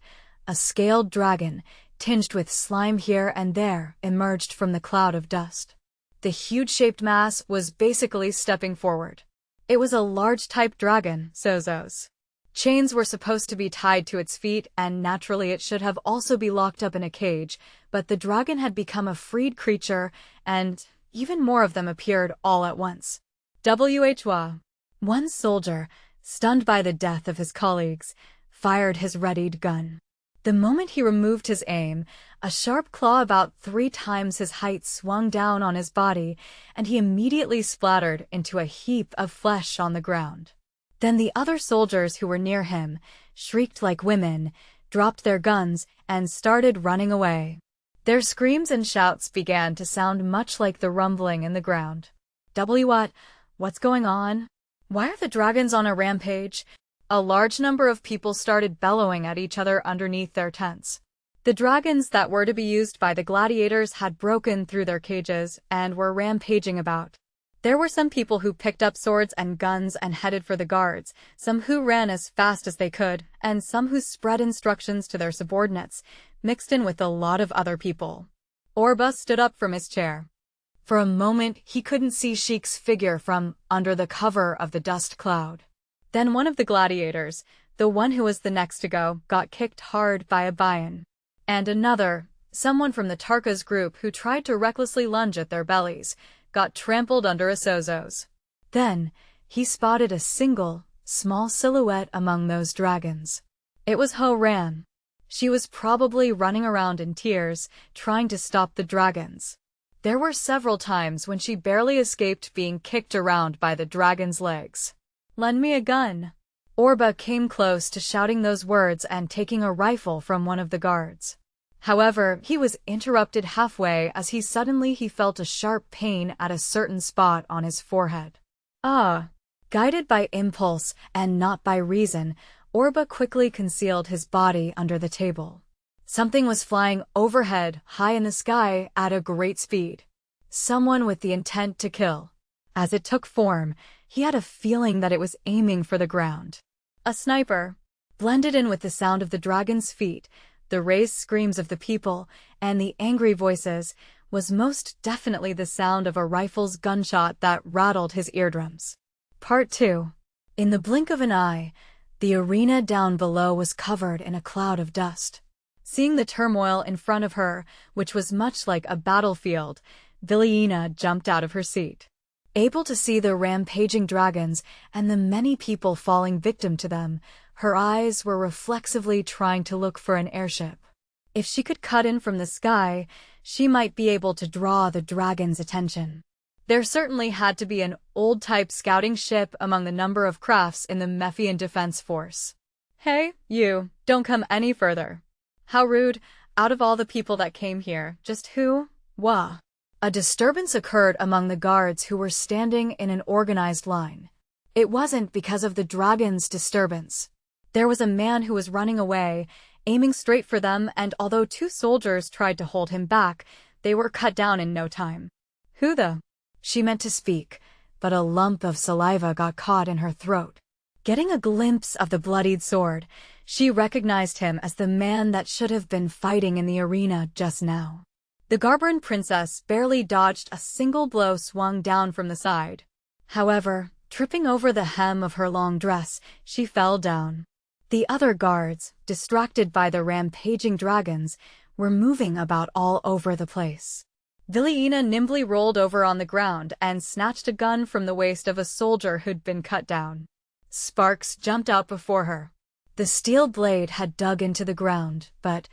a scaled dragon, tinged with slime here and there, emerged from the cloud of dust. The huge-shaped mass was basically stepping forward. It was a large-type dragon, Sozos. Chains were supposed to be tied to its feet, and naturally it should have also be locked up in a cage, but the dragon had become a freed creature, and even more of them appeared all at once. Whwa. One soldier, stunned by the death of his colleagues, fired his readied gun. The moment he removed his aim, a sharp claw about 3 times his height swung down on his body, and he immediately splattered into a heap of flesh on the ground. Then the other soldiers who were near him shrieked like women, dropped their guns, and started running away. Their screams and shouts began to sound much like the rumbling in the ground. What's going on? Why are the dragons on a rampage? A large number of people started bellowing at each other underneath their tents. The dragons that were to be used by the gladiators had broken through their cages and were rampaging about. There were some people who picked up swords and guns and headed for the guards, some who ran as fast as they could, and some who spread instructions to their subordinates, mixed in with a lot of other people. Orba stood up from his chair. For a moment, he couldn't see Sheik's figure from under the cover of the dust cloud. Then one of the gladiators, the one who was the next to go, got kicked hard by a Bayan. And another, someone from the Tarka's group who tried to recklessly lunge at their bellies, got trampled under a Sozos. Then, he spotted a single, small silhouette among those dragons. It was Ho Ran. She was probably running around in tears, trying to stop the dragons. There were several times when she barely escaped being kicked around by the dragon's legs. "Lend me a gun." Orba came close to shouting those words and taking a rifle from one of the guards. However, he was interrupted halfway as he felt a sharp pain at a certain spot on his forehead. Guided by impulse and not by reason, Orba quickly concealed his body under the table. Something was flying overhead, high in the sky, at a great speed. Someone with the intent to kill. As it took form, he had a feeling that it was aiming for the ground. A sniper. Blended in with the sound of the dragon's feet, the raised screams of the people, and the angry voices, was most definitely the sound of a rifle's gunshot that rattled his eardrums. Part 2. In the blink of an eye, the arena down below was covered in a cloud of dust. Seeing the turmoil in front of her, which was much like a battlefield, Vilina jumped out of her seat. Able to see the rampaging dragons and the many people falling victim to them, her eyes were reflexively trying to look for an airship. If she could cut in from the sky, she might be able to draw the dragon's attention. There certainly had to be an old-type scouting ship among the number of crafts in the Mephian Defense Force. "Hey, you, don't come any further." How rude, out of all the people that came here, just who? Wah. A disturbance occurred among the guards who were standing in an organized line. It wasn't because of the dragon's disturbance. There was a man who was running away, aiming straight for them, and although 2 soldiers tried to hold him back, they were cut down in no time. Who the? She meant to speak, but a lump of saliva got caught in her throat. Getting a glimpse of the bloodied sword, she recognized him as the man that should have been fighting in the arena just now. The Garbaran princess barely dodged a single blow swung down from the side. However, tripping over the hem of her long dress, she fell down. The other guards, distracted by the rampaging dragons, were moving about all over the place. Vilina nimbly rolled over on the ground and snatched a gun from the waist of a soldier who'd been cut down. Sparks jumped out before her. The steel blade had dug into the ground, but,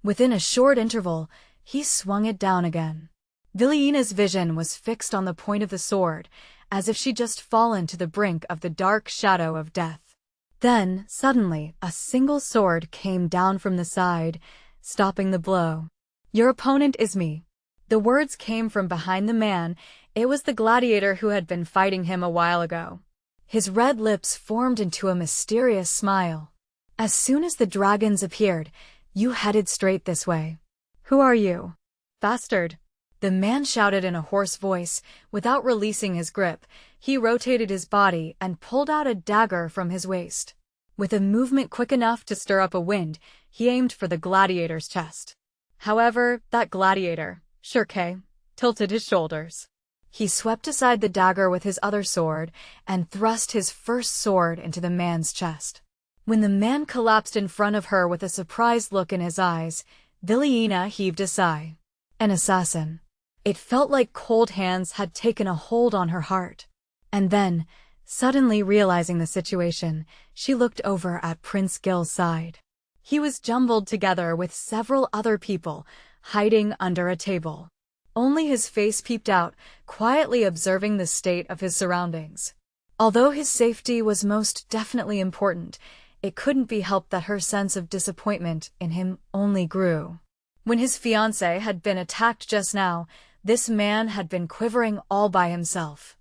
within a short interval, he swung it down again. Vilina's vision was fixed on the point of the sword, as if she'd just fallen to the brink of the dark shadow of death. Then, suddenly, a single sword came down from the side, stopping the blow. "Your opponent is me." The words came from behind the man. It was the gladiator who had been fighting him a while ago. His red lips formed into a mysterious smile. As soon as the dragons appeared, You headed straight this way. Who are you? Bastard. The man shouted in a hoarse voice. Without releasing his grip, he rotated his body and pulled out a dagger from his waist. With a movement quick enough to stir up a wind, he aimed for the gladiator's chest. However, that gladiator, Shirke, tilted his shoulders. He swept aside the dagger with his other sword and thrust his first sword into the man's chest. When the man collapsed in front of her with a surprised look in his eyes, Villiena heaved a sigh. An assassin. It felt like cold hands had taken a hold on her heart. And then, suddenly realizing the situation, she looked over at Prince Gil's side. He was jumbled together with several other people, hiding under a table. Only his face peeped out, quietly observing the state of his surroundings. Although his safety was most definitely important, it couldn't be helped that her sense of disappointment in him only grew. When his fiancée had been attacked just now, this man had been quivering all by himself.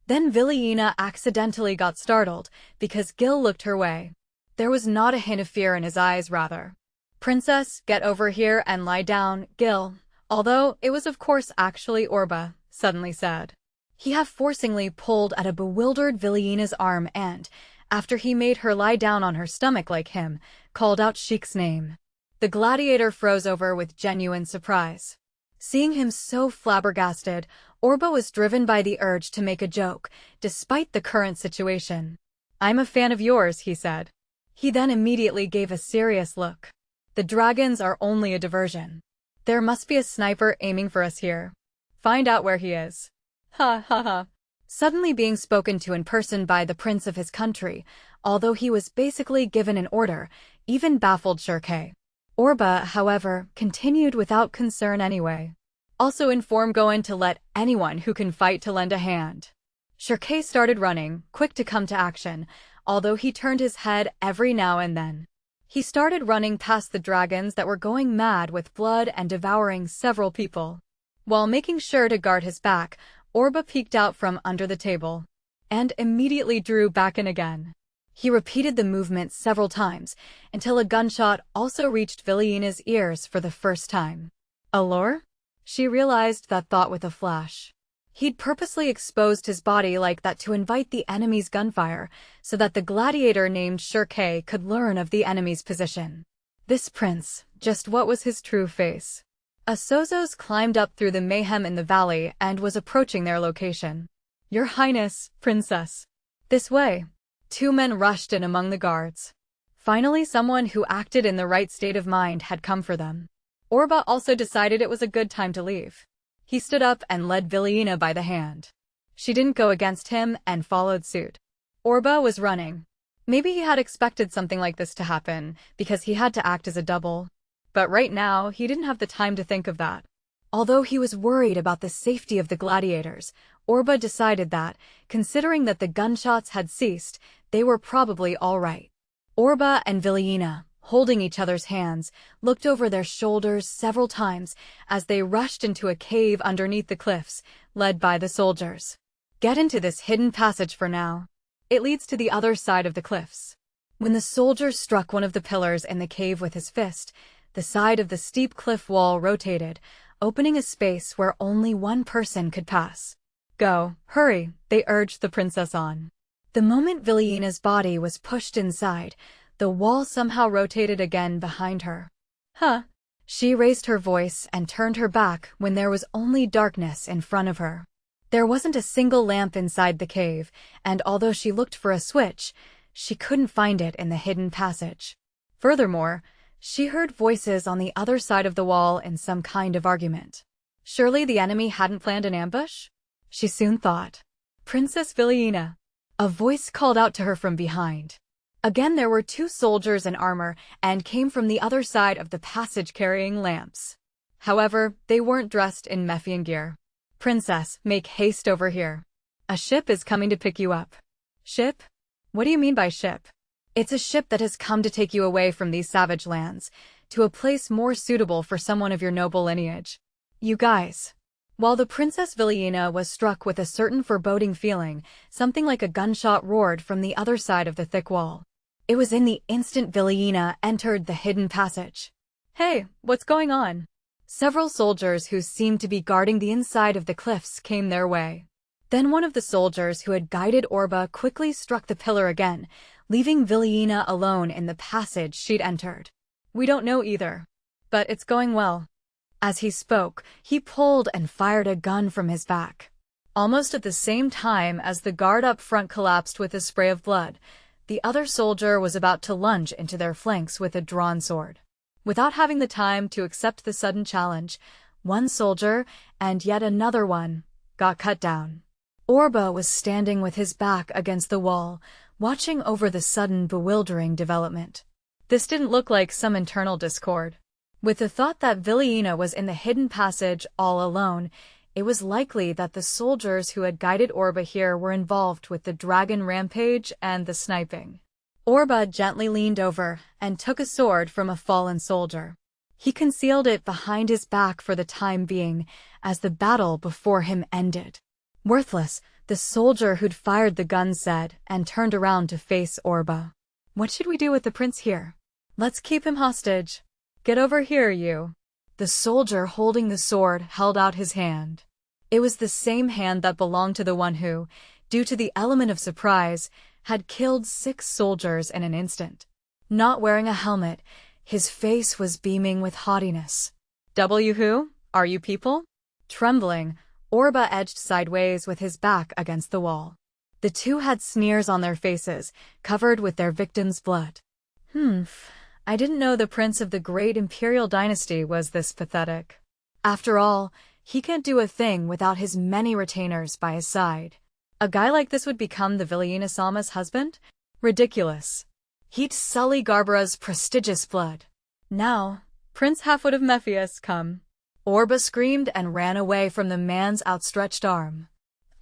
Then Villiena accidentally got startled because Gil looked her way. There was not a hint of fear in his eyes, rather. Princess, get over here and lie down, Gil, although it was of course actually Orba, suddenly said. He half-forcingly pulled at a bewildered Villiena's arm and, after he made her lie down on her stomach like him, called out Sheik's name. The gladiator froze over with genuine surprise. Seeing him so flabbergasted, Orba was driven by the urge to make a joke, despite the current situation. I'm a fan of yours, he said. He then immediately gave a serious look. The dragons are only a diversion. There must be a sniper aiming for us here. Find out where he is. Ha ha ha. Suddenly being spoken to in person by the prince of his country, although he was basically given an order, even baffled Shirke. Orba, however, continued without concern anyway. Also inform Goen to let anyone who can fight to lend a hand. Shirke started running, quick to come to action, although he turned his head every now and then. He started running past the dragons that were going mad with blood and devouring several people. While making sure to guard his back, Orba peeked out from under the table and immediately drew back in again. He repeated the movement several times until a gunshot also reached Villiena's ears for the first time. Allure? She realized that thought with a flash. He'd purposely exposed his body like that to invite the enemy's gunfire so that the gladiator named Shirke could learn of the enemy's position. This prince, just what was his true face? Asozos climbed up through the mayhem in the valley and was approaching their location. Your Highness, Princess. This way. Two men rushed in among the guards. Finally, someone who acted in the right state of mind had come for them. Orba also decided it was a good time to leave. He stood up and led Villiena by the hand. She didn't go against him and followed suit. Orba was running. Maybe he had expected something like this to happen because he had to act as a double. But right now, he didn't have the time to think of that. Although he was worried about the safety of the gladiators, Orba decided that, considering that the gunshots had ceased, they were probably all right. Orba and Villiena, holding each other's hands, looked over their shoulders several times as they rushed into a cave underneath the cliffs, led by the soldiers. Get into this hidden passage for now. It leads to the other side of the cliffs. When the soldier struck one of the pillars in the cave with his fist, the side of the steep cliff wall rotated, opening a space where only one person could pass. Go, hurry, they urged the princess on. The moment Villiena's body was pushed inside, the wall somehow rotated again behind her. Huh? She raised her voice and turned her back when there was only darkness in front of her. There wasn't a single lamp inside the cave, and although she looked for a switch, she couldn't find it in the hidden passage. Furthermore, she heard voices on the other side of the wall in some kind of argument. Surely the enemy hadn't planned an ambush? She soon thought. Princess Villiena. A voice called out to her from behind. Again there were two soldiers in armor and came from the other side of the passage carrying lamps. However, they weren't dressed in Mephian gear. Princess, make haste over here. A ship is coming to pick you up. Ship? What do you mean by ship? It's a ship that has come to take you away from these savage lands, to a place more suitable for someone of your noble lineage. You guys. While the Princess Villiena was struck with a certain foreboding feeling, something like a gunshot roared from the other side of the thick wall. It was in the instant Villiena entered the hidden passage. Hey, what's going on? Several soldiers who seemed to be guarding the inside of the cliffs came their way. Then one of the soldiers who had guided Orba quickly struck the pillar again, leaving Vilina alone in the passage she'd entered. We don't know either. But it's going well. As he spoke, he pulled and fired a gun from his back. Almost at the same time as the guard up front collapsed with a spray of blood, the other soldier was about to lunge into their flanks with a drawn sword. Without having the time to accept the sudden challenge, one soldier, and yet another one, got cut down. Orba was standing with his back against the wall, watching over the sudden bewildering development. This didn't look like some internal discord. With the thought that Vilina was in the hidden passage all alone, it was likely that the soldiers who had guided Orba here were involved with the dragon rampage and the sniping. Orba gently leaned over and took a sword from a fallen soldier. He concealed it behind his back for the time being, as the battle before him ended. Worthless, the soldier who'd fired the gun said, and turned around to face Orba. What should we do with the prince here? Let's keep him hostage. Get over here, you. The soldier holding the sword held out his hand. It was the same hand that belonged to the one who, due to the element of surprise, had killed 6 soldiers in an instant. Not wearing a helmet, his face was beaming with haughtiness. Who? Are you people? Trembling, Orba edged sideways with his back against the wall. The two had sneers on their faces, covered with their victims' blood. I didn't know the prince of the great imperial dynasty was this pathetic. After all, he can't do a thing without his many retainers by his side. A guy like this would become the Vilina-sama's husband? Ridiculous. He'd sully Garbara's prestigious blood. Now, Prince Halfwood of Mephius, come. Orba screamed and ran away from the man's outstretched arm.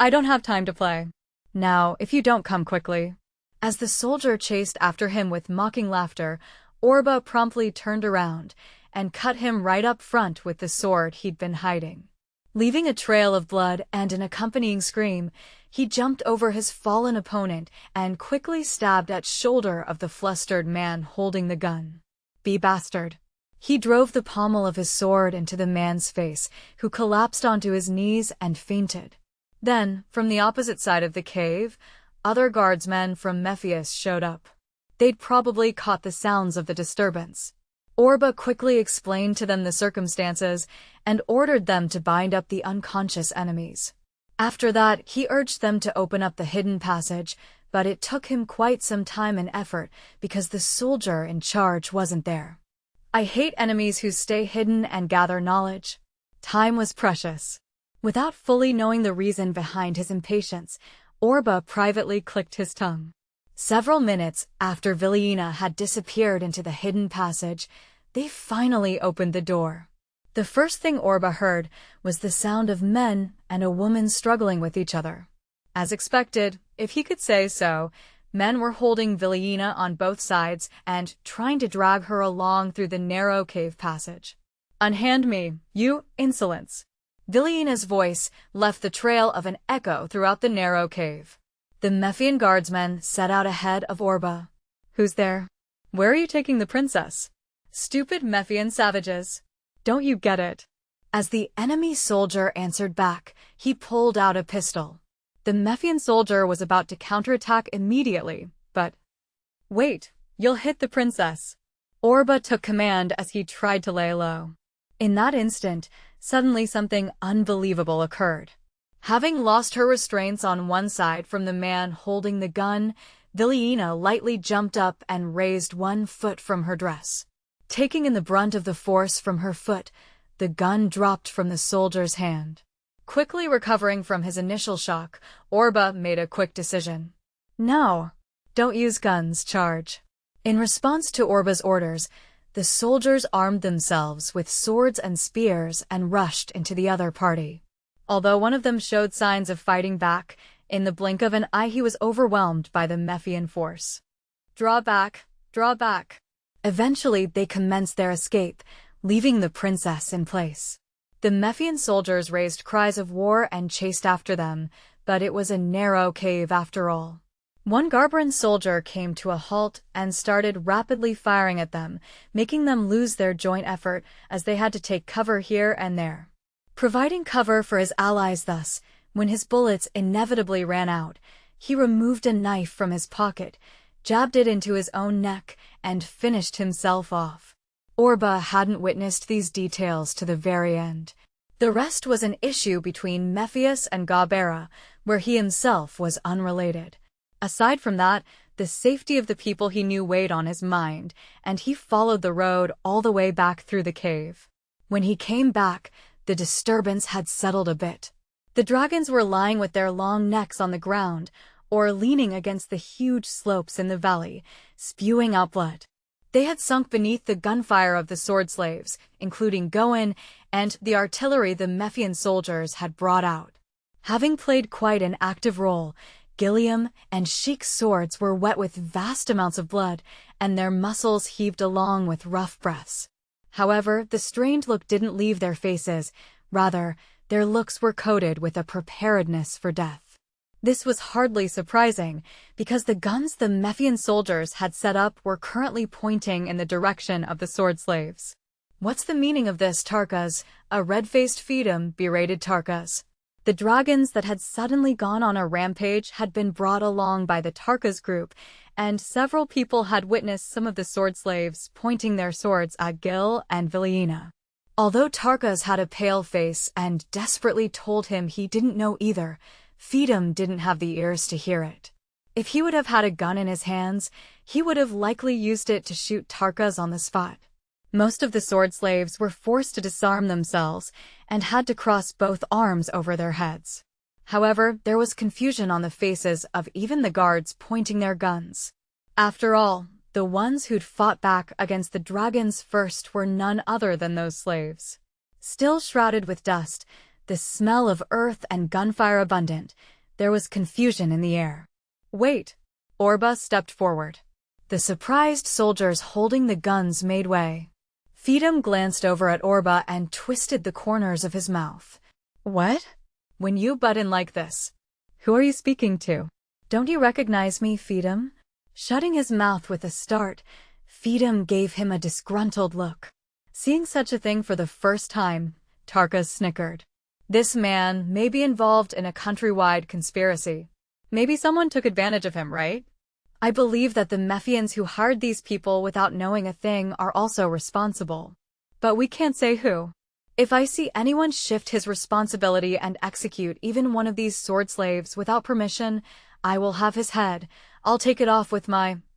I don't have time to play. Now, if you don't come quickly. As the soldier chased after him with mocking laughter, Orba promptly turned around and cut him right up front with the sword he'd been hiding. Leaving a trail of blood and an accompanying scream, he jumped over his fallen opponent and quickly stabbed at shoulder of the flustered man holding the gun. Be bastard. He drove the pommel of his sword into the man's face, who collapsed onto his knees and fainted. Then, from the opposite side of the cave, other guardsmen from Mephius showed up. They'd probably caught the sounds of the disturbance. Orba quickly explained to them the circumstances and ordered them to bind up the unconscious enemies. After that, he urged them to open up the hidden passage, but it took him quite some time and effort because the soldier in charge wasn't there. I hate enemies who stay hidden and gather knowledge. Time was precious. Without fully knowing the reason behind his impatience, Orba privately clicked his tongue. Several minutes after Vilina had disappeared into the hidden passage, they finally opened the door. The first thing Orba heard was the sound of men and a woman struggling with each other. As expected, if he could say so, men were holding Vilina on both sides and trying to drag her along through the narrow cave passage. Unhand me, you insolence! Vilina's voice left the trail of an echo throughout the narrow cave. The Mephian guardsmen set out ahead of Orba. Who's there? Where are you taking the princess? Stupid Mephian savages. Don't you get it? As the enemy soldier answered back, he pulled out a pistol. The Mephian soldier was about to counterattack immediately, but... Wait, you'll hit the princess. Orba took command as he tried to lay low. In that instant, suddenly something unbelievable occurred. Having lost her restraints on one side from the man holding the gun, Vilina lightly jumped up and raised one foot from her dress. Taking in the brunt of the force from her foot, the gun dropped from the soldier's hand. Quickly recovering from his initial shock, Orba made a quick decision. No, don't use guns, charge. In response to Orba's orders, the soldiers armed themselves with swords and spears and rushed into the other party. Although one of them showed signs of fighting back, in the blink of an eye he was overwhelmed by the Mephian force. Draw back, draw back. Eventually they commenced their escape, leaving the princess in place. The Mephian soldiers raised cries of war and chased after them, but it was a narrow cave after all. One Garbaran soldier came to a halt and started rapidly firing at them, making them lose their joint effort as they had to take cover here and there. Providing cover for his allies thus, when his bullets inevitably ran out, he removed a knife from his pocket, jabbed it into his own neck, and finished himself off. Orba hadn't witnessed these details to the very end. The rest was an issue between Mephius and Gabera, where he himself was unrelated. Aside from that, the safety of the people he knew weighed on his mind, and he followed the road all the way back through the cave. When he came back, the disturbance had settled a bit. The dragons were lying with their long necks on the ground, or leaning against the huge slopes in the valley, spewing out blood. They had sunk beneath the gunfire of the sword slaves, including Goen and the artillery the Mephian soldiers had brought out. Having played quite an active role, Gilliam and Sheik's swords were wet with vast amounts of blood, and their muscles heaved along with rough breaths. However, the strained look didn't leave their faces. Rather, their looks were coated with a preparedness for death. This was hardly surprising, because the guns the Mephian soldiers had set up were currently pointing in the direction of the sword slaves. "What's the meaning of this, Tarkas?" a red-faced Feedum berated Tarkas. The dragons that had suddenly gone on a rampage had been brought along by the Tarkas group, and several people had witnessed some of the sword slaves pointing their swords at Gil and Villiena. Although Tarkas had a pale face and desperately told him he didn't know either, Feedum didn't have the ears to hear it. If he would have had a gun in his hands, he would have likely used it to shoot Tarkas on the spot. Most of the sword slaves were forced to disarm themselves and had to cross both arms over their heads. However, there was confusion on the faces of even the guards pointing their guns. After all, the ones who'd fought back against the dragons first were none other than those slaves. Still shrouded with dust, the smell of earth and gunfire abundant, there was confusion in the air. "Wait!" Orba stepped forward. The surprised soldiers holding the guns made way. Feedum glanced over at Orba and twisted the corners of his mouth. "What? When you butt in like this, who are you speaking to? Don't you recognize me, Feedum?" Shutting his mouth with a start, Feedum gave him a disgruntled look. Seeing such a thing for the first time, Tarkas snickered. This man may be involved in a countrywide conspiracy. Maybe someone took advantage of him, right? I believe that the Mephians who hired these people without knowing a thing are also responsible. But we can't say who. If I see anyone shift his responsibility and execute even one of these sword slaves without permission, I will have his head. I'll take it off with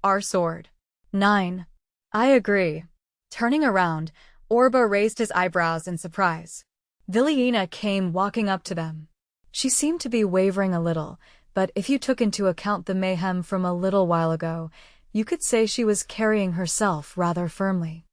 our sword. 9. I agree. Turning around, Orba raised his eyebrows in surprise. Villiena came walking up to them. She seemed to be wavering a little, but if you took into account the mayhem from a little while ago, you could say she was carrying herself rather firmly.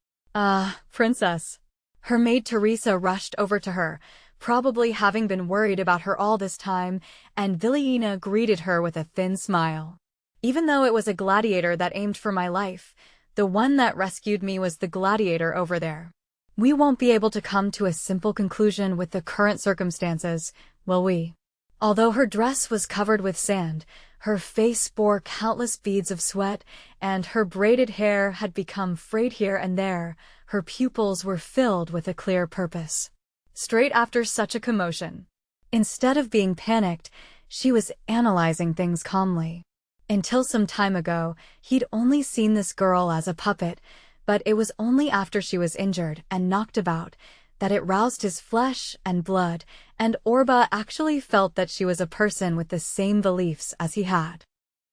Princess." Her maid Teresa rushed over to her, probably having been worried about her all this time, and Villiena greeted her with a thin smile. "Even though it was a gladiator that aimed for my life, the one that rescued me was the gladiator over there. We won't be able to come to a simple conclusion with the current circumstances, will we?" Although her dress was covered with sand, her face bore countless beads of sweat, and her braided hair had become frayed here and there. Her pupils were filled with a clear purpose. Straight after such a commotion, instead of being panicked, she was analyzing things calmly. Until some time ago, he'd only seen this girl as a puppet, but it was only after she was injured and knocked about that it roused his flesh and blood, and Orba actually felt that she was a person with the same beliefs as he had.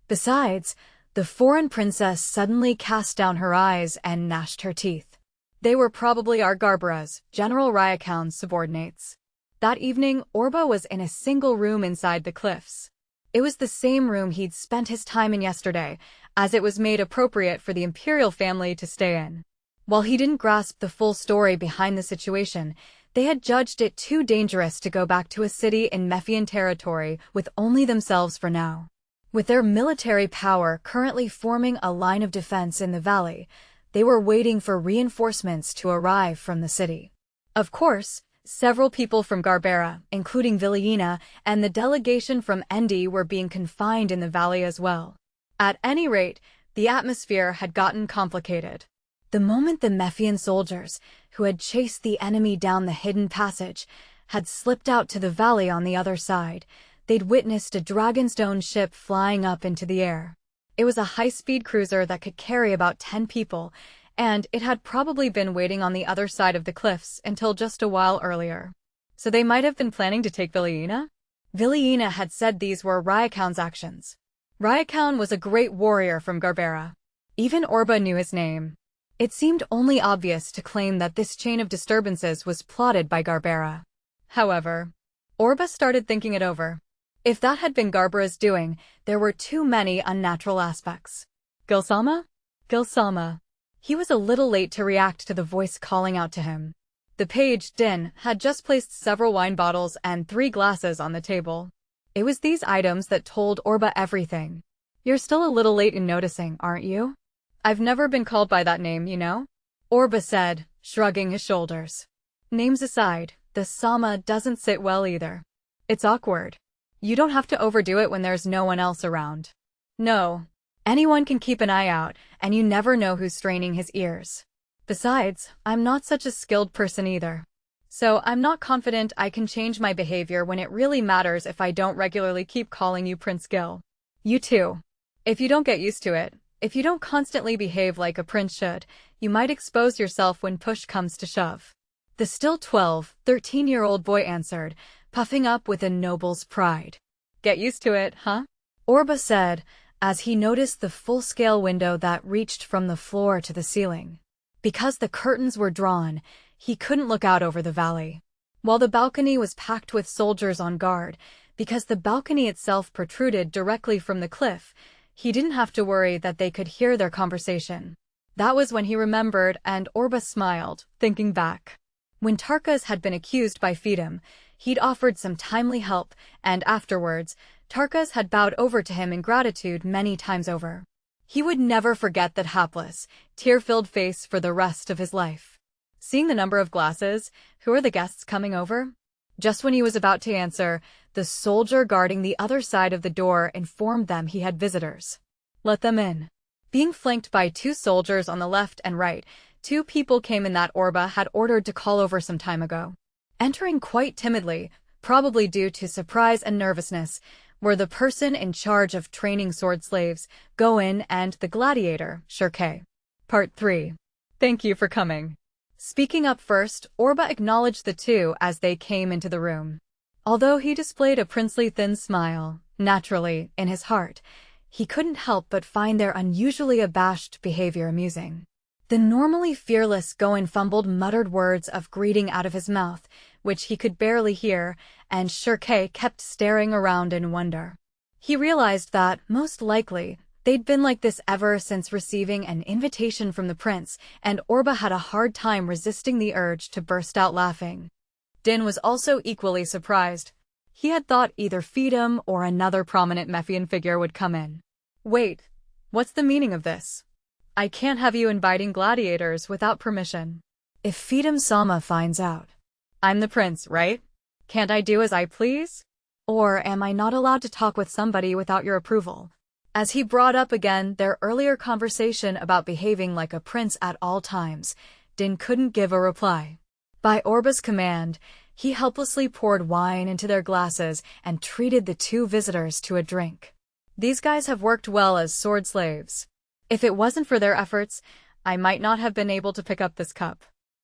Besides, the foreign princess suddenly cast down her eyes and gnashed her teeth. They were probably our Garbara's, General Ryakoun's subordinates. That evening, Orba was in a single room inside the cliffs. It was the same room he'd spent his time in yesterday, as it was made appropriate for the imperial family to stay in. While he didn't grasp the full story behind the situation, they had judged it too dangerous to go back to a city in Mephian territory with only themselves for now. With their military power currently forming a line of defense in the valley, they were waiting for reinforcements to arrive from the city. Of course, several people from Garbera, including Villiena, and the delegation from Endi were being confined in the valley as well. At any rate, the atmosphere had gotten complicated. The moment the Mephian soldiers, who had chased the enemy down the hidden passage, had slipped out to the valley on the other side, they'd witnessed a dragonstone ship flying up into the air. It was a high-speed cruiser that could carry about 10 people, and it had probably been waiting on the other side of the cliffs until just a while earlier. So they might have been planning to take Villiena? Villiena had said these were Rakuin's actions. Rakuin was a great warrior from Garbera. Even Orba knew his name. It seemed only obvious to claim that this chain of disturbances was plotted by Garbera. However, Orba started thinking it over. If that had been Garbera's doing, there were too many unnatural aspects. Gilsama? Gilsama. He was a little late to react to the voice calling out to him. The page, Din, had just placed several wine bottles and 3 glasses on the table. It was these items that told Orba everything. You're still a little late in noticing, aren't you? I've never been called by that name, you know? Orba said, shrugging his shoulders. Names aside, the Sama doesn't sit well either. It's awkward. You don't have to overdo it when there's no one else around. No. Anyone can keep an eye out, and you never know who's straining his ears. Besides, I'm not such a skilled person either. So I'm not confident I can change my behavior when it really matters if I don't regularly keep calling you Prince Gil. You too. If you don't get used to it, if you don't constantly behave like a prince should, you might expose yourself when push comes to shove. The still 13-year-old boy answered, puffing up with a noble's pride. Get used to it, huh? Orba said, as he noticed the full-scale window that reached from the floor to the ceiling. Because the curtains were drawn, he couldn't look out over the valley. While the balcony was packed with soldiers on guard, because the balcony itself protruded directly from the cliff, he didn't have to worry that they could hear their conversation. That was when he remembered, and Orba smiled, thinking back. When Tarkas had been accused by Feedham, he'd offered some timely help, and afterwards, Tarkas had bowed over to him in gratitude many times over. He would never forget that hapless, tear-filled face for the rest of his life. Seeing the number of glasses, who are the guests coming over? Just when he was about to answer, the soldier guarding the other side of the door informed them he had visitors. Let them in. Being flanked by 2 soldiers on the left and right, 2 people came in that Orba had ordered to call over some time ago. Entering quite timidly, probably due to surprise and nervousness, were the person in charge of training sword slaves, Goin, and the gladiator, Shirke. Part 3. Thank you for coming. Speaking up first, Orba acknowledged the 2 as they came into the room. Although he displayed a princely thin smile, naturally, in his heart, he couldn't help but find their unusually abashed behavior amusing. The normally fearless Goin fumbled muttered words of greeting out of his mouth, which he could barely hear, and Shirke kept staring around in wonder. He realized that, most likely, they'd been like this ever since receiving an invitation from the prince, and Orba had a hard time resisting the urge to burst out laughing. Din was also equally surprised. He had thought either Feedham or another prominent Mephian figure would come in. Wait, what's the meaning of this? I can't have you inviting gladiators without permission. If Feedham Sama finds out, I'm the prince, right? Can't I do as I please? Or am I not allowed to talk with somebody without your approval? As he brought up again their earlier conversation about behaving like a prince at all times, Din couldn't give a reply. By Orba's command, he helplessly poured wine into their glasses and treated the 2 visitors to a drink. These guys have worked well as sword slaves. If it wasn't for their efforts, I might not have been able to pick up this cup.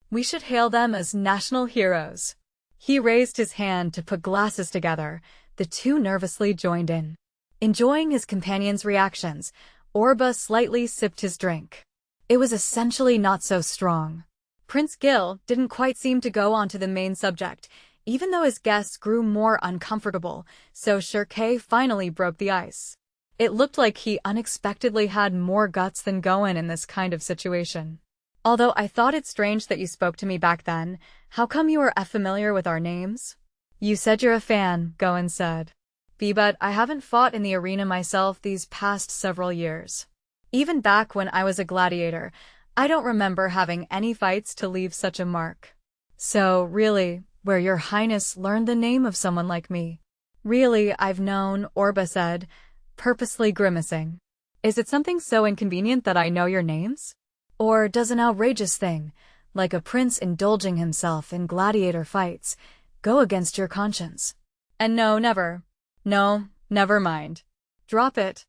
We should hail them as national heroes. He raised his hand to put glasses together. The 2 nervously joined in. Enjoying his companion's reactions, Orba slightly sipped his drink. It was essentially not so strong. Prince Gil didn't quite seem to go on to the main subject, even though his guests grew more uncomfortable, so Shirke finally broke the ice. It looked like he unexpectedly had more guts than Goin in this kind of situation. Although I thought it strange that you spoke to me back then, how come you are familiar with our names? You said you're a fan, Goin said. But I haven't fought in the arena myself these past several years. Even back when I was a gladiator, I don't remember having any fights to leave such a mark. So, really, where your highness learned the name of someone like me? Really, I've known, Orba said, purposely grimacing. Is it something so inconvenient that I know your names? Or does an outrageous thing, like a prince indulging himself in gladiator fights, go against your conscience? And no, never. No, never mind. Drop it.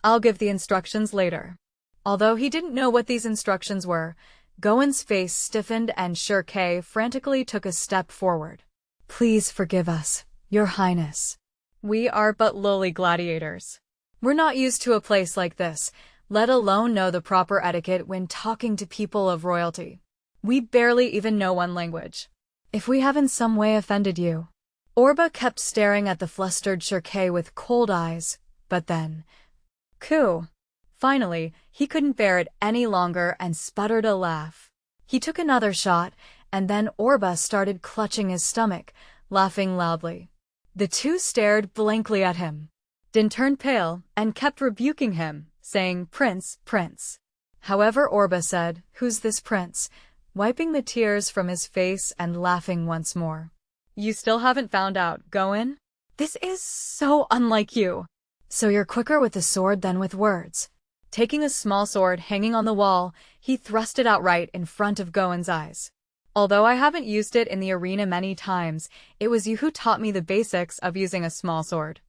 I'll give the instructions later. Although he didn't know what these instructions were, Goen's face stiffened and Shirkei frantically took a step forward. Please forgive us, Your Highness. We are but lowly gladiators. We're not used to a place like this, let alone know the proper etiquette when talking to people of royalty. We barely even know one language. If we have in some way offended you. Orba kept staring at the flustered Shirkei with cold eyes, but then... Coo! Finally, he couldn't bear it any longer and sputtered a laugh. He took another shot, and then Orba started clutching his stomach, laughing loudly. The two stared blankly at him. Din turned pale and kept rebuking him, saying, Prince, Prince. However, Orba said, Who's this prince? Wiping the tears from his face and laughing once more. You still haven't found out, Goen? This is so unlike you. So you're quicker with the sword than with words. Taking a small sword hanging on the wall, he thrust it out right in front of Goen's eyes. Although I haven't used it in the arena many times, it was you who taught me the basics of using a small sword.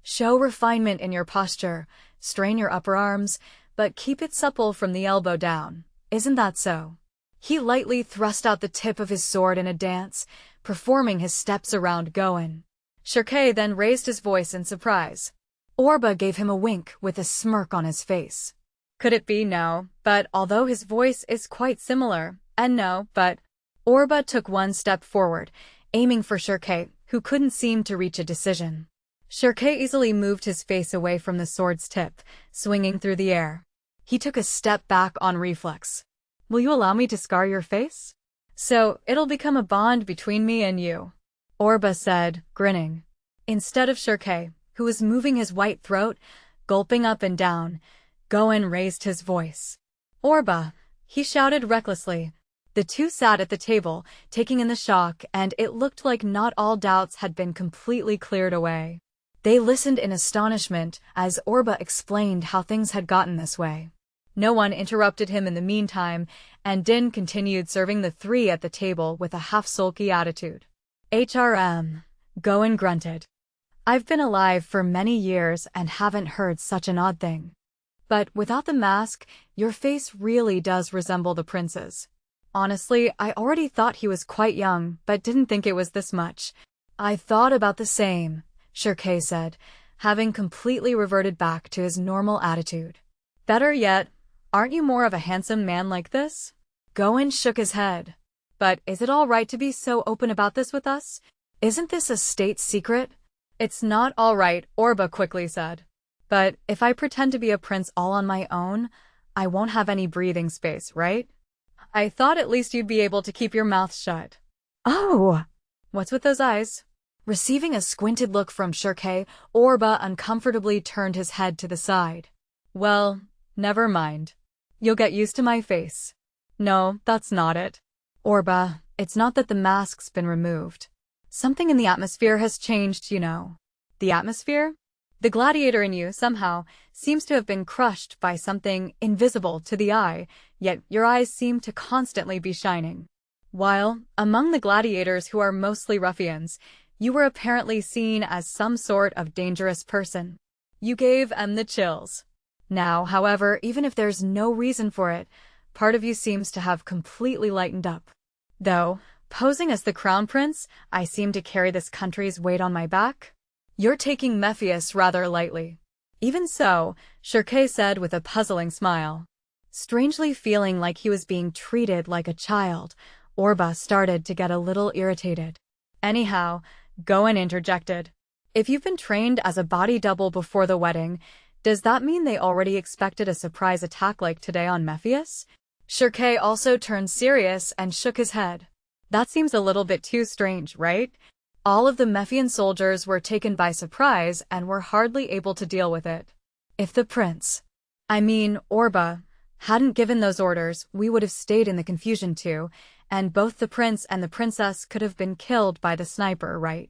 Show refinement in your posture, strain your upper arms, but keep it supple from the elbow down. Isn't that so? He lightly thrust out the tip of his sword in a dance, performing his steps around Goen. Shirkei then raised his voice in surprise. Orba gave him a wink with a smirk on his face. Could it be no, but although his voice is quite similar, and no, but... Orba took one step forward, aiming for Shirkei, who couldn't seem to reach a decision. Shirkei easily moved his face away from the sword's tip, swinging through the air. He took a step back on reflex. Will you allow me to scar your face? So, it'll become a bond between me and you, Orba said, grinning. Instead of Shirkei, who was moving his white throat, gulping up and down, Goen raised his voice. Orba, he shouted recklessly. The two sat at the table, taking in the shock, and it looked like not all doubts had been completely cleared away. They listened in astonishment as Orba explained how things had gotten this way. No one interrupted him in the meantime, and Din continued serving the three at the table with a half-sulky attitude. HRM, Goen grunted. I've been alive for many years and haven't heard such an odd thing. But without the mask, your face really does resemble the prince's. Honestly, I already thought he was quite young, but didn't think it was this much. I thought about the same, Shirkei said, having completely reverted back to his normal attitude. Better yet, aren't you more of a handsome man like this? Goen shook his head. But is it all right to be so open about this with us? Isn't this a state secret? It's not all right, Orba quickly said. But if I pretend to be a prince all on my own, I won't have any breathing space, right? I thought at least you'd be able to keep your mouth shut. Oh! What's with those eyes? Receiving a squinted look from Shirkei, Orba uncomfortably turned his head to the side. Well, never mind. You'll get used to my face. No, that's not it. Orba, it's not that the mask's been removed. Something in the atmosphere has changed, you know. The atmosphere? The gladiator in you, somehow, seems to have been crushed by something invisible to the eye, yet your eyes seem to constantly be shining. While, among the gladiators who are mostly ruffians, you were apparently seen as some sort of dangerous person. You gave them the chills. Now, however, even if there's no reason for it, part of you seems to have completely lightened up. Though, posing as the crown prince, I seem to carry this country's weight on my back. You're taking Mephius rather lightly. Even so, Shirkei said with a puzzling smile. Strangely feeling like he was being treated like a child, Orba started to get a little irritated. Anyhow, Goen interjected. If you've been trained as a body double before the wedding, does that mean they already expected a surprise attack like today on Mephius? Shirkei also turned serious and shook his head. That seems a little bit too strange, right? All of the Mephian soldiers were taken by surprise and were hardly able to deal with it. If the prince, Orba, hadn't given those orders, we would have stayed in the confusion too, and both the prince and the princess could have been killed by the sniper, right?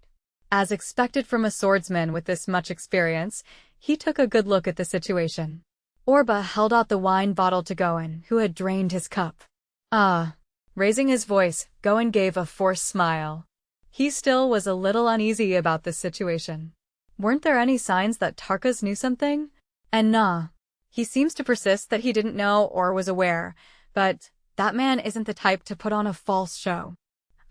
As expected from a swordsman with this much experience, he took a good look at the situation. Orba held out the wine bottle to Goen, who had drained his cup. Ah. Raising his voice, Goen gave a forced smile. He still was a little uneasy about this situation. Weren't there any signs that Tarkas knew something? And nah. He seems to persist that he didn't know or was aware, but that man isn't the type to put on a false show.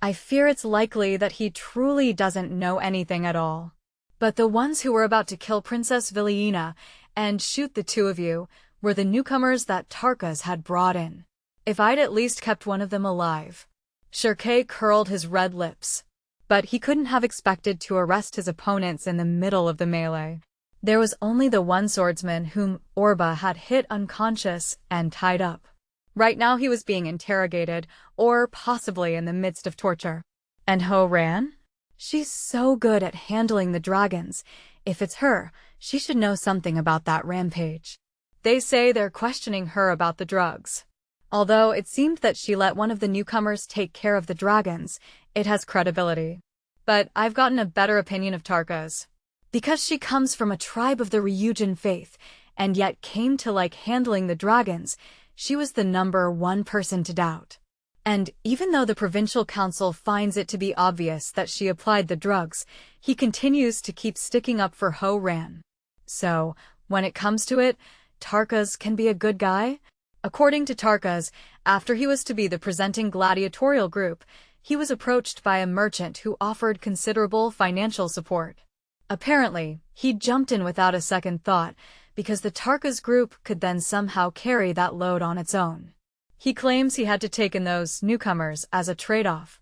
I fear it's likely that he truly doesn't know anything at all. But the ones who were about to kill Princess Villiena and shoot the two of you were the newcomers that Tarkas had brought in. If I'd at least kept one of them alive. Shirkei curled his red lips. But he couldn't have expected to arrest his opponents in the middle of the melee. There was only the one swordsman whom Orba had hit unconscious and tied up. Right now he was being interrogated, or possibly in the midst of torture. And Ho Ran? She's so good at handling the dragons. If it's her, she should know something about that rampage. They say they're questioning her about the drugs. Although it seemed that she let one of the newcomers take care of the dragons, it has credibility. But I've gotten a better opinion of Tarkas. Because she comes from a tribe of the Ryujin faith, and yet came to like handling the dragons, she was the #1 person to doubt. And even though the provincial council finds it to be obvious that she applied the drugs, he continues to keep sticking up for Ho Ran. So, when it comes to it, Tarkas can be a good guy? According to Tarkas, after he was to be the presenting gladiatorial group, he was approached by a merchant who offered considerable financial support. Apparently, he jumped in without a second thought, because the Tarkas group could then somehow carry that load on its own. He claims he had to take in those newcomers as a trade-off.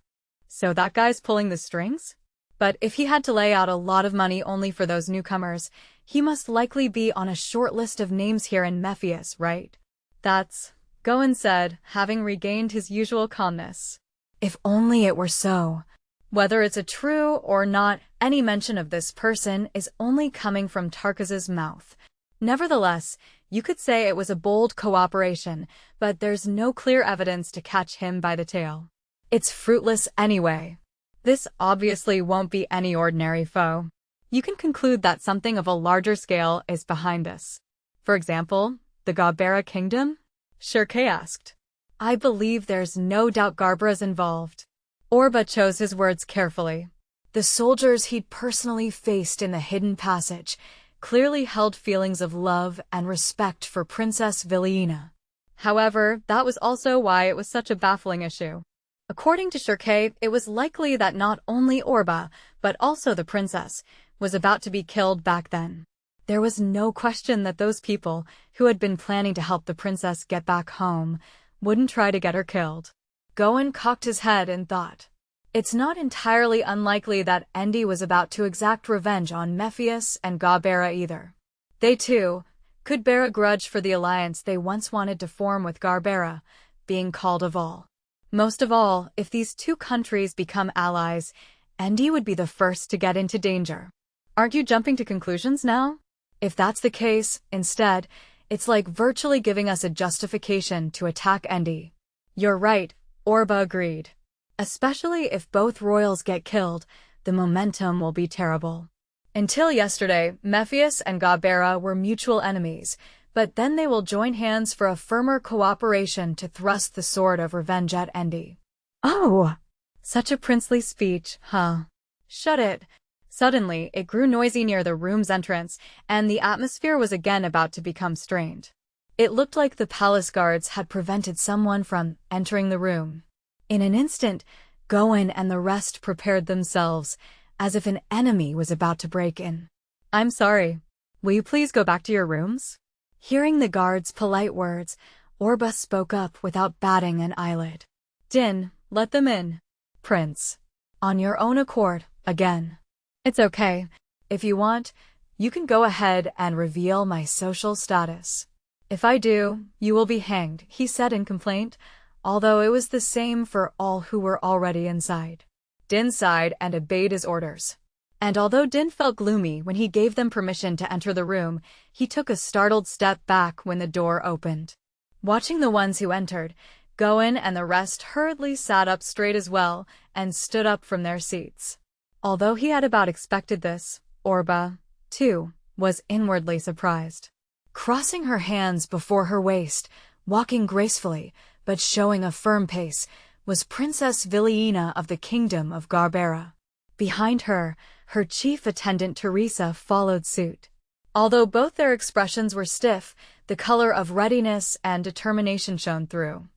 So that guy's pulling the strings? But if he had to lay out a lot of money only for those newcomers, he must likely be on a short list of names here in Mephius, right? That's, Goen said, having regained his usual calmness. If only it were so. Whether it's a true or not, any mention of this person is only coming from Tarkas's mouth. Nevertheless, you could say it was a bold cooperation, but there's no clear evidence to catch him by the tail. It's fruitless anyway. This obviously won't be any ordinary foe. You can conclude that something of a larger scale is behind this. For example, the Gabera kingdom? Shirkei asked. I believe there's no doubt Garbara's involved. Orba chose his words carefully. The soldiers he'd personally faced in the hidden passage clearly held feelings of love and respect for Princess Villiena. However, that was also why it was such a baffling issue. According to Shirkei, it was likely that not only Orba, but also the princess, was about to be killed back then. There was no question that those people, who had been planning to help the princess get back home, wouldn't try to get her killed. Goen cocked his head and thought. It's not entirely unlikely that Endi was about to exact revenge on Mephius and Gabera either. They, too, could bear a grudge for the alliance they once wanted to form with Garbera, being called a Vol. Most of all, if these two countries become allies, Endi would be the first to get into danger. Aren't you jumping to conclusions now? If that's the case, instead, it's like virtually giving us a justification to attack Endi. You're right, Orba agreed. Especially if both royals get killed, the momentum will be terrible. Until yesterday, Mephius and Gabera were mutual enemies, but then they will join hands for a firmer cooperation to thrust the sword of revenge at Endi. Oh! Such a princely speech, huh? Shut it. Suddenly, it grew noisy near the room's entrance, and the atmosphere was again about to become strained. It looked like the palace guards had prevented someone from entering the room. In an instant, Goen and the rest prepared themselves, as if an enemy was about to break in. I'm sorry. Will you please go back to your rooms? Hearing the guards' polite words, Orba spoke up without batting an eyelid. Din, let them in. Prince. On your own accord, again. It's okay. If you want, you can go ahead and reveal my social status. If I do, you will be hanged, he said in complaint, although it was the same for all who were already inside. Din sighed and obeyed his orders. And although Din felt gloomy when he gave them permission to enter the room, he took a startled step back when the door opened. Watching the ones who entered, Goen and the rest hurriedly sat up straight as well and stood up from their seats. Although he had about expected this, Orba, too, was inwardly surprised. Crossing her hands before her waist, walking gracefully, but showing a firm pace, was Princess Villiena of the Kingdom of Garbera. Behind her, her chief attendant Teresa followed suit. Although both their expressions were stiff, the color of readiness and determination shone through.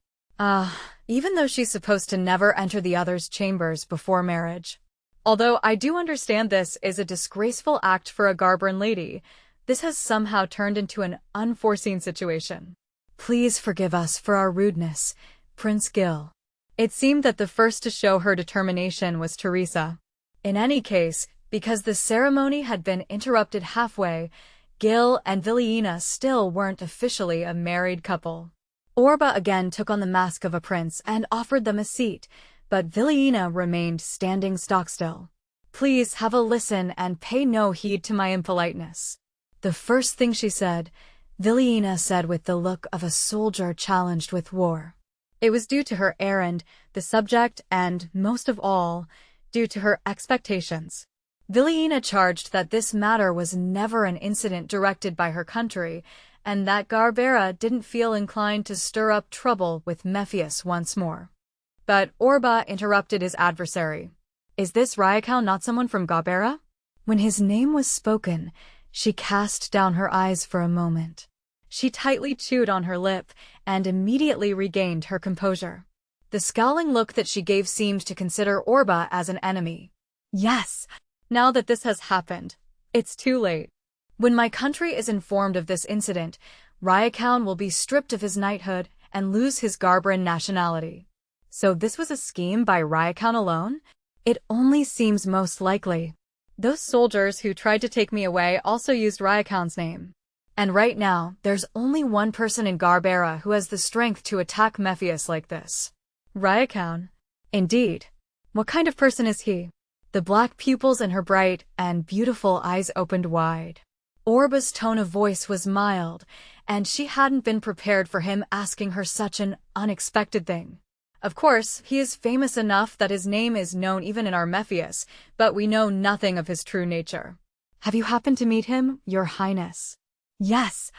Even though she's supposed to never enter the other's chambers before marriage. Although I do understand this is a disgraceful act for a Garberan lady, this has somehow turned into an unforeseen situation. Please forgive us for our rudeness, Prince Gil. It seemed that the first to show her determination was Teresa. In any case, because the ceremony had been interrupted halfway, Gil and Villiena still weren't officially a married couple. Orba again took on the mask of a prince and offered them a seat, but Villiena remained standing stock-still. Please have a listen and pay no heed to my impoliteness. The first thing she said, Villiena said with the look of a soldier challenged with war. It was due to her errand, the subject, and, most of all, due to her expectations. Villiena charged that this matter was never an incident directed by her country, and that Garbera didn't feel inclined to stir up trouble with Mephius once more. But Orba interrupted his adversary. Is this Rakuin not someone from Garbera? When his name was spoken, she cast down her eyes for a moment. She tightly chewed on her lip and immediately regained her composure. The scowling look that she gave seemed to consider Orba as an enemy. Yes, now that this has happened, it's too late. When my country is informed of this incident, Rakuin will be stripped of his knighthood and lose his Garberan nationality. So this was a scheme by Rakuin alone? It only seems most likely. Those soldiers who tried to take me away also used Rakuin's name. And right now, there's only one person in Garbera who has the strength to attack Mephius like this. Rakuin? Indeed. What kind of person is he? The black pupils in her bright and beautiful eyes opened wide. Orba's tone of voice was mild, and she hadn't been prepared for him asking her such an unexpected thing. Of course, he is famous enough that his name is known even in our Mephius, but we know nothing of his true nature. Have you happened to meet him, Your Highness? Yes,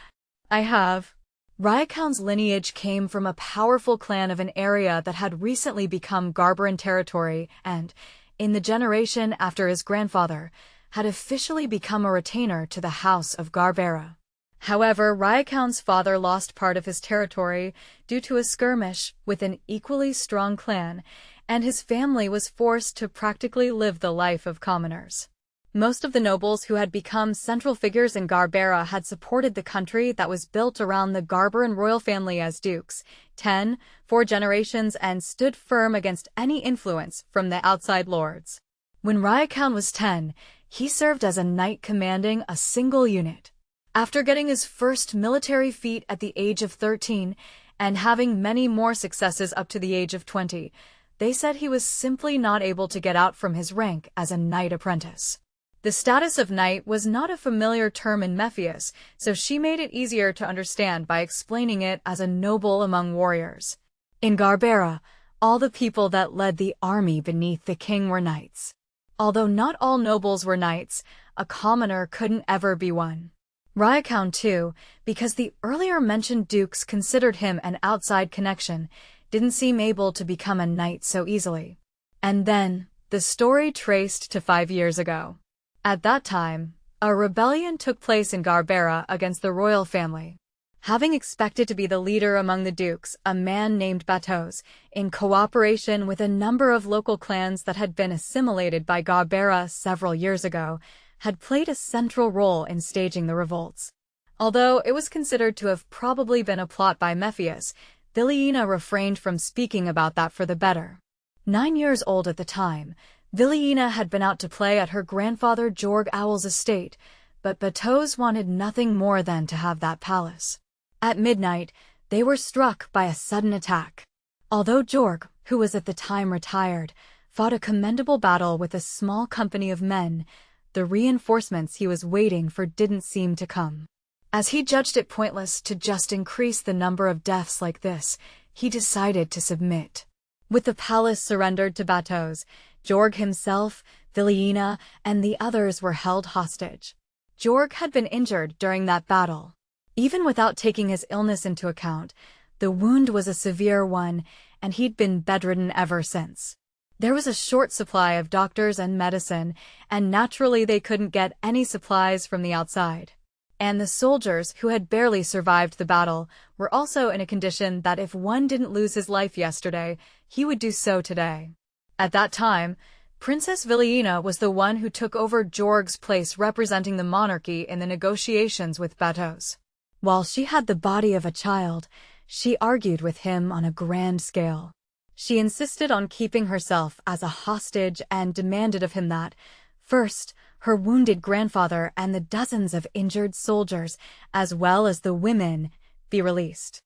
I have. Rakuin's lineage came from a powerful clan of an area that had recently become Garberan territory and, in the generation after his grandfather, had officially become a retainer to the House of Garbera. However, Rakuin's father lost part of his territory due to a skirmish with an equally strong clan, and his family was forced to practically live the life of commoners. Most of the nobles who had become central figures in Garbera had supported the country that was built around the Garberan royal family as dukes, 4 generations, and stood firm against any influence from the outside lords. When Rakuin was 10, he served as a knight commanding a single unit. After getting his first military feat at the age of 13 and having many more successes up to the age of 20, they said he was simply not able to get out from his rank as a knight apprentice. The status of knight was not a familiar term in Mephius, so she made it easier to understand by explaining it as a noble among warriors. In Garbera, all the people that led the army beneath the king were knights. Although not all nobles were knights, a commoner couldn't ever be one. Rakuin, too, because the earlier mentioned dukes considered him an outside connection, didn't seem able to become a knight so easily. And then, the story traced to 5 years ago. At that time, a rebellion took place in Garbera against the royal family. Having expected to be the leader among the dukes, a man named Batos, in cooperation with a number of local clans that had been assimilated by Garbera several years ago, had played a central role in staging the revolts. Although it was considered to have probably been a plot by Mephius, Villiena refrained from speaking about that for the better. 9 years old at the time, Villiena had been out to play at her grandfather Jorg Owl's estate, but Batos wanted nothing more than to have that palace. At midnight, they were struck by a sudden attack. Although Jorg, who was at the time retired, fought a commendable battle with a small company of men, the reinforcements he was waiting for didn't seem to come. As he judged it pointless to just increase the number of deaths like this, he decided to submit. With the palace surrendered to Batos, Jorg himself, Villiena, and the others were held hostage. Jorg had been injured during that battle. Even without taking his illness into account, the wound was a severe one, and he'd been bedridden ever since. There was a short supply of doctors and medicine, and naturally they couldn't get any supplies from the outside. And the soldiers, who had barely survived the battle, were also in a condition that if one didn't lose his life yesterday, he would do so today. At that time, Princess Villiena was the one who took over Jorg's place representing the monarchy in the negotiations with Batos. While she had the body of a child, she argued with him on a grand scale. She insisted on keeping herself as a hostage and demanded of him that, first, her wounded grandfather and the dozens of injured soldiers, as well as the women, be released.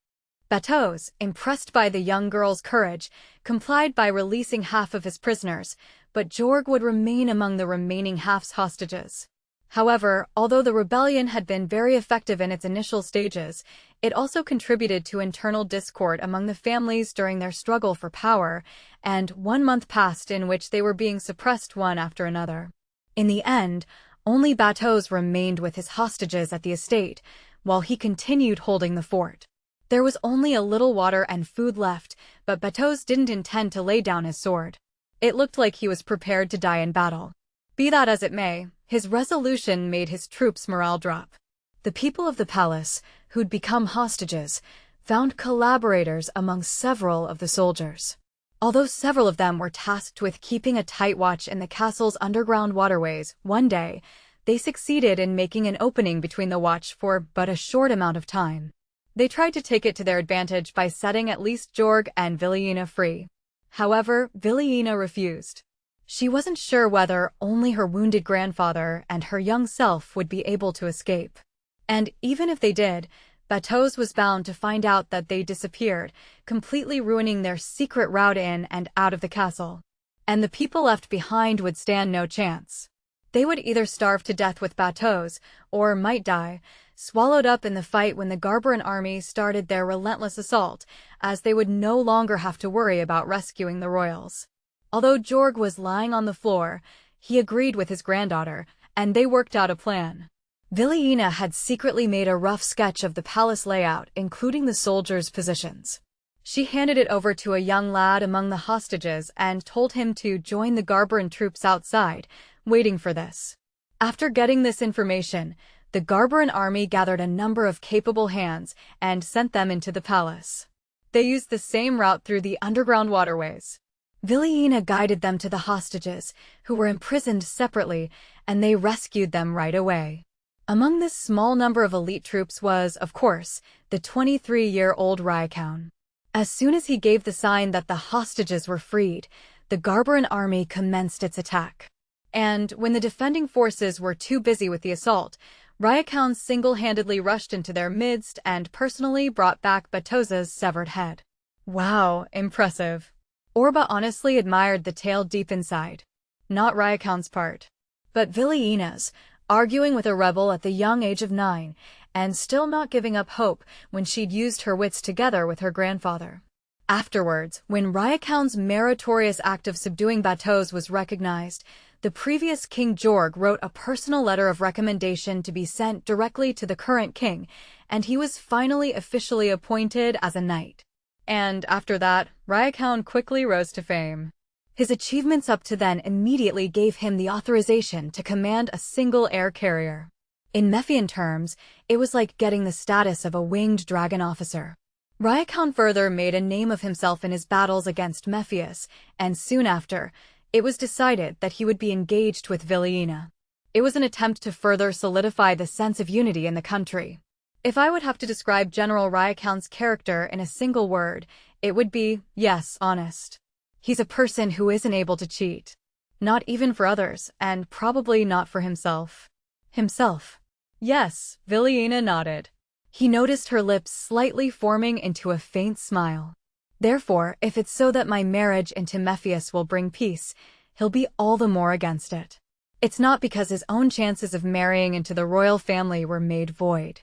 Batos, impressed by the young girl's courage, complied by releasing half of his prisoners, but Jorg would remain among the remaining half's hostages. However, although the rebellion had been very effective in its initial stages, it also contributed to internal discord among the families during their struggle for power, and 1 month passed in which they were being suppressed one after another. In the end, only Batos remained with his hostages at the estate, while he continued holding the fort. There was only a little water and food left, but Batos didn't intend to lay down his sword. It looked like he was prepared to die in battle. Be that as it may, his resolution made his troops' morale drop. The people of the palace, who'd become hostages, found collaborators among several of the soldiers. Although several of them were tasked with keeping a tight watch in the castle's underground waterways, one day, they succeeded in making an opening between the watch for but a short amount of time. They tried to take it to their advantage by setting at least Jorg and Villiena free. However, Villiena refused. She wasn't sure whether only her wounded grandfather and her young self would be able to escape. And even if they did, Batos was bound to find out that they disappeared, completely ruining their secret route in and out of the castle. And the people left behind would stand no chance. They would either starve to death with Batos, or might die, swallowed up in the fight when the Garberan army started their relentless assault, as they would no longer have to worry about rescuing the royals. Although Jorg was lying on the floor, he agreed with his granddaughter, and they worked out a plan. Villiena had secretly made a rough sketch of the palace layout, including the soldiers' positions. She handed it over to a young lad among the hostages and told him to join the Garberan troops outside, waiting for this. After getting this information, the Garberan army gathered a number of capable hands and sent them into the palace. They used the same route through the underground waterways. Villiena guided them to the hostages, who were imprisoned separately, and they rescued them right away. Among this small number of elite troops was, of course, the 23-year-old Rakuin. As soon as he gave the sign that the hostages were freed, the Garberan army commenced its attack. And when the defending forces were too busy with the assault, Rakuin single-handedly rushed into their midst and personally brought back Batos's severed head. Wow, impressive. Orba honestly admired the tale deep inside. Not Rakuin's part, but Villiena's, arguing with a rebel at the young age of 9, and still not giving up hope when she'd used her wits together with her grandfather. Afterwards, when Rakuin's meritorious act of subduing Batos was recognized, the previous King Jorg wrote a personal letter of recommendation to be sent directly to the current king, and he was finally officially appointed as a knight. And after that, Rakuin quickly rose to fame. His achievements up to then immediately gave him the authorization to command a single air carrier. In Mephian terms, it was like getting the status of a winged dragon officer. Rakuin further made a name of himself in his battles against Mephius, and soon after, it was decided that he would be engaged with Villiena. It was an attempt to further solidify the sense of unity in the country. If I would have to describe General Rakuin's character in a single word, it would be, yes, honest. He's a person who isn't able to cheat. Not even for others, and probably not for himself. Himself. Yes, Villiena nodded. He noticed her lips slightly forming into a faint smile. Therefore, if it's so that my marriage into Mephius will bring peace, he'll be all the more against it. It's not because his own chances of marrying into the royal family were made void.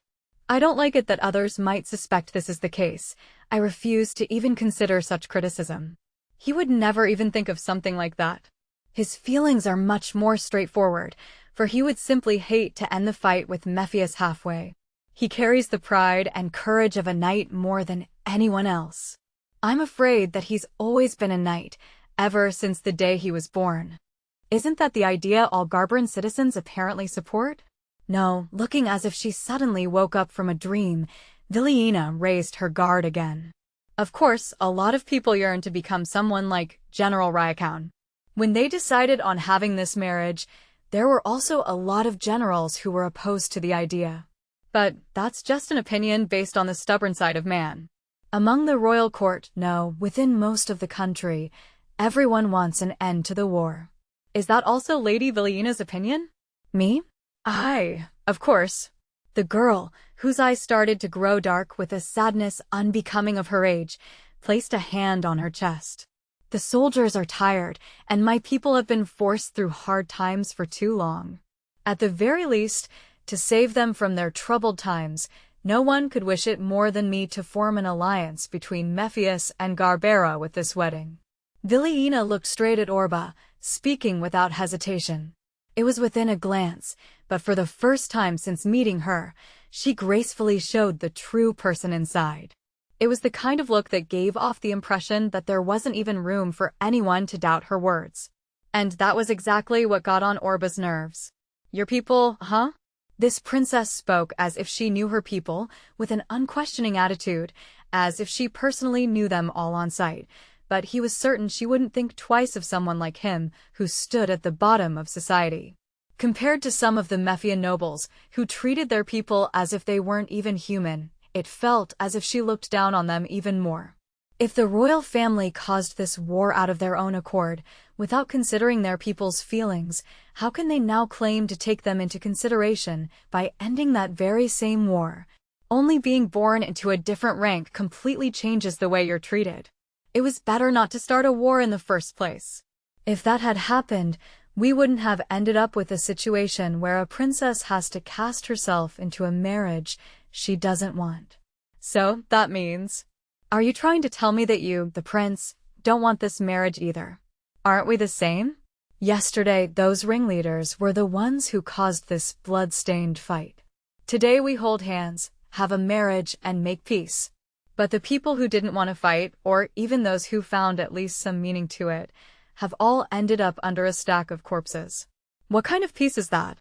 I don't like it that others might suspect this is the case. I refuse to even consider such criticism. He would never even think of something like that. His feelings are much more straightforward, for he would simply hate to end the fight with Mephius halfway. He carries the pride and courage of a knight more than anyone else. I'm afraid that he's always been a knight, ever since the day he was born. Isn't that the idea all Garberan citizens apparently support? No, looking as if she suddenly woke up from a dream, Villiena raised her guard again. Of course, a lot of people yearn to become someone like General Rakuin. When they decided on having this marriage, there were also a lot of generals who were opposed to the idea. But that's just an opinion based on the stubborn side of man. Among the royal court, no, within most of the country, everyone wants an end to the war. Is that also Lady Villiena's opinion? Me? Of course. The girl, whose eyes started to grow dark with a sadness unbecoming of her age, placed a hand on her chest. The soldiers are tired, and my people have been forced through hard times for too long. At the very least, to save them from their troubled times, no one could wish it more than me to form an alliance between Mephius and Garbera with this wedding. Villiena looked straight at Orba, speaking without hesitation. It was within a glance, but for the first time since meeting her, she gracefully showed the true person inside. It was the kind of look that gave off the impression that there wasn't even room for anyone to doubt her words. And that was exactly what got on Orba's nerves. Your people, huh? This princess spoke as if she knew her people, with an unquestioning attitude, as if she personally knew them all on sight. But he was certain she wouldn't think twice of someone like him, who stood at the bottom of society. Compared to some of the Mephian nobles, who treated their people as if they weren't even human, it felt as if she looked down on them even more. If the royal family caused this war out of their own accord, without considering their people's feelings, how can they now claim to take them into consideration by ending that very same war? Only being born into a different rank completely changes the way you're treated. It was better not to start a war in the first place. If that had happened, we wouldn't have ended up with a situation where a princess has to cast herself into a marriage she doesn't want. So, that means... Are you trying to tell me that you, the prince, don't want this marriage either? Aren't we the same? Yesterday, those ringleaders were the ones who caused this blood-stained fight. Today we hold hands, have a marriage, and make peace. But the people who didn't want to fight, or even those who found at least some meaning to it, have all ended up under a stack of corpses. What kind of peace is that?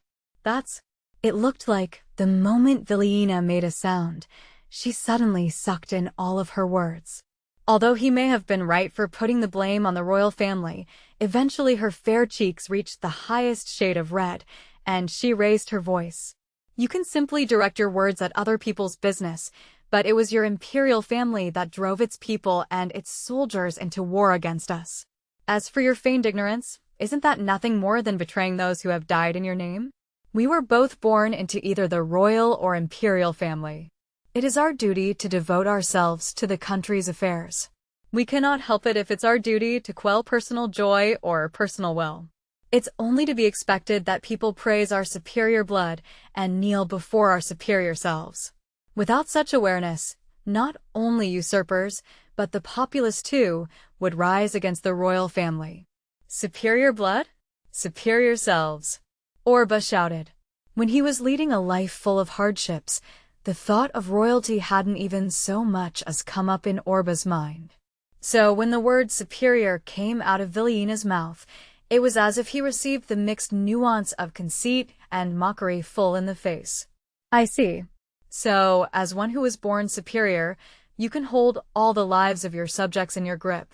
It looked like, the moment Villiena made a sound, she suddenly sucked in all of her words. Although he may have been right for putting the blame on the royal family, eventually her fair cheeks reached the highest shade of red, and she raised her voice. You can simply direct your words at other people's business, but it was your imperial family that drove its people and its soldiers into war against us. As for your feigned ignorance, isn't that nothing more than betraying those who have died in your name? We were both born into either the royal or imperial family. It is our duty to devote ourselves to the country's affairs. We cannot help it if it's our duty to quell personal joy or personal will. It's only to be expected that people praise our superior blood and kneel before our superior selves. Without such awareness, not only usurpers, but the populace too, would rise against the royal family. Superior blood? Superior selves. Orba shouted. When he was leading a life full of hardships, the thought of royalty hadn't even so much as come up in Orba's mind. So when the word superior came out of Villiena's mouth, it was as if he received the mixed nuance of conceit and mockery full in the face. I see. So, as one who was born superior, you can hold all the lives of your subjects in your grip.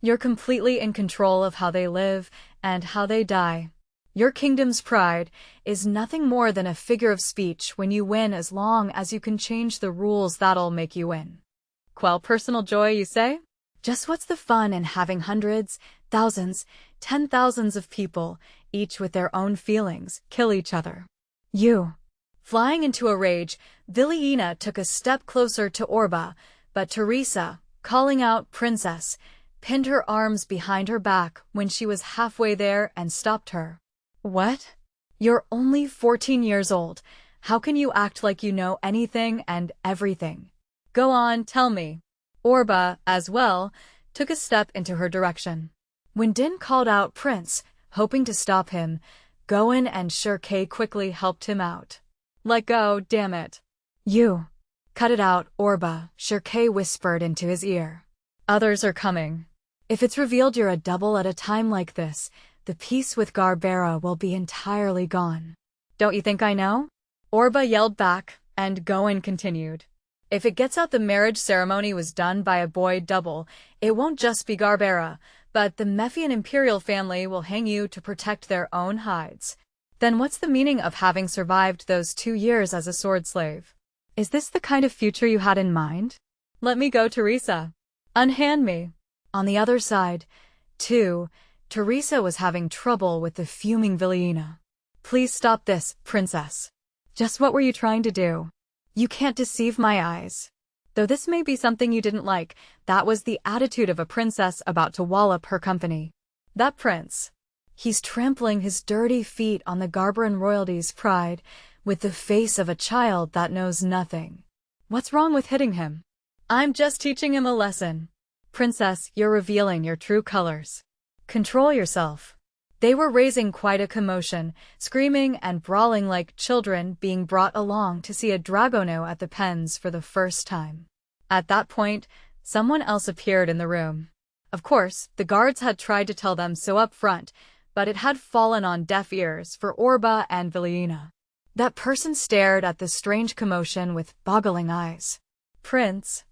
You're completely in control of how they live and how they die. Your kingdom's pride is nothing more than a figure of speech when you win, as long as you can change the rules that'll make you win. Quell personal joy, you say? Just what's the fun in having hundreds, thousands, 10,000s of people, each with their own feelings, kill each other? Flying into a rage, Villiena took a step closer to Orba, but Teresa, calling out "Princess," pinned her arms behind her back when she was halfway there and stopped her. What? You're only 14 years old. How can you act like you know anything and everything? Go on, tell me. Orba, as well, took a step into her direction. When Din called out "Prince," hoping to stop him, Goen and Shirkei quickly helped him out. Let go, damn it. You. Cut it out, Orba, Shirkei whispered into his ear. Others are coming. If it's revealed you're a double at a time like this, the peace with Garbera will be entirely gone. Don't you think I know? Orba yelled back, and Goen continued. If it gets out the marriage ceremony was done by a boy double, it won't just be Garbera, but the Mephian imperial family will hang you to protect their own hides. Then what's the meaning of having survived those 2 years as a sword slave? Is this the kind of future you had in mind? Let me go, Teresa. Unhand me. On the other side, too, Teresa was having trouble with the fuming Villiena. Please stop this, princess. Just what were you trying to do? You can't deceive my eyes. Though this may be something you didn't like, that was the attitude of a princess about to wallop her company. That prince. He's trampling his dirty feet on the Garberan royalty's pride, with the face of a child that knows nothing. What's wrong with hitting him? I'm just teaching him a lesson. Princess, you're revealing your true colors. Control yourself. They were raising quite a commotion, screaming and brawling like children being brought along to see a Dragono at the pens for the first time. At that point, someone else appeared in the room. Of course, the guards had tried to tell them so up front, but it had fallen on deaf ears for Orba and Villiena. That person stared at the strange commotion with boggling eyes. Princess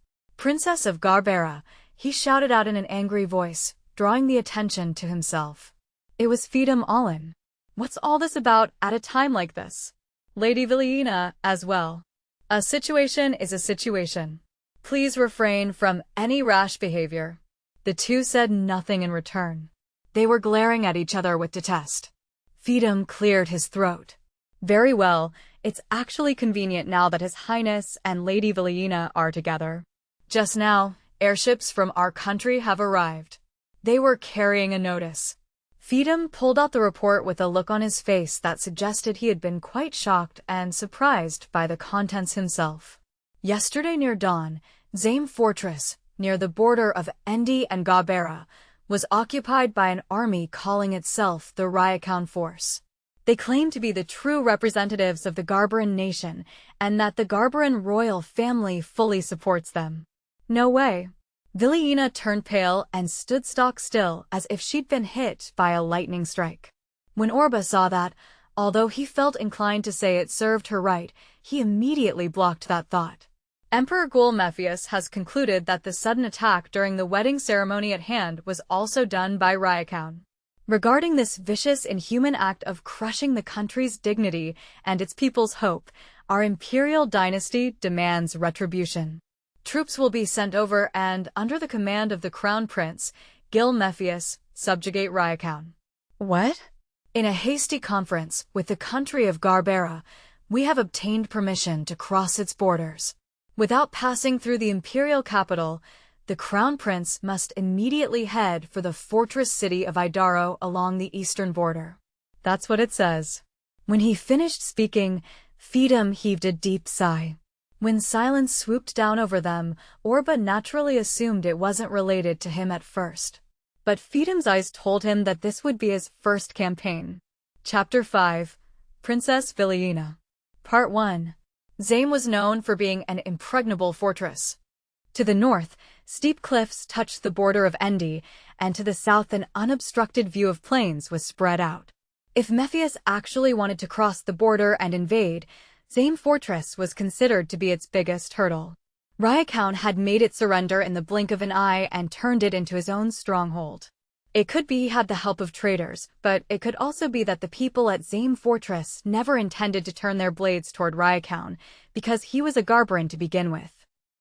of Garbera, he shouted out in an angry voice, drawing the attention to himself. It was Fidim Allen. What's all this about at a time like this? Lady Villiena, as well. A situation is a situation. Please refrain from any rash behavior. The two said nothing in return. They were glaring at each other with detest. Fidim cleared his throat. Very well, it's actually convenient now that His Highness and Lady Villiena are together. Just now, airships from our country have arrived. They were carrying a notice. Fidim pulled out the report with a look on his face that suggested he had been quite shocked and surprised by the contents himself. Yesterday near dawn, Zame Fortress, near the border of Endi and Garbera, was occupied by an army calling itself the Rakuin Force. They claim to be the true representatives of the Garberan nation, and that the Garberan royal family fully supports them. No way. Villiena turned pale and stood stock still as if she'd been hit by a lightning strike. When Orba saw that, although he felt inclined to say it served her right, he immediately blocked that thought. Emperor Gul Mephius has concluded that the sudden attack during the wedding ceremony at hand was also done by Rakuin. Regarding this vicious, inhuman act of crushing the country's dignity and its people's hope, our imperial dynasty demands retribution. Troops will be sent over and, under the command of the Crown Prince, Gil Mephius, subjugate Rakuin. What? In a hasty conference with the country of Garbera, we have obtained permission to cross its borders. Without passing through the imperial capital, the Crown Prince must immediately head for the fortress city of Idaro along the eastern border. That's what it says. When he finished speaking, Fidim heaved a deep sigh. When silence swooped down over them, Orba naturally assumed it wasn't related to him at first. But Fidim's eyes told him that this would be his first campaign. Chapter 5. Princess Villiena. Part 1. Zame was known for being an impregnable fortress. To the north, steep cliffs touched the border of Endi, and to the south an unobstructed view of plains was spread out. If Mephius actually wanted to cross the border and invade, Zame Fortress was considered to be its biggest hurdle. Rakuin had made it surrender in the blink of an eye and turned it into his own stronghold. It could be he had the help of traders, but it could also be that the people at Zame Fortress never intended to turn their blades toward Rakuin, because he was a Garberan to begin with.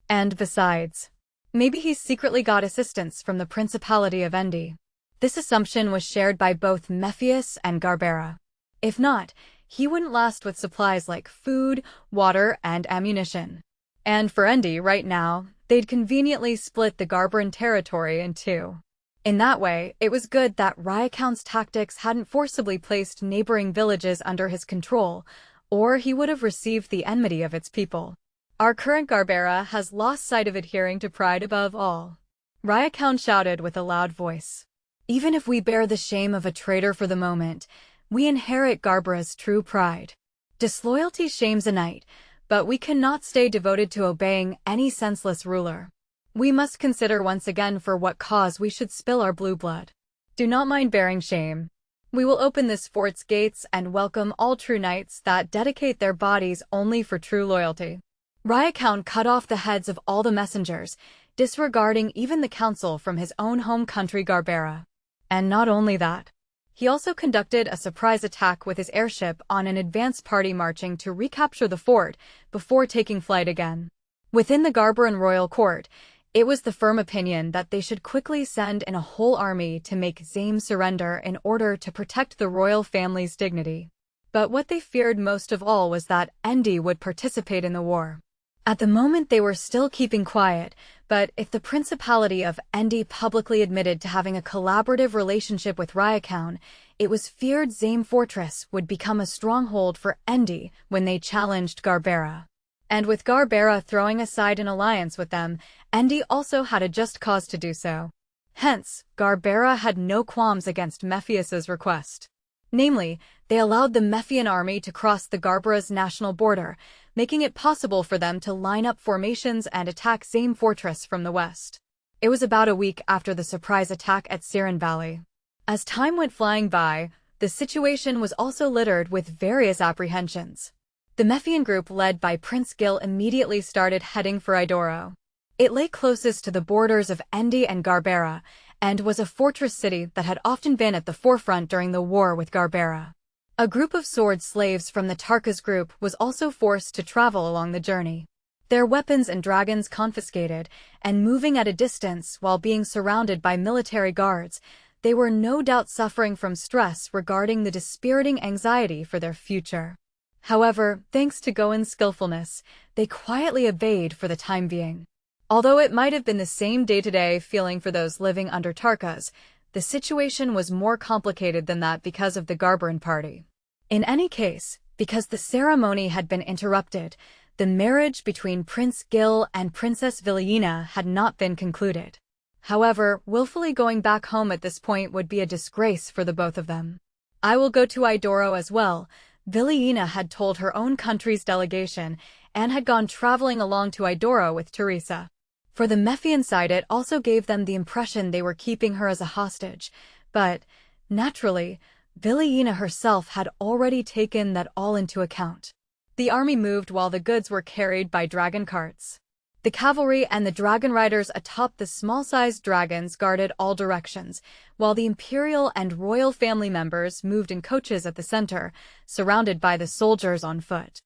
And besides, maybe he secretly got assistance from the Principality of Endi. This assumption was shared by both Mephius and Garbera. If not, he wouldn't last with supplies like food, water, and ammunition. And for Endi right now, they'd conveniently split the Garberan territory in two. In that way, it was good that Rakuin's tactics hadn't forcibly placed neighboring villages under his control, or he would have received the enmity of its people. Our current Garbera has lost sight of adhering to pride above all. Rakuin shouted with a loud voice. Even if we bear the shame of a traitor for the moment, we inherit Garbera's true pride. Disloyalty shames a knight, But we cannot stay devoted to obeying any senseless ruler. We must consider once again for what cause we should spill our blue blood. Do not mind bearing shame. We will open this fort's gates and welcome all true knights that dedicate their bodies only for true loyalty. Rakuin cut off the heads of all the messengers, disregarding even the council from his own home country Garbera. And not only that, he also conducted a surprise attack with his airship on an advance party marching to recapture the fort before taking flight again. Within the Garberan royal court, it was the firm opinion that they should quickly send in a whole army to make Zaim surrender in order to protect the royal family's dignity. But what they feared most of all was that Endi would participate in the war. At the moment they were still keeping quiet, but if the Principality of Endi publicly admitted to having a collaborative relationship with Rakuin, it was feared Zaim Fortress would become a stronghold for Endi when they challenged Garbera. And with Garbera throwing aside an alliance with them, Endi also had a just cause to do so. Hence, Garbera had no qualms against Mephius's request. Namely, they allowed the Mephian army to cross the Garbera's national border, making it possible for them to line up formations and attack Zaim Fortress from the west. It was about a week after the surprise attack at Siren Valley. As time went flying by, the situation was also littered with various apprehensions. The Mephian group led by Prince Gil immediately started heading for Idoro. It lay closest to the borders of Endi and Garbera, and was a fortress city that had often been at the forefront during the war with Garbera. A group of sword slaves from the Tarkas group was also forced to travel along the journey. Their weapons and dragons confiscated, and moving at a distance while being surrounded by military guards, they were no doubt suffering from stress regarding the dispiriting anxiety for their future. However, thanks to Goen's skillfulness, they quietly obeyed for the time being. Although it might have been the same day-to-day feeling for those living under Tarkas, the situation was more complicated than that because of the Garberan party. In any case, because the ceremony had been interrupted, the marriage between Prince Gil and Princess Vilina had not been concluded. However, willfully going back home at this point would be a disgrace for the both of them. I will go to Idoro as well, Vilina had told her own country's delegation, and had gone traveling along to Idoro with Teresa. For the Mephian side it also gave them the impression they were keeping her as a hostage, but, naturally, Vilina herself had already taken that all into account. The army moved while the goods were carried by dragon carts. The cavalry and the dragon riders atop the small-sized dragons guarded all directions, while the imperial and royal family members moved in coaches at the center, surrounded by the soldiers on foot.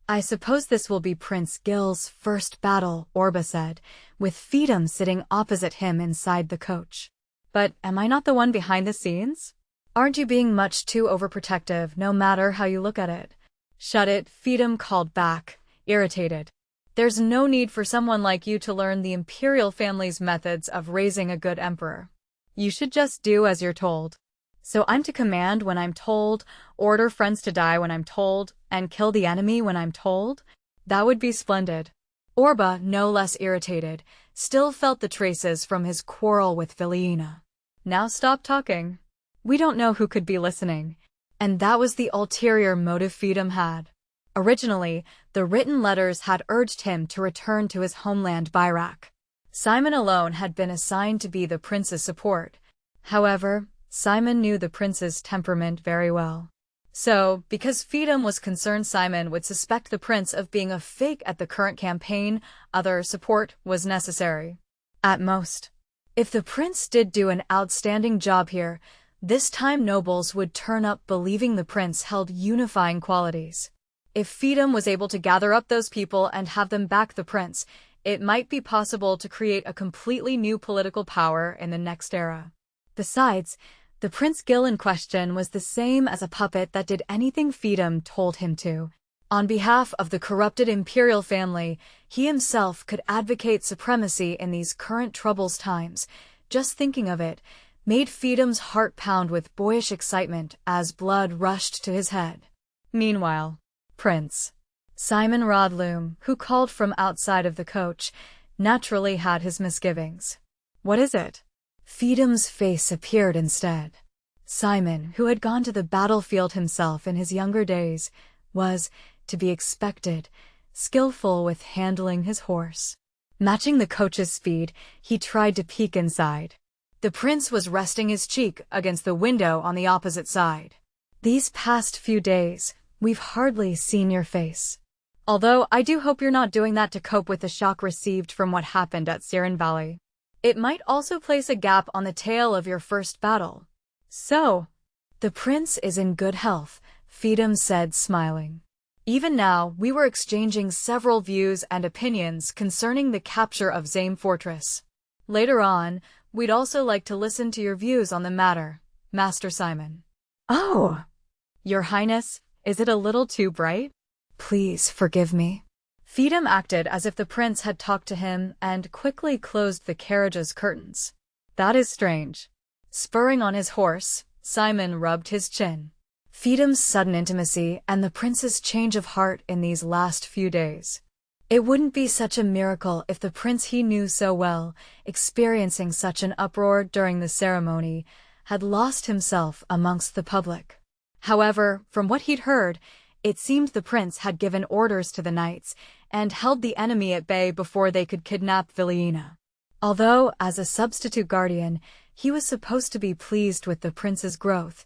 I suppose this will be Prince Gil's first battle, Orba said, with Pheidum sitting opposite him inside the coach. But am I not the one behind the scenes? Aren't you being much too overprotective, no matter how you look at it? Shut it, Pheidum called back, irritated. There's no need for someone like you to learn the imperial family's methods of raising a good emperor. You should just do as you're told. So I'm to command when I'm told, order friends to die when I'm told, and kill the enemy when I'm told? That would be splendid. Orba, no less irritated, still felt the traces from his quarrel with Vilina. Now stop talking. We don't know who could be listening. And that was the ulterior motive Pheidum had. Originally, the written letters had urged him to return to his homeland Byrak. Simon alone had been assigned to be the prince's support. However, Simon knew the prince's temperament very well. So, because Pheidum was concerned Simon would suspect the prince of being a fake at the current campaign, other support was necessary. At most. If the prince did do an outstanding job here, this time nobles would turn up believing the prince held unifying qualities. If Pheidum was able to gather up those people and have them back the prince, it might be possible to create a completely new political power in the next era. Besides, the Prince Gil in question was the same as a puppet that did anything Pheidum told him to. On behalf of the corrupted imperial family, he himself could advocate supremacy in these current troubles times. Just thinking of it made Pheidum's heart pound with boyish excitement as blood rushed to his head. Meanwhile, Prince Simon Rodloom, who called from outside of the coach, naturally had his misgivings. What is it? Pheidum's face appeared instead. Simon, who had gone to the battlefield himself in his younger days, was, to be expected, skillful with handling his horse. Matching the coach's speed, he tried to peek inside. The prince was resting his cheek against the window on the opposite side. These past few days, we've hardly seen your face. Although I do hope you're not doing that to cope with the shock received from what happened at Siren Valley. It might also place a gap on the tale of your first battle. So, the prince is in good health, Pheedum said, smiling. Even now, we were exchanging several views and opinions concerning the capture of Zame Fortress. Later on, we'd also like to listen to your views on the matter, Master Simon. Oh! Your Highness, is it a little too bright? Please forgive me. Pheedum acted as if the prince had talked to him and quickly closed the carriage's curtains. That is strange. Spurring on his horse, Simon rubbed his chin. Pheedum's sudden intimacy and the prince's change of heart in these last few days. It wouldn't be such a miracle if the prince he knew so well, experiencing such an uproar during the ceremony, had lost himself amongst the public. However, from what he'd heard, it seemed the prince had given orders to the knights and held the enemy at bay before they could kidnap Villiena. Although, as a substitute guardian, he was supposed to be pleased with the prince's growth,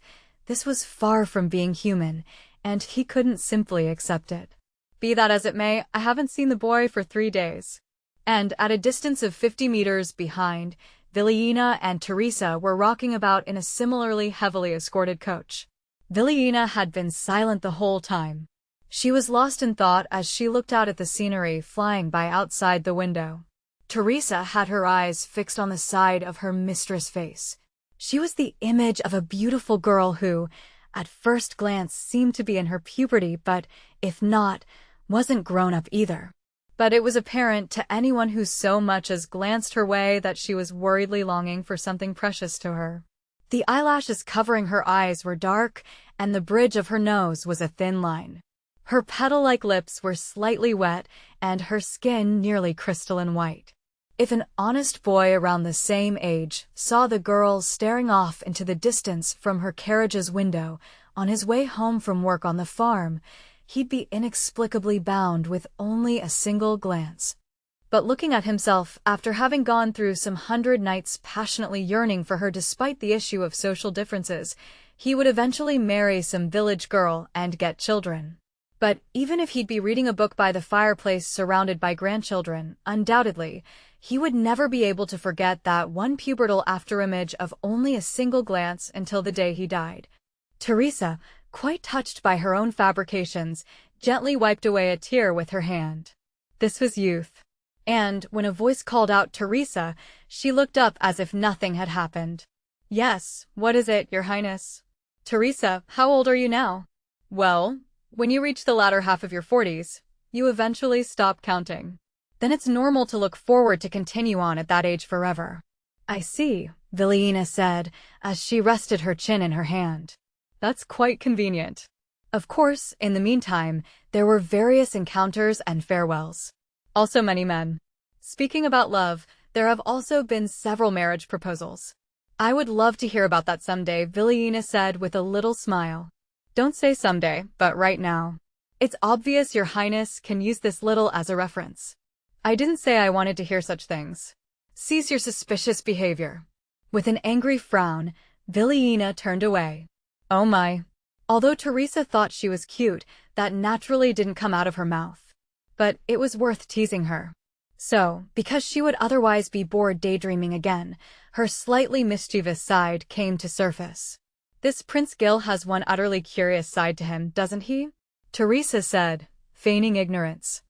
this was far from being human, and he couldn't simply accept it. Be that as it may, I haven't seen the boy for 3 days. And at a distance of 50 meters behind, Villiena and Teresa were rocking about in a similarly heavily escorted coach. Villiena had been silent the whole time. She was lost in thought as she looked out at the scenery flying by outside the window. Teresa had her eyes fixed on the side of her mistress' face. She was the image of a beautiful girl who, at first glance, seemed to be in her puberty, but, if not, wasn't grown up either. But it was apparent to anyone who so much as glanced her way that she was worriedly longing for something precious to her. The eyelashes covering her eyes were dark, and the bridge of her nose was a thin line. Her petal-like lips were slightly wet, and her skin nearly crystalline white. If an honest boy around the same age saw the girl staring off into the distance from her carriage's window on his way home from work on the farm, he'd be inexplicably bound with only a single glance. But looking at himself after having gone through some 100 nights passionately yearning for her despite the issue of social differences, he would eventually marry some village girl and get children. But even if he'd be reading a book by the fireplace surrounded by grandchildren, undoubtedly, he would never be able to forget that one pubertal afterimage of only a single glance until the day he died. Teresa, quite touched by her own fabrications, gently wiped away a tear with her hand. This was youth. And, when a voice called out Teresa, she looked up as if nothing had happened. Yes, what is it, Your Highness? Teresa, how old are you now? Well, when you reach the latter half of your 40s, you eventually stop counting. Then it's normal to look forward to continue on at that age forever. I see, Villiena said, as she rested her chin in her hand. That's quite convenient. Of course, in the meantime, there were various encounters and farewells. Also many men. Speaking about love, there have also been several marriage proposals. I would love to hear about that someday, Villiena said with a little smile. Don't say someday, but right now. It's obvious Your Highness can use this little as a reference. I didn't say I wanted to hear such things. Cease your suspicious behavior. With an angry frown, Villiena turned away. Oh my. Although Teresa thought she was cute, that naturally didn't come out of her mouth. But it was worth teasing her. So, because she would otherwise be bored daydreaming again, her slightly mischievous side came to surface. This Prince Gil has one utterly curious side to him, doesn't he? Teresa said, feigning ignorance.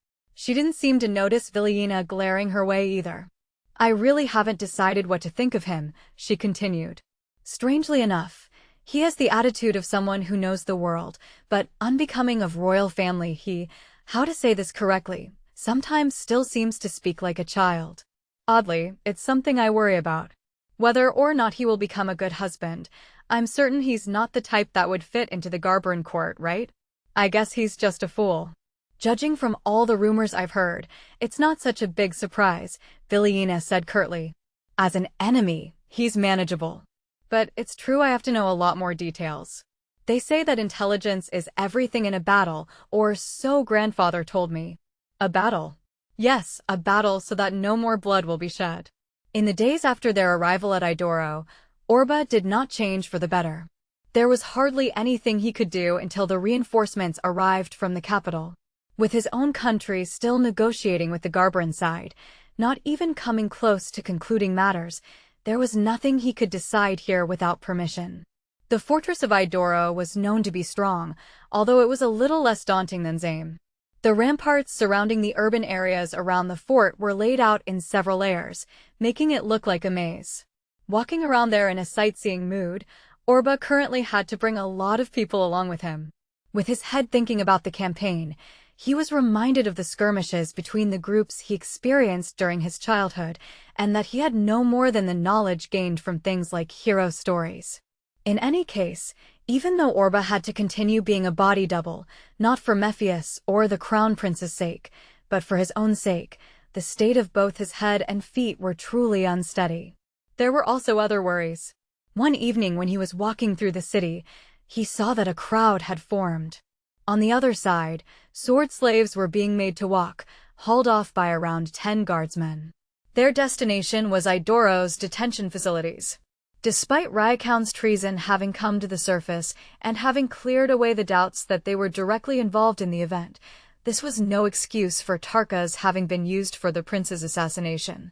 She didn't seem to notice Villiena glaring her way either. I really haven't decided what to think of him, she continued. Strangely enough, he has the attitude of someone who knows the world, but unbecoming of royal family how to say this correctly, sometimes still seems to speak like a child. Oddly, it's something I worry about. Whether or not he will become a good husband, I'm certain he's not the type that would fit into the Garberin court, right? I guess he's just a fool. Judging from all the rumors I've heard, it's not such a big surprise, Villiena said curtly. As an enemy, he's manageable. But it's true I have to know a lot more details. They say that intelligence is everything in a battle, or so grandfather told me. A battle. Yes, a battle so that no more blood will be shed. In the days after their arrival at Idoro, Orba did not change for the better. There was hardly anything he could do until the reinforcements arrived from the capital. With his own country still negotiating with the Garbaran side, not even coming close to concluding matters, there was nothing he could decide here without permission. The fortress of Idoro was known to be strong, although it was a little less daunting than Zame. The ramparts surrounding the urban areas around the fort were laid out in several layers, making it look like a maze. Walking around there in a sightseeing mood, Orba currently had to bring a lot of people along with him. With his head thinking about the campaign, he was reminded of the skirmishes between the groups he experienced during his childhood, and that he had no more than the knowledge gained from things like hero stories. In any case, even though Orba had to continue being a body double, not for Mephius or the Crown Prince's sake, but for his own sake, the state of both his head and feet were truly unsteady. There were also other worries. One evening when he was walking through the city, he saw that a crowd had formed. On the other side, sword slaves were being made to walk, hauled off by around 10 guardsmen. Their destination was Idoro's detention facilities. Despite Rakuin's treason having come to the surface and having cleared away the doubts that they were directly involved in the event, this was no excuse for Tarka's having been used for the prince's assassination.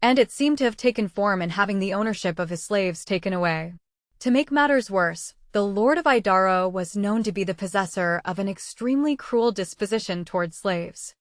And it seemed to have taken form in having the ownership of his slaves taken away. To make matters worse, the Lord of Idaro was known to be the possessor of an extremely cruel disposition towards slaves.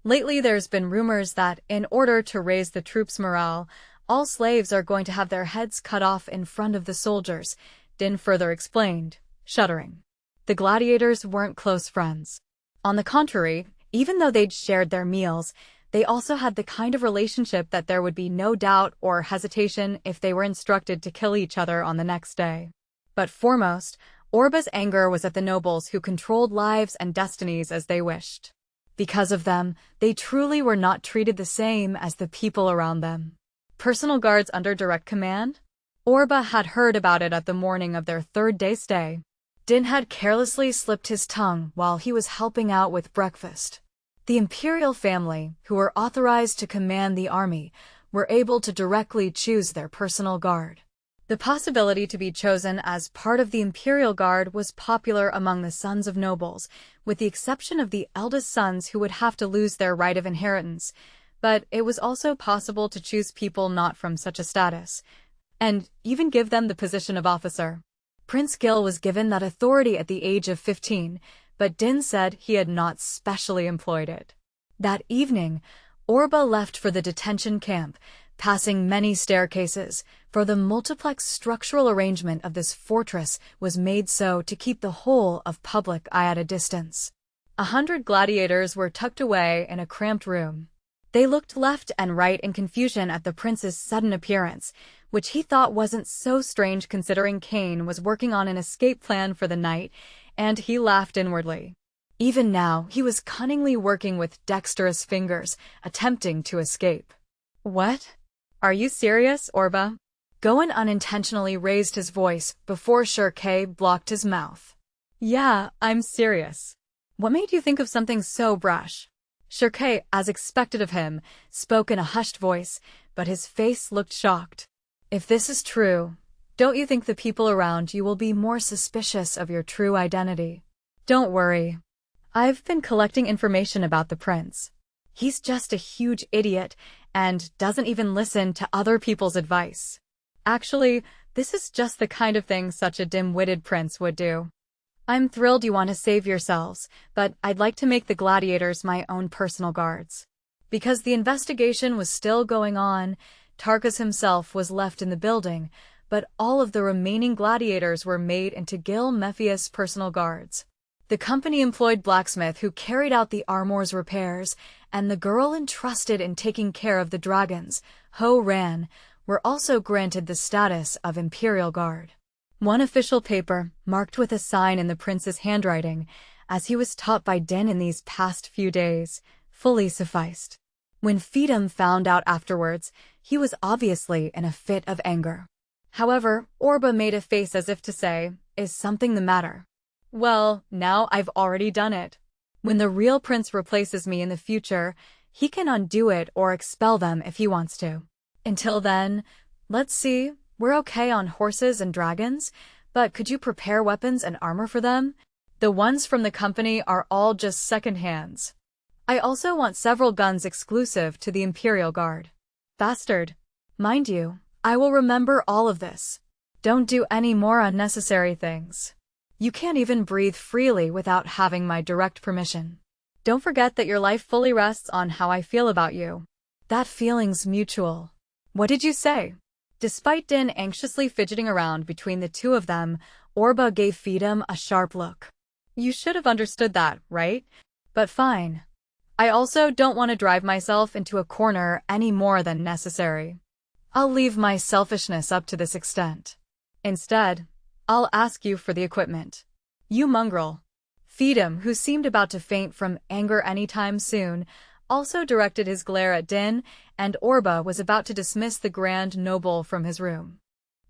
Lately there's been rumors that, in order to raise the troops' morale, all slaves are going to have their heads cut off in front of the soldiers, Din further explained, shuddering. The gladiators weren't close friends. On the contrary, even though they'd shared their meals, they also had the kind of relationship that there would be no doubt or hesitation if they were instructed to kill each other on the next day. But foremost, Orba's anger was at the nobles who controlled lives and destinies as they wished. Because of them, they truly were not treated the same as the people around them. Personal guards under direct command? Orba had heard about it at the morning of their third-day stay. Din had carelessly slipped his tongue while he was helping out with breakfast. The imperial family, who were authorized to command the army, were able to directly choose their personal guard. The possibility to be chosen as part of the imperial guard was popular among the sons of nobles, with the exception of the eldest sons who would have to lose their right of inheritance, but it was also possible to choose people not from such a status, and even give them the position of officer. Prince Gil was given that authority at the age of 15, but Din said he had not specially employed it. That evening, Orba left for the detention camp, passing many staircases, for the multiplex structural arrangement of this fortress was made so to keep the whole of public eye at a distance. 100 gladiators were tucked away in a cramped room. They looked left and right in confusion at the prince's sudden appearance, which he thought wasn't so strange considering Cain was working on an escape plan for the night, and he laughed inwardly. Even now, he was cunningly working with dexterous fingers, attempting to escape. What? Are you serious, Orba? Goen unintentionally raised his voice before Shirkei blocked his mouth. Yeah, I'm serious. What made you think of something so brash? Shirkei, as expected of him, spoke in a hushed voice, but his face looked shocked. If this is true, don't you think the people around you will be more suspicious of your true identity? Don't worry. I've been collecting information about the prince. He's just a huge idiot and doesn't even listen to other people's advice. Actually, this is just the kind of thing such a dim-witted prince would do. I'm thrilled you want to save yourselves, but I'd like to make the gladiators my own personal guards. Because the investigation was still going on, Tarkas himself was left in the building, but all of the remaining gladiators were made into Gil Mephius' personal guards. The company employed blacksmith who carried out the armor's repairs, and the girl entrusted in taking care of the dragons, Ho Ran, were also granted the status of Imperial Guard. One official paper, marked with a sign in the prince's handwriting, as he was taught by Din in these past few days, fully sufficed. When Feedham found out afterwards, he was obviously in a fit of anger. However, Orba made a face as if to say, "Is something the matter?" Well, now I've already done it. When the real prince replaces me in the future, he can undo it or expel them if he wants to. Until then, let's see, we're okay on horses and dragons, but could you prepare weapons and armor for them? The ones from the company are all just second hands. I also want several guns exclusive to the Imperial Guard. Bastard. Mind you, I will remember all of this. Don't do any more unnecessary things. You can't even breathe freely without having my direct permission. Don't forget that your life fully rests on how I feel about you. That feeling's mutual. What did you say? Despite Din anxiously fidgeting around between the two of them, Orba gave Feedham a sharp look. You should have understood that, right? But fine. I also don't want to drive myself into a corner any more than necessary. I'll leave my selfishness up to this extent. Instead, I'll ask you for the equipment. You mongrel. Feedham, who seemed about to faint from anger anytime soon, also directed his glare at Din, and Orba was about to dismiss the Grand Noble from his room.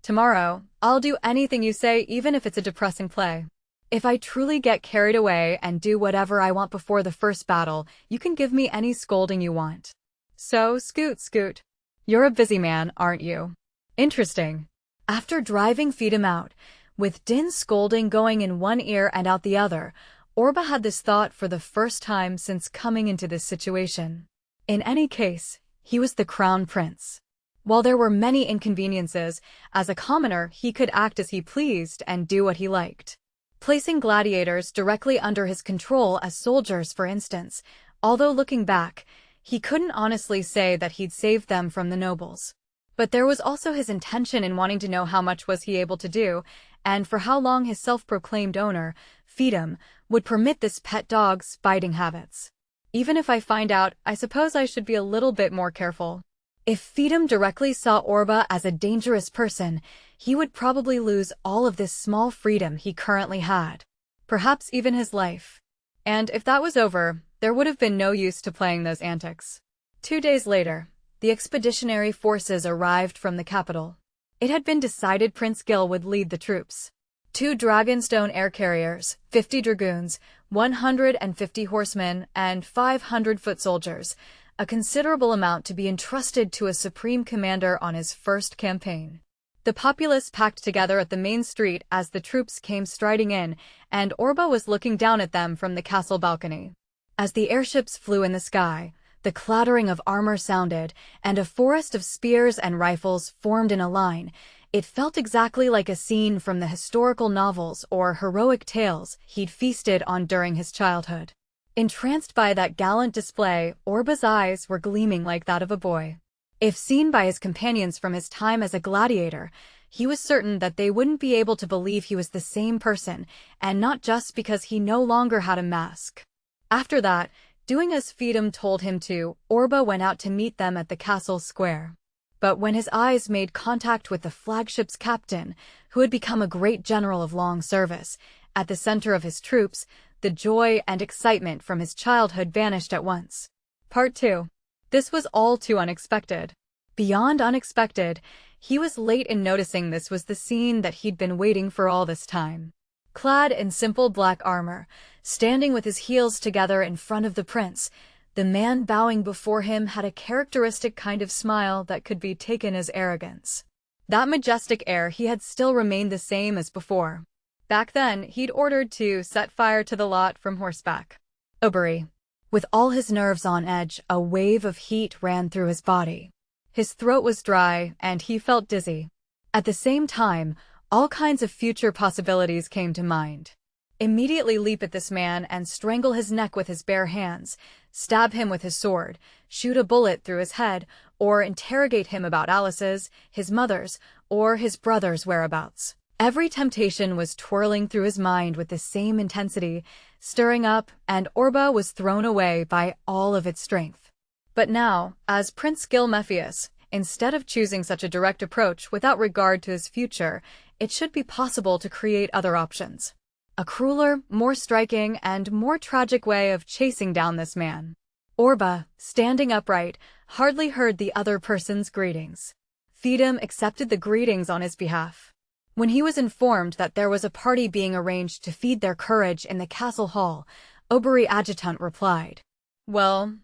Tomorrow, I'll do anything you say, even if it's a depressing play. If I truly get carried away and do whatever I want before the first battle, you can give me any scolding you want. So, Scoot. You're a busy man, aren't you? Interesting. After driving Feedham out, with Din's scolding going in one ear and out the other, Orba had this thought for the first time since coming into this situation. In any case, he was the crown prince. While there were many inconveniences, as a commoner he could act as he pleased and do what he liked. Placing gladiators directly under his control as soldiers, for instance, although looking back, he couldn't honestly say that he'd saved them from the nobles. But there was also his intention in wanting to know how much was he able to do, and for how long his self-proclaimed owner, Feedham, would permit this pet dog's biting habits. Even if I find out, I suppose I should be a little bit more careful. If Feedham directly saw Orba as a dangerous person, he would probably lose all of this small freedom he currently had. Perhaps even his life. And if that was over, there would have been no use to playing those antics. 2 days later, the expeditionary forces arrived from the capital. It had been decided Prince Gil would lead the troops. 2 Dragonstone air carriers, 50 dragoons, 150 horsemen, and 500 foot soldiers, a considerable amount to be entrusted to a supreme commander on his first campaign. The populace packed together at the main street as the troops came striding in, and Orba was looking down at them from the castle balcony. As the airships flew in the sky, the clattering of armor sounded, and a forest of spears and rifles formed in a line. It felt exactly like a scene from the historical novels or heroic tales he'd feasted on during his childhood. Entranced by that gallant display, Orba's eyes were gleaming like that of a boy. If seen by his companions from his time as a gladiator, he was certain that they wouldn't be able to believe he was the same person, and not just because he no longer had a mask. After that, doing as Feedham told him to, Orba went out to meet them at the castle square. But when his eyes made contact with the flagship's captain, who had become a great general of long service, at the center of his troops, the joy and excitement from his childhood vanished at once. Part 2. This was all too unexpected. Beyond unexpected, he was late in noticing this was the scene that he'd been waiting for all this time. Clad in simple black armor, standing with his heels together in front of the prince, the man bowing before him had a characteristic kind of smile that could be taken as arrogance. That majestic air he had still remained the same as before. Back then, he'd ordered to set fire to the lot from horseback. Oberi. With all his nerves on edge, a wave of heat ran through his body. His throat was dry, and he felt dizzy. At the same time, all kinds of future possibilities came to mind. Immediately leap at this man and strangle his neck with his bare hands, stab him with his sword, shoot a bullet through his head, or interrogate him about Alice's, his mother's, or his brother's whereabouts. Every temptation was twirling through his mind with the same intensity, stirring up, and Orba was thrown away by all of its strength. But now, as Prince Gil Mephius, instead of choosing such a direct approach without regard to his future, it should be possible to create other options. A crueler, more striking, and more tragic way of chasing down this man. Orba, standing upright, hardly heard the other person's greetings. Feedham accepted the greetings on his behalf. When he was informed that there was a party being arranged to feed their courage in the castle hall, Oberi Adjutant replied. Well,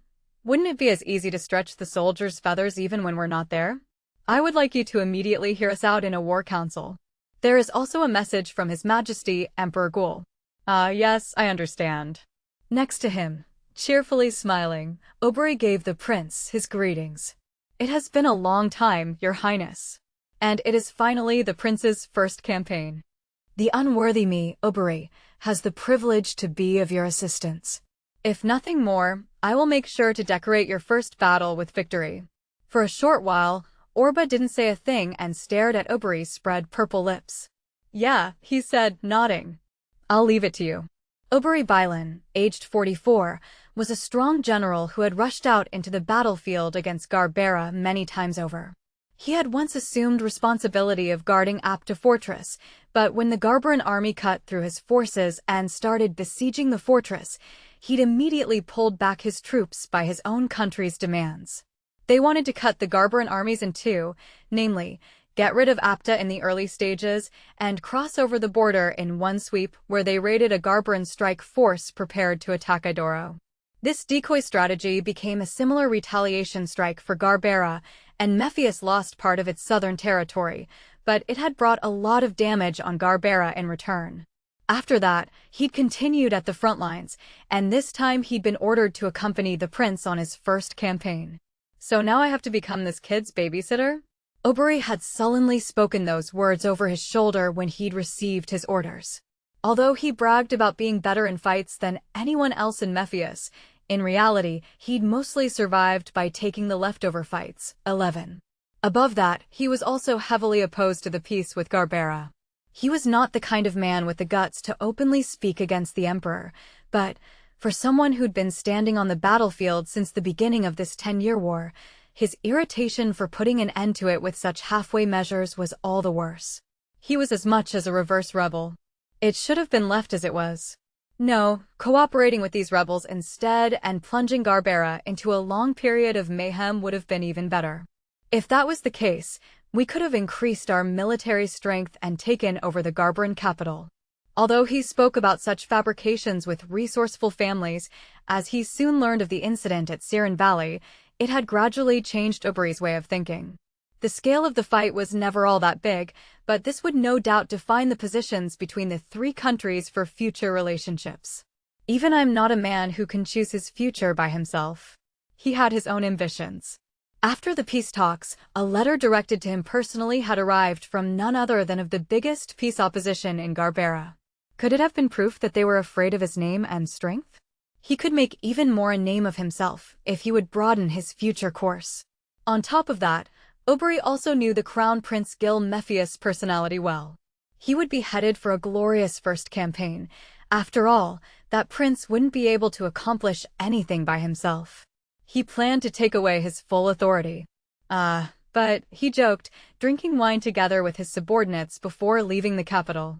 wouldn't it be as easy to stretch the soldiers' feathers even when we're not there? I would like you to immediately hear us out in a war council. There is also a message from His Majesty Emperor Gul. Yes, I understand. Next to him, cheerfully smiling, Oberi gave the prince his greetings. It has been a long time, Your Highness. And it is finally the prince's first campaign. The unworthy me, Oberi, has the privilege to be of your assistance. If nothing more, I will make sure to decorate your first battle with victory. For a short while, Orba didn't say a thing and stared at Oberi's spread purple lips. Yeah, he said, nodding. I'll leave it to you. Oberi Bailan, aged 44, was a strong general who had rushed out into the battlefield against Garbera many times over. He had once assumed responsibility of guarding Apta fortress, but when the Garberan army cut through his forces and started besieging the fortress, he'd immediately pulled back his troops by his own country's demands. They wanted to cut the Garberan armies in two, namely, get rid of Apta in the early stages, and cross over the border in one sweep where they raided a Garberan strike force prepared to attack Idoro. This decoy strategy became a similar retaliation strike for Garbera, and Mephius lost part of its southern territory, but it had brought a lot of damage on Garbera in return. After that, he'd continued at the front lines, and this time he'd been ordered to accompany the prince on his first campaign. So now I have to become this kid's babysitter? Oberi had sullenly spoken those words over his shoulder when he'd received his orders. Although he bragged about being better in fights than anyone else in Mephius, in reality, he'd mostly survived by taking the leftover fights, 11. Above that, he was also heavily opposed to the peace with Garbera. He was not the kind of man with the guts to openly speak against the emperor, but, for someone who'd been standing on the battlefield since the beginning of this 10-year war, his irritation for putting an end to it with such halfway measures was all the worse. He was as much as a reverse rebel. It should have been left as it was. No, cooperating with these rebels instead and plunging Garbera into a long period of mayhem would have been even better. If that was the case, we could have increased our military strength and taken over the Garberan capital. Although he spoke about such fabrications with resourceful families, as he soon learned of the incident at Siren Valley, it had gradually changed Oberi's way of thinking. The scale of the fight was never all that big, but this would no doubt define the positions between the three countries for future relationships. Even I'm not a man who can choose his future by himself. He had his own ambitions. After the peace talks, a letter directed to him personally had arrived from none other than of the biggest peace opposition in Garbera. Could it have been proof that they were afraid of his name and strength? He could make even more a name of himself if he would broaden his future course. On top of that, Oberi also knew the Crown Prince Gil Mephius' personality well. He would be headed for a glorious first campaign. After all, that prince wouldn't be able to accomplish anything by himself. He planned to take away his full authority. But, he joked, drinking wine together with his subordinates before leaving the capital.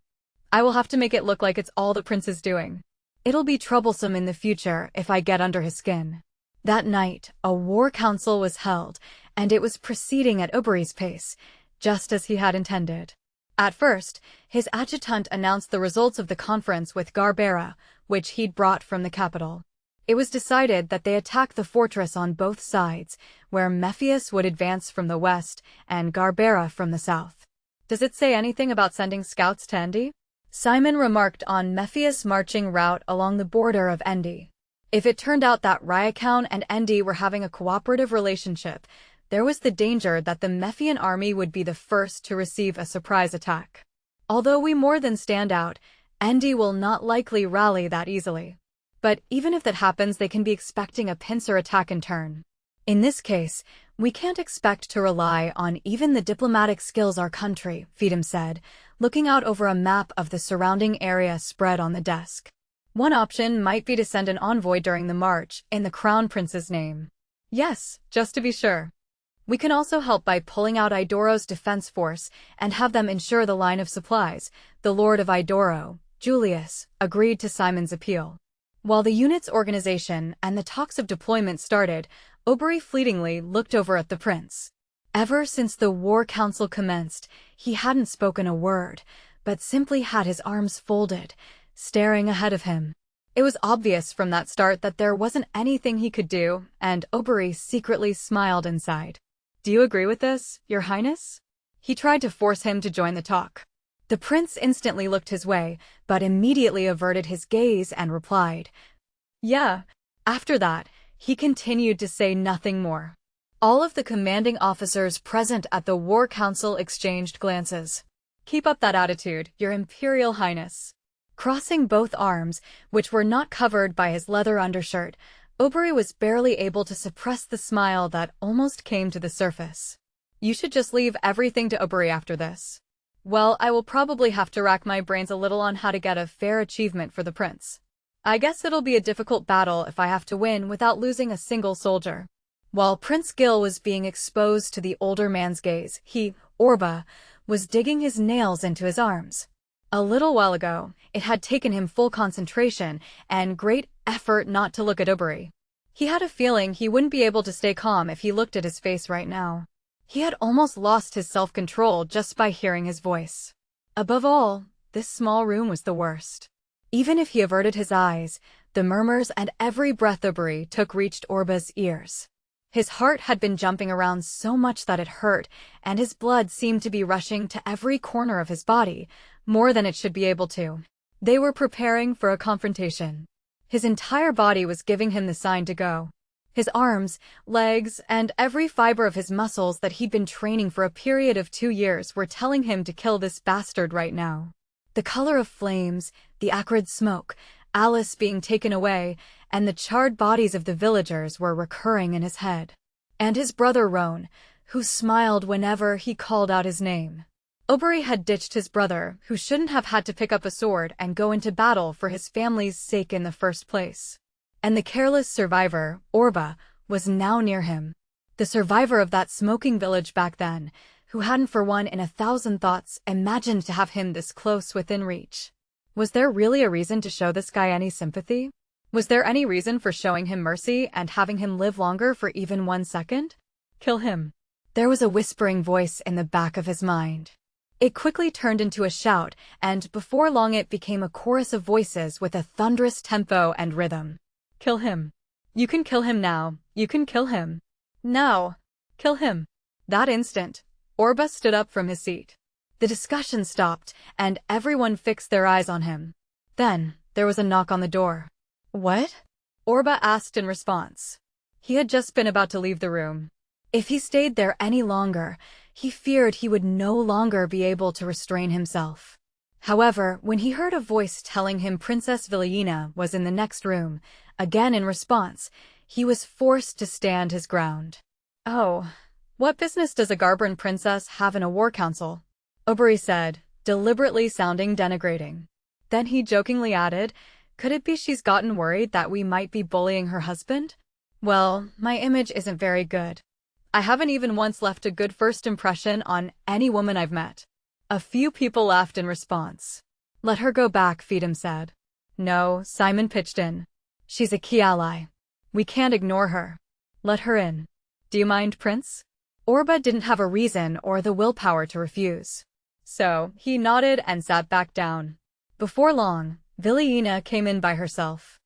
I will have to make it look like it's all the prince is doing. It'll be troublesome in the future if I get under his skin. That night, a war council was held, and it was proceeding at Oberi's pace, just as he had intended. At first, his adjutant announced the results of the conference with Garbera, which he'd brought from the capital. It was decided that they attack the fortress on both sides, where Mephius would advance from the west and Garbera from the south. Does it say anything about sending scouts to Endi? Simon remarked on Mephius' marching route along the border of Endi. If it turned out that Rakuin and Endi were having a cooperative relationship, there was the danger that the Mephian army would be the first to receive a surprise attack. Although we more than stand out, Endi will not likely rally that easily. But even if that happens, they can be expecting a pincer attack in turn. In this case, we can't expect to rely on even the diplomatic skills our country, Feedham said, looking out over a map of the surrounding area spread on the desk. One option might be to send an envoy during the march in the Crown Prince's name. Yes, just to be sure. We can also help by pulling out Idoro's defense force and have them ensure the line of supplies. The Lord of Idoro, Julius, agreed to Simon's appeal. While the unit's organization and the talks of deployment started, Oberi fleetingly looked over at the prince. Ever since the war council commenced, he hadn't spoken a word, but simply had his arms folded, staring ahead of him. It was obvious from that start that there wasn't anything he could do, and Oberi secretly smiled inside. "Do you agree with this, Your Highness?" He tried to force him to join the talk. The prince instantly looked his way, but immediately averted his gaze and replied, "Yeah." After that, he continued to say nothing more. All of the commanding officers present at the War Council exchanged glances. "Keep up that attitude, Your Imperial Highness." Crossing both arms, which were not covered by his leather undershirt, Oberi was barely able to suppress the smile that almost came to the surface. "You should just leave everything to Oberi after this." "Well, I will probably have to rack my brains a little on how to get a fair achievement for the prince. I guess it'll be a difficult battle if I have to win without losing a single soldier." While Prince Gil was being exposed to the older man's gaze, he, Orba, was digging his nails into his arms. A little while ago, it had taken him full concentration and great effort not to look at Oberi. He had a feeling he wouldn't be able to stay calm if he looked at his face right now. He had almost lost his self-control just by hearing his voice. Above all, this small room was the worst. Even if he averted his eyes, the murmurs and every breath Oberi took reached Orba's ears. His heart had been jumping around so much that it hurt, and his blood seemed to be rushing to every corner of his body, more than it should be able to. They were preparing for a confrontation. His entire body was giving him the sign to go. His arms, legs, and every fiber of his muscles that he'd been training for a period of 2 years were telling him to kill this bastard right now. The color of flames, the acrid smoke, Alice being taken away, and the charred bodies of the villagers were recurring in his head. And his brother Roan, who smiled whenever he called out his name. Oberi had ditched his brother, who shouldn't have had to pick up a sword and go into battle for his family's sake in the first place. And the careless survivor, Orba, was now near him. The survivor of that smoking village back then, who hadn't for one in 1,000 thoughts imagined to have him this close within reach. Was there really a reason to show this guy any sympathy? Was there any reason for showing him mercy and having him live longer for even 1 second? Kill him. There was a whispering voice in the back of his mind. It quickly turned into a shout, and before long it became a chorus of voices with a thunderous tempo and rhythm. Kill him. You can kill him now. You can kill him. Now. Kill him. That instant, Orba stood up from his seat. The discussion stopped, and everyone fixed their eyes on him. Then, there was a knock on the door. "What?" Orba asked in response. He had just been about to leave the room. If he stayed there any longer, he feared he would no longer be able to restrain himself. However, when he heard a voice telling him Princess Vilena was in the next room, again in response, he was forced to stand his ground. "Oh, what business does a Garbran princess have in a war council?" Oberi said, deliberately sounding denigrating. Then he jokingly added, "Could it be she's gotten worried that we might be bullying her husband? Well, my image isn't very good. I haven't even once left a good first impression on any woman I've met." A few people laughed in response. "Let her go back," Feedham said. "No," Simon pitched in. "She's a key ally. We can't ignore her. Let her in. Do you mind, Prince?" Orba didn't have a reason or the willpower to refuse. So, he nodded and sat back down. Before long, Vilena came in by herself.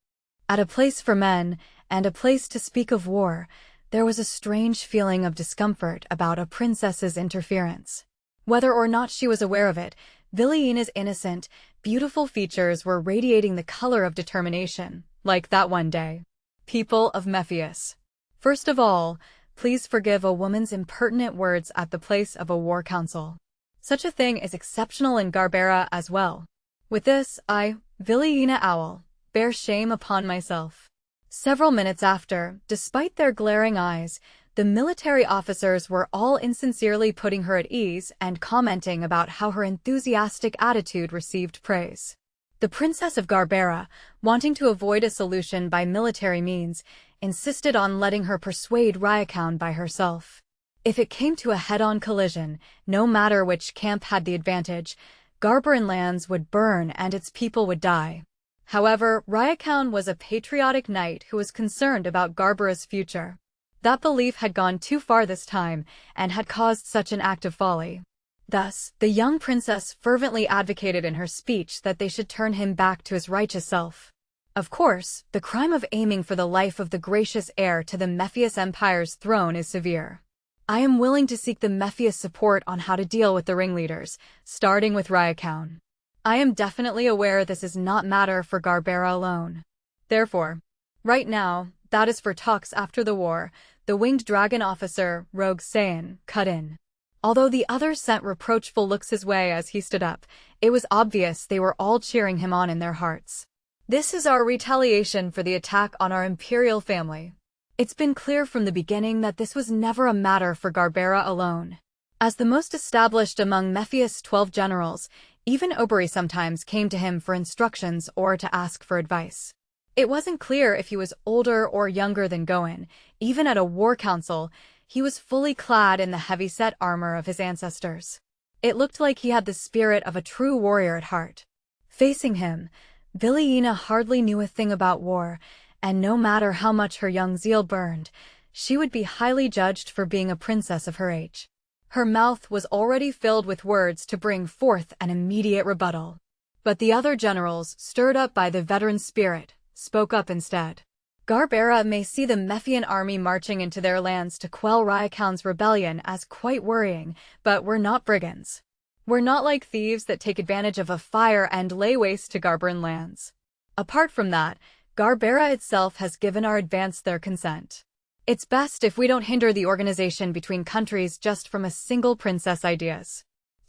At a place for men, and a place to speak of war, there was a strange feeling of discomfort about a princess's interference. Whether or not she was aware of it, Vilena's innocent, beautiful features were radiating the color of determination, like that one day. "People of Mephius. First of all, please forgive a woman's impertinent words at the place of a war council. Such a thing is exceptional in Garbera as well. With this, I, Vilena Owl, bear shame upon myself." Several minutes after, despite their glaring eyes, the military officers were all insincerely putting her at ease and commenting about how her enthusiastic attitude received praise. The Princess of Garbera, wanting to avoid a solution by military means, insisted on letting her persuade Rakuin by herself. If it came to a head-on collision, no matter which camp had the advantage, Garberan lands would burn and its people would die. However, Rakuin was a patriotic knight who was concerned about Garbera's future. That belief had gone too far this time and had caused such an act of folly. Thus, the young princess fervently advocated in her speech that they should turn him back to his righteous self. Of course, the crime of aiming for the life of the gracious heir to the Mephius Empire's throne is severe. I am willing to seek the Mephius support on how to deal with the ringleaders, starting with Rakuin. I am definitely aware this is not matter for Garbera alone. Therefore, right now, that is for talks after the war, the winged dragon officer, Rogue Saiyan, cut in. Although the others sent reproachful looks his way as he stood up, it was obvious they were all cheering him on in their hearts. This is our retaliation for the attack on our imperial family. It's been clear from the beginning that this was never a matter for Garbera alone. As the most established among Mephius' 12 generals, even Oberi sometimes came to him for instructions or to ask for advice. It wasn't clear if he was older or younger than Goen. Even at a war council, he was fully clad in the heavy-set armor of his ancestors. It looked like he had the spirit of a true warrior at heart. Facing him, Villiena hardly knew a thing about war, and no matter how much her young zeal burned, she would be highly judged for being a princess of her age. Her mouth was already filled with words to bring forth an immediate rebuttal. But the other generals, stirred up by the veteran spirit, spoke up instead. Garbera may see the Mephian army marching into their lands to quell Rakuin's rebellion as quite worrying, but we're not brigands. We're not like thieves that take advantage of a fire and lay waste to Garberan lands. Apart from that, Garbera itself has given our advance their consent. It's best if we don't hinder the organization between countries just from a single princess ideas.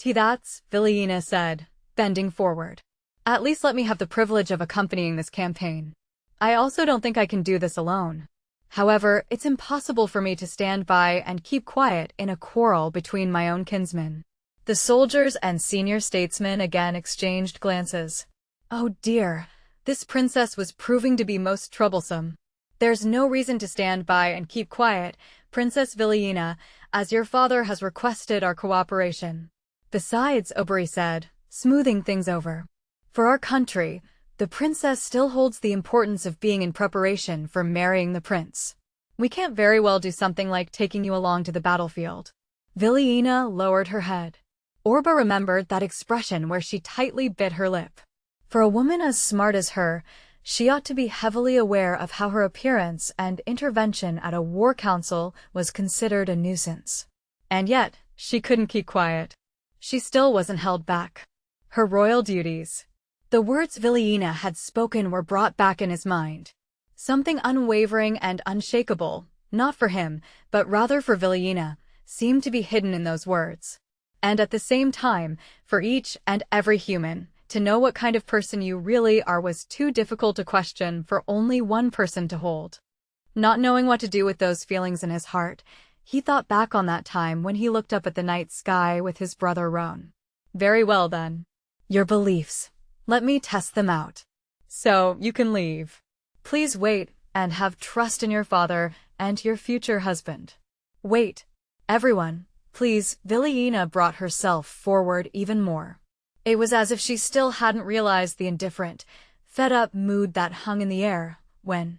That's, Villiena said, bending forward. At least let me have the privilege of accompanying this campaign. I also don't think I can do this alone. However, it's impossible for me to stand by and keep quiet in a quarrel between my own kinsmen. The soldiers and senior statesmen again exchanged glances. Oh dear. This princess was proving to be most troublesome. There's no reason to stand by and keep quiet, Princess Villiena, as your father has requested our cooperation. Besides, Oberi said, smoothing things over. For our country, the princess still holds the importance of being in preparation for marrying the prince. We can't very well do something like taking you along to the battlefield. Villiena lowered her head. Orba remembered that expression where she tightly bit her lip. For a woman as smart as her, she ought to be heavily aware of how her appearance and intervention at a war council was considered a nuisance. And yet, she couldn't keep quiet. She still wasn't held back. Her royal duties. The words Villiena had spoken were brought back in his mind. Something unwavering and unshakable, not for him, but rather for Villiena, seemed to be hidden in those words. And at the same time, for each and every human, to know what kind of person you really are was too difficult a question for only one person to hold. Not knowing what to do with those feelings in his heart, he thought back on that time when he looked up at the night sky with his brother Roan. Very well then. Your beliefs. Let me test them out. So, you can leave. Please wait and have trust in your father and your future husband. Wait. Everyone, please. Villiena brought herself forward even more. It was as if she still hadn't realized the indifferent, fed-up mood that hung in the air, when,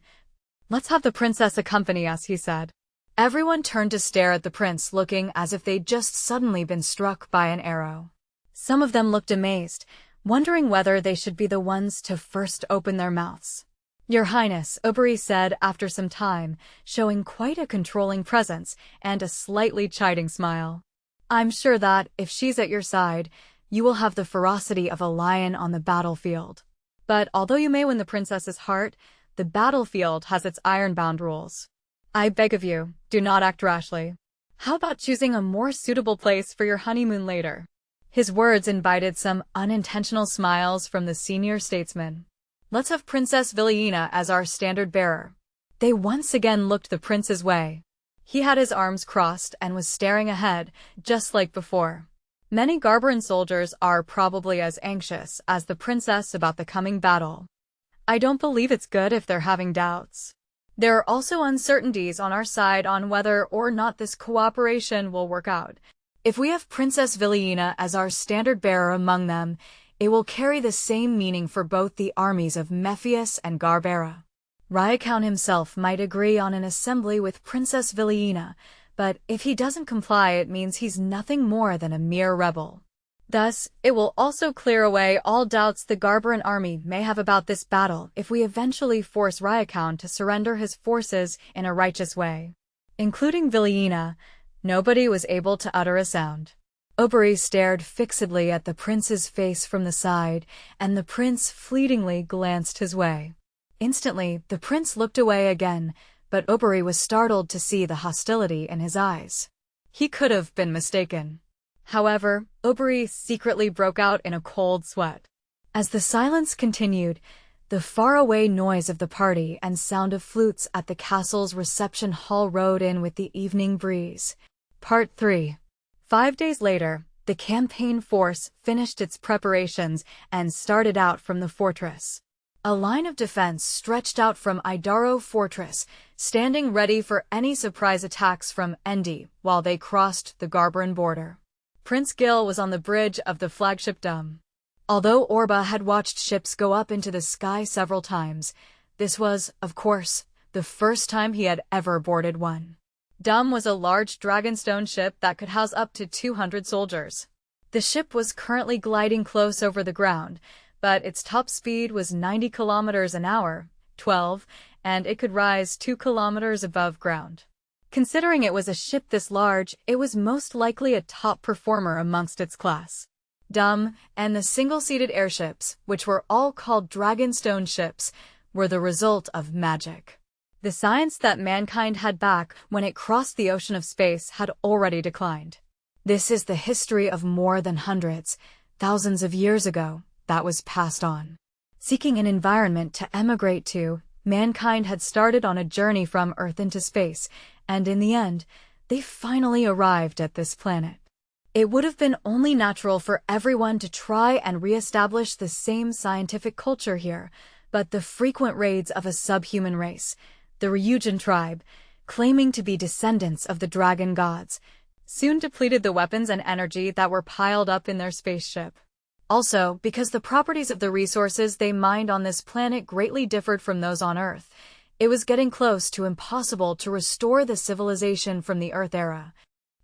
let's have the princess accompany us, he said. Everyone turned to stare at the prince, looking as if they'd just suddenly been struck by an arrow. Some of them looked amazed, wondering whether they should be the ones to first open their mouths. Your Highness, Oberi said after some time, showing quite a controlling presence and a slightly chiding smile. I'm sure that, if she's at your side, you will have the ferocity of a lion on the battlefield. But although you may win the princess's heart, the battlefield has its iron-bound rules. I beg of you, do not act rashly. How about choosing a more suitable place for your honeymoon later? His words invited some unintentional smiles from the senior statesman. Let's have Princess Villiena as our standard bearer. They once again looked the prince's way. He had his arms crossed and was staring ahead, just like before. Many Garberan soldiers are probably as anxious as the princess about the coming battle. I don't believe it's good if they're having doubts. There are also uncertainties on our side on whether or not this cooperation will work out. If we have Princess Villiena as our standard bearer among them, it will carry the same meaning for both the armies of Mephius and Garbera. Rakuin himself might agree on an assembly with Princess Villiena, but if he doesn't comply it means he's nothing more than a mere rebel. Thus, it will also clear away all doubts the Garbaran army may have about this battle if we eventually force Rakuin to surrender his forces in a righteous way. Including Villiena, nobody was able to utter a sound. Oberi stared fixedly at the prince's face from the side, and the prince fleetingly glanced his way. Instantly, the prince looked away again, but Oberi was startled to see the hostility in his eyes. He could have been mistaken. However, Oberi secretly broke out in a cold sweat. As the silence continued, the faraway noise of the party and sound of flutes at the castle's reception hall rode in with the evening breeze. Part 3. 5 days later, the campaign force finished its preparations and started out from the fortress. A line of defense stretched out from Idaro Fortress, standing ready for any surprise attacks from Endi while they crossed the Garbaran border. Prince Gil was on the bridge of the flagship Dum. Although Orba had watched ships go up into the sky several times, this was, of course, the first time he had ever boarded one. Dum was a large dragonstone ship that could house up to 200 soldiers. The ship was currently gliding close over the ground, but its top speed was 90 kilometers an hour, 12, and it could rise 2 kilometers above ground. Considering it was a ship this large, it was most likely a top performer amongst its class. Dum and the single-seated airships, which were all called dragonstone ships, were the result of magic. The science that mankind had back when it crossed the ocean of space had already declined. This is the history of more than hundreds, thousands of years ago, that was passed on. Seeking an environment to emigrate to, mankind had started on a journey from Earth into space, and in the end, they finally arrived at this planet. It would have been only natural for everyone to try and re-establish the same scientific culture here, but the frequent raids of a subhuman race, the Ryujin tribe, claiming to be descendants of the dragon gods, soon depleted the weapons and energy that were piled up in their spaceship. Also, because the properties of the resources they mined on this planet greatly differed from those on Earth, it was getting close to impossible to restore the civilization from the Earth era.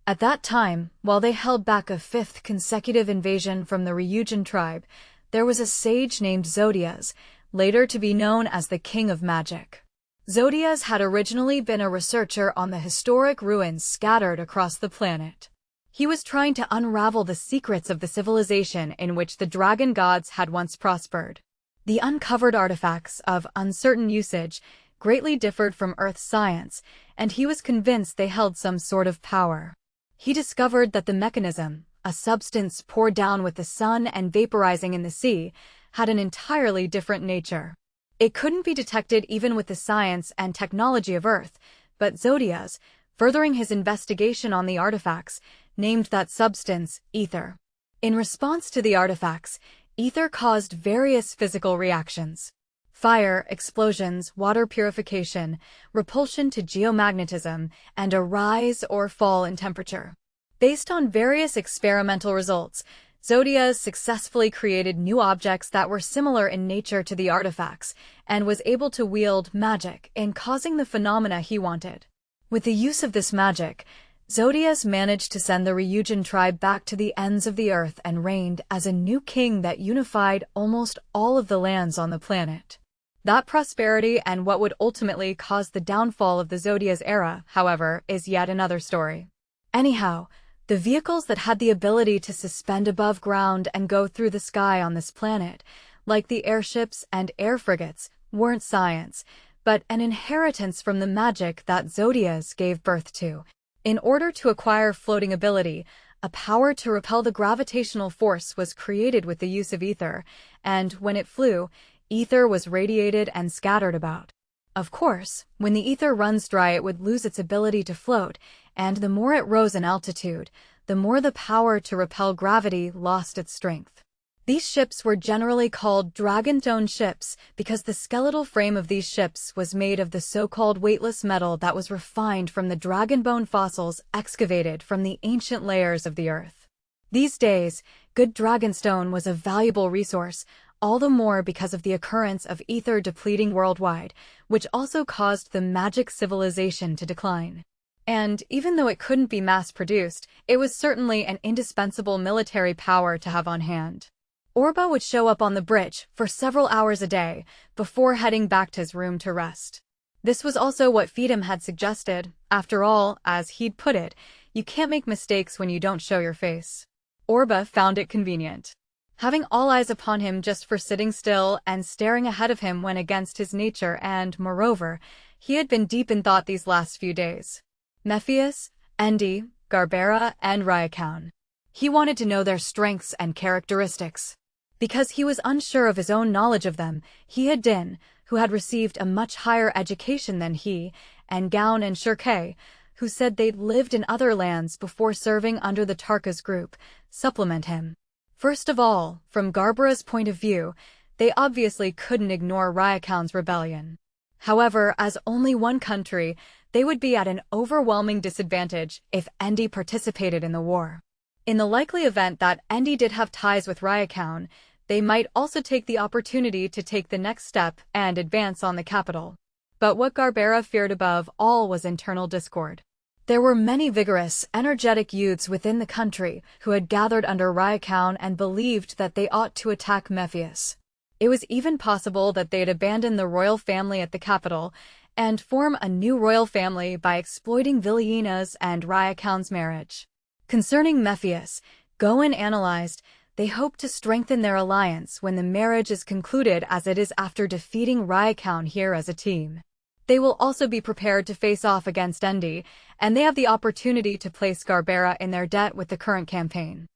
At that time, while they held back a 5th consecutive invasion from the Ryujin tribe, there was a sage named Zodias, later to be known as the King of Magic. Zodias had originally been a researcher on the historic ruins scattered across the planet. He was trying to unravel the secrets of the civilization in which the dragon gods had once prospered. The uncovered artifacts, of uncertain usage, greatly differed from Earth's science, and he was convinced they held some sort of power. He discovered that the mechanism, a substance poured down with the sun and vaporizing in the sea, had an entirely different nature. It couldn't be detected even with the science and technology of Earth, but Zodias, furthering his investigation on the artifacts, named that substance ether. In response to the artifacts, ether caused various physical reactions. Fire, explosions, water purification, repulsion to geomagnetism, and a rise or fall in temperature. Based on various experimental results, Zodias successfully created new objects that were similar in nature to the artifacts, and was able to wield magic in causing the phenomena he wanted. With the use of this magic, Zodias managed to send the Ryujin tribe back to the ends of the earth and reigned as a new king that unified almost all of the lands on the planet. That prosperity and what would ultimately cause the downfall of the Zodias era, however, is yet another story. Anyhow, the vehicles that had the ability to suspend above ground and go through the sky on this planet, like the airships and air frigates, weren't science, but an inheritance from the magic that Zodias gave birth to. In order to acquire floating ability, a power to repel the gravitational force was created with the use of ether, and when it flew, ether was radiated and scattered about. Of course, when the ether runs dry it would lose its ability to float, and the more it rose in altitude, the more the power to repel gravity lost its strength. These ships were generally called dragonstone ships because the skeletal frame of these ships was made of the so-called weightless metal that was refined from the dragon bone fossils excavated from the ancient layers of the earth. These days, good dragonstone was a valuable resource, all the more because of the occurrence of ether depleting worldwide, which also caused the magic civilization to decline. And even though it couldn't be mass-produced, it was certainly an indispensable military power to have on hand. Orba would show up on the bridge for several hours a day before heading back to his room to rest. This was also what Feedham had suggested. After all, as he'd put it, you can't make mistakes when you don't show your face. Orba found it convenient. Having all eyes upon him just for sitting still and staring ahead of him went against his nature and, moreover, he had been deep in thought these last few days. Mephius, Endi, Garbera, and Rakuin. He wanted to know their strengths and characteristics. Because he was unsure of his own knowledge of them, he had Din, who had received a much higher education than he, and Gaun and Shirkei, who said they'd lived in other lands before serving under the Tarkas group, supplement him. First of all, from Garbera's point of view, they obviously couldn't ignore Rakuin's rebellion. However, as only one country, they would be at an overwhelming disadvantage if Endi participated in the war. In the likely event that Endi did have ties with Rakuin, they might also take the opportunity to take the next step and advance on the capital. But what Garbera feared above all was internal discord. There were many vigorous, energetic youths within the country who had gathered under Rakuin and believed that they ought to attack Mephius. It was even possible that they'd abandon the royal family at the capital and form a new royal family by exploiting Viliena's and Rakuin's marriage. Concerning Mephius, Gaun analyzed, they hope to strengthen their alliance when the marriage is concluded as it is after defeating Rakuin here as a team. They will also be prepared to face off against Endi, and they have the opportunity to place Garbera in their debt with the current campaign.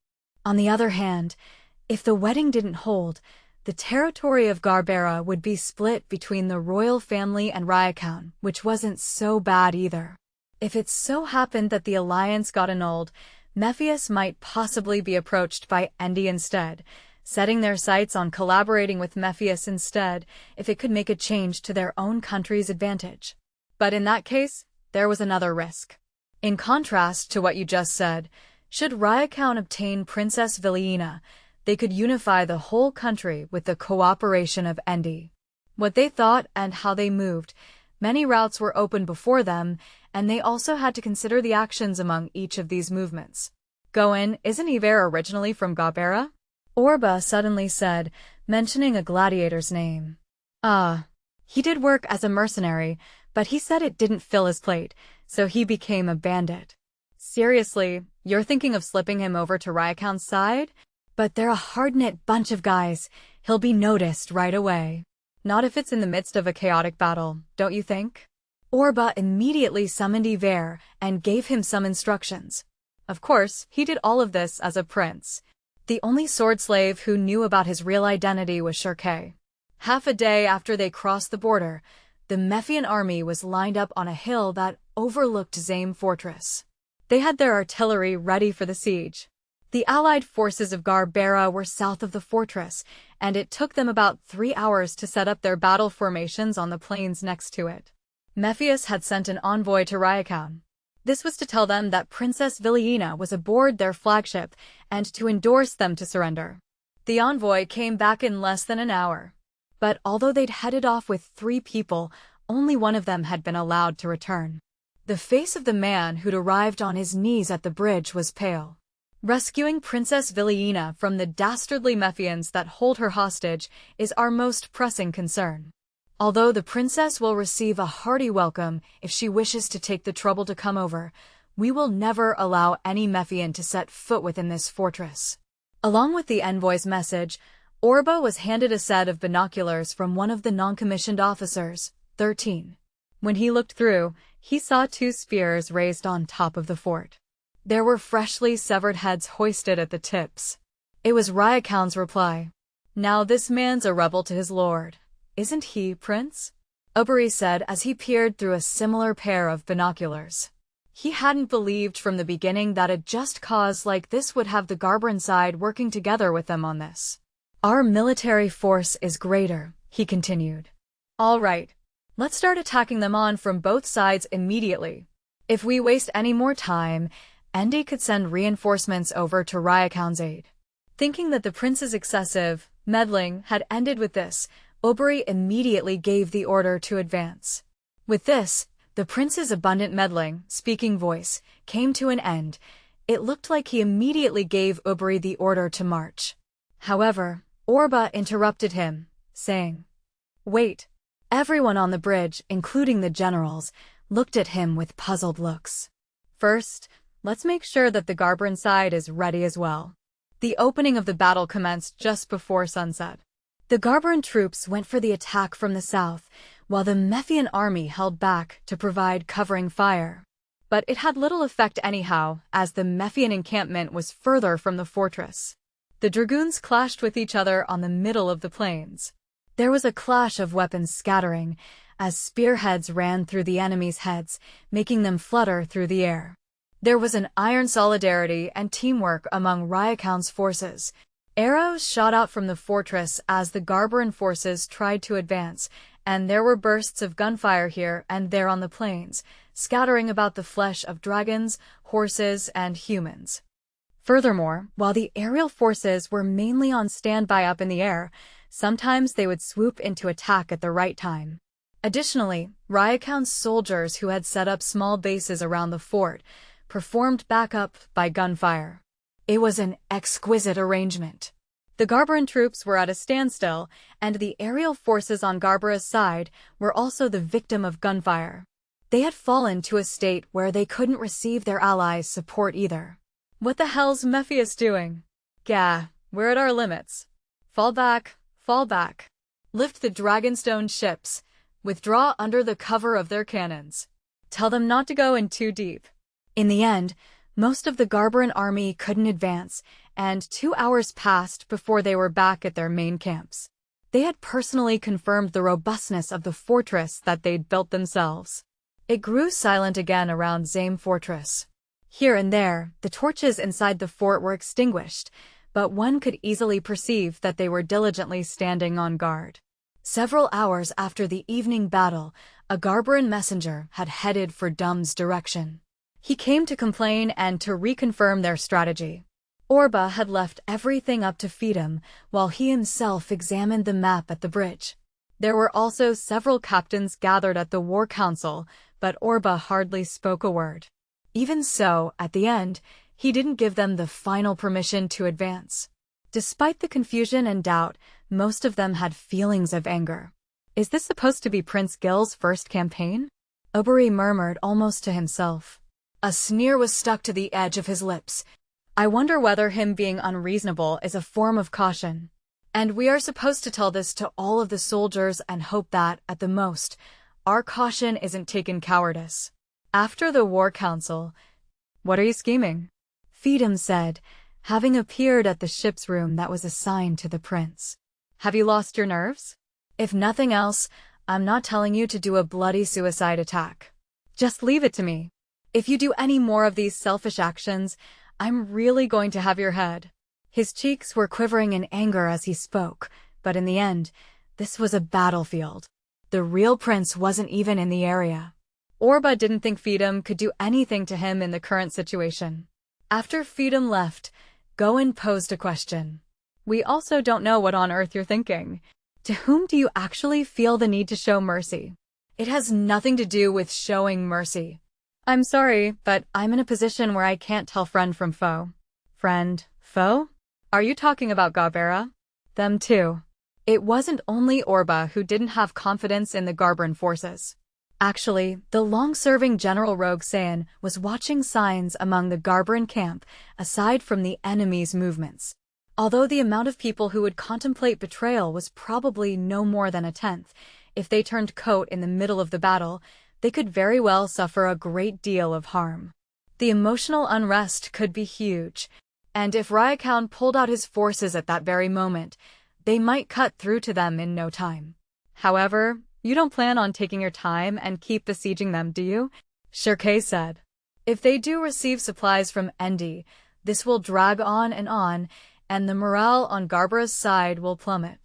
On the other hand, if the wedding didn't hold, the territory of Garbera would be split between the royal family and Rakuin, which wasn't so bad either. If it so happened that the alliance got annulled, Mephius might possibly be approached by Endi instead, setting their sights on collaborating with Mephius instead if it could make a change to their own country's advantage. But in that case, there was another risk. In contrast to what you just said, should Rakuin obtain Princess Viliena, they could unify the whole country with the cooperation of Endi. What they thought and how they moved, many routes were open before them, and they also had to consider the actions among each of these movements. Gaun, isn't Iver originally from Garbera? Orba suddenly said, mentioning a gladiator's name. He did work as a mercenary, but he said it didn't fill his plate, so he became a bandit. Seriously, you're thinking of slipping him over to Rakuin's side? But they're a hard-knit bunch of guys. He'll be noticed right away. Not if it's in the midst of a chaotic battle, don't you think? Orba immediately summoned Iver and gave him some instructions. Of course, he did all of this as a prince. The only sword slave who knew about his real identity was Shirkei. Half a day after they crossed the border, the Mephian army was lined up on a hill that overlooked Zame Fortress. They had their artillery ready for the siege. The allied forces of Garbera were south of the fortress, and it took them about 3 hours to set up their battle formations on the plains next to it. Mephius had sent an envoy to Rakuin. This was to tell them that Princess Viliena was aboard their flagship and to endorse them to surrender. The envoy came back in less than an hour. But although they'd headed off with 3 people, only one of them had been allowed to return. The face of the man who'd arrived on his knees at the bridge was pale. Rescuing Princess Viliena from the dastardly Mephians that hold her hostage is our most pressing concern. Although the princess will receive a hearty welcome if she wishes to take the trouble to come over, we will never allow any Mephian to set foot within this fortress. Along with the envoy's message, Orba was handed a set of binoculars from one of the non-commissioned officers, 13. When he looked through, he saw 2 spears raised on top of the fort. There were freshly severed heads hoisted at the tips. It was Rakuin's reply. Now this man's a rebel to his lord. Isn't he, Prince? Oberi said as he peered through a similar pair of binoculars. He hadn't believed from the beginning that a just cause like this would have the Garberan side working together with them on this. Our military force is greater, he continued. All right. Let's start attacking them on from both sides immediately. If we waste any more time, Endi could send reinforcements over to Rakuin's aid. Thinking that the prince's excessive meddling had ended with this, Oberi immediately gave the order to advance. With this, The prince's abundant meddling, speaking voice, came to an end. It looked like he immediately gave Ubri the order to march. However, Orba interrupted him, saying, "Wait." Everyone on the bridge, including the generals, looked at him with puzzled looks. "First, let's make sure that the Garbaran side is ready as well." The opening of the battle commenced just before sunset. The Garbaran troops went for the attack from the south, while the Mephian army held back to provide covering fire. But it had little effect anyhow, as the Mephian encampment was further from the fortress. The dragoons clashed with each other on the middle of the plains. There was a clash of weapons scattering, as spearheads ran through the enemy's heads, making them flutter through the air. There was an iron solidarity and teamwork among Rakuin's forces. Arrows shot out from the fortress as the Garbaran forces tried to advance, and there were bursts of gunfire here and there on the plains, scattering about the flesh of dragons, horses, and humans. Furthermore, while the aerial forces were mainly on standby up in the air, sometimes they would swoop into attack at the right time. Additionally, Rakuin's soldiers who had set up small bases around the fort performed backup by gunfire. It was an exquisite arrangement. The Garbaran troops were at a standstill, and the aerial forces on Garbara's side were also the victim of gunfire. They had fallen to a state where they couldn't receive their allies' support either. What the hell's Mephius doing? Gah, we're at our limits. Fall back, fall back. Lift the Dragonstone ships. Withdraw under the cover of their cannons. Tell them not to go in too deep. In the end, most of the Garbaran army couldn't advance, and 2 hours passed before they were back at their main camps. They had personally confirmed the robustness of the fortress that they'd built themselves. It grew silent again around Zame Fortress. Here and there, the torches inside the fort were extinguished, but one could easily perceive that they were diligently standing on guard. Several hours after the evening battle, a Garbaran messenger had headed for Dum's direction. He came to complain and to reconfirm their strategy. Orba had left everything up to Feedham, while he himself examined the map at the bridge. There were also several captains gathered at the war council, but Orba hardly spoke a word. Even so, at the end, he didn't give them the final permission to advance. Despite the confusion and doubt, most of them had feelings of anger. Is this supposed to be Prince Gil's first campaign? Ubri murmured almost to himself. A sneer was stuck to the edge of his lips. I wonder whether him being unreasonable is a form of caution. And we are supposed to tell this to all of the soldiers and hope that, at the most, our caution isn't taken cowardice. After the war council, "What are you scheming?" Feedham said, having appeared at the ship's room that was assigned to the prince. "Have you lost your nerves? If nothing else, I'm not telling you to do a bloody suicide attack. Just leave it to me. If you do any more of these selfish actions, I'm really going to have your head." His cheeks were quivering in anger as he spoke, but in the end, this was a battlefield. The real prince wasn't even in the area. Orba didn't think Feedham could do anything to him in the current situation. After Feedham left, Goen posed a question. "We also don't know what on earth you're thinking. To whom do you actually feel the need to show mercy? It has nothing to do with showing mercy. I'm sorry, but I'm in a position where I can't tell friend from foe." Friend? Foe? Are you talking about Gabera? Them too. It wasn't only Orba who didn't have confidence in the Garbaran forces. Actually, the long-serving General Rogue Saiyan was watching signs among the Garbaran camp, aside from the enemy's movements. Although the amount of people who would contemplate betrayal was probably no more than a tenth, if they turned coat in the middle of the battle, they could very well suffer a great deal of harm. The emotional unrest could be huge, and if Rakuin pulled out his forces at that very moment, they might cut through to them in no time. However, you don't plan on taking your time and keep besieging them, do you? Shirkei said. If they do receive supplies from Endi, this will drag on, and the morale on Garbara's side will plummet.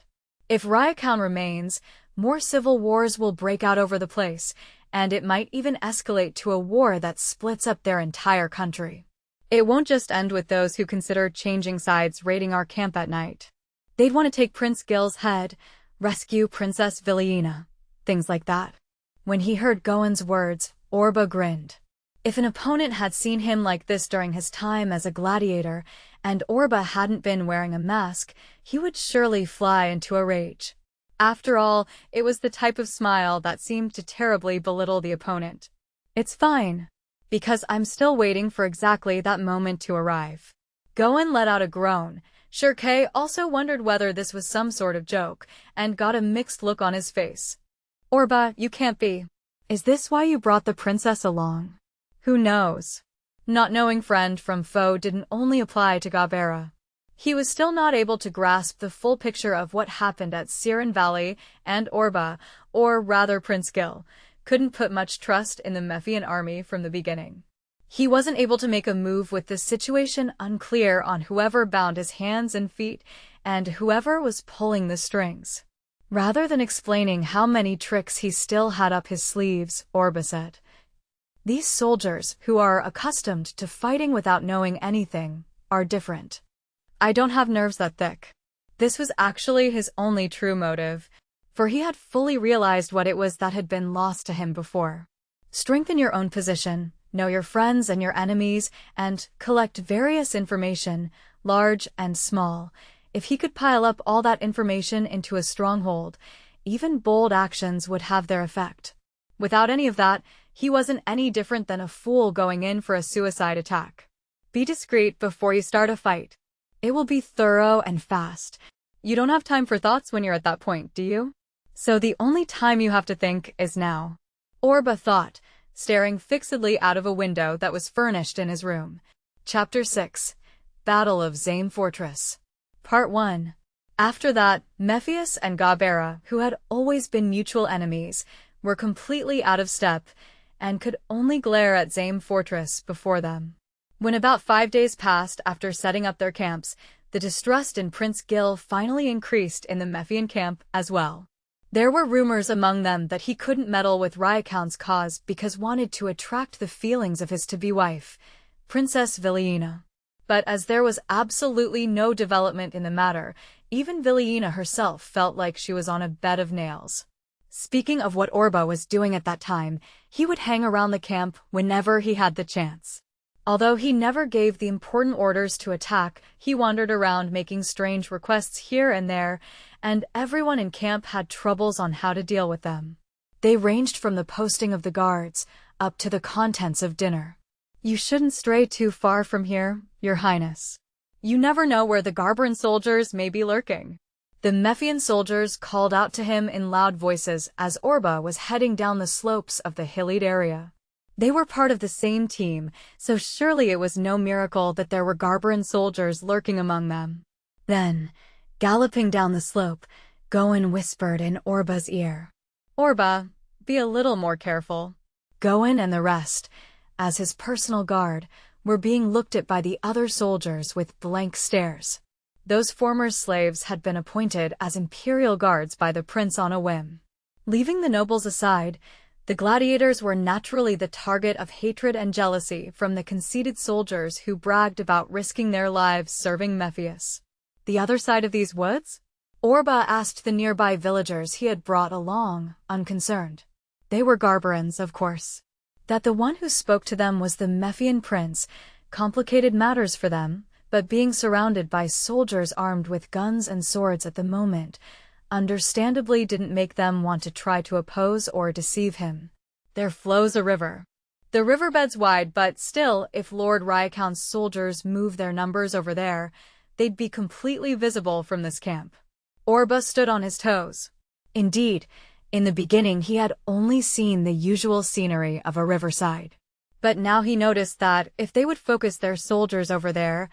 If Rakuin remains, more civil wars will break out over the place, and it might even escalate to a war that splits up their entire country. It won't just end with those who consider changing sides raiding our camp at night. They'd want to take Prince Gil's head, rescue Princess Villiena, things like that. When he heard Goen's words, Orba grinned. If an opponent had seen him like this during his time as a gladiator, and Orba hadn't been wearing a mask, he would surely fly into a rage. After all, it was the type of smile that seemed to terribly belittle the opponent. It's fine, because I'm still waiting for exactly that moment to arrive. Goen let out a groan. Shirkei also wondered whether this was some sort of joke, and got a mixed look on his face. Orba, you can't be. Is this why you brought the princess along? Who knows? Not knowing friend from foe didn't only apply to Gabera. He was still not able to grasp the full picture of what happened at Siren Valley, and Orba, or rather Prince Gil, couldn't put much trust in the Mephian army from the beginning. He wasn't able to make a move with the situation unclear on whoever bound his hands and feet, and whoever was pulling the strings. Rather than explaining how many tricks he still had up his sleeves, Orba said, "These soldiers, who are accustomed to fighting without knowing anything, are different. I don't have nerves that thick." This was actually his only true motive, for he had fully realized what it was that had been lost to him before. Strengthen your own position, know your friends and your enemies, and collect various information, large and small. If he could pile up all that information into a stronghold, even bold actions would have their effect. Without any of that, he wasn't any different than a fool going in for a suicide attack. Be discreet before you start a fight. It will be thorough and fast. You don't have time for thoughts when you're at that point, do you? So the only time you have to think is now. Orba thought, staring fixedly out of a window that was furnished in his room. Chapter 6. Battle of Zame Fortress. Part 1. After that, Mephius and Gabera, who had always been mutual enemies, were completely out of step, and could only glare at Zame Fortress before them. When about 5 days passed after setting up their camps, the distrust in Prince Gil finally increased in the Mephian camp as well. There were rumors among them that he couldn't meddle with Rakuin's cause because wanted to attract the feelings of his to-be wife, Princess Viliena. But as there was absolutely no development in the matter, even Viliena herself felt like she was on a bed of nails. Speaking of what Orba was doing at that time, he would hang around the camp whenever he had the chance. Although he never gave the important orders to attack, he wandered around making strange requests here and there, and everyone in camp had troubles on how to deal with them. They ranged from the posting of the guards, up to the contents of dinner. "You shouldn't stray too far from here, Your Highness. You never know where the Garbaran soldiers may be lurking." The Mephian soldiers called out to him in loud voices as Orba was heading down the slopes of the hillied area. They were part of the same team, so surely it was no miracle that there were Garbaran soldiers lurking among them. Then, galloping down the slope, Goen whispered in Orba's ear, "Orba, be a little more careful." Goen and the rest, as his personal guard, were being looked at by the other soldiers with blank stares. Those former slaves had been appointed as imperial guards by the prince on a whim. Leaving the nobles aside, the gladiators were naturally the target of hatred and jealousy from the conceited soldiers who bragged about risking their lives serving Mephius. The other side of these woods? Orba asked the nearby villagers he had brought along, unconcerned. They were Garbarans, of course. That the one who spoke to them was the Mephian prince complicated matters for them, but being surrounded by soldiers armed with guns and swords at the moment understandably didn't make them want to try to oppose or deceive him. There flows a river. The riverbed's wide, but still, if Lord Rakuin's soldiers move their numbers over there, they'd be completely visible from this camp. Orba stood on his toes. Indeed, in the beginning he had only seen the usual scenery of a riverside. But now he noticed that if they would focus their soldiers over there,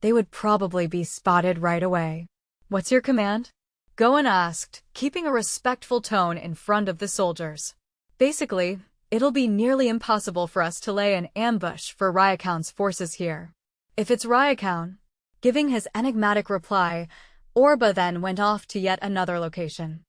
they would probably be spotted right away. "What's your command?" Goen asked, keeping a respectful tone in front of the soldiers. "Basically, it'll be nearly impossible for us to lay an ambush for Rakuin's forces here. If it's Rakuin." Giving his enigmatic reply, Orba then went off to yet another location.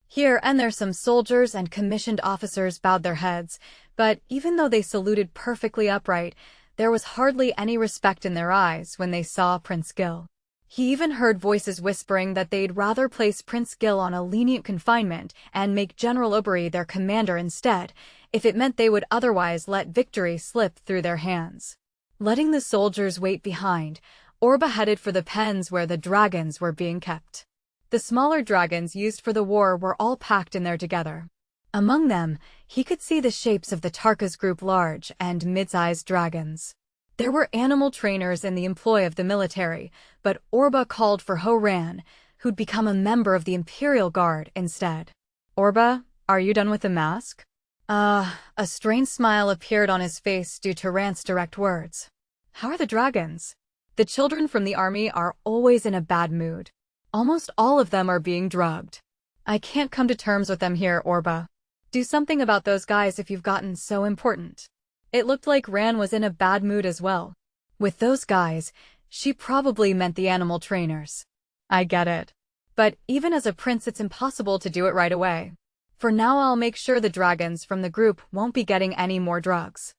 Here and there some soldiers and commissioned officers bowed their heads, but even though they saluted perfectly upright, there was hardly any respect in their eyes when they saw Prince Gil. He even heard voices whispering that they'd rather place Prince Gil on a lenient confinement and make General Oberi their commander instead, if it meant they would otherwise let victory slip through their hands. Letting the soldiers wait behind, Orba headed for the pens where the dragons were being kept. The smaller dragons used for the war were all packed in there together. Among them, he could see the shapes of the Tarka's group, large and mid-sized dragons. There were animal trainers in the employ of the military, but Orba called for Ho-Ran, who'd become a member of the Imperial Guard instead. "Orba, are you done with the mask?" A strained smile appeared on his face due to Rant's direct words. "How are the dragons?" "The children from the army are always in a bad mood. Almost all of them are being drugged. I can't come to terms with them here, Orba. Do something about those guys if you've gotten so important." It looked like Ran was in a bad mood as well. With those guys, she probably meant the animal trainers. "I get it. But even as a prince, it's impossible to do it right away. For now, I'll make sure the dragons from the group won't be getting any more drugs.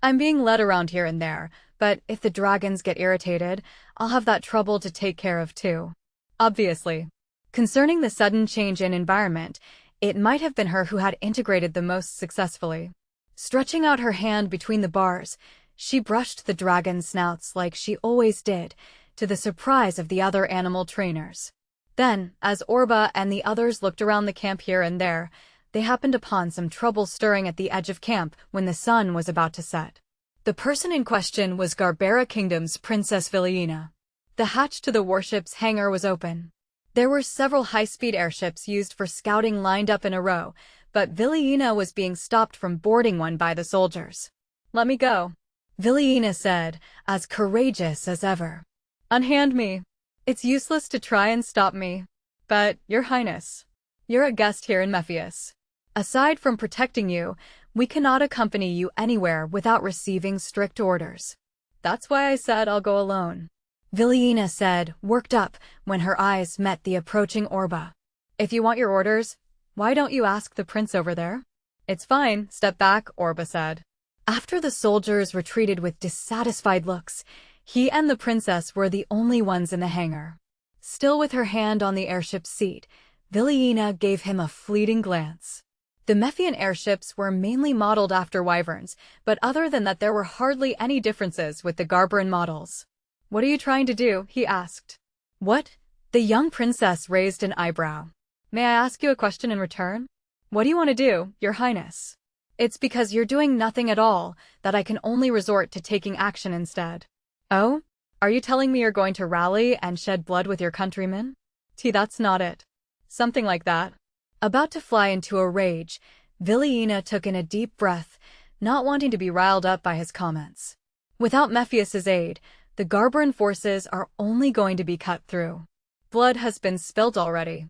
I'm being led around here and there, but if the dragons get irritated, I'll have that trouble to take care of too." Obviously. Concerning the sudden change in environment, it might have been her who had integrated the most successfully. Stretching out her hand between the bars, she brushed the dragon's snouts like she always did, to the surprise of the other animal trainers. Then, as Orba and the others looked around the camp here and there, they happened upon some trouble stirring at the edge of camp when the sun was about to set. The person in question was Garbera Kingdom's Princess Villiena. The hatch to the warship's hangar was open. There were several high-speed airships used for scouting lined up in a row, but Villiena was being stopped from boarding one by the soldiers. "Let me go," Villiena said, as courageous as ever. "Unhand me. It's useless to try and stop me. But, Your Highness, you're a guest here in Mephius. Aside from protecting you, we cannot accompany you anywhere without receiving strict orders. That's why I said I'll go alone," Villiena said, worked up, when her eyes met the approaching Orba. "If you want your orders, why don't you ask the prince over there?" "It's fine, step back," Orba said. After the soldiers retreated with dissatisfied looks, he and the princess were the only ones in the hangar. Still with her hand on the airship's seat, Villiena gave him a fleeting glance. The Mephian airships were mainly modeled after wyverns, but other than that there were hardly any differences with the Garberan models. "What are you trying to do?" he asked. "What?" The young princess raised an eyebrow. "May I ask you a question in return?" "What do you want to do, Your Highness?" "It's because you're doing nothing at all that I can only resort to taking action instead." "Oh? Are you telling me you're going to rally and shed blood with your countrymen?" That's not it." "Something like that." About to fly into a rage, Villiena took in a deep breath, not wanting to be riled up by his comments. Without Mephius's aid, the Garberan forces are only going to be cut through. Blood has been spilt already.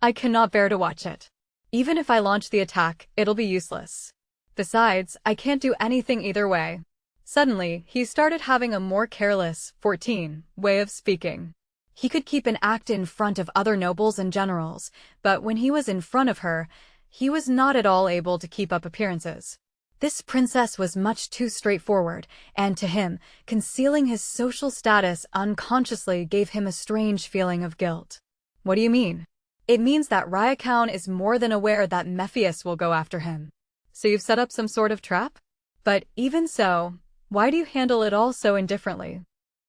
I cannot bear to watch it. Even if I launch the attack, it'll be useless. Besides, I can't do anything either way. Suddenly, he started having a more careless, 14, way of speaking. He could keep an act in front of other nobles and generals, but when he was in front of her, he was not at all able to keep up appearances. This princess was much too straightforward, and to him, concealing his social status unconsciously gave him a strange feeling of guilt. "What do you mean?" "It means that Rakuin is more than aware that Mephius will go after him." "So you've set up some sort of trap?" "But even so, why do you handle it all so indifferently?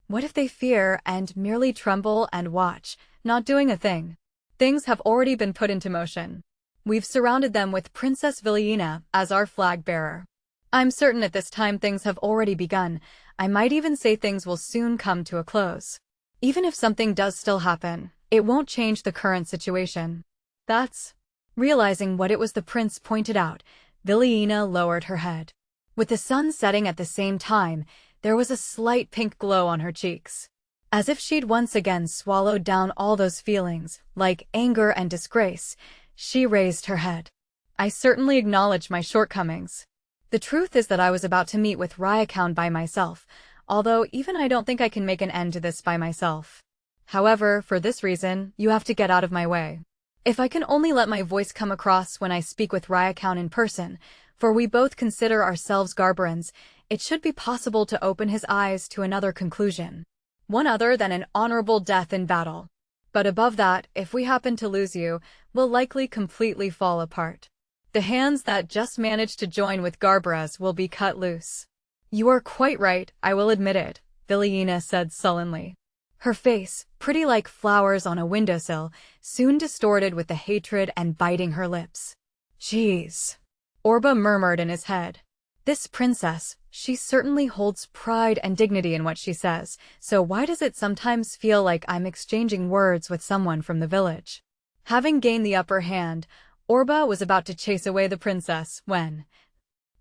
What if they fear and merely tremble and watch, not doing a thing?" "Things have already been put into motion. We've surrounded them with Princess Villiena as our flag bearer. I'm certain at this time things have already begun. I might even say things will soon come to a close. Even if something does still happen, it won't change the current situation." "That's..." Realizing what it was the prince pointed out, Villiena lowered her head. With the sun setting at the same time, there was a slight pink glow on her cheeks. As if she'd once again swallowed down all those feelings, like anger and disgrace, she raised her head. "I certainly acknowledge my shortcomings. The truth is that I was about to meet with Rakuin by myself, although even I don't think I can make an end to this by myself. However, for this reason, you have to get out of my way. If I can only let my voice come across when I speak with Rakuin in person, for we both consider ourselves Garberans, it should be possible to open his eyes to another conclusion. One other than an honorable death in battle. But above that, if we happen to lose you, we'll likely completely fall apart." The hands that just managed to join with Garbara's will be cut loose. You are quite right, I will admit it, Villiena said sullenly. Her face, pretty like flowers on a windowsill, soon distorted with the hatred and biting her lips. Jeez. Orba murmured in his head. This princess, she certainly holds pride and dignity in what she says, so why does it sometimes feel like I'm exchanging words with someone from the village? Having gained the upper hand, Orba was about to chase away the princess when,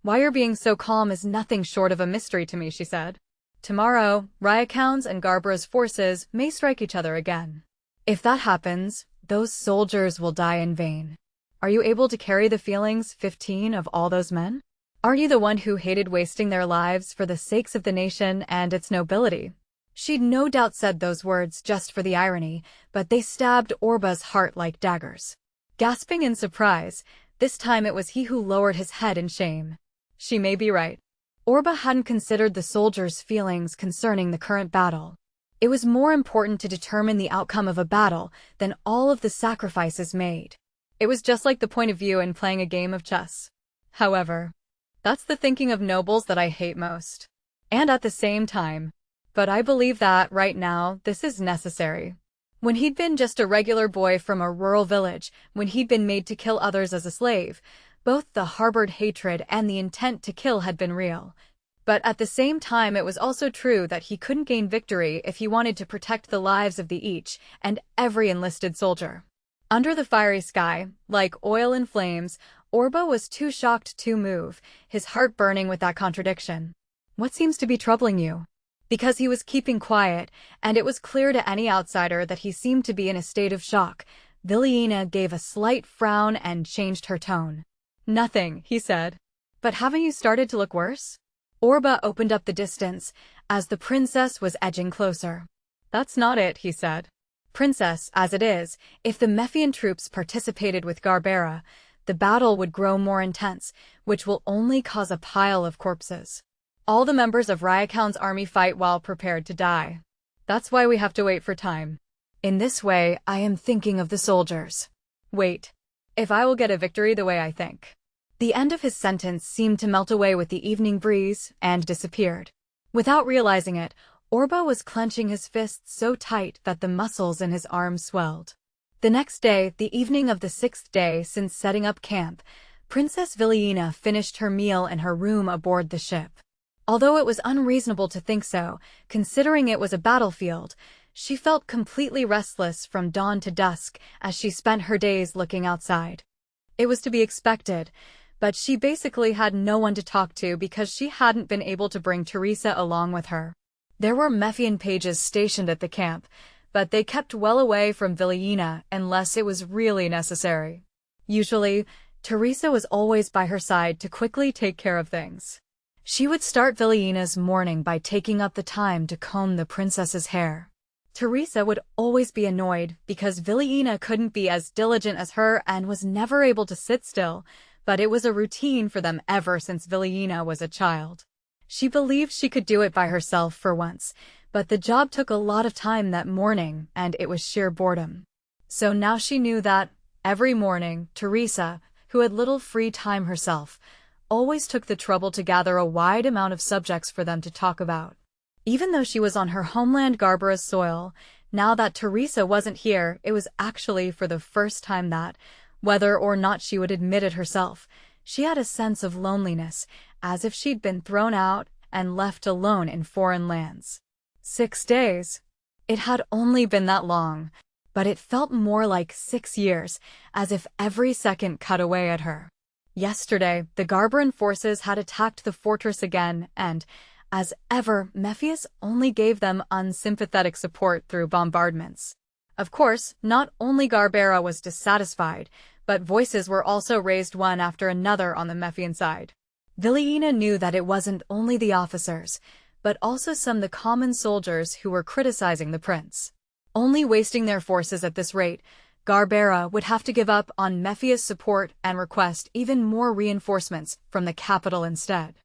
"Why you're being so calm is nothing short of a mystery to me," she said. "Tomorrow, Rakuin's and Garbara's forces may strike each other again. If that happens, those soldiers will die in vain. Are you able to carry the feelings, 15, of all those men? Are you the one who hated wasting their lives for the sakes of the nation and its nobility?" She'd no doubt said those words just for the irony, but they stabbed Orba's heart like daggers. Gasping in surprise, this time it was he who lowered his head in shame. She may be right. Orba hadn't considered the soldiers' feelings concerning the current battle. It was more important to determine the outcome of a battle than all of the sacrifices made. It was just like the point of view in playing a game of chess. However, that's the thinking of nobles that I hate most. And at the same time, but I believe that, right now, this is necessary. When he'd been just a regular boy from a rural village, when he'd been made to kill others as a slave, both the harbored hatred and the intent to kill had been real. But at the same time it was also true that he couldn't gain victory if he wanted to protect the lives of the each and every enlisted soldier. Under the fiery sky, like oil in flames, Orba was too shocked to move, his heart burning with that contradiction. "What seems to be troubling you?" Because he was keeping quiet, and it was clear to any outsider that he seemed to be in a state of shock, Villiena gave a slight frown and changed her tone. "Nothing," he said. "But haven't you started to look worse?" Orba opened up the distance, as the princess was edging closer. "That's not it," he said. "Princess, as it is, if the Mephian troops participated with Garbara, the battle would grow more intense, which will only cause a pile of corpses. All the members of Rakuin's army fight while prepared to die. That's why we have to wait for time. In this way, I am thinking of the soldiers. Wait. If I will get a victory the way I think." The end of his sentence seemed to melt away with the evening breeze and disappeared. Without realizing it, Orba was clenching his fists so tight that the muscles in his arms swelled. The next day, the evening of the 6th day since setting up camp, Princess Villiena finished her meal in her room aboard the ship. Although it was unreasonable to think so, considering it was a battlefield, she felt completely restless from dawn to dusk as she spent her days looking outside. It was to be expected, but she basically had no one to talk to because she hadn't been able to bring Teresa along with her. There were Mephian pages stationed at the camp, but they kept well away from Villiena unless it was really necessary. Usually, Teresa was always by her side to quickly take care of things. She would start Villiena's morning by taking up the time to comb the princess's hair. Teresa would always be annoyed because Villiena couldn't be as diligent as her and was never able to sit still, but it was a routine for them ever since Villiena was a child. She believed she could do it by herself for once, but the job took a lot of time that morning and it was sheer boredom. So now she knew that, every morning, Teresa, who had little free time herself, always took the trouble to gather a wide amount of subjects for them to talk about. Even though she was on her homeland Garbara's soil, now that Teresa wasn't here, it was actually for the first time that, whether or not she would admit it herself, she had a sense of loneliness, as if she'd been thrown out and left alone in foreign lands. 6 days. It had only been that long, but it felt more like 6 years, as if every second cut away at her. Yesterday, the Garbaran forces had attacked the fortress again and, as ever, Mephius only gave them unsympathetic support through bombardments. Of course, not only Garbara was dissatisfied, but voices were also raised one after another on the Mephian side. Villiena knew that it wasn't only the officers, but also some of the common soldiers who were criticizing the prince. Only wasting their forces at this rate, Garbara would have to give up on Mephius' support and request even more reinforcements from the capital instead.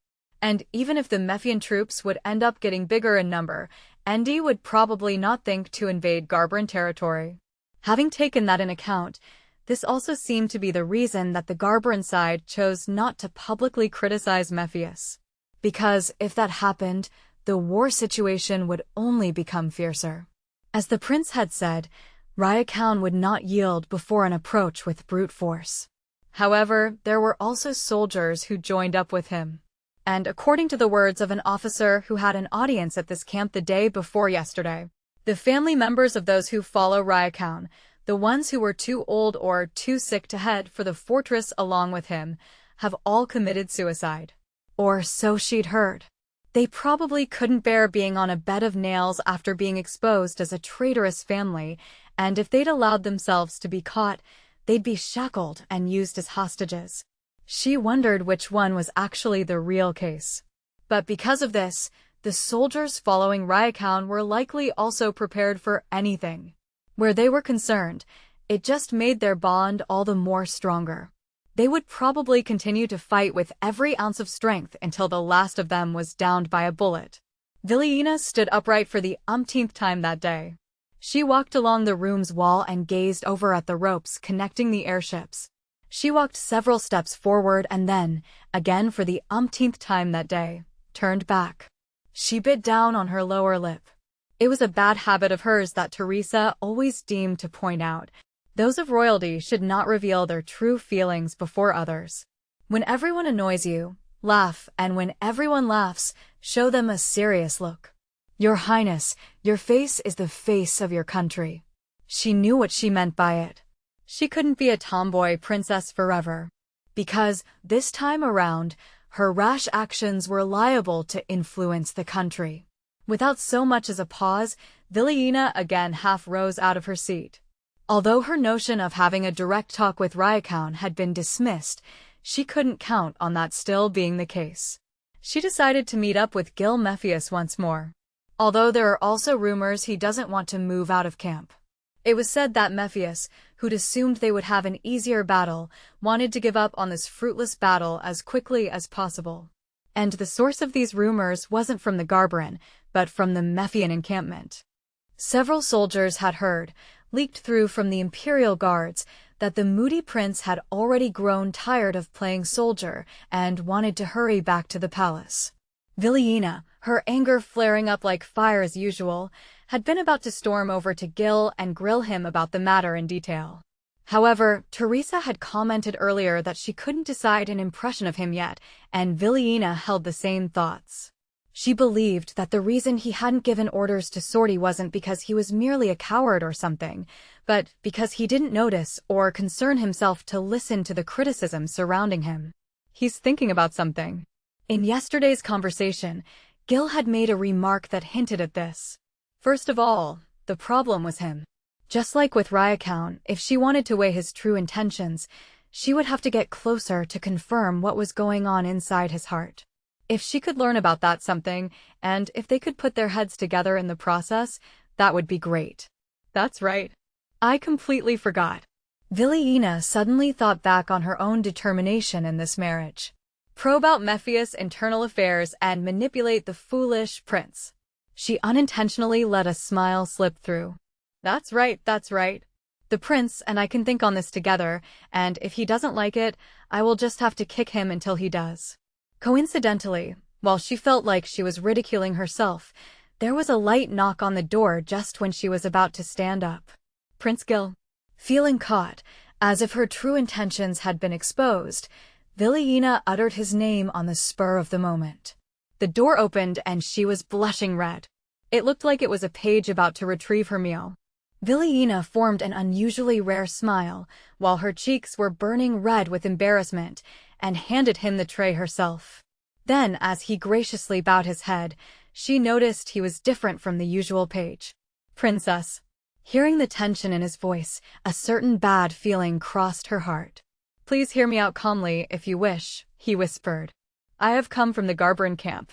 And even if the Mephian troops would end up getting bigger in number, Endi would probably not think to invade Garbaran territory. Having taken that in account, This also seemed to be the reason that the Garberan side chose not to publicly criticize Mephius. Because if that happened, the war situation would only become fiercer. As the prince had said, Rakuin would not yield before an approach with brute force. However, there were also soldiers who joined up with him. And according to the words of an officer who had an audience at this camp the day before yesterday, the family members of those who follow Rakuin, the ones who were too old or too sick to head for the fortress along with him, have all committed suicide. Or so she'd heard. They probably couldn't bear being on a bed of nails after being exposed as a traitorous family, and if they'd allowed themselves to be caught, they'd be shackled and used as hostages. She wondered which one was actually the real case. But because of this, the soldiers following Rakuin were likely also prepared for anything. Where they were concerned, it just made their bond all the more stronger. They would probably continue to fight with every ounce of strength until the last of them was downed by a bullet. Villiena stood upright for the umpteenth time that day. She walked along the room's wall and gazed over at the ropes connecting the airships. She walked several steps forward and then, again for the umpteenth time that day, turned back. She bit down on her lower lip. It was a bad habit of hers that Teresa always deemed to point out. Those of royalty should not reveal their true feelings before others. When everyone annoys you, laugh, and when everyone laughs, show them a serious look. Your Highness, your face is the face of your country. She knew what she meant by it. She couldn't be a tomboy princess forever. Because, this time around, her rash actions were liable to influence the country. Without so much as a pause, Villiena again half rose out of her seat. Although her notion of having a direct talk with Rakuin had been dismissed, she couldn't count on that still being the case. She decided to meet up with Gil Mephius once more. Although there are also rumors he doesn't want to move out of camp. It was said that Mephius, who'd assumed they would have an easier battle, wanted to give up on this fruitless battle as quickly as possible. And the source of these rumors wasn't from the Garberan, but from the Mephian encampment. Several soldiers had heard, leaked through from the Imperial Guards, that the moody prince had already grown tired of playing soldier and wanted to hurry back to the palace. Villiena, her anger flaring up like fire as usual, had been about to storm over to Gil and grill him about the matter in detail. However, Teresa had commented earlier that she couldn't decide an impression of him yet, and Villiena held the same thoughts. She believed that the reason he hadn't given orders to Sortie wasn't because he was merely a coward or something, but because he didn't notice or concern himself to listen to the criticism surrounding him. He's thinking about something. In yesterday's conversation, Gil had made a remark that hinted at this. First of all, the problem was him. Just like with Rakuin, if she wanted to weigh his true intentions, she would have to get closer to confirm what was going on inside his heart. If she could learn about that something, and if they could put their heads together in the process, that would be great. That's right. I completely forgot. Villiena suddenly thought back on her own determination in this marriage. Probe out Mephius' internal affairs and manipulate the foolish prince. She unintentionally let a smile slip through. That's right, that's right. The prince and I can think on this together, and if he doesn't like it, I will just have to kick him until he does. Coincidentally, while she felt like she was ridiculing herself, there was a light knock on the door just when she was about to stand up. Prince Gil. Feeling caught, as if her true intentions had been exposed, Villiena uttered his name on the spur of the moment. The door opened and she was blushing red. It looked like it was a page about to retrieve her meal. Villiena formed an unusually rare smile, while her cheeks were burning red with embarrassment, and handed him the tray herself. Then, as he graciously bowed his head, she noticed he was different from the usual page. Princess. Hearing the tension in his voice, a certain bad feeling crossed her heart. Please hear me out calmly if you wish, he whispered. I have come from the Garberan camp.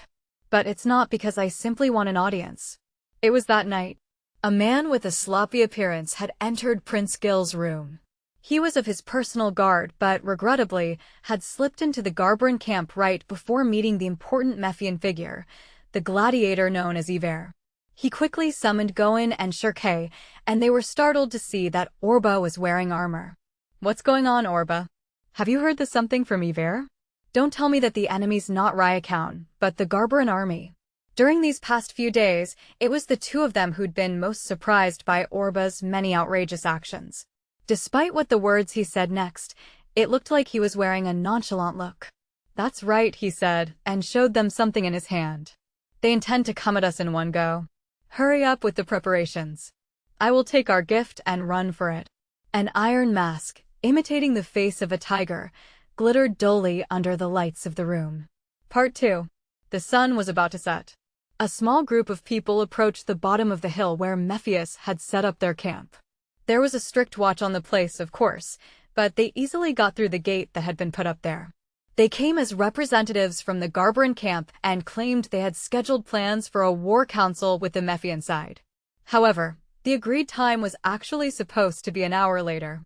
But it's not because I simply want an audience. It was that night. A man with a sloppy appearance had entered Prince Gil's room. He was of his personal guard but, regrettably, had slipped into the Garberan camp right before meeting the important Mephian figure, the gladiator known as Iver. He quickly summoned Goin and Shirkei, and they were startled to see that Orba was wearing armor. What's going on, Orba? Have you heard the something from Iver? Don't tell me that the enemy's not Rakuin, but the Garbaran army. During these past few days, it was the two of them who'd been most surprised by Orba's many outrageous actions. Despite what the words he said next, it looked like he was wearing a nonchalant look. That's right, he said, and showed them something in his hand. They intend to come at us in one go. Hurry up with the preparations. I will take our gift and run for it. An iron mask, imitating the face of a tiger, glittered dully under the lights of the room. Part 2. The sun was about to set. A small group of people approached the bottom of the hill where Mephius had set up their camp. There was a strict watch on the place, of course, but they easily got through the gate that had been put up there. They came as representatives from the Garbaran camp and claimed they had scheduled plans for a war council with the Mephian side. However, the agreed time was actually supposed to be an hour later.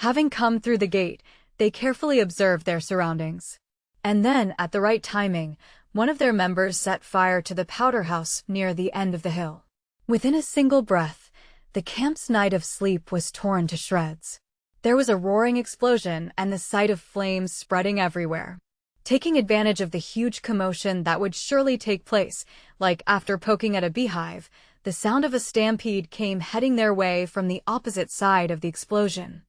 Having come through the gate, they carefully observed their surroundings. And then, at the right timing, one of their members set fire to the powder house near the end of the hill. Within a single breath, the camp's night of sleep was torn to shreds. There was a roaring explosion and the sight of flames spreading everywhere. Taking advantage of the huge commotion that would surely take place, like after poking at a beehive, the sound of a stampede came heading their way from the opposite side of the explosion.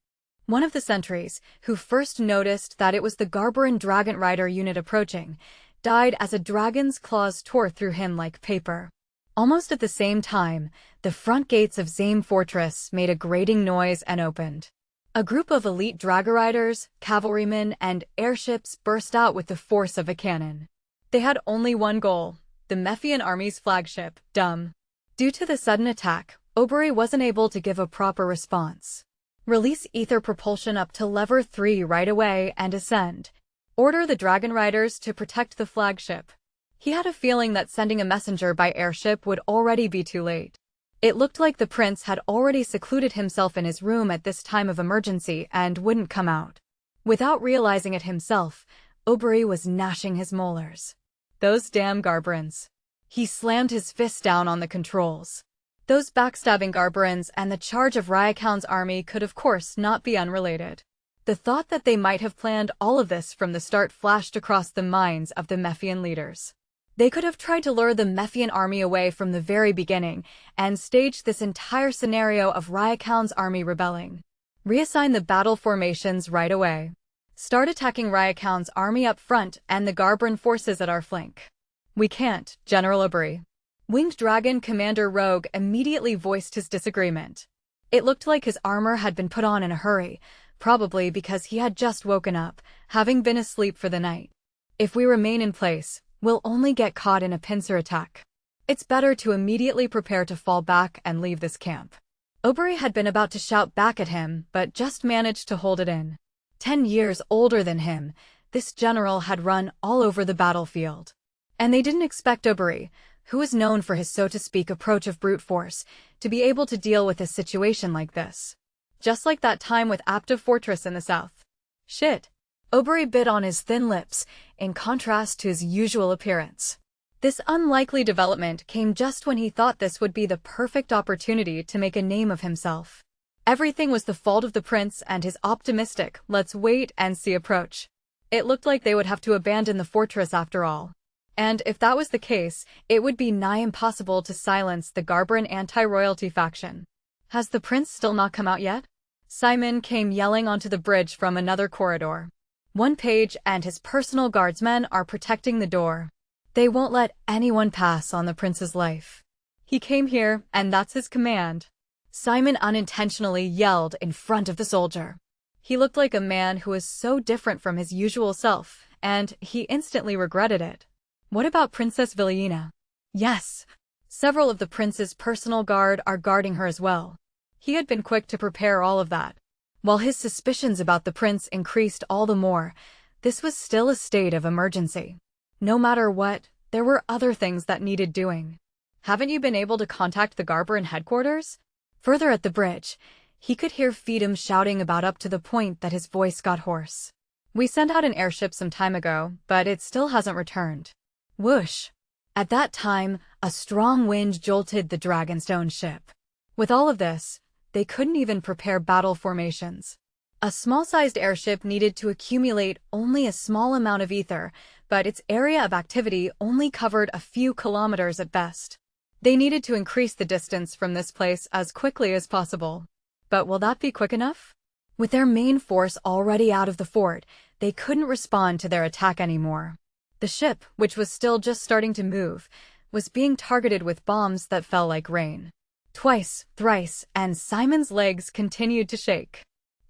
One of the sentries, who first noticed that it was the Garbaran Dragon Rider unit approaching, died as a dragon's claws tore through him like paper. Almost at the same time, the front gates of Zame Fortress made a grating noise and opened. A group of elite Dragoriders, cavalrymen, and airships burst out with the force of a cannon. They had only one goal, the Mephian army's flagship, Dum. Due to the sudden attack, Oberi wasn't able to give a proper response. Release ether propulsion up to lever 3 right away and ascend. Order the Dragon Riders to protect the flagship. He had a feeling that sending a messenger by airship would already be too late. It looked like the prince had already secluded himself in his room at this time of emergency and wouldn't come out. Without realizing it himself, Oberi was gnashing his molars. Those damn Garbarans. He slammed his fist down on the controls. Those backstabbing Garbarans and the charge of Rakuin's army could of course not be unrelated. The thought that they might have planned all of this from the start flashed across the minds of the Mephian leaders. They could have tried to lure the Mephian army away from the very beginning and staged this entire scenario of Rakuin's army rebelling. Reassign the battle formations right away. Start attacking Rakuin's army up front and the Garbaran forces at our flank. We can't, General Oberi. Winged Dragon Commander Rogue immediately voiced his disagreement. It looked like his armor had been put on in a hurry, probably because he had just woken up, having been asleep for the night. If we remain in place, we'll only get caught in a pincer attack. It's better to immediately prepare to fall back and leave this camp. Oberi had been about to shout back at him, but just managed to hold it in. 10 years older than him, this general had run all over the battlefield. And they didn't expect Oberi, who was known for his so-to-speak approach of brute force, to be able to deal with a situation like this. Just like that time with Aptive Fortress in the south. Shit. Oberi bit on his thin lips, in contrast to his usual appearance. This unlikely development came just when he thought this would be the perfect opportunity to make a name of himself. Everything was the fault of the prince and his optimistic, let's wait and see approach. It looked like they would have to abandon the fortress after all. And if that was the case, it would be nigh impossible to silence the Garbaran anti-royalty faction. Has the prince still not come out yet? Simon came yelling onto the bridge from another corridor. One page and his personal guardsmen are protecting the door. They won't let anyone pass on the prince's life. He came here, and that's his command. Simon unintentionally yelled in front of the soldier. He looked like a man who was so different from his usual self, and he instantly regretted it. What about Princess Vilena? Yes. Several of the prince's personal guard are guarding her as well. He had been quick to prepare all of that. While his suspicions about the prince increased all the more, this was still a state of emergency. No matter what, there were other things that needed doing. Haven't you been able to contact the Garbaran headquarters? Further at the bridge, he could hear Feedham shouting about up to the point that his voice got hoarse. We sent out an airship some time ago, but it still hasn't returned. Whoosh! At that time, a strong wind jolted the Dragonstone ship. With all of this, they couldn't even prepare battle formations. A small-sized airship needed to accumulate only a small amount of ether, but its area of activity only covered a few kilometers at best. They needed to increase the distance from this place as quickly as possible. But will that be quick enough? With their main force already out of the fort, they couldn't respond to their attack anymore. The ship, which was still just starting to move, was being targeted with bombs that fell like rain. Twice, thrice, and Simon's legs continued to shake.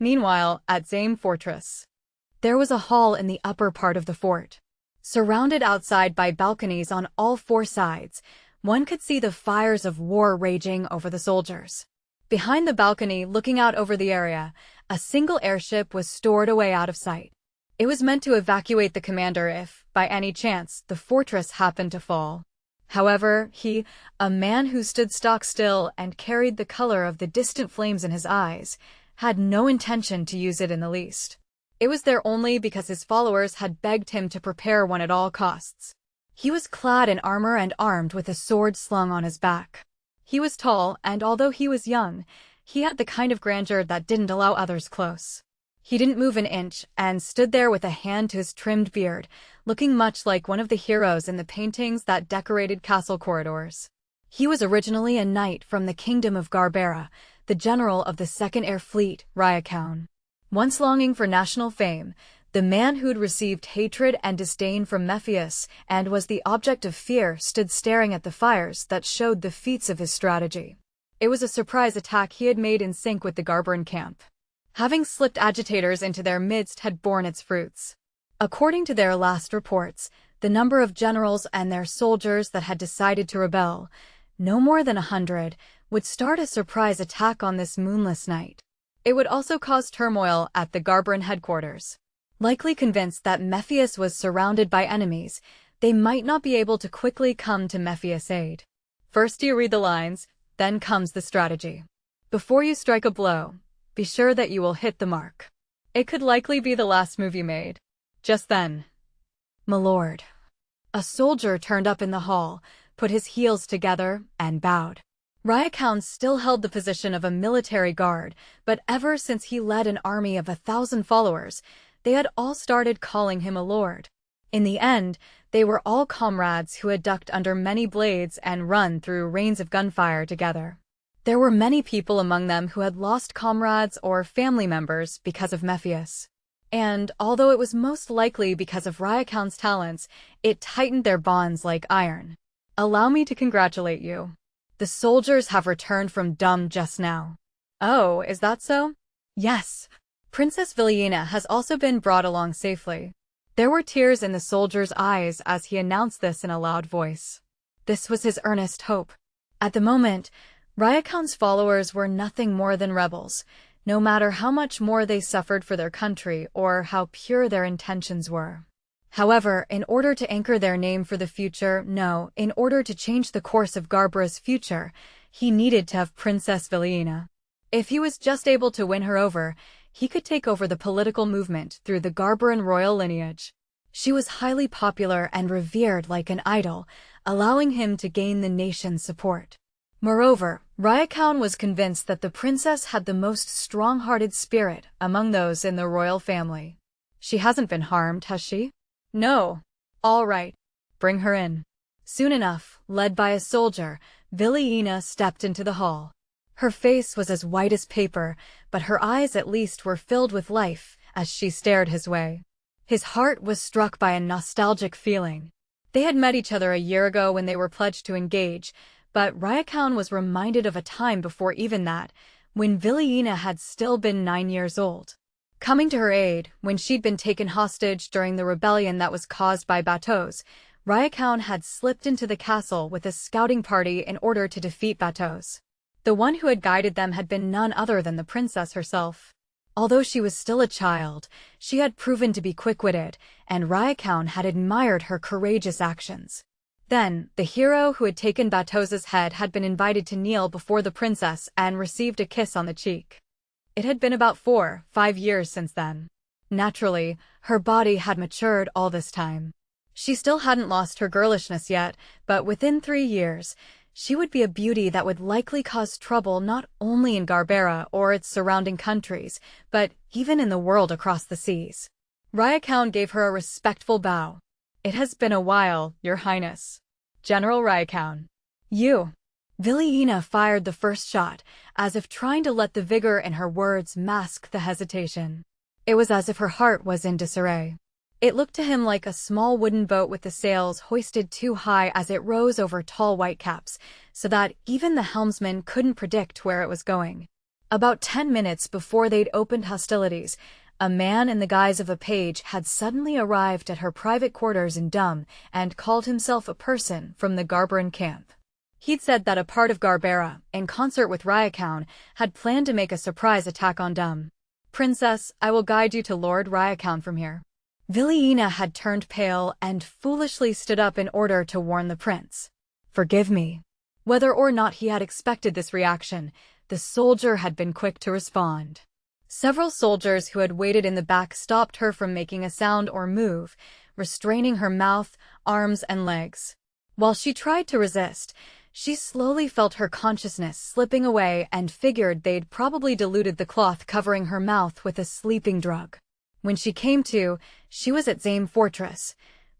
Meanwhile, at Zame Fortress, there was a hall in the upper part of the fort. Surrounded outside by balconies on all four sides, one could see the fires of war raging over the soldiers. Behind the balcony, looking out over the area, a single airship was stored away out of sight. It was meant to evacuate the commander if, by any chance, the fortress happened to fall. However, he, a man who stood stock still and carried the color of the distant flames in his eyes, had no intention to use it in the least. It was there only because his followers had begged him to prepare one at all costs. He was clad in armor and armed with a sword slung on his back. He was tall, and although he was young, he had the kind of grandeur that didn't allow others close. He didn't move an inch and stood there with a hand to his trimmed beard, looking much like one of the heroes in the paintings that decorated castle corridors. He was originally a knight from the kingdom of Garbera, the general of the Second Air Fleet, Rakuin. Once longing for national fame, the man who'd received hatred and disdain from Mephius and was the object of fear stood staring at the fires that showed the feats of his strategy. It was a surprise attack he had made in sync with the Garberan camp. Having slipped agitators into their midst had borne its fruits. According to their last reports, the number of generals and their soldiers that had decided to rebel, no more than 100, would start a surprise attack on this moonless night. It would also cause turmoil at the Garberan headquarters. Likely convinced that Mephius was surrounded by enemies, they might not be able to quickly come to Mephius' aid. First you read the lines, then comes the strategy. Before you strike a blow, be sure that you will hit the mark. It could likely be the last move you made. Just then, "My lord." A soldier turned up in the hall, put his heels together, and bowed. Rakuin still held the position of a military guard, but ever since he led an army of 1,000 followers, they had all started calling him a lord. In the end, they were all comrades who had ducked under many blades and run through rains of gunfire together. There were many people among them who had lost comrades or family members because of Mephius. And, although it was most likely because of Rakuin's talents, it tightened their bonds like iron. "Allow me to congratulate you. The soldiers have returned from Dum just now." "Oh, is that so?" "Yes. Princess Villiena has also been brought along safely." There were tears in the soldier's eyes as he announced this in a loud voice. This was his earnest hope. At the moment, Rakuin's followers were nothing more than rebels, no matter how much more they suffered for their country or how pure their intentions were. However, in order to anchor their name for the future, in order to change the course of Garbera's future, he needed to have Princess Villiena. If he was just able to win her over, he could take over the political movement through the Garberan royal lineage. She was highly popular and revered like an idol, allowing him to gain the nation's support. Moreover, Rakuin was convinced that the princess had the most strong-hearted spirit among those in the royal family. "She hasn't been harmed, has she?" "No." "All right. Bring her in." Soon enough, led by a soldier, Villiena stepped into the hall. Her face was as white as paper, but her eyes at least were filled with life as she stared his way. His heart was struck by a nostalgic feeling. They had met each other a year ago when they were pledged to engage, but Rakuin was reminded of a time before even that, when Villiena had still been 9 years old. Coming to her aid, when she'd been taken hostage during the rebellion that was caused by Bateaus, Rakuin had slipped into the castle with a scouting party in order to defeat Bateaus. The one who had guided them had been none other than the princess herself. Although she was still a child, she had proven to be quick-witted, and Rakuin had admired her courageous actions. Then, the hero who had taken Bateaus' head had been invited to kneel before the princess and received a kiss on the cheek. It had been about 4-5 years since then. Naturally, her body had matured all this time. She still hadn't lost her girlishness yet, but within 3 years, She would be a beauty that would likely cause trouble not only in Garbera or its surrounding countries, but even in the world across the seas. Rakuin gave her a respectful bow. "It has been a while, Your Highness." "General Rakuin." "You." Villiena fired the first shot, as if trying to let the vigor in her words mask the hesitation. It was as if her heart was in disarray. It looked to him like a small wooden boat with the sails hoisted too high as it rose over tall whitecaps, so that even the helmsman couldn't predict where it was going. About 10 minutes before they'd opened hostilities, a man in the guise of a page had suddenly arrived at her private quarters in Dum and called himself a person from the Garberan camp. He'd said that a part of Garbera, in concert with Rakuin, had planned to make a surprise attack on Dum. "Princess, I will guide you to Lord Rakuin from here." Villiena had turned pale and foolishly stood up in order to warn the prince. "Forgive me." Whether or not he had expected this reaction, the soldier had been quick to respond. Several soldiers who had waited in the back stopped her from making a sound or move, restraining her mouth, arms, and legs. While she tried to resist, she slowly felt her consciousness slipping away and figured they'd probably diluted the cloth covering her mouth with a sleeping drug. When she came to, she was at Zame Fortress.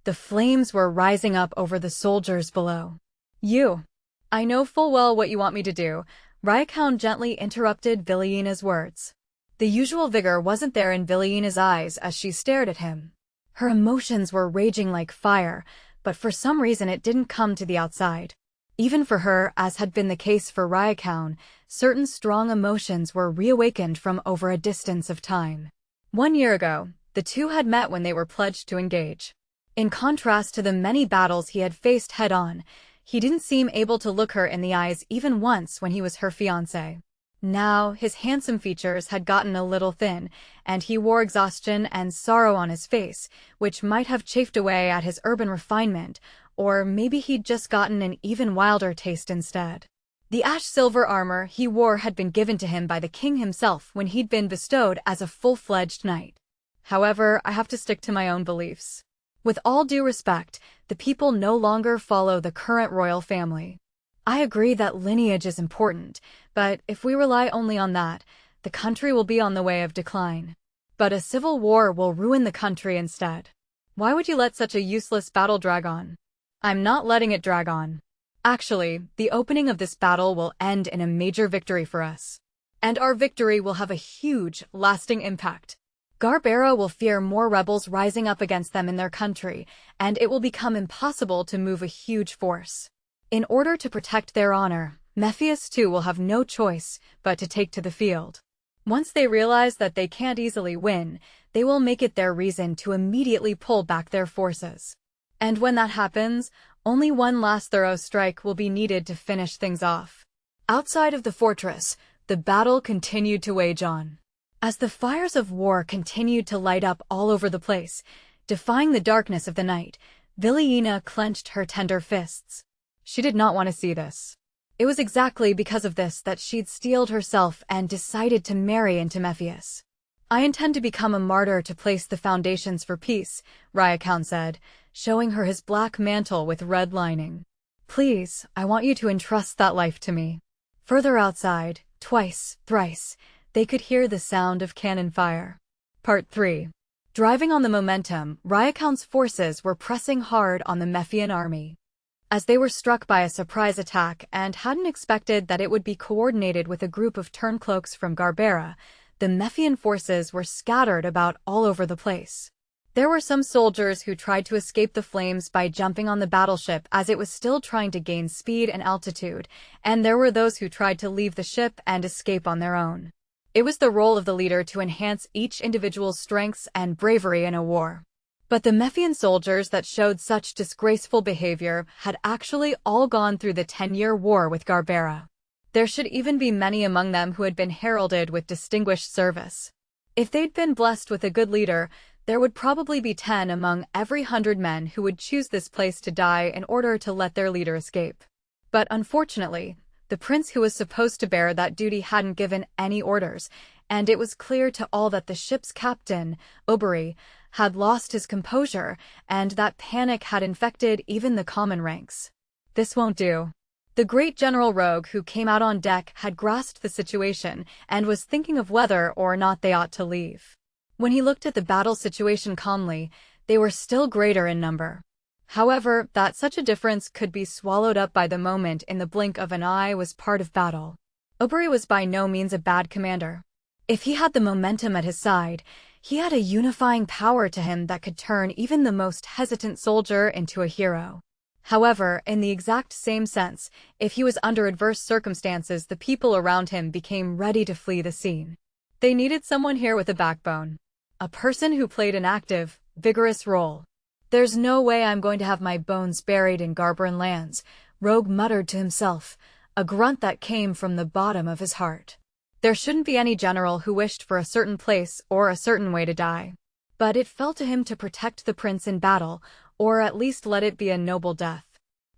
The flames were rising up over the soldiers below. "You. I know full well what you want me to do," Rakuin gently interrupted Villiena's words. The usual vigor wasn't there in Villiena's eyes as she stared at him. Her emotions were raging like fire, but for some reason it didn't come to the outside. Even for her, as had been the case for Rakuin, certain strong emotions were reawakened from over a distance of time. 1 year ago, the two had met when they were pledged to engage. In contrast to the many battles he had faced head-on, he didn't seem able to look her in the eyes even once when he was her fiancé. Now, his handsome features had gotten a little thin, and he wore exhaustion and sorrow on his face, which might have chafed away at his urban refinement, or maybe he'd just gotten an even wilder taste instead. The ash-silver armor he wore had been given to him by the king himself when he'd been bestowed as a full-fledged knight. "However, I have to stick to my own beliefs. With all due respect, the people no longer follow the current royal family. I agree that lineage is important, but if we rely only on that, the country will be on the way of decline. But a civil war will ruin the country instead. Why would you let such a useless battle drag on?" "I'm not letting it drag on. Actually, the opening of this battle will end in a major victory for us. And our victory will have a huge, lasting impact. Garbera will fear more rebels rising up against them in their country, and it will become impossible to move a huge force. In order to protect their honor, Mephius too will have no choice but to take to the field. Once they realize that they can't easily win, they will make it their reason to immediately pull back their forces. And when that happens, only one last thorough strike will be needed to finish things off." Outside of the fortress, the battle continued to wage on. As the fires of war continued to light up all over the place, defying the darkness of the night, Villiena clenched her tender fists. She did not want to see this. It was exactly because of this that she'd steeled herself and decided to marry into Mephius. "I intend to become a martyr to place the foundations for peace," Rakuin said, showing her his black mantle with red lining. "Please, I want you to entrust that life to me." Further outside, twice, thrice, they could hear the sound of cannon fire. Part 3. Driving on the momentum, Rakuin's forces were pressing hard on the Mephian army. As they were struck by a surprise attack and hadn't expected that it would be coordinated with a group of turncloaks from Garbera, the Mephian forces were scattered about all over the place. There were some soldiers who tried to escape the flames by jumping on the battleship as it was still trying to gain speed and altitude, and there were those who tried to leave the ship and escape on their own. It was the role of the leader to enhance each individual's strengths and bravery in a war. But the Mephian soldiers that showed such disgraceful behavior had actually all gone through the 10-year war with Garbera. There should even be many among them who had been heralded with distinguished service. If they'd been blessed with a good leader, there would probably be 10 among every 100 men who would choose this place to die in order to let their leader escape. But unfortunately, the prince who was supposed to bear that duty hadn't given any orders, and it was clear to all that the ship's captain, Oberi, had lost his composure, and that panic had infected even the common ranks. "This won't do." The great General Rogue who came out on deck had grasped the situation and was thinking of whether or not they ought to leave. When he looked at the battle situation calmly, they were still greater in number. However, that such a difference could be swallowed up by the moment in the blink of an eye was part of battle. Oberi was by no means a bad commander. If he had the momentum at his side, he had a unifying power to him that could turn even the most hesitant soldier into a hero. However, in the exact same sense, if he was under adverse circumstances, the people around him became ready to flee the scene. They needed someone here with a backbone. A person who played an active, vigorous role. "There's no way I'm going to have my bones buried in Garbaran lands," Rogue muttered to himself, a grunt that came from the bottom of his heart. There shouldn't be any general who wished for a certain place or a certain way to die. But it fell to him to protect the prince in battle, or at least let it be a noble death.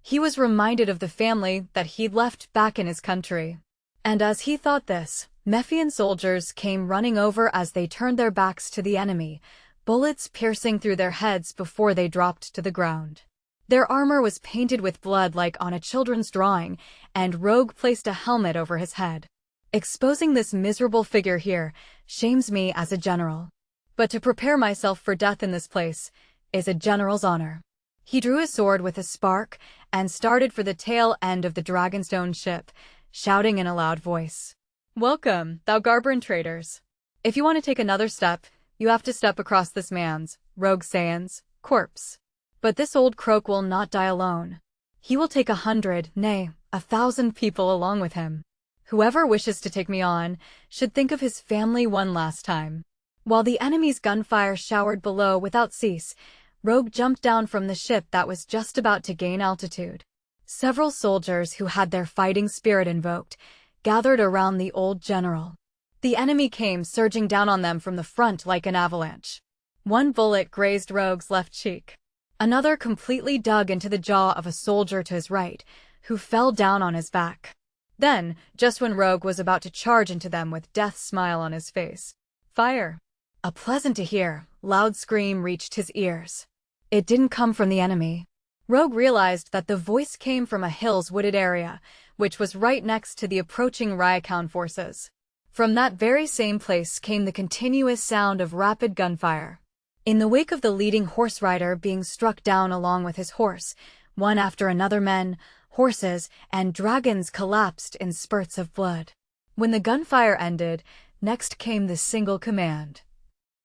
He was reminded of the family that he'd left back in his country. And as he thought this, Mephian soldiers came running over as they turned their backs to the enemy, bullets piercing through their heads before they dropped to the ground. Their armor was painted with blood like on a children's drawing, and Rogue placed a helmet over his head. Exposing this miserable figure here shames me as a general. But to prepare myself for death in this place is a general's honor. He drew his sword with a spark and started for the tail end of the Dragonstone ship, shouting in a loud voice, "Welcome, thou Garbaran traders. If you want to take another step, you have to step across this man's, Rogue Saiyan's, corpse. But this old croak will not die alone. He will take 100, nay, 1,000 people along with him. Whoever wishes to take me on should think of his family one last time." While the enemy's gunfire showered below without cease, Rogue jumped down from the ship that was just about to gain altitude. Several soldiers who had their fighting spirit invoked gathered around the old general. The enemy came surging down on them from the front like an avalanche. One bullet grazed Rogue's left cheek. Another completely dug into the jaw of a soldier to his right, who fell down on his back. Then, just when Rogue was about to charge into them with death's smile on his face, "Fire!" A pleasant to hear, loud scream reached his ears. It didn't come from the enemy. Rogue realized that the voice came from a hill's wooded area, which was right next to the approaching Rakuin forces. From that very same place came the continuous sound of rapid gunfire. In the wake of the leading horse rider being struck down along with his horse, one after another men, horses, and dragons collapsed in spurts of blood. When the gunfire ended, next came the single command,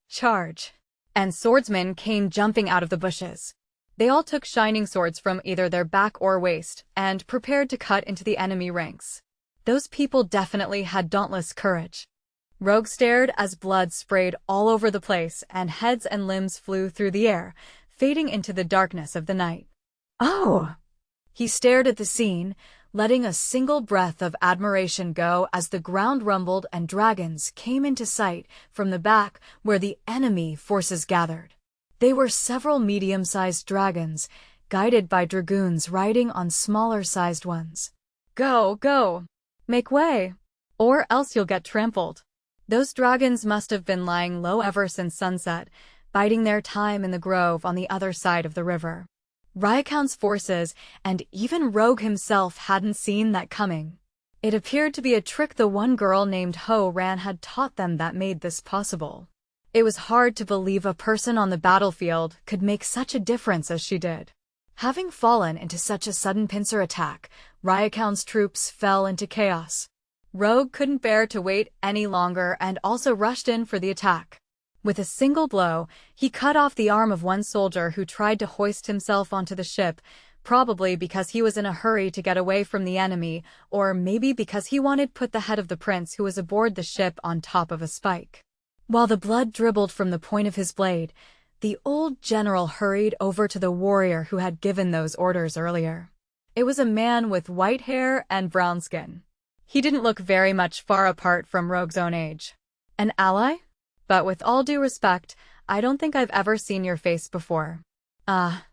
"Charge!" And swordsmen came jumping out of the bushes. They all took shining swords from either their back or waist and prepared to cut into the enemy ranks. Those people definitely had dauntless courage. Rogue stared as blood sprayed all over the place and heads and limbs flew through the air, fading into the darkness of the night. "Oh!" He stared at the scene, letting a single breath of admiration go as the ground rumbled and dragons came into sight from the back where the enemy forces gathered. They were several medium-sized dragons, guided by dragoons riding on smaller-sized ones. "Go, go! Make way! Or else you'll get trampled." Those dragons must have been lying low ever since sunset, biding their time in the grove on the other side of the river. Rakuin's forces, and even Rogue himself, hadn't seen that coming. It appeared to be a trick the one girl named Ho Ran had taught them that made this possible. It was hard to believe a person on the battlefield could make such a difference as she did. Having fallen into such a sudden pincer attack, Rakuin's troops fell into chaos. Rogue couldn't bear to wait any longer and also rushed in for the attack. With a single blow, he cut off the arm of one soldier who tried to hoist himself onto the ship, probably because he was in a hurry to get away from the enemy, or maybe because he wanted to put the head of the prince who was aboard the ship on top of a spike. While the blood dribbled from the point of his blade, the old general hurried over to the warrior who had given those orders earlier. It was a man with white hair and brown skin. He didn't look very much far apart from Rogue's own age. "An ally? But with all due respect, I don't think I've ever seen your face before."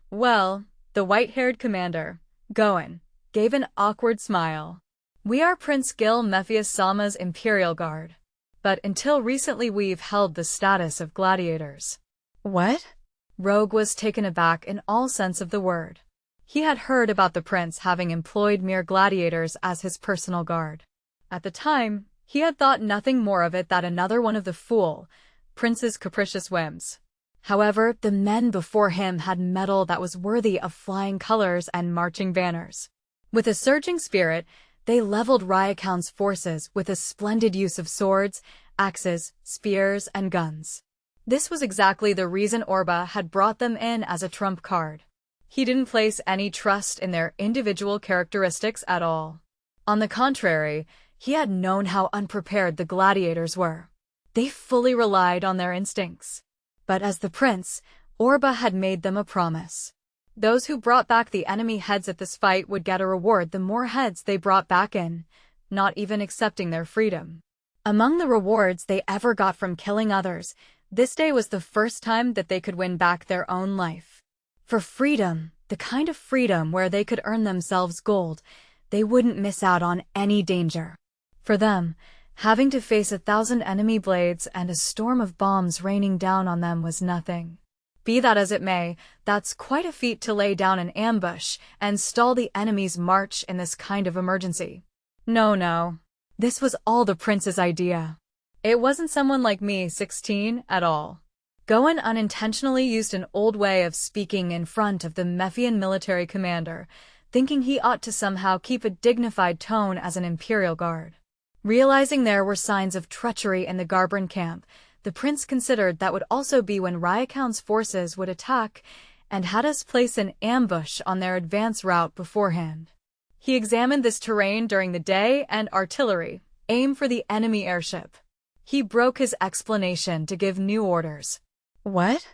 Well, the white-haired commander, Goen, gave an awkward smile. "We are Prince Gil Mephius Sama's Imperial Guard. But until recently we've held the status of gladiators." "What?" Rogue was taken aback in all sense of the word. He had heard about the prince having employed mere gladiators as his personal guard. At the time, he had thought nothing more of it than another one of the prince's capricious whims. However, the men before him had mettle that was worthy of flying colors and marching banners. With a surging spirit, they leveled Rakuin's forces with a splendid use of swords, axes, spears, and guns. This was exactly the reason Orba had brought them in as a trump card. He didn't place any trust in their individual characteristics at all. On the contrary, he had known how unprepared the gladiators were. They fully relied on their instincts. But as the prince, Orba had made them a promise. Those who brought back the enemy heads at this fight would get a reward the more heads they brought back in, not even accepting their freedom. Among the rewards they ever got from killing others, this day was the first time that they could win back their own life. For freedom, the kind of freedom where they could earn themselves gold, they wouldn't miss out on any danger. For them, having to face 1,000 enemy blades and a storm of bombs raining down on them was nothing. Be that as it may, that's quite a feat to lay down an ambush and stall the enemy's march in this kind of emergency. No. This was all the prince's idea. It wasn't someone like me, 16, at all. Gawain unintentionally used an old way of speaking in front of the Mephian military commander, thinking he ought to somehow keep a dignified tone as an imperial guard. Realizing there were signs of treachery in the Garbran camp, the prince considered that would also be when Rakuin's forces would attack and had us place an ambush on their advance route beforehand. He examined this terrain during the day and artillery, aim for the enemy airship. He broke his explanation to give new orders. What?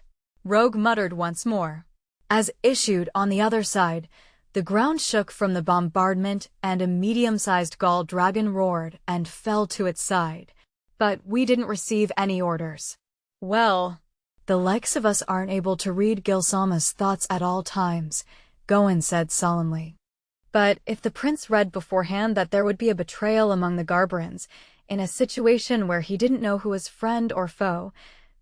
Rogue muttered once more. As issued on the other side, the ground shook from the bombardment and a medium-sized Gaul dragon roared and fell to its side. But we didn't receive any orders. Well, the likes of us aren't able to read Gilsama's thoughts at all times, Gawain said solemnly. But if the prince read beforehand that there would be a betrayal among the Garbrans, in a situation where he didn't know who was friend or foe,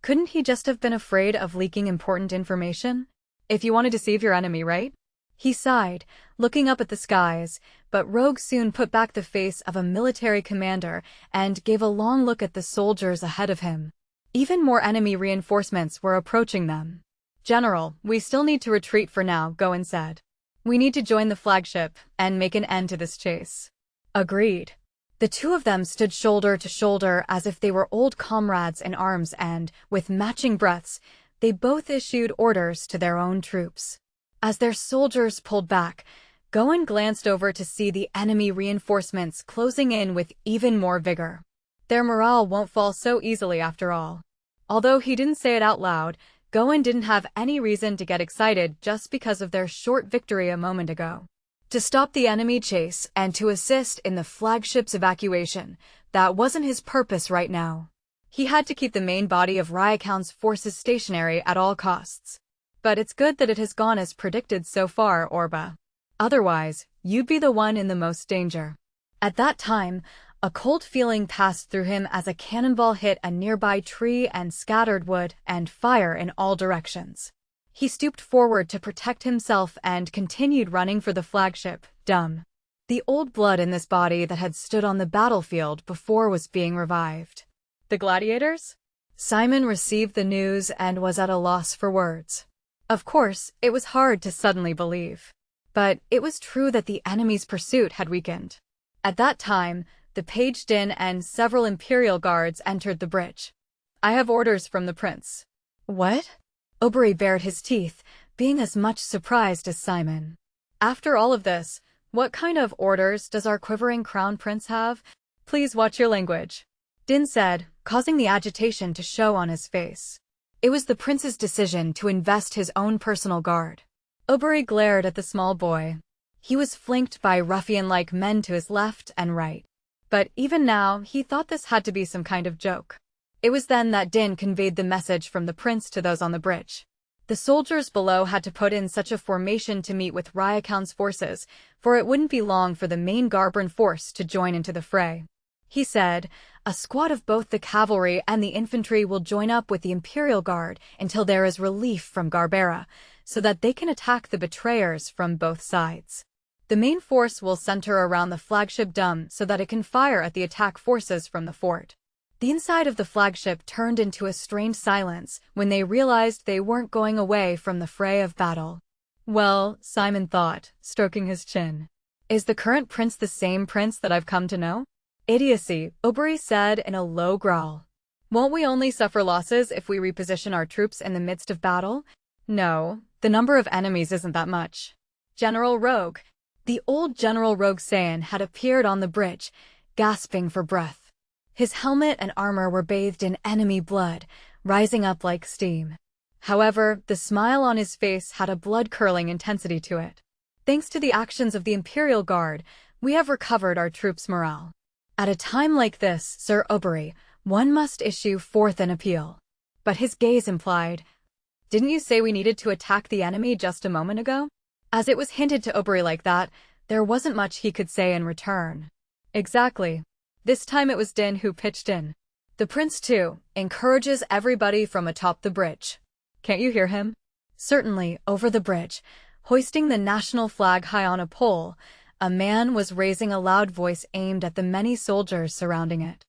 couldn't he just have been afraid of leaking important information? If you want to deceive your enemy, right? He sighed, looking up at the skies, but Rogue soon put back the face of a military commander and gave a long look at the soldiers ahead of him. Even more enemy reinforcements were approaching them. General, we still need to retreat for now, Gawain said. We need to join the flagship and make an end to this chase. Agreed. The two of them stood shoulder to shoulder as if they were old comrades in arms and, with matching breaths, they both issued orders to their own troops. As their soldiers pulled back, Gawain glanced over to see the enemy reinforcements closing in with even more vigor. Their morale won't fall so easily after all. Although he didn't say it out loud, Gawain didn't have any reason to get excited just because of their short victory a moment ago. To stop the enemy chase and to assist in the flagship's evacuation, that wasn't his purpose right now. He had to keep the main body of Rakuin's forces stationary at all costs. But it's good that it has gone as predicted so far, Orba. Otherwise, you'd be the one in the most danger. At that time, a cold feeling passed through him as a cannonball hit a nearby tree and scattered wood and fire in all directions. He stooped forward to protect himself and continued running for the flagship, dumb. The old blood in this body that had stood on the battlefield before was being revived. The gladiators? Simon received the news and was at a loss for words. Of course, it was hard to suddenly believe. But it was true that the enemy's pursuit had weakened. At that time, the page Din and several imperial guards entered the bridge. I have orders from the prince. What? Oberyn bared his teeth, being as much surprised as Simon. After all of this, what kind of orders does our quivering crown prince have? Please watch your language, Din said, causing the agitation to show on his face. It was the prince's decision to invest his own personal guard. Oberyn glared at the small boy. He was flanked by ruffian-like men to his left and right. But even now, he thought this had to be some kind of joke. It was then that Din conveyed the message from the prince to those on the bridge. The soldiers below had to put in such a formation to meet with Rakuin's forces, for it wouldn't be long for the main Garbran force to join into the fray. He said, "A squad of both the cavalry and the infantry will join up with the Imperial Guard until there is relief from Garbera, so that they can attack the betrayers from both sides. The main force will center around the flagship dome so that it can fire at the attack forces from the fort." The inside of the flagship turned into a strained silence when they realized they weren't going away from the fray of battle. Well, Simon thought, stroking his chin. Is the current prince the same prince that I've come to know? Idiocy, Oberi said in a low growl. Won't we only suffer losses if we reposition our troops in the midst of battle? No, the number of enemies isn't that much. General Rogue. The old General Rogue Saiyan had appeared on the bridge, gasping for breath. His helmet and armor were bathed in enemy blood, rising up like steam. However, the smile on his face had a blood-curdling intensity to it. Thanks to the actions of the Imperial Guard, we have recovered our troops' morale. At a time like this, Sir Oberi, one must issue forth an appeal. But his gaze implied, "Didn't you say we needed to attack the enemy just a moment ago?" As it was hinted to Oberi like that, there wasn't much he could say in return. Exactly. This time it was Din who pitched in. The prince, too, encourages everybody from atop the bridge. Can't you hear him? Certainly, over the bridge, hoisting the national flag high on a pole, a man was raising a loud voice aimed at the many soldiers surrounding it.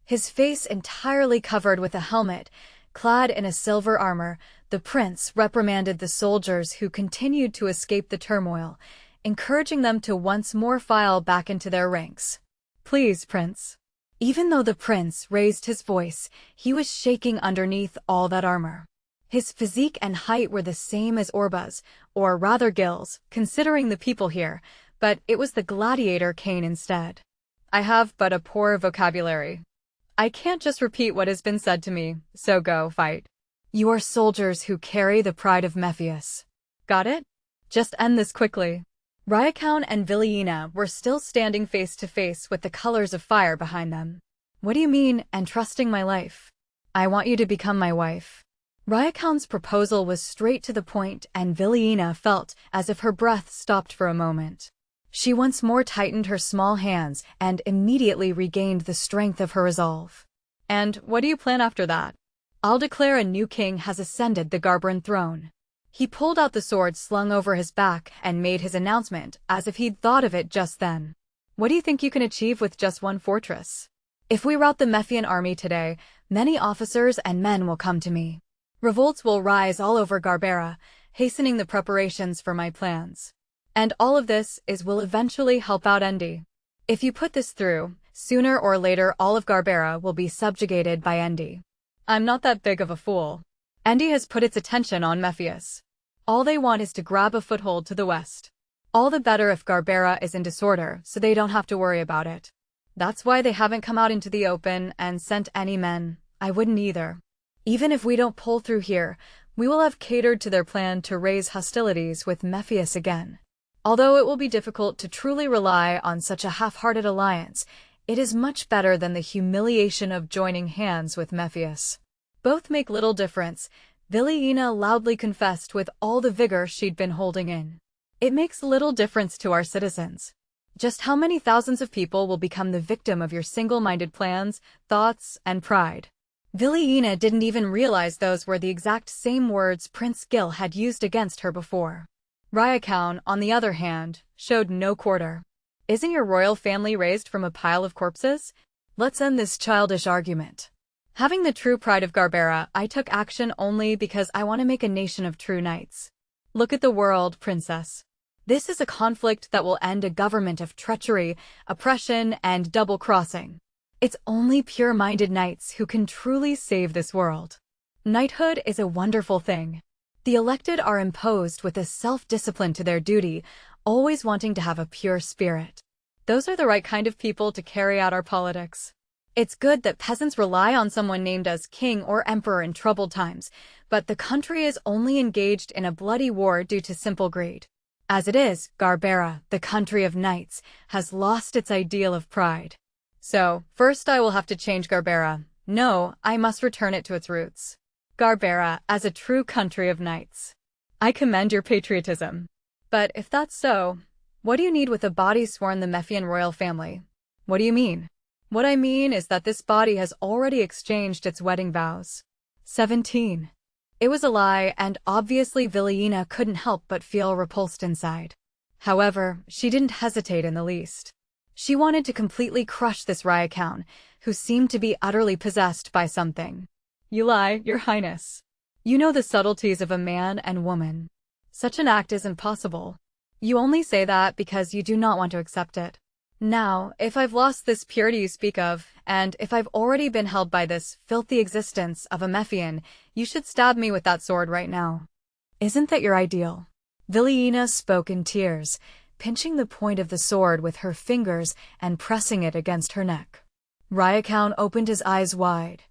His face entirely covered with a helmet, clad in a silver armor, the prince reprimanded the soldiers who continued to escape the turmoil, encouraging them to once more file back into their ranks. Please, Prince. Even though the prince raised his voice, he was shaking underneath all that armor. His physique and height were the same as Orba's, or rather Gil's, considering the people here, but it was the gladiator cane instead. I have but a poor vocabulary. I can't just repeat what has been said to me, so go fight. You are soldiers who carry the pride of Mephius. Got it? Just end this quickly. Rakuin and Villiena were still standing face to face with the colors of fire behind them. What do you mean, entrusting my life? I want you to become my wife. Rakuin's proposal was straight to the point, and Villiena felt as if her breath stopped for a moment. She once more tightened her small hands and immediately regained the strength of her resolve. And what do you plan after that? I'll declare a new king has ascended the Garberan throne. He pulled out the sword slung over his back and made his announcement as if he'd thought of it just then. What do you think you can achieve with just one fortress? If we rout the Mephian army today, many officers and men will come to me. Revolts will rise all over Garbera, hastening the preparations for my plans. And all of this will eventually help out Endi. If you put this through, sooner or later all of Garbera will be subjugated by Endi. I'm not that big of a fool. Endi has put its attention on Mephius. All they want is to grab a foothold to the west. All the better if Garbera is in disorder, so they don't have to worry about it. That's why they haven't come out into the open and sent any men. I wouldn't either. Even if we don't pull through here, we will have catered to their plan to raise hostilities with Mephius again. Although it will be difficult to truly rely on such a half-hearted alliance, it is much better than the humiliation of joining hands with Mephius. Both make little difference, Villiena loudly confessed with all the vigor she'd been holding in. It makes little difference to our citizens. Just how many thousands of people will become the victim of your single-minded plans, thoughts, and pride? Villiena didn't even realize those were the exact same words Prince Gil had used against her before. Rakuin, on the other hand, showed no quarter. Isn't your royal family raised from a pile of corpses? Let's end this childish argument. Having the true pride of Garbera, I took action only because I want to make a nation of true knights. Look at the world, princess. This is a conflict that will end a government of treachery, oppression, and double-crossing. It's only pure-minded knights who can truly save this world. Knighthood is a wonderful thing. The elected are imposed with a self-discipline to their duty, always wanting to have a pure spirit. Those are the right kind of people to carry out our politics. It's good that peasants rely on someone named as king or emperor in troubled times, but the country is only engaged in a bloody war due to simple greed. As it is, Garbera, the country of knights, has lost its ideal of pride. So, first I will have to change Garbera. No, I must return it to its roots. Garbera as a true country of knights. I commend your patriotism. But if that's so, what do you need with a body sworn the Mephian royal family? What do you mean? What I mean is that this body has already exchanged its wedding vows. 17. It was a lie, and obviously Vilina couldn't help but feel repulsed inside. However, she didn't hesitate in the least. She wanted to completely crush this Rakuin, who seemed to be utterly possessed by something. You lie, Your Highness. You know the subtleties of a man and woman. Such an act isn't possible. You only say that because you do not want to accept it. Now, if I've lost this purity you speak of, and if I've already been held by this filthy existence of a Mephian, you should stab me with that sword right now. Isn't that your ideal? Vilina spoke in tears, pinching the point of the sword with her fingers and pressing it against her neck. Rakuin opened his eyes wide.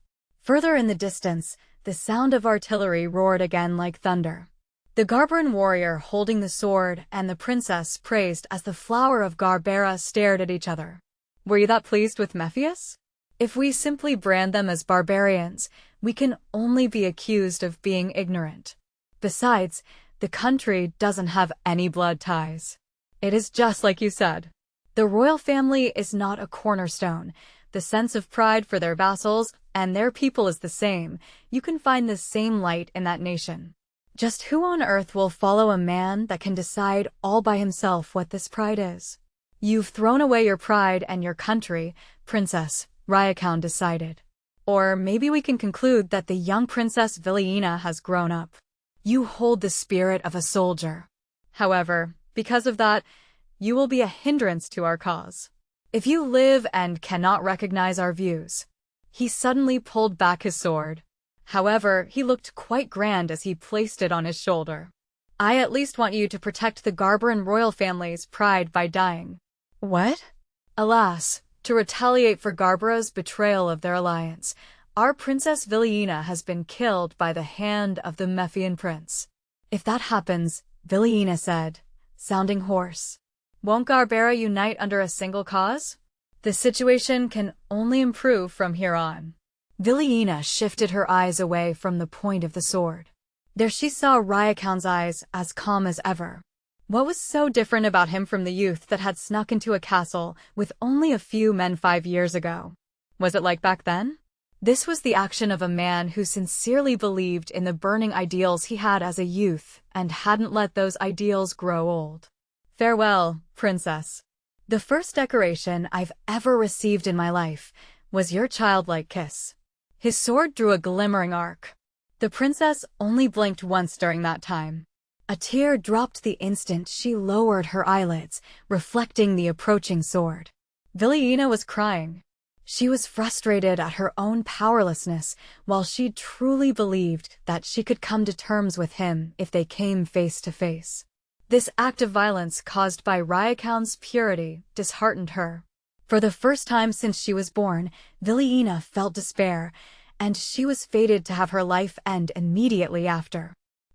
Further in the distance, the sound of artillery roared again like thunder. The Garbaran warrior holding the sword and the princess praised as the flower of Garbera stared at each other. Were you that pleased with Mephius? If we simply brand them as barbarians, we can only be accused of being ignorant. Besides, the country doesn't have any blood ties. It is just like you said. The royal family is not a cornerstone. The sense of pride for their vassals and their people is the same. You can find the same light in that nation. Just who on earth will follow a man that can decide all by himself what this pride is? You've thrown away your pride and your country, Princess, Rakuin decided. Or maybe we can conclude that the young Princess Vilina has grown up. You hold the spirit of a soldier. However, because of that, you will be a hindrance to our cause. If you live and cannot recognize our views. He suddenly pulled back his sword. However, he looked quite grand as he placed it on his shoulder. I at least want you to protect the Garbaran royal family's pride by dying. What? Alas, to retaliate for Garbera's betrayal of their alliance, our Princess Vilina has been killed by the hand of the Mephian prince. If that happens, Vilina said, sounding hoarse, won't Garbera unite under a single cause? The situation can only improve from here on. Vilina shifted her eyes away from the point of the sword. There she saw Rakuin's eyes as calm as ever. What was so different about him from the youth that had snuck into a castle with only a few men 5 years ago? Was it like back then? This was the action of a man who sincerely believed in the burning ideals he had as a youth and hadn't let those ideals grow old. Farewell, Princess. The first decoration I've ever received in my life was your childlike kiss. His sword drew a glimmering arc. The princess only blinked once during that time. A tear dropped the instant she lowered her eyelids, reflecting the approaching sword. Vilina was crying. She was frustrated at her own powerlessness, while she truly believed that she could come to terms with him if they came face to face. This act of violence caused by Rakuin's purity disheartened her. For the first time since she was born, Vilina felt despair, and she was fated to have her life end immediately after.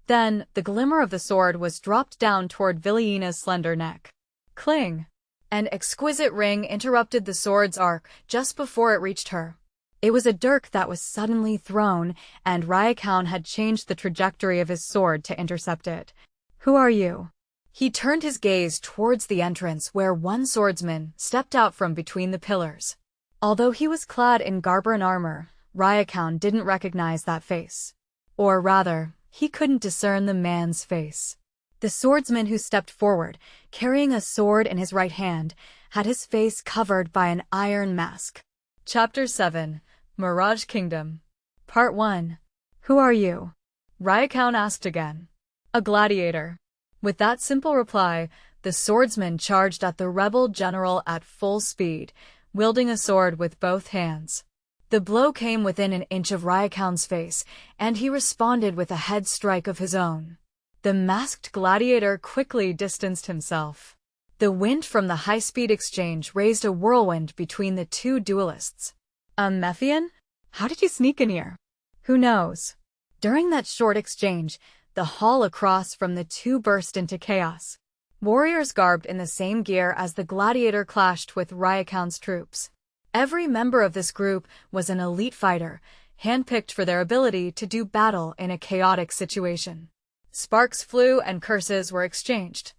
Then, the glimmer of the sword was dropped down toward Vilina's slender neck. Cling! An exquisite ring interrupted the sword's arc just before it reached her. It was a dirk that was suddenly thrown, and Rakuin had changed the trajectory of his sword to intercept it. Who are you? He turned his gaze towards the entrance where one swordsman stepped out from between the pillars. Although he was clad in Garbaran armor, Rakuin didn't recognize that face. Or rather, he couldn't discern the man's face. The swordsman who stepped forward, carrying a sword in his right hand, had his face covered by an iron mask. Chapter 7, Mirage Kingdom. Part 1. Who are you? Rakuin asked again. A gladiator. With that simple reply, the swordsman charged at the rebel general at full speed, wielding a sword with both hands. The blow came within an inch of Rakuin's face, and he responded with a head strike of his own. The masked gladiator quickly distanced himself. The wind from the high-speed exchange raised a whirlwind between the two duelists. A Mephian? How did you sneak in here? Who knows? During that short exchange, the hall across from the two burst into chaos. Warriors garbed in the same gear as the gladiator clashed with Rakuin's troops. Every member of this group was an elite fighter, handpicked for their ability to do battle in a chaotic situation. Sparks flew and curses were exchanged.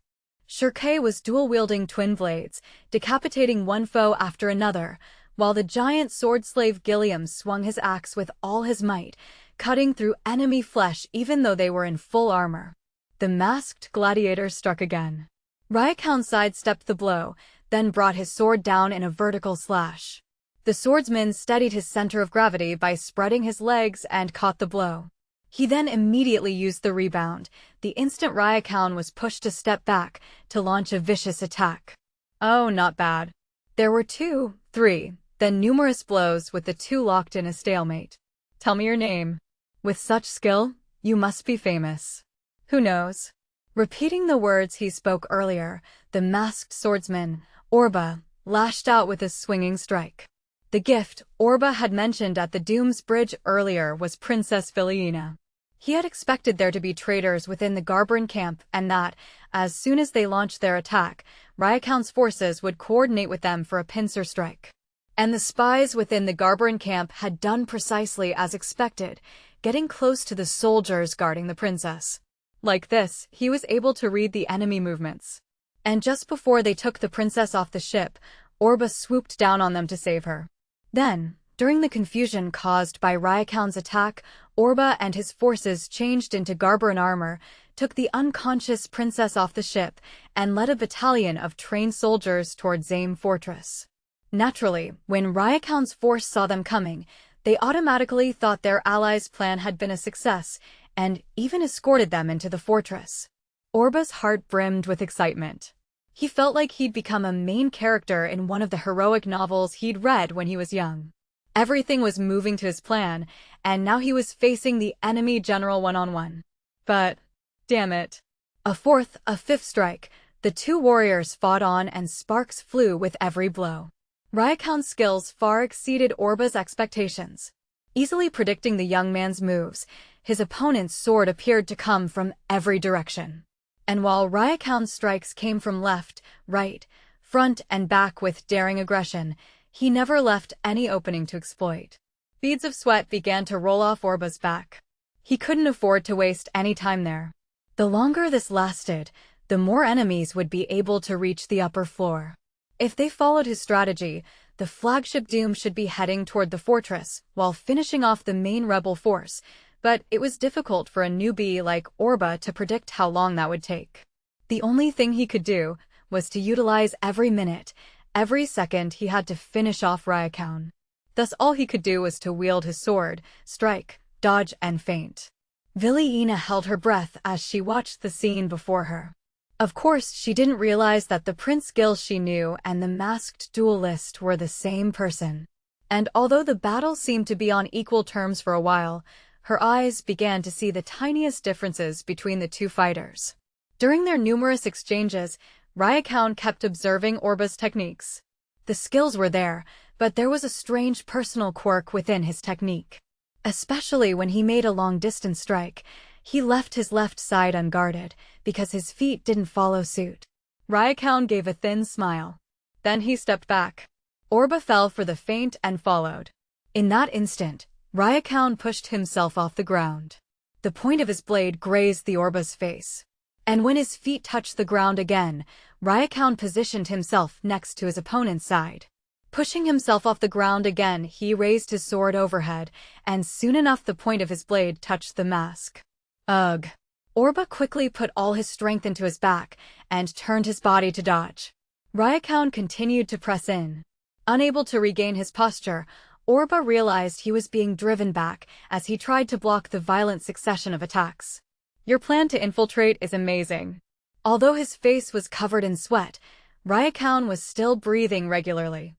Shirkei was dual-wielding twin blades, decapitating one foe after another, while the giant sword slave Gilliam swung his axe with all his might, cutting through enemy flesh even though they were in full armor. The masked gladiator struck again. Rakuin sidestepped the blow, then brought his sword down in a vertical slash. The swordsman steadied his center of gravity by spreading his legs and caught the blow. He then immediately used the rebound. The instant Rakuin was pushed a step back to launch a vicious attack. Oh, not bad. There were 2, 3, then numerous blows with the two locked in a stalemate. Tell me your name. With such skill, you must be famous. Who knows? Repeating the words he spoke earlier, the masked swordsman, Orba, lashed out with a swinging strike. The gift Orba had mentioned at the Doom's Bridge earlier was Princess Villiena. He had expected there to be traitors within the Garbaran camp and that, as soon as they launched their attack, Rakuin's forces would coordinate with them for a pincer strike. And the spies within the Garbaran camp had done precisely as expected, getting close to the soldiers guarding the princess. Like this, he was able to read the enemy movements. And just before they took the princess off the ship, Orba swooped down on them to save her. Then, during the confusion caused by Rakuin's attack, Orba and his forces changed into Garbaran armor, took the unconscious princess off the ship, and led a battalion of trained soldiers toward Zame Fortress. Naturally, when Rakuin's force saw them coming, they automatically thought their allies' plan had been a success, and even escorted them into the fortress. Orba's heart brimmed with excitement. He felt like he'd become a main character in one of the heroic novels he'd read when he was young. Everything was moving to his plan, and now he was facing the enemy general one-on-one. But, damn it. A fourth, a fifth strike, the two warriors fought on and sparks flew with every blow. Rakuin's skills far exceeded Orba's expectations. Easily predicting the young man's moves, his opponent's sword appeared to come from every direction. And while Rakuin's strikes came from left, right, front, and back with daring aggression, he never left any opening to exploit. Beads of sweat began to roll off Orba's back. He couldn't afford to waste any time there. The longer this lasted, the more enemies would be able to reach the upper floor. If they followed his strategy, the flagship Doom should be heading toward the fortress while finishing off the main rebel force, but it was difficult for a newbie like Orba to predict how long that would take. The only thing he could do was to utilize every minute, every second he had to finish off Rakuin. Thus all he could do was to wield his sword, strike, dodge, and feint. Villiena held her breath as she watched the scene before her. Of course, she didn't realize that the Prince Gil she knew and the masked duelist were the same person. And although the battle seemed to be on equal terms for a while, her eyes began to see the tiniest differences between the two fighters. During their numerous exchanges, Rakuin kept observing Orba's techniques. The skills were there, but there was a strange personal quirk within his technique. Especially when he made a long-distance strike, he left his left side unguarded, because his feet didn't follow suit. Rakuin gave a thin smile. Then he stepped back. Orba fell for the feint and followed. In that instant, Rakuin pushed himself off the ground. The point of his blade grazed the Orba's face. And when his feet touched the ground again, Rakuin positioned himself next to his opponent's side. Pushing himself off the ground again, he raised his sword overhead, and soon enough the point of his blade touched the mask. Ugh. Orba quickly put all his strength into his back and turned his body to dodge. Rakuin continued to press in. Unable to regain his posture, Orba realized he was being driven back as he tried to block the violent succession of attacks. Your plan to infiltrate is amazing. Although his face was covered in sweat, Rakuin was still breathing regularly.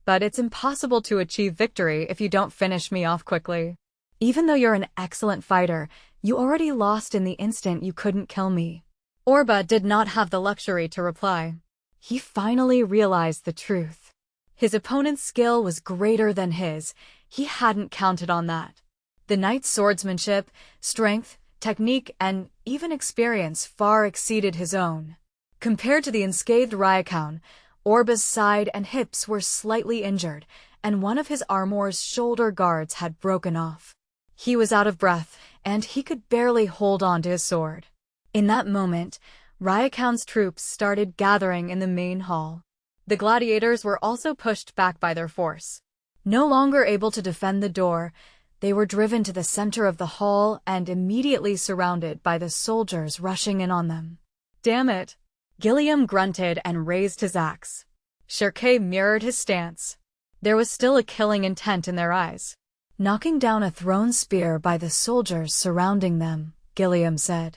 But it's impossible to achieve victory if you don't finish me off quickly. Even though you're an excellent fighter, you already lost in the instant you couldn't kill me. Orba did not have the luxury to reply. He finally realized the truth. His opponent's skill was greater than his. He hadn't counted on that. The knight's swordsmanship, strength, technique, and even experience far exceeded his own. Compared to the unscathed Rakuin, Orba's side and hips were slightly injured, and one of his armor's shoulder guards had broken off. He was out of breath, and he could barely hold on to his sword. In that moment, Rakuin's troops started gathering in the main hall. The gladiators were also pushed back by their force. No longer able to defend the door, they were driven to the center of the hall and immediately surrounded by the soldiers rushing in on them. Damn it! Gilliam grunted and raised his axe. Cherkay mirrored his stance. There was still a killing intent in their eyes. Knocking down a thrown spear by the soldiers surrounding them, Gilliam said,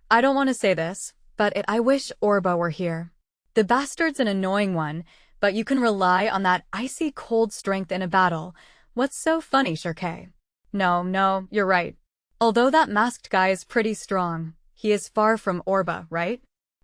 "I don't want to say this, but I wish Orba were here. The bastard's an annoying one, but you can rely on that icy cold strength in a battle. What's so funny, Cherkay?" No, you're right. Although that masked guy is pretty strong, he is far from Orba, right?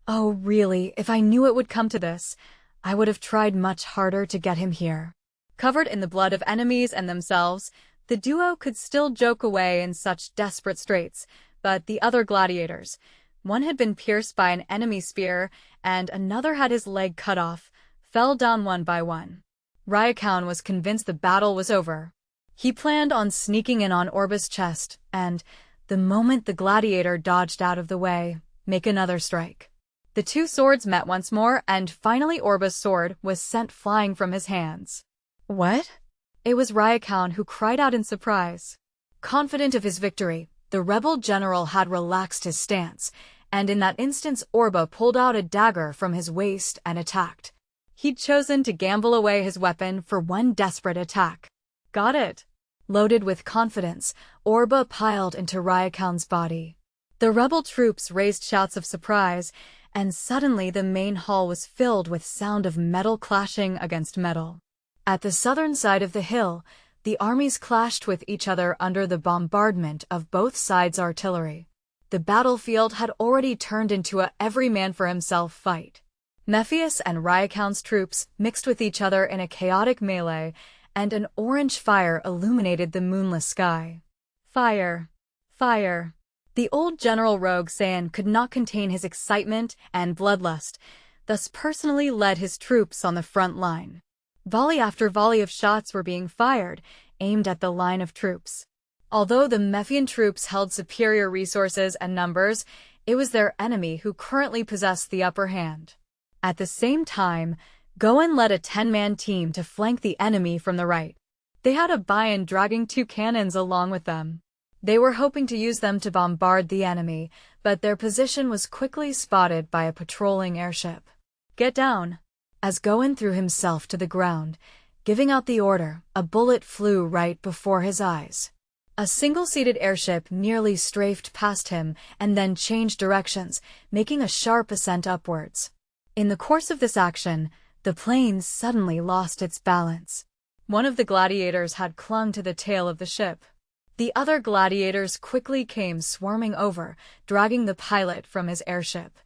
Oh, really, if I knew it would come to this, I would have tried much harder to get him here. Covered in the blood of enemies and themselves, the duo could still joke away in such desperate straits, but the other gladiators, one had been pierced by an enemy spear, and another had his leg cut off, fell down one by one. Rakuin was convinced the battle was over. He planned on sneaking in on Orba's chest, and, the moment the gladiator dodged out of the way, make another strike. The two swords met once more, and finally Orba's sword was sent flying from his hands. What? It was Rakuin who cried out in surprise. Confident of his victory, the rebel general had relaxed his stance, and in that instant Orba pulled out a dagger from his waist and attacked. He'd chosen to gamble away his weapon for one desperate attack. Got it. Loaded with confidence, Orba piled into Rakuin's body. The rebel troops raised shouts of surprise, and suddenly the main hall was filled with sound of metal clashing against metal. At the southern side of the hill, the armies clashed with each other under the bombardment of both sides' artillery. The battlefield had already turned into a every-man-for-himself fight. Mephius and Rakuin's troops mixed with each other in a chaotic melee, and an orange fire illuminated the moonless sky. Fire! Fire! The old General Rogue Saiyan could not contain his excitement and bloodlust, thus personally led his troops on the front line. Volley after volley of shots were being fired, aimed at the line of troops. Although the Mephian troops held superior resources and numbers, it was their enemy who currently possessed the upper hand. At the same time, Goen led a 10-man team to flank the enemy from the right. They had a Bayan dragging 2 cannons along with them. They were hoping to use them to bombard the enemy, but their position was quickly spotted by a patrolling airship. "Get down!" As Goen threw himself to the ground, giving out the order, a bullet flew right before his eyes. A single-seated airship nearly strafed past him and then changed directions, making a sharp ascent upwards. In the course of this action, the plane suddenly lost its balance. One of the gladiators had clung to the tail of the ship. The other gladiators quickly came swarming over, dragging the pilot from his airship.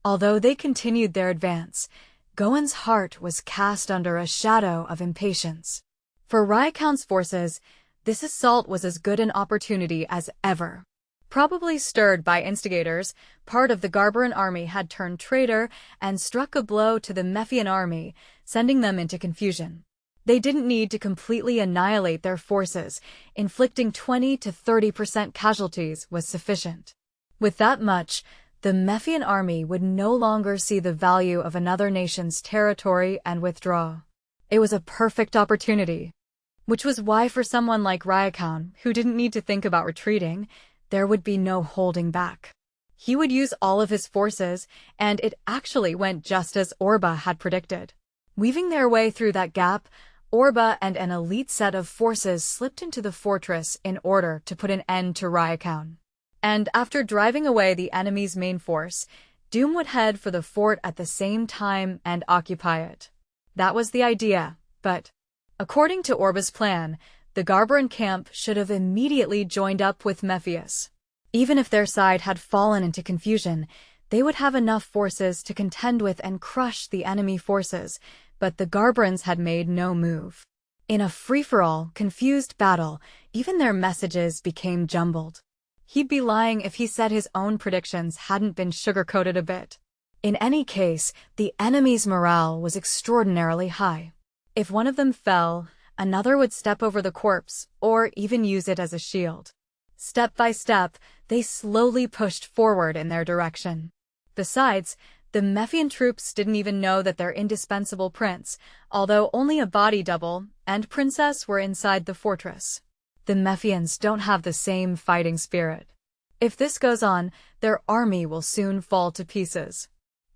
Although they continued their advance, Goen's heart was cast under a shadow of impatience. For Rakuin's forces, this assault was as good an opportunity as ever. Probably stirred by instigators, part of the Garbaran army had turned traitor and struck a blow to the Mephian army, sending them into confusion. They didn't need to completely annihilate their forces. Inflicting 20 to 30% casualties was sufficient. With that much, the Mephian army would no longer see the value of another nation's territory and withdraw. It was a perfect opportunity. Which was why for someone like Rakuin, who didn't need to think about retreating, there would be no holding back. He would use all of his forces, and it actually went just as Orba had predicted. Weaving their way through that gap, Orba and an elite set of forces slipped into the fortress in order to put an end to Rakuin. And after driving away the enemy's main force, Doom would head for the fort at the same time and occupy it. That was the idea, but according to Orba's plan, the Garbaran camp should have immediately joined up with Mephius. Even if their side had fallen into confusion, they would have enough forces to contend with and crush the enemy forces, but the Garbarans had made no move. In a free-for-all, confused battle, even their messages became jumbled. He'd be lying if he said his own predictions hadn't been sugar-coated a bit. In any case, the enemy's morale was extraordinarily high. If one of them fell, another would step over the corpse, or even use it as a shield. Step by step, they slowly pushed forward in their direction. Besides, The Mephian troops didn't even know that their indispensable prince, although only a body double, and princess were inside the fortress. The Mephians don't have the same fighting spirit. If this goes on, their army will soon fall to pieces.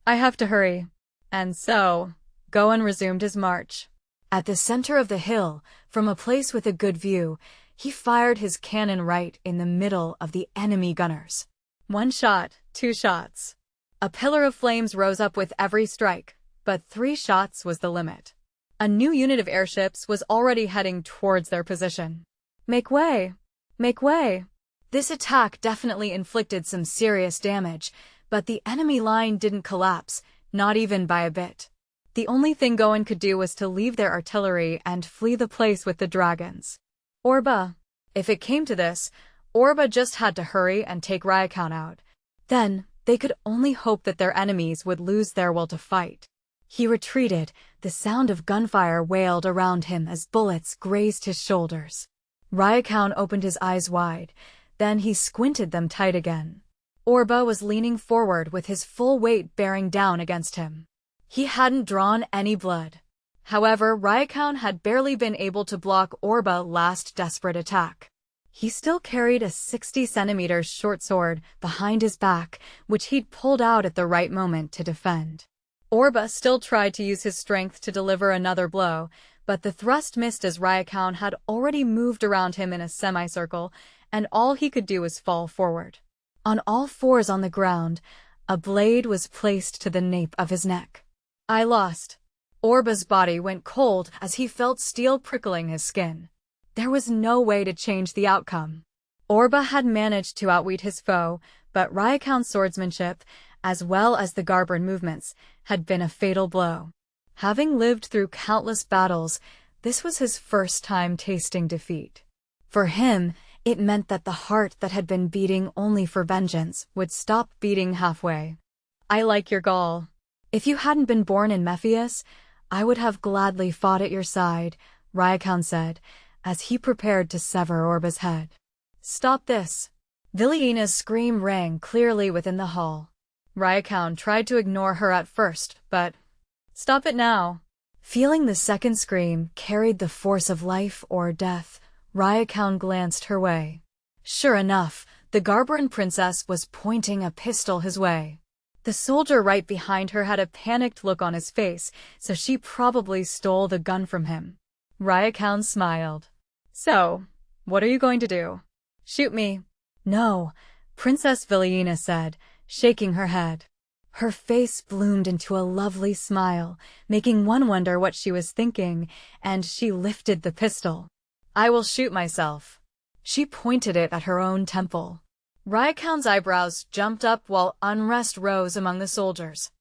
I have to hurry. And so, Gohan resumed his march. At the center of the hill, from a place with a good view, he fired his cannon right in the middle of the enemy gunners. 1 shot, 2 shots. A pillar of flames rose up with every strike, but 3 shots was the limit. A new unit of airships was already heading towards their position. Make way! Make way! This attack definitely inflicted some serious damage, but the enemy line didn't collapse, not even by a bit. The only thing Gohan could do was to leave their artillery and flee the place with the dragons. Orba. If it came to this, Orba just had to hurry and take Rakuin out. Then, they could only hope that their enemies would lose their will to fight. He retreated, the sound of gunfire wailed around him as bullets grazed his shoulders. Rakuin opened his eyes wide, then he squinted them tight again. Orba was leaning forward with his full weight bearing down against him. He hadn't drawn any blood. However, Rakuin had barely been able to block Orba's last desperate attack. He still carried a 60-centimeter short sword behind his back, which he'd pulled out at the right moment to defend. Orba still tried to use his strength to deliver another blow, but the thrust missed as Rakuin had already moved around him in a semicircle, and all he could do was fall forward. On all fours on the ground, a blade was placed to the nape of his neck. I lost. Orba's body went cold as he felt steel prickling his skin. There was no way to change the outcome. Orba had managed to outwit his foe, but Rakuin's swordsmanship, as well as the Garberan movements, had been a fatal blow. Having lived through countless battles, this was his first time tasting defeat. For him, it meant that the heart that had been beating only for vengeance would stop beating halfway. I like your gall. If you hadn't been born in Mephius, I would have gladly fought at your side, Rakuin said, as he prepared to sever Orba's head. Stop this! Viliena's scream rang clearly within the hall. Rakuin tried to ignore her at first, but stop it now! Feeling the second scream carried the force of life or death, Rakuin glanced her way. Sure enough, the Garberan princess was pointing a pistol his way. The soldier right behind her had a panicked look on his face, so she probably stole the gun from him. Rakuin smiled. So, what are you going to do? Shoot me. No, Princess Viliena said, shaking her head. Her face bloomed into a lovely smile, making one wonder what she was thinking, and she lifted the pistol. I will shoot myself. She pointed it at her own temple. Rakuin's eyebrows jumped up while unrest rose among the soldiers.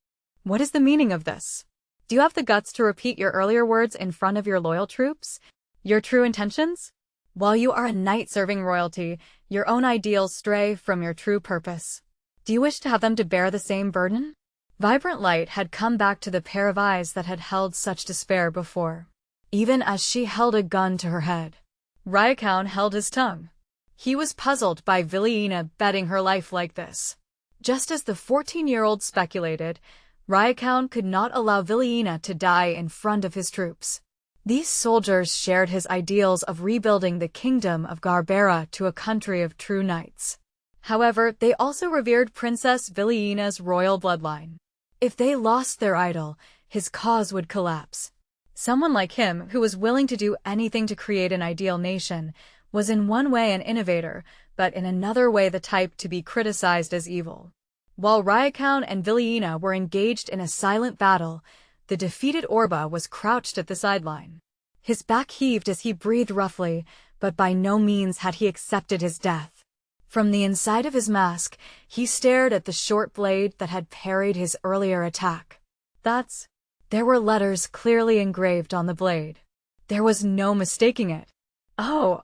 What is the meaning of this? Do you have the guts to repeat your earlier words in front of your loyal troops? Your true intentions? While you are a knight serving royalty, your own ideals stray from your true purpose. Do you wish to have them to bear the same burden? Vibrant light had come back to the pair of eyes that had held such despair before. Even as she held a gun to her head, Rakuin held his tongue. He was puzzled by Viliena betting her life like this. Just as the 14-year-old speculated, Rakuin could not allow Viliena to die in front of his troops. These soldiers shared his ideals of rebuilding the kingdom of Garbera to a country of true knights. However, they also revered Princess Viliena's royal bloodline. If they lost their idol, his cause would collapse. Someone like him, who was willing to do anything to create an ideal nation, was in one way an innovator, but in another way the type to be criticized as evil. While Rakuin and Viliena were engaged in a silent battle, the defeated Orba was crouched at the sideline. His back heaved as he breathed roughly, but by no means had he accepted his death. From the inside of his mask, he stared at the short blade that had parried his earlier attack. There were letters clearly engraved on the blade. There was no mistaking it. Oh,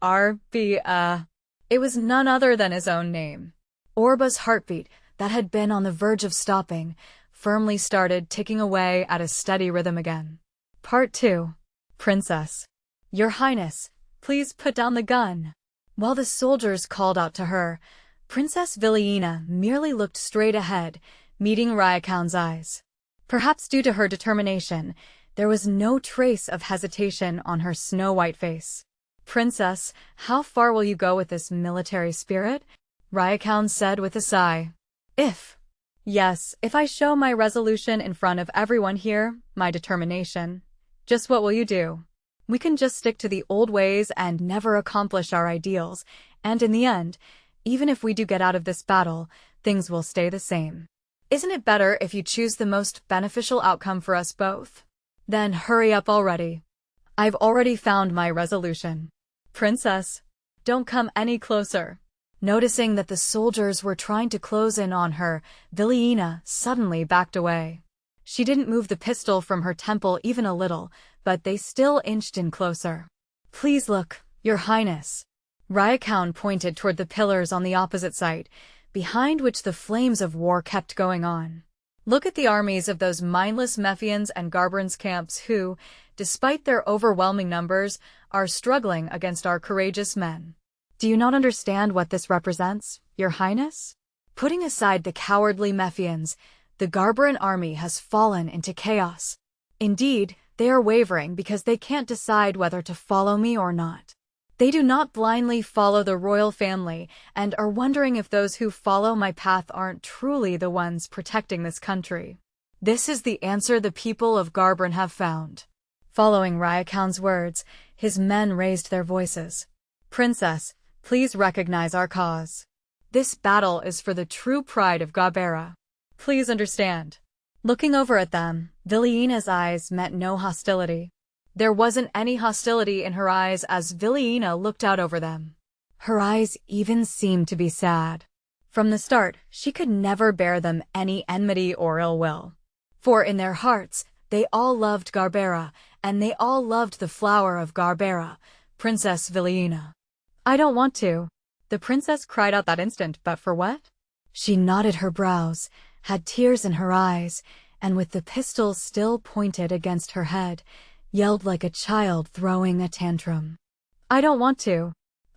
It was none other than his own name. Orba's heartbeat, that had been on the verge of stopping, firmly started ticking away at a steady rhythm again. Part 2. Princess. Your Highness, please put down the gun. While the soldiers called out to her, Princess Viliena merely looked straight ahead, meeting Ryakoun's eyes. Perhaps due to her determination, there was no trace of hesitation on her snow-white face. "Princess, how far will you go with this military spirit?" Rakuin said with a sigh. Yes, if I show my resolution in front of everyone here, my determination. Just what will you do? We can just stick to the old ways and never accomplish our ideals, and in the end, even if we do get out of this battle, things will stay the same. Isn't it better if you choose the most beneficial outcome for us both? Then hurry up already. I've already found my resolution. Princess, don't come any closer. Noticing that the soldiers were trying to close in on her, Vilina suddenly backed away. She didn't move the pistol from her temple even a little, but they still inched in closer. "Please look, Your Highness." Rakuin pointed toward the pillars on the opposite side, behind which the flames of war kept going on. "Look at the armies of those mindless Mephians and Garbrans camps who, despite their overwhelming numbers, are struggling against our courageous men. Do you not understand what this represents, Your Highness? Putting aside the cowardly Mephians, the Garbran army has fallen into chaos. Indeed, they are wavering because they can't decide whether to follow me or not. They do not blindly follow the royal family and are wondering if those who follow my path aren't truly the ones protecting this country. This is the answer the people of Garbran have found." Following Rakuin's words, his men raised their voices. "Princess, please recognize our cause. This battle is for the true pride of Garbera. Please understand." Looking over at them, Vilina's eyes met no hostility. There wasn't any hostility in her eyes as Vilina looked out over them. Her eyes even seemed to be sad. From the start, she could never bear them any enmity or ill will. For in their hearts, they all loved Garbera, and they all loved the flower of Garbera, Princess Vilina. "I don't want to," the princess cried out that instant, "but for what?" She knotted her brows, had tears in her eyes, and with the pistol still pointed against her head, yelled like a child throwing a tantrum. "I don't want to.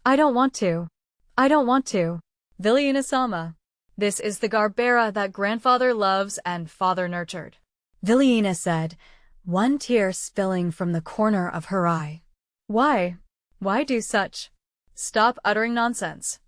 I don't want to. I don't want to. Vilina-sama. This is the Garbera that grandfather loves and father nurtured," Vilina said, one tear spilling from the corner of her eye. "Why? Why do such? Stop uttering nonsense."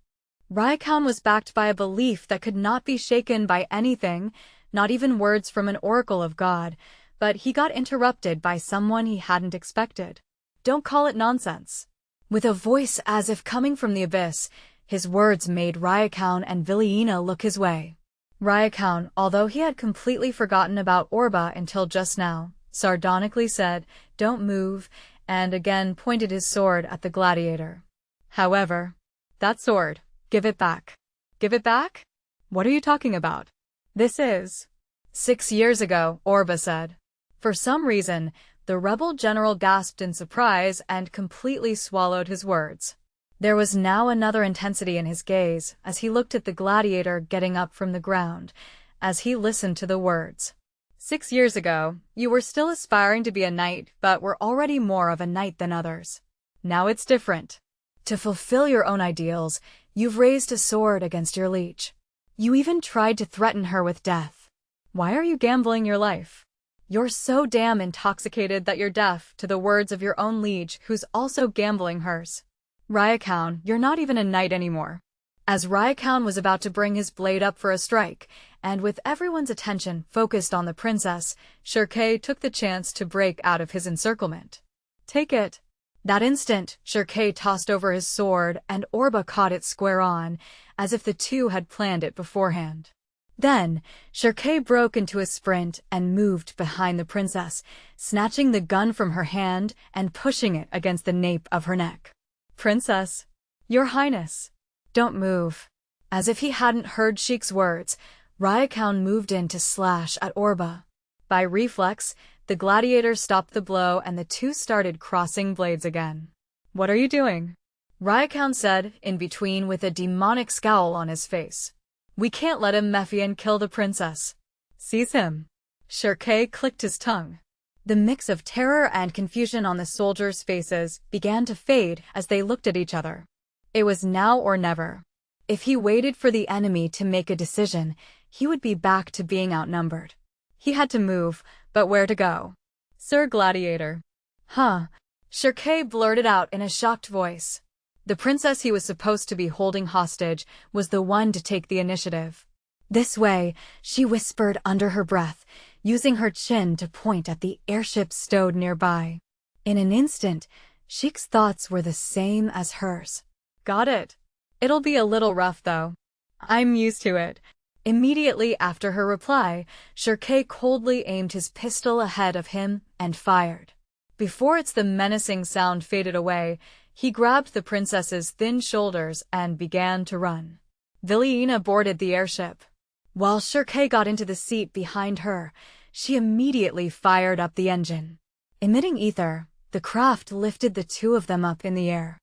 Rakuin was backed by a belief that could not be shaken by anything, not even words from an oracle of God, but he got interrupted by someone he hadn't expected. "Don't call it nonsense." With a voice as if coming from the abyss, his words made Rakuin and Vilina look his way. Rakuin, although he had completely forgotten about Orba until just now, sardonically said, "Don't move," and again pointed his sword at the gladiator. "However, that sword, give it back." "Give it back? What are you talking about?" "This is 6 years ago," Orba said. For some reason, the rebel general gasped in surprise and completely swallowed his words. There was now another intensity in his gaze as he looked at the gladiator getting up from the ground, as he listened to the words. 6 years ago, you were still aspiring to be a knight, but were already more of a knight than others. Now it's different. To fulfill your own ideals, you've raised a sword against your liege. You even tried to threaten her with death. Why are you gambling your life? You're so damn intoxicated that you're deaf to the words of your own liege who's also gambling hers. Rakuin, you're not even a knight anymore." As Rakuin was about to bring his blade up for a strike, and with everyone's attention focused on the princess, Shirkei took the chance to break out of his encirclement. "Take it." That instant, Shirkei tossed over his sword and Orba caught it square on, as if the two had planned it beforehand. Then, Shirkei broke into a sprint and moved behind the princess, snatching the gun from her hand and pushing it against the nape of her neck. "Princess, Your Highness, don't move." As if he hadn't heard Sheik's words, Rakuin moved in to slash at Orba. By reflex, the gladiator stopped the blow and the two started crossing blades again. "What are you doing?" Rakuin said, in between with a demonic scowl on his face. "We can't let a Mephian kill the princess." "Seize him." Shirkei clicked his tongue. The mix of terror and confusion on the soldiers' faces began to fade as they looked at each other. It was now or never. If he waited for the enemy to make a decision, he would be back to being outnumbered. He had to move, but where to go? Sir Gladiator. Huh? Shirkei blurted out in a shocked voice. The princess he was supposed to be holding hostage was the one to take the initiative. This way, she whispered under her breath, using her chin to point at the airship stowed nearby. In an instant, Sheik's thoughts were the same as hers. Got it. It'll be a little rough though. I'm used to it. Immediately after her reply, Shirkei coldly aimed his pistol ahead of him and fired. Before the menacing sound faded away, he grabbed the princess's thin shoulders and began to run. Villiena boarded the airship. While Shirkei got into the seat behind her, she immediately fired up the engine. Emitting ether, the craft lifted the two of them up in the air.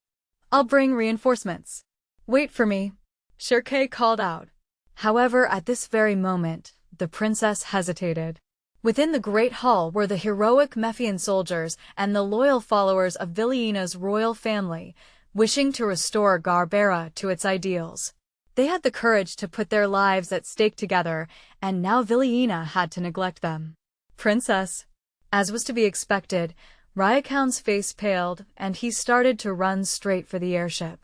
I'll bring reinforcements. Wait for me, Shirkei called out. However, at this very moment, the princess hesitated. Within the great hall were the heroic Mephian soldiers and the loyal followers of Villiena's royal family, wishing to restore Garbera to its ideals. They had the courage to put their lives at stake together, and now Villiena had to neglect them. Princess. As was to be expected, Rakuin's face paled, and he started to run straight for the airship.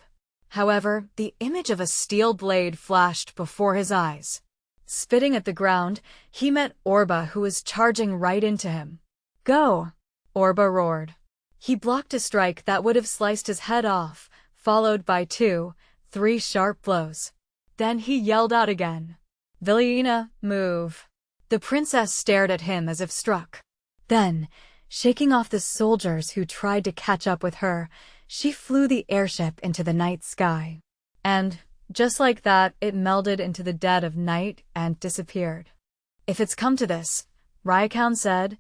However, the image of a steel blade flashed before his eyes. Spitting at the ground, he met Orba, who was charging right into him. Go! Orba roared. He blocked a strike that would have sliced his head off, followed by 2, 3 sharp blows. Then he yelled out again. Villiena, move. The princess stared at him as if struck. Then, shaking off the soldiers who tried to catch up with her, she flew the airship into the night sky. And, just like that, it melded into the dead of night and disappeared. If it's come to this, Rakuin said,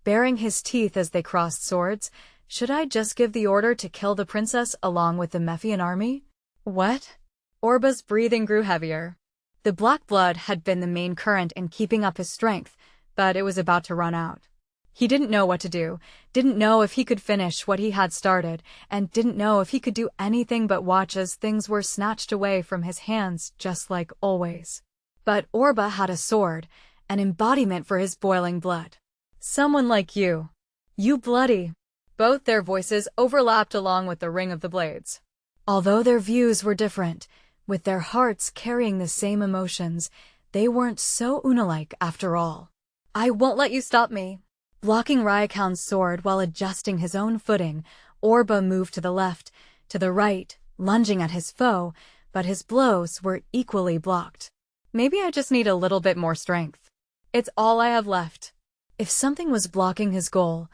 baring his teeth as they crossed swords, should I just give the order to kill the princess along with the Mephian army? What? Orba's breathing grew heavier. The black blood had been the main current in keeping up his strength, but it was about to run out. He didn't know what to do, didn't know if he could finish what he had started, and didn't know if he could do anything but watch as things were snatched away from his hands just like always. But Orba had a sword, an embodiment for his boiling blood. Someone like you. You bloody. Both their voices overlapped along with the ring of the blades. Although their views were different, with their hearts carrying the same emotions, they weren't so Una-like after all. I won't let you stop me. Blocking Rakuin's sword while adjusting his own footing, Orba moved to the left, to the right, lunging at his foe, but his blows were equally blocked. Maybe I just need a little bit more strength. It's all I have left. If something was blocking his goal,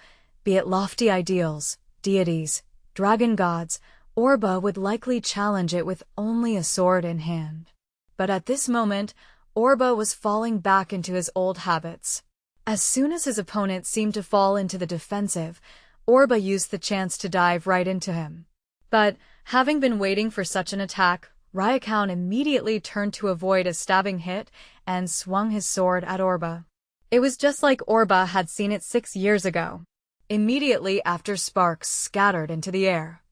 be it lofty ideals, deities, dragon gods, Orba would likely challenge it with only a sword in hand. But at this moment, Orba was falling back into his old habits. As soon as his opponent seemed to fall into the defensive, Orba used the chance to dive right into him. But, having been waiting for such an attack, Rakuin immediately turned to avoid a stabbing hit and swung his sword at Orba. It was just like Orba had seen it 6 years ago. Immediately after, sparks scattered into the air.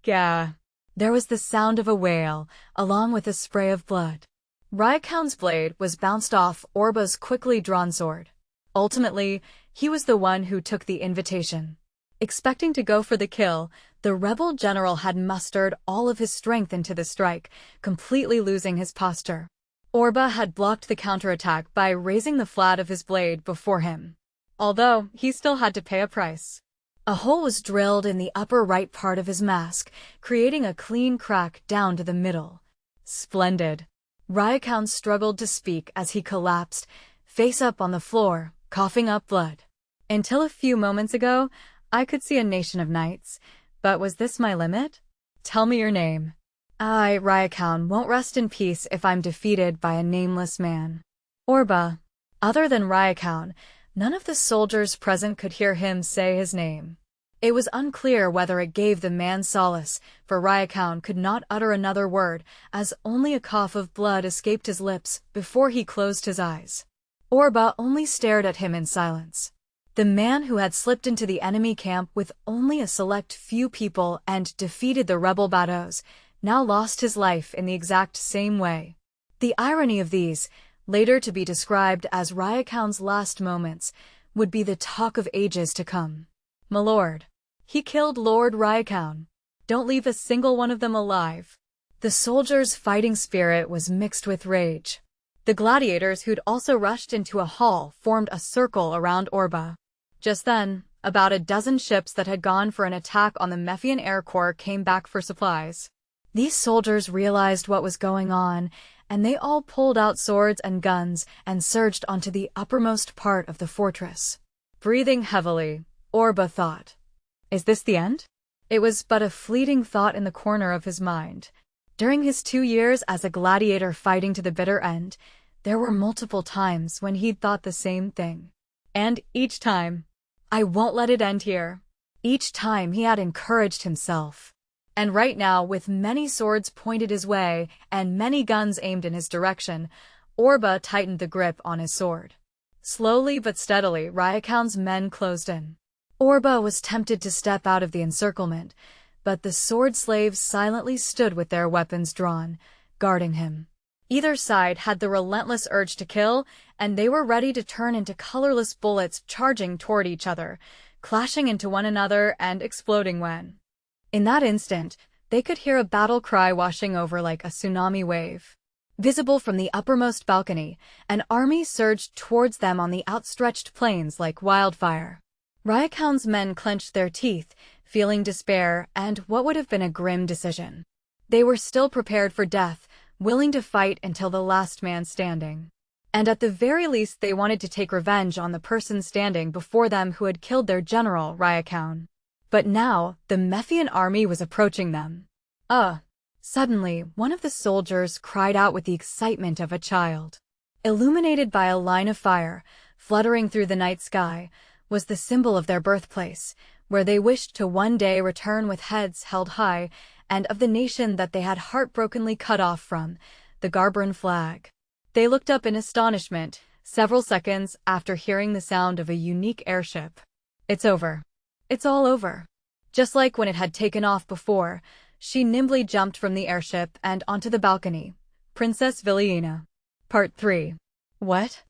Gah! There was the sound of a wail, along with a spray of blood. Rakuin's blade was bounced off Orba's quickly drawn sword. Ultimately, he was the one who took the invitation. Expecting to go for the kill, the rebel general had mustered all of his strength into the strike, completely losing his posture. Orba had blocked the counterattack by raising the flat of his blade before him. Although, he still had to pay a price. A hole was drilled in the upper right part of his mask, creating a clean crack down to the middle. Splendid. Rakuin struggled to speak as he collapsed, face up on the floor, coughing up blood. Until a few moments ago, I could see a nation of knights, but was this my limit? Tell me your name. I, Rakuin, won't rest in peace if I'm defeated by a nameless man. Orba. Other than Rakuin, none of the soldiers present could hear him say his name. It was unclear whether it gave the man solace, for Rakuin could not utter another word, as only a cough of blood escaped his lips before he closed his eyes. Orba only stared at him in silence. The man who had slipped into the enemy camp with only a select few people and defeated the rebel Bados, now lost his life in the exact same way. The irony of these, later to be described as Rakuin's last moments, would be the talk of ages to come. "My lord, he killed Lord Rakuin. Don't leave a single one of them alive." The soldiers' fighting spirit was mixed with rage. The gladiators who'd also rushed into a hall formed a circle around Orba. Just then, about a dozen ships that had gone for an attack on the Mephian Air Corps came back for supplies. These soldiers realized what was going on, and they all pulled out swords and guns and surged onto the uppermost part of the fortress. Breathing heavily, Orba thought, "Is this the end?" It was but a fleeting thought in the corner of his mind. During his 2 years as a gladiator fighting to the bitter end, there were multiple times when he'd thought the same thing. And each time, "I won't let it end here." Each time he had encouraged himself. And right now, with many swords pointed his way and many guns aimed in his direction, Orba tightened the grip on his sword. Slowly but steadily, Rakuin's men closed in. Orba was tempted to step out of the encirclement, but the sword slaves silently stood with their weapons drawn, guarding him. Either side had the relentless urge to kill, and they were ready to turn into colorless bullets charging toward each other, clashing into one another and exploding when. In that instant, they could hear a battle cry washing over like a tsunami wave. Visible from the uppermost balcony, an army surged towards them on the outstretched plains like wildfire. Rakuin's men clenched their teeth, feeling despair and what would have been a grim decision. They were still prepared for death, willing to fight until the last man standing. And at the very least they wanted to take revenge on the person standing before them who had killed their general, Rakuin. But now, the Mephian army was approaching them. Suddenly, one of the soldiers cried out with the excitement of a child. Illuminated by a line of fire, fluttering through the night sky, was the symbol of their birthplace, where they wished to one day return with heads held high, and of the nation that they had heartbrokenly cut off from, the Garbran flag. They looked up in astonishment, several seconds after hearing the sound of a unique airship. "It's over. It's all over." Just like when it had taken off before, she nimbly jumped from the airship and onto the balcony. Princess Villiena. Part 3. What?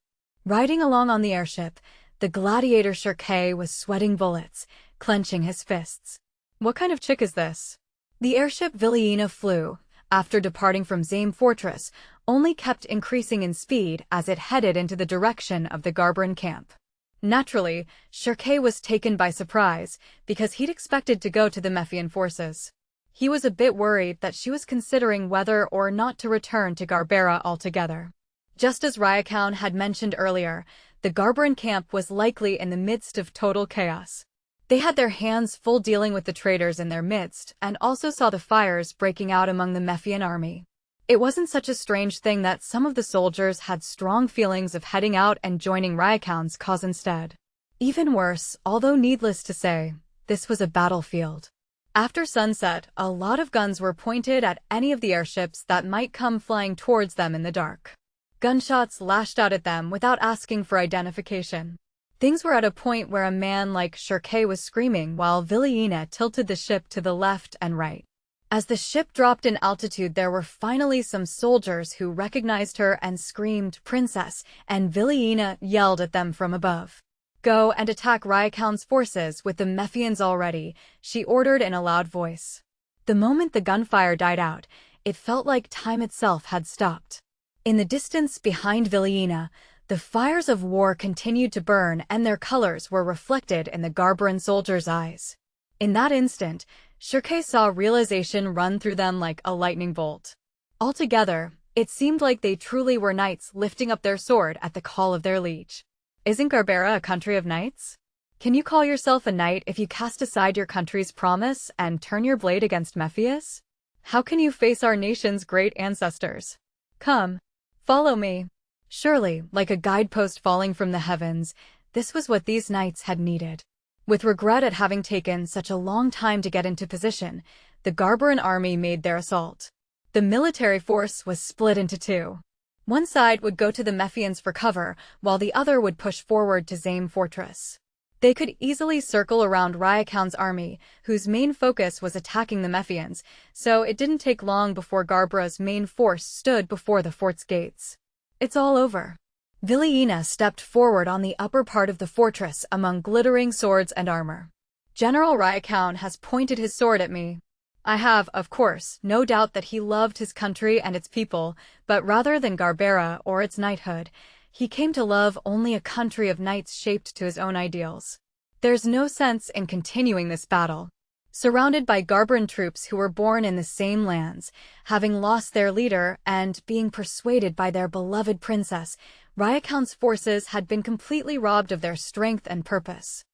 Riding along on the airship, the gladiator Shirkei was sweating bullets, clenching his fists. What kind of chick is this? The airship Villiena flew, after departing from Zame Fortress, only kept increasing in speed as it headed into the direction of the Garbran camp. Naturally, Shirkei was taken by surprise, because he'd expected to go to the Mephian forces. He was a bit worried that she was considering whether or not to return to Garbera altogether. Just as Rakuin had mentioned earlier, the Garbran camp was likely in the midst of total chaos. They had their hands full dealing with the traitors in their midst and also saw the fires breaking out among the Mephian army. It wasn't such a strange thing that some of the soldiers had strong feelings of heading out and joining Rakuin's cause instead. Even worse, although needless to say, this was a battlefield. After sunset, a lot of guns were pointed at any of the airships that might come flying towards them in the dark. Gunshots lashed out at them without asking for identification. Things were at a point where a man like Shirkei was screaming while Villiena tilted the ship to the left and right. As the ship dropped in altitude, there were finally some soldiers who recognized her and screamed, "Princess," and Villiena yelled at them from above. "Go and attack Rakuin's forces with the Mephians already," she ordered in a loud voice. The moment the gunfire died out, it felt like time itself had stopped. In the distance behind Villiena, the fires of war continued to burn and their colors were reflected in the Garbran soldiers' eyes. In that instant, Shirkei saw realization run through them like a lightning bolt. Altogether, it seemed like they truly were knights lifting up their sword at the call of their liege. Isn't Garbera a country of knights? Can you call yourself a knight if you cast aside your country's promise and turn your blade against Mephius? How can you face our nation's great ancestors? Come, follow me. Surely, like a guidepost falling from the heavens, this was what these knights had needed. With regret at having taken such a long time to get into position, the Garbran army made their assault. The military force was split into two. One side would go to the Mephians for cover, while the other would push forward to Zame Fortress. They could easily circle around Rakuin's army, whose main focus was attacking the Mephians, so it didn't take long before Garbera's main force stood before the fort's gates. It's all over. Villiena stepped forward on the upper part of the fortress among glittering swords and armor. General Rakuin has pointed his sword at me. I have, of course, no doubt that he loved his country and its people, but rather than Garbera or its knighthood, he came to love only a country of knights shaped to his own ideals. There's no sense in continuing this battle. Surrounded by Garbaran troops who were born in the same lands, having lost their leader and being persuaded by their beloved princess, Rakuin's forces had been completely robbed of their strength and purpose.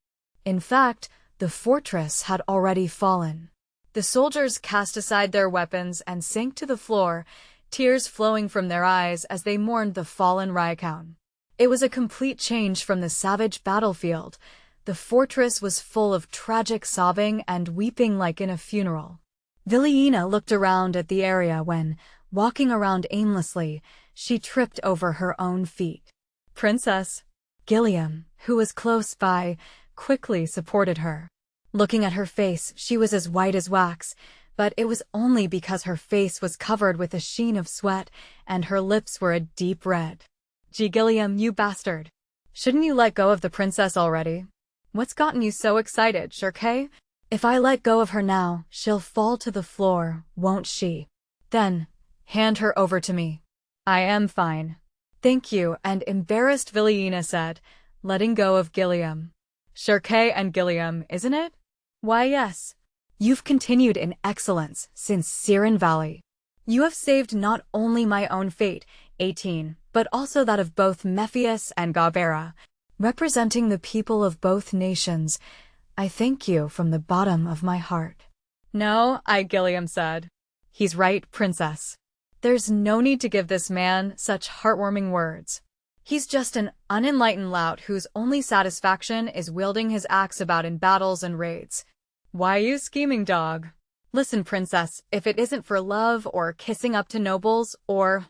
In fact, the fortress had already fallen. The soldiers cast aside their weapons and sank to the floor, tears flowing from their eyes as they mourned the fallen Rakuin. It was a complete change from the savage battlefield. The fortress was full of tragic sobbing and weeping like in a funeral. Villiena looked around at the area when, walking around aimlessly, she tripped over her own feet. Princess Gilliam, who was close by, quickly supported her. Looking at her face, she was as white as wax, but it was only because her face was covered with a sheen of sweat and her lips were a deep red. Gee, Gilliam, you bastard. Shouldn't you let go of the princess already? What's gotten you so excited, Shirkei? If I let go of her now, she'll fall to the floor, won't she? Then, hand her over to me. I am fine. Thank you, and embarrassed Villiena said, letting go of Gilliam. Shirkei and Gilliam, isn't it? Why yes. You've continued in excellence since Siren Valley. You have saved not only my own fate, 18, but also that of both Mephius and Garbera. Representing the people of both nations, I thank you from the bottom of my heart. No, Gilliam said. He's right, princess. There's no need to give this man such heartwarming words. He's just an unenlightened lout whose only satisfaction is wielding his axe about in battles and raids. Why you scheming, dog? Listen, princess, if it isn't for love or kissing up to nobles or,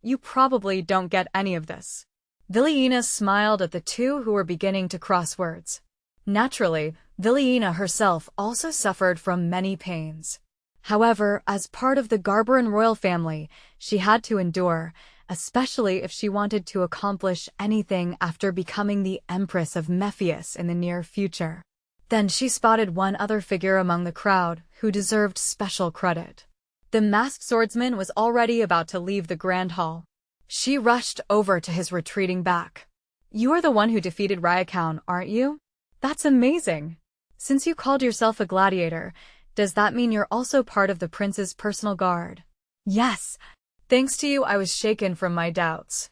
you probably don't get any of this. Villiena smiled at the two who were beginning to cross words. Naturally, Villiena herself also suffered from many pains. However, as part of the Garbaran royal family, she had to endure, especially if she wanted to accomplish anything after becoming the Empress of Mephius in the near future. Then she spotted one other figure among the crowd who deserved special credit. The masked swordsman was already about to leave the Grand Hall. She rushed over to his retreating back. You are the one who defeated Rakuin, aren't you? That's amazing. Since you called yourself a gladiator, does that mean you're also part of the prince's personal guard? Yes. Thanks to you, I was shaken from my doubts.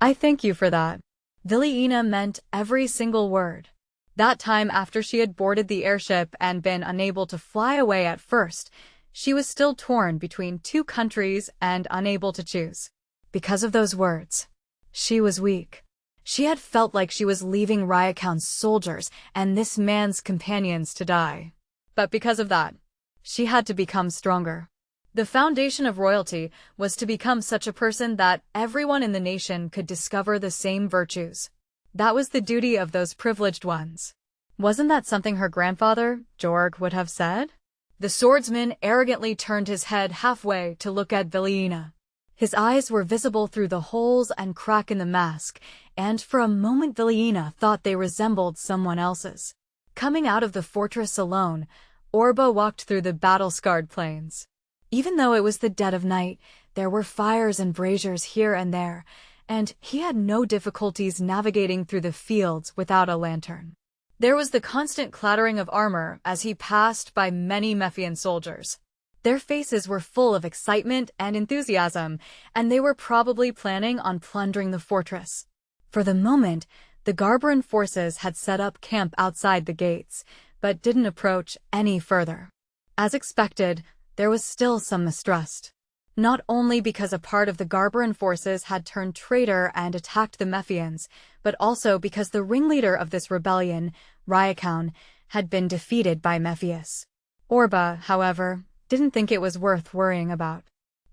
I thank you for that. Villiena meant every single word. That time after she had boarded the airship and been unable to fly away at first, she was still torn between two countries and unable to choose. Because of those words, she was weak. She had felt like she was leaving Rakuin's soldiers and this man's companions to die. But because of that, she had to become stronger. The foundation of royalty was to become such a person that everyone in the nation could discover the same virtues. That was the duty of those privileged ones. Wasn't that something her grandfather, Jorg, would have said? The swordsman arrogantly turned his head halfway to look at Villiena. His eyes were visible through the holes and crack in the mask, and for a moment Villiena thought they resembled someone else's. Coming out of the fortress alone, Orba walked through the battle-scarred plains. Even though it was the dead of night, there were fires and braziers here and there, and he had no difficulties navigating through the fields without a lantern. There was the constant clattering of armor as he passed by many Mephian soldiers. Their faces were full of excitement and enthusiasm, and they were probably planning on plundering the fortress. For the moment, the Garbaran forces had set up camp outside the gates, but didn't approach any further. As expected, there was still some mistrust. Not only because a part of the Garbaran forces had turned traitor and attacked the Mephians, but also because the ringleader of this rebellion, Rakuin, had been defeated by Mephius. Orba, however, didn't think it was worth worrying about.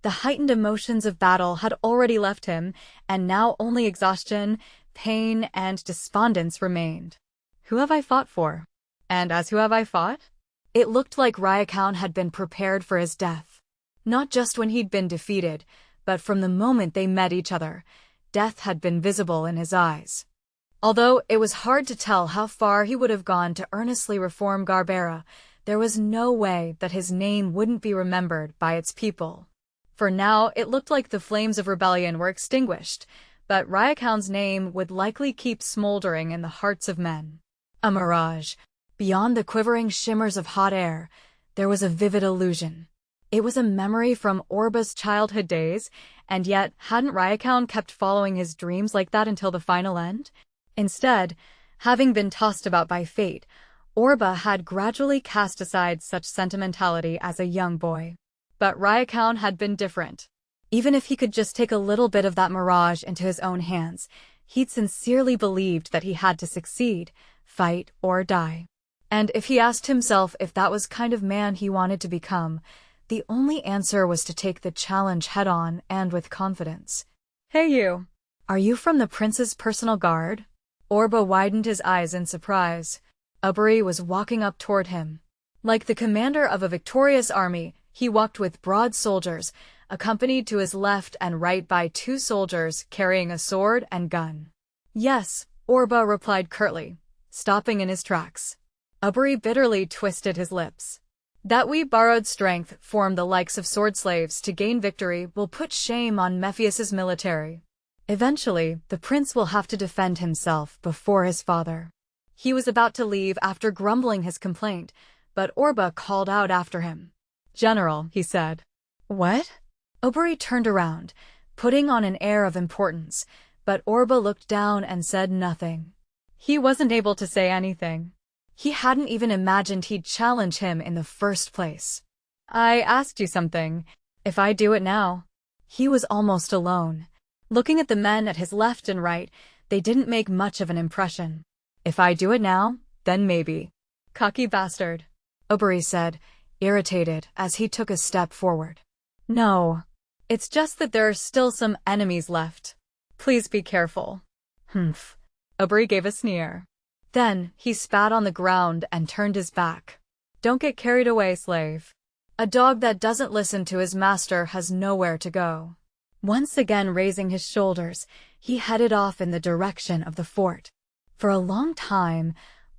The heightened emotions of battle had already left him, and now only exhaustion, pain, and despondence remained. Who have I fought for? And as who have I fought? It looked like Rakuin had been prepared for his death. Not just when he'd been defeated, but from the moment they met each other. death had been visible in his eyes. Although it was hard to tell how far he would have gone to earnestly reform Garbera, there was no way that his name wouldn't be remembered by its people. For now, it looked like the flames of rebellion were extinguished, but Rakuin's name would likely keep smoldering in the hearts of men. A mirage. Beyond the quivering shimmers of hot air, there was a vivid illusion. It was a memory from Orba's childhood days, and yet hadn't Rakuin kept following his dreams like that until the final end? Instead, having been tossed about by fate, Orba had gradually cast aside such sentimentality as a young boy. But Rakuin had been different. Even if he could just take a little bit of that mirage into his own hands, he'd sincerely believed that he had to succeed, fight or die. And if he asked himself if that was kind of man he wanted to become, the only answer was to take the challenge head-on and with confidence. "Hey you! Are you from the prince's personal guard?" Orba widened his eyes in surprise. Uberi was walking up toward him. Like the commander of a victorious army, he walked with broad soldiers, accompanied to his left and right by 2 soldiers carrying a sword and gun. "Yes," Orba replied curtly, stopping in his tracks. Uberi bitterly twisted his lips. "That we borrowed strength from the likes of sword slaves to gain victory will put shame on Mephius's military. Eventually, the prince will have to defend himself before his father." He was about to leave after grumbling his complaint, but Orba called out after him. "General," he said. "What?" Uberi turned around, putting on an air of importance, but Orba looked down and said nothing. He wasn't able to say anything. He hadn't even imagined he'd challenge him in the first place. "I asked you something. If I do it now?" He was almost alone. Looking at the men at his left and right, they didn't make much of an impression. "If I do it now, then maybe." "Cocky bastard," Uberi said, irritated as he took a step forward. "No. It's just that there are still some enemies left. Please be careful." "Humph." Uberi gave a sneer. Then, he spat on the ground and turned his back. "Don't get carried away, slave. A dog that doesn't listen to his master has nowhere to go." Once again raising his shoulders, he headed off in the direction of the fort. For a long time,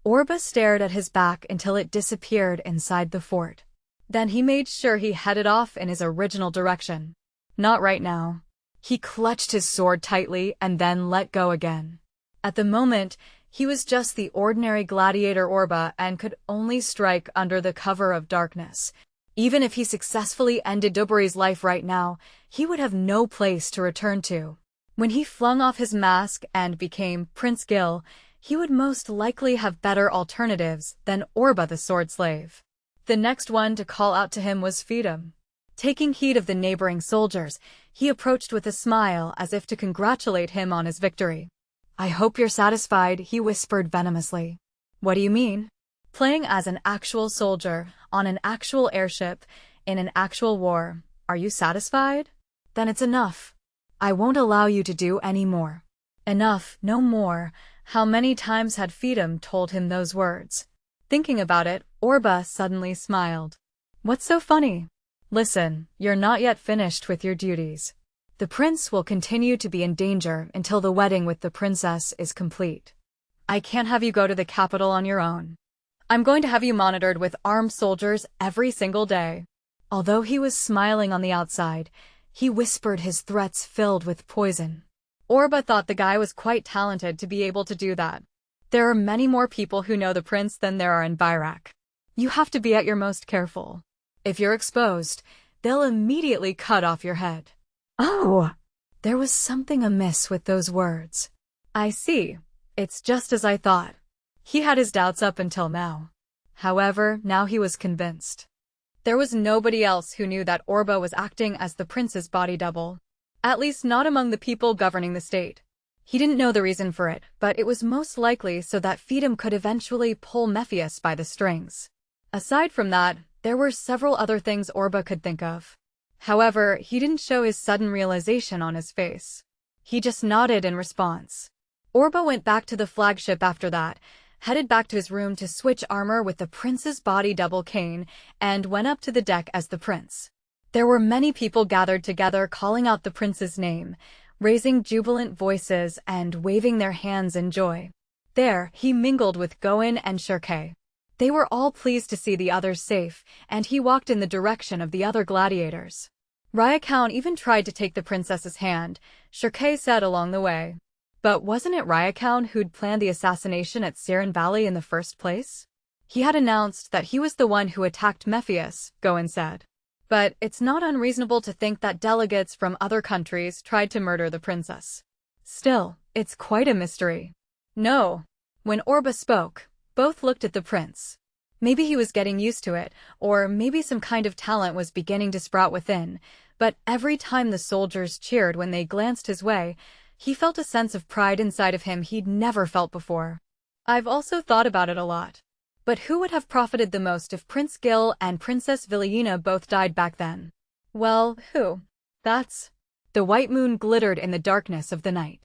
Orba stared at his back until it disappeared inside the fort. Then he made sure he headed off in his original direction. Not right now. He clutched his sword tightly and then let go again. At the moment, he was just the ordinary gladiator Orba and could only strike under the cover of darkness. Even if he successfully ended Uberi's life right now, he would have no place to return to. When he flung off his mask and became Prince Gil, he would most likely have better alternatives than Orba the sword slave. The next one to call out to him was Fidim. Taking heed of the neighboring soldiers, he approached with a smile as if to congratulate him on his victory. "I hope you're satisfied," he whispered venomously. "What do you mean?" "Playing as an actual soldier, on an actual airship, in an actual war. Are you satisfied? Then it's enough. I won't allow you to do any more." Enough, no more. How many times had Fidim told him those words? Thinking about it, Orba suddenly smiled. "What's so funny?" "Listen, you're not yet finished with your duties. The prince will continue to be in danger until the wedding with the princess is complete. I can't have you go to the capital on your own. I'm going to have you monitored with armed soldiers every single day." Although he was smiling on the outside, he whispered his threats filled with poison. Orba thought the guy was quite talented to be able to do that. There are many more people who know the prince than there are in Bayrak. You have to be at your most careful. If you're exposed, they'll immediately cut off your head. Oh! There was something amiss with those words. "I see. It's just as I thought." He had his doubts up until now. However, now he was convinced. There was nobody else who knew that Orba was acting as the prince's body double. At least not among the people governing the state. He didn't know the reason for it, but it was most likely so that Fidim could eventually pull Mephius by the strings. Aside from that, there were several other things Orba could think of. However, he didn't show his sudden realization on his face. He just nodded in response. Orba went back to the flagship after that, headed back to his room to switch armor with the prince's body double Kane, and went up to the deck as the prince. There were many people gathered together calling out the prince's name, raising jubilant voices and waving their hands in joy. There, he mingled with Rakuin and Shirke. They were all pleased to see the others safe, and he walked in the direction of the other gladiators. Rakuin even tried to take the princess's hand, Shirke said along the way. But wasn't it Rakuin who'd planned the assassination at Siren Valley in the first place? He had announced that he was the one who attacked Mephius, Rakuin said. But it's not unreasonable to think that delegates from other countries tried to murder the princess. Still, it's quite a mystery. No. When Orba spoke, both looked at the prince. Maybe he was getting used to it, or maybe some kind of talent was beginning to sprout within, but every time the soldiers cheered when they glanced his way, he felt a sense of pride inside of him he'd never felt before. I've also thought about it a lot. But who would have profited the most if Prince Gil and Princess Vilena both died back then? Well, who? That's... The white moon glittered in the darkness of the night.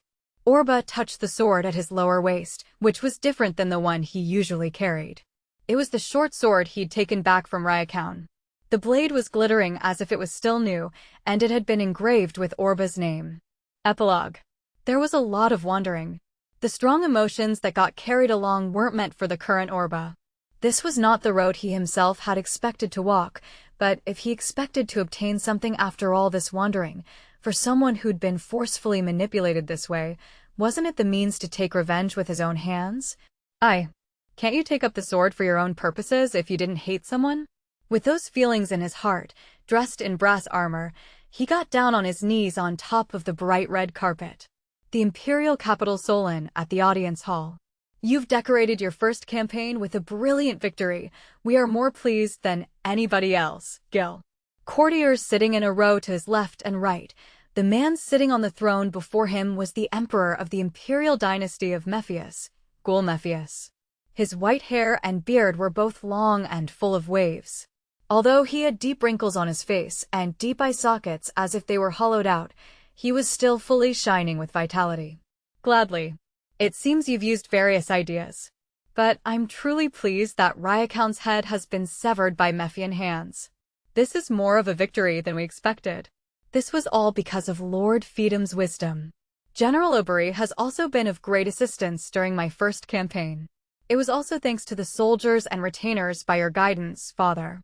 Orba touched the sword at his lower waist, which was different than the one he usually carried. It was the short sword he'd taken back from Rakuin. The blade was glittering as if it was still new, and it had been engraved with Orba's name. Epilogue. There was a lot of wandering. The strong emotions that got carried along weren't meant for the current Orba. This was not the road he himself had expected to walk, but if he expected to obtain something after all this wandering, for someone who'd been forcefully manipulated this way, wasn't it the means to take revenge with his own hands? Can't you take up the sword for your own purposes if you didn't hate someone? With those feelings in his heart, dressed in brass armor, he got down on his knees on top of the bright red carpet. The imperial capital Solon at the audience hall. You've decorated your first campaign with a brilliant victory. We are more pleased than anybody else, Gil. Courtiers sitting in a row to his left and right. The man sitting on the throne before him was the emperor of the imperial dynasty of Mephius, Gul Mephius. His white hair and beard were both long and full of waves. Although he had deep wrinkles on his face and deep eye sockets as if they were hollowed out, he was still fully shining with vitality. Gladly. It seems you've used various ideas. But I'm truly pleased that Rakuin's head has been severed by Mephian hands. This is more of a victory than we expected. This was all because of Lord Fedom's wisdom. General Oberi has also been of great assistance during my first campaign. It was also thanks to the soldiers and retainers by your guidance, Father.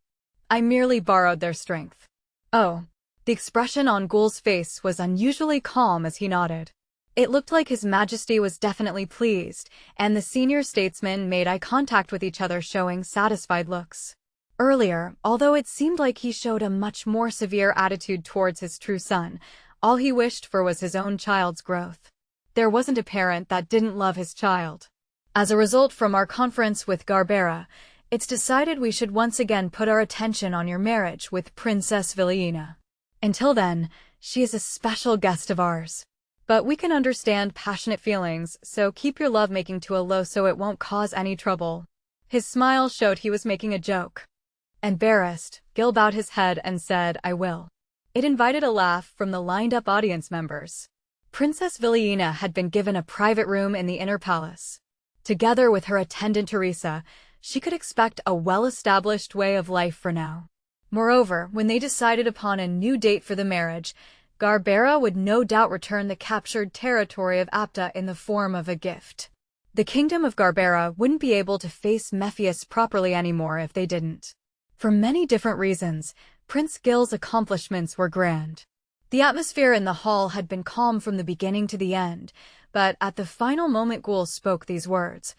I merely borrowed their strength. Oh. The expression on Gul's face was unusually calm as he nodded. It looked like His Majesty was definitely pleased, and the senior statesmen made eye contact with each other, showing satisfied looks. Earlier, although it seemed like he showed a much more severe attitude towards his true son, all he wished for was his own child's growth. There wasn't a parent that didn't love his child. As a result from our conference with Garbera, it's decided we should once again put our attention on your marriage with Princess Vilena. Until then, she is a special guest of ours. But we can understand passionate feelings, so keep your lovemaking to a low so it won't cause any trouble. His smile showed he was making a joke. Embarrassed, Gil bowed his head and said, I will. It invited a laugh from the lined-up audience members. Princess Vilena had been given a private room in the inner palace. Together with her attendant Teresa, she could expect a well-established way of life for now. Moreover, when they decided upon a new date for the marriage, Garbera would no doubt return the captured territory of Apta in the form of a gift. The kingdom of Garbera wouldn't be able to face Mephius properly anymore if they didn't. For many different reasons, Prince Gil's accomplishments were grand. The atmosphere in the hall had been calm from the beginning to the end, but at the final moment Gul spoke these words.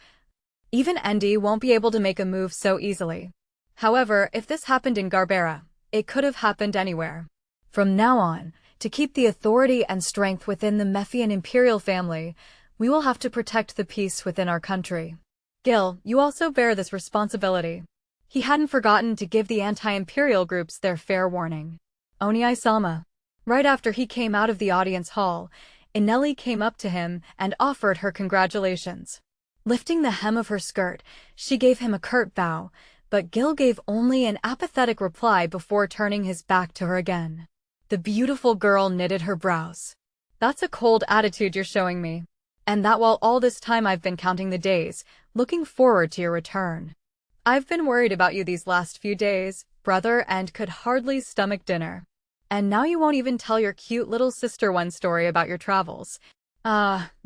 Even Endi won't be able to make a move so easily. However, if this happened in Garbera, it could have happened anywhere. From now on, to keep the authority and strength within the Mephian imperial family, we will have to protect the peace within our country. Gil, you also bear this responsibility. He hadn't forgotten to give the anti-imperial groups their fair warning. Oniai-sama. Right after he came out of the audience hall, Inelli came up to him and offered her congratulations. Lifting the hem of her skirt, she gave him a curt bow, but Gil gave only an apathetic reply before turning his back to her again. The beautiful girl knitted her brows. That's a cold attitude you're showing me. And that while all this time I've been counting the days, looking forward to your return. I've been worried about you these last few days, brother, and could hardly stomach dinner. And now you won't even tell your cute little sister one story about your travels.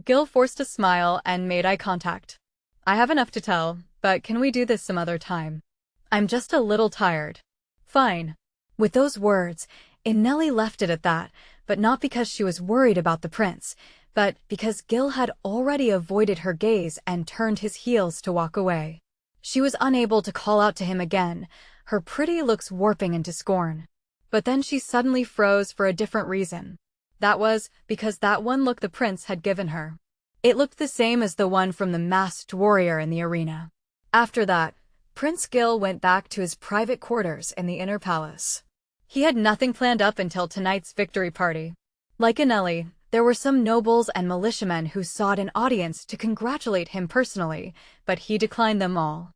Gil forced a smile and made eye contact. I have enough to tell, but can we do this some other time? I'm just a little tired. Fine. With those words, Nellie left it at that, but not because she was worried about the prince, but because Gil had already avoided her gaze and turned his heels to walk away. She was unable to call out to him again, her pretty looks warping into scorn. But then she suddenly froze for a different reason. That was because that one look the prince had given her. It looked the same as the one from the masked warrior in the arena. After that, Prince Gil went back to his private quarters in the inner palace. He had nothing planned up until tonight's victory party. Like Nellie, there were some nobles and militiamen who sought an audience to congratulate him personally, but he declined them all.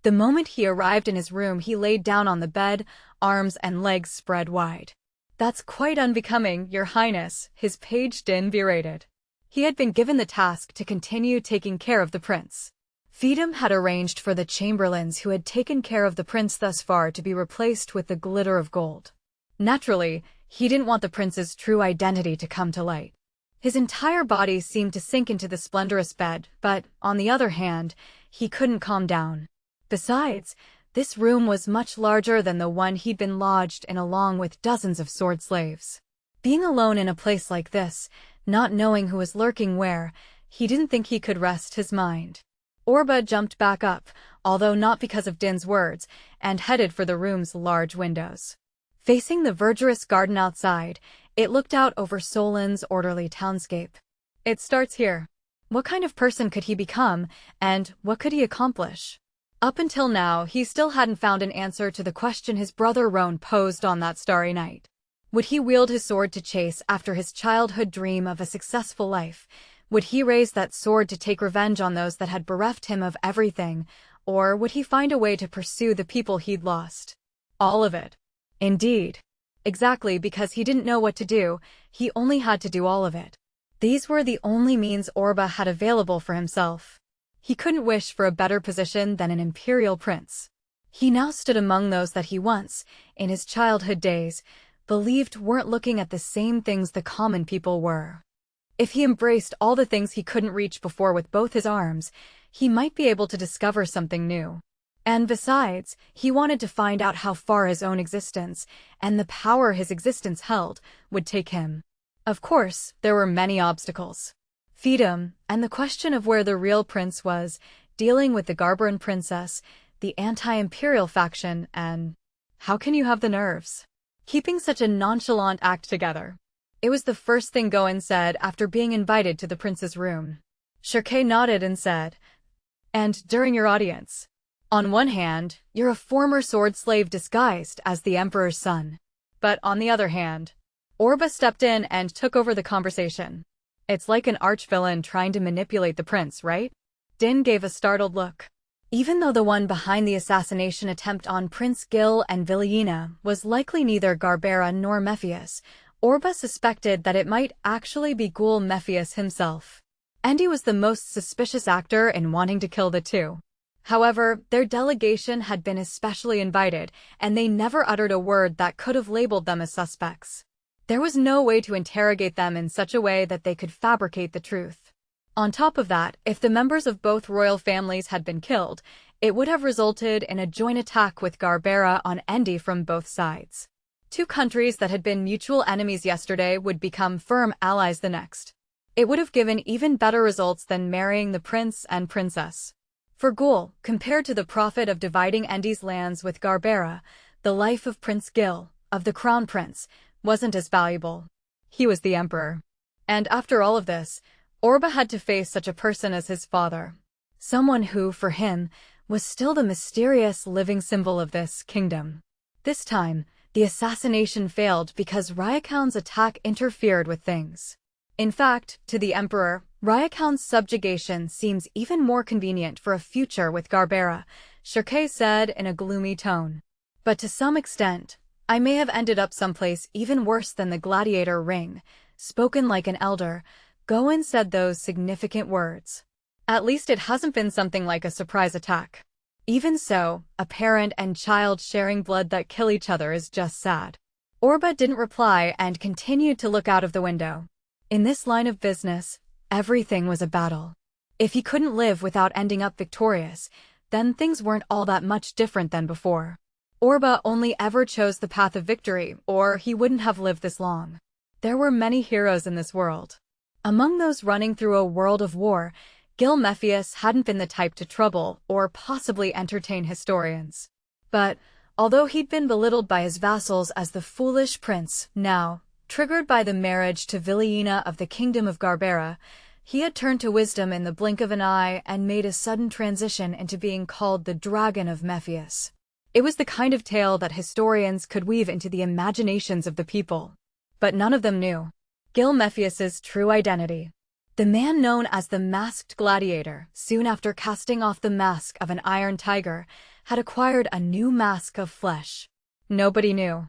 The moment he arrived in his room, he laid down on the bed, arms and legs spread wide. That's quite unbecoming, Your Highness, his page Din berated. He had been given the task to continue taking care of the prince. Feedham had arranged for the chamberlains who had taken care of the prince thus far to be replaced with the glitter of gold. Naturally, he didn't want the prince's true identity to come to light. His entire body seemed to sink into the splendorous bed, but, on the other hand, he couldn't calm down. Besides, this room was much larger than the one he'd been lodged in along with dozens of sword slaves. Being alone in a place like this, not knowing who was lurking where, he didn't think he could rest his mind. Orba jumped back up, although not because of Din's words, and headed for the room's large windows. Facing the verdurous garden outside, it looked out over Solin's orderly townscape. It starts here. What kind of person could he become, and what could he accomplish? Up until now, he still hadn't found an answer to the question his brother Roan posed on that starry night. Would he wield his sword to chase after his childhood dream of a successful life? Would he raise that sword to take revenge on those that had bereft him of everything, or would he find a way to pursue the people he'd lost? All of it. Indeed. Exactly because he didn't know what to do, he only had to do all of it. These were the only means Orba had available for himself. He couldn't wish for a better position than an imperial prince. He now stood among those that he once, in his childhood days, believed weren't looking at the same things the common people were. If he embraced all the things he couldn't reach before with both his arms, he might be able to discover something new. And besides, he wanted to find out how far his own existence, and the power his existence held, would take him. Of course, there were many obstacles. Feedham, and the question of where the real prince was, dealing with the Garberan princess, the anti-imperial faction, and how can you have the nerves? Keeping such a nonchalant act together. It was the first thing Goen said after being invited to the prince's room. Shirkei nodded and said, "And during your audience. On one hand, you're a former sword slave disguised as the emperor's son. But on the other hand," Orba stepped in and took over the conversation. "It's like an arch-villain trying to manipulate the prince, right?" Din gave a startled look. Even though the one behind the assassination attempt on Prince Gil and Villiena was likely neither Garbera nor Mephius, Orba suspected that it might actually be Ghoul Mephius himself. And he was the most suspicious actor in wanting to kill the two. However, their delegation had been especially invited, and they never uttered a word that could have labeled them as suspects. There was no way to interrogate them in such a way that they could fabricate the truth. On top of that, if the members of both royal families had been killed, it would have resulted in a joint attack with Garbera on Endi from both sides. Two countries that had been mutual enemies yesterday would become firm allies the next. It would have given even better results than marrying the prince and princess. For Ghoul, compared to the profit of dividing Endi's lands with Garbera, the life of Prince Gil, of the crown prince, wasn't as valuable. He was the emperor. And after all of this, Orba had to face such a person as his father. Someone who, for him, was still the mysterious living symbol of this kingdom. This time, the assassination failed because Ryakoun's attack interfered with things. In fact, to the Emperor, Ryakoun's subjugation seems even more convenient for a future with Garbera, Shirkei said in a gloomy tone. But to some extent, I may have ended up someplace even worse than the gladiator ring. Spoken like an elder, Goen said those significant words. At least it hasn't been something like a surprise attack. Even so, a parent and child sharing blood that kill each other is just sad. Orba didn't reply and continued to look out of the window. In this line of business, everything was a battle. If he couldn't live without ending up victorious, then things weren't all that much different than before. Orba only ever chose the path of victory, or he wouldn't have lived this long. There were many heroes in this world. Among those running through a world of war, Gil Mephius hadn't been the type to trouble or possibly entertain historians. But, although he'd been belittled by his vassals as the foolish prince, now, triggered by the marriage to Viliena of the Kingdom of Garbera, he had turned to wisdom in the blink of an eye and made a sudden transition into being called the Dragon of Mephius. It was the kind of tale that historians could weave into the imaginations of the people. But none of them knew Gil Mephius's true identity. The man known as the Masked Gladiator, soon after casting off the mask of an iron tiger, had acquired a new mask of flesh. Nobody knew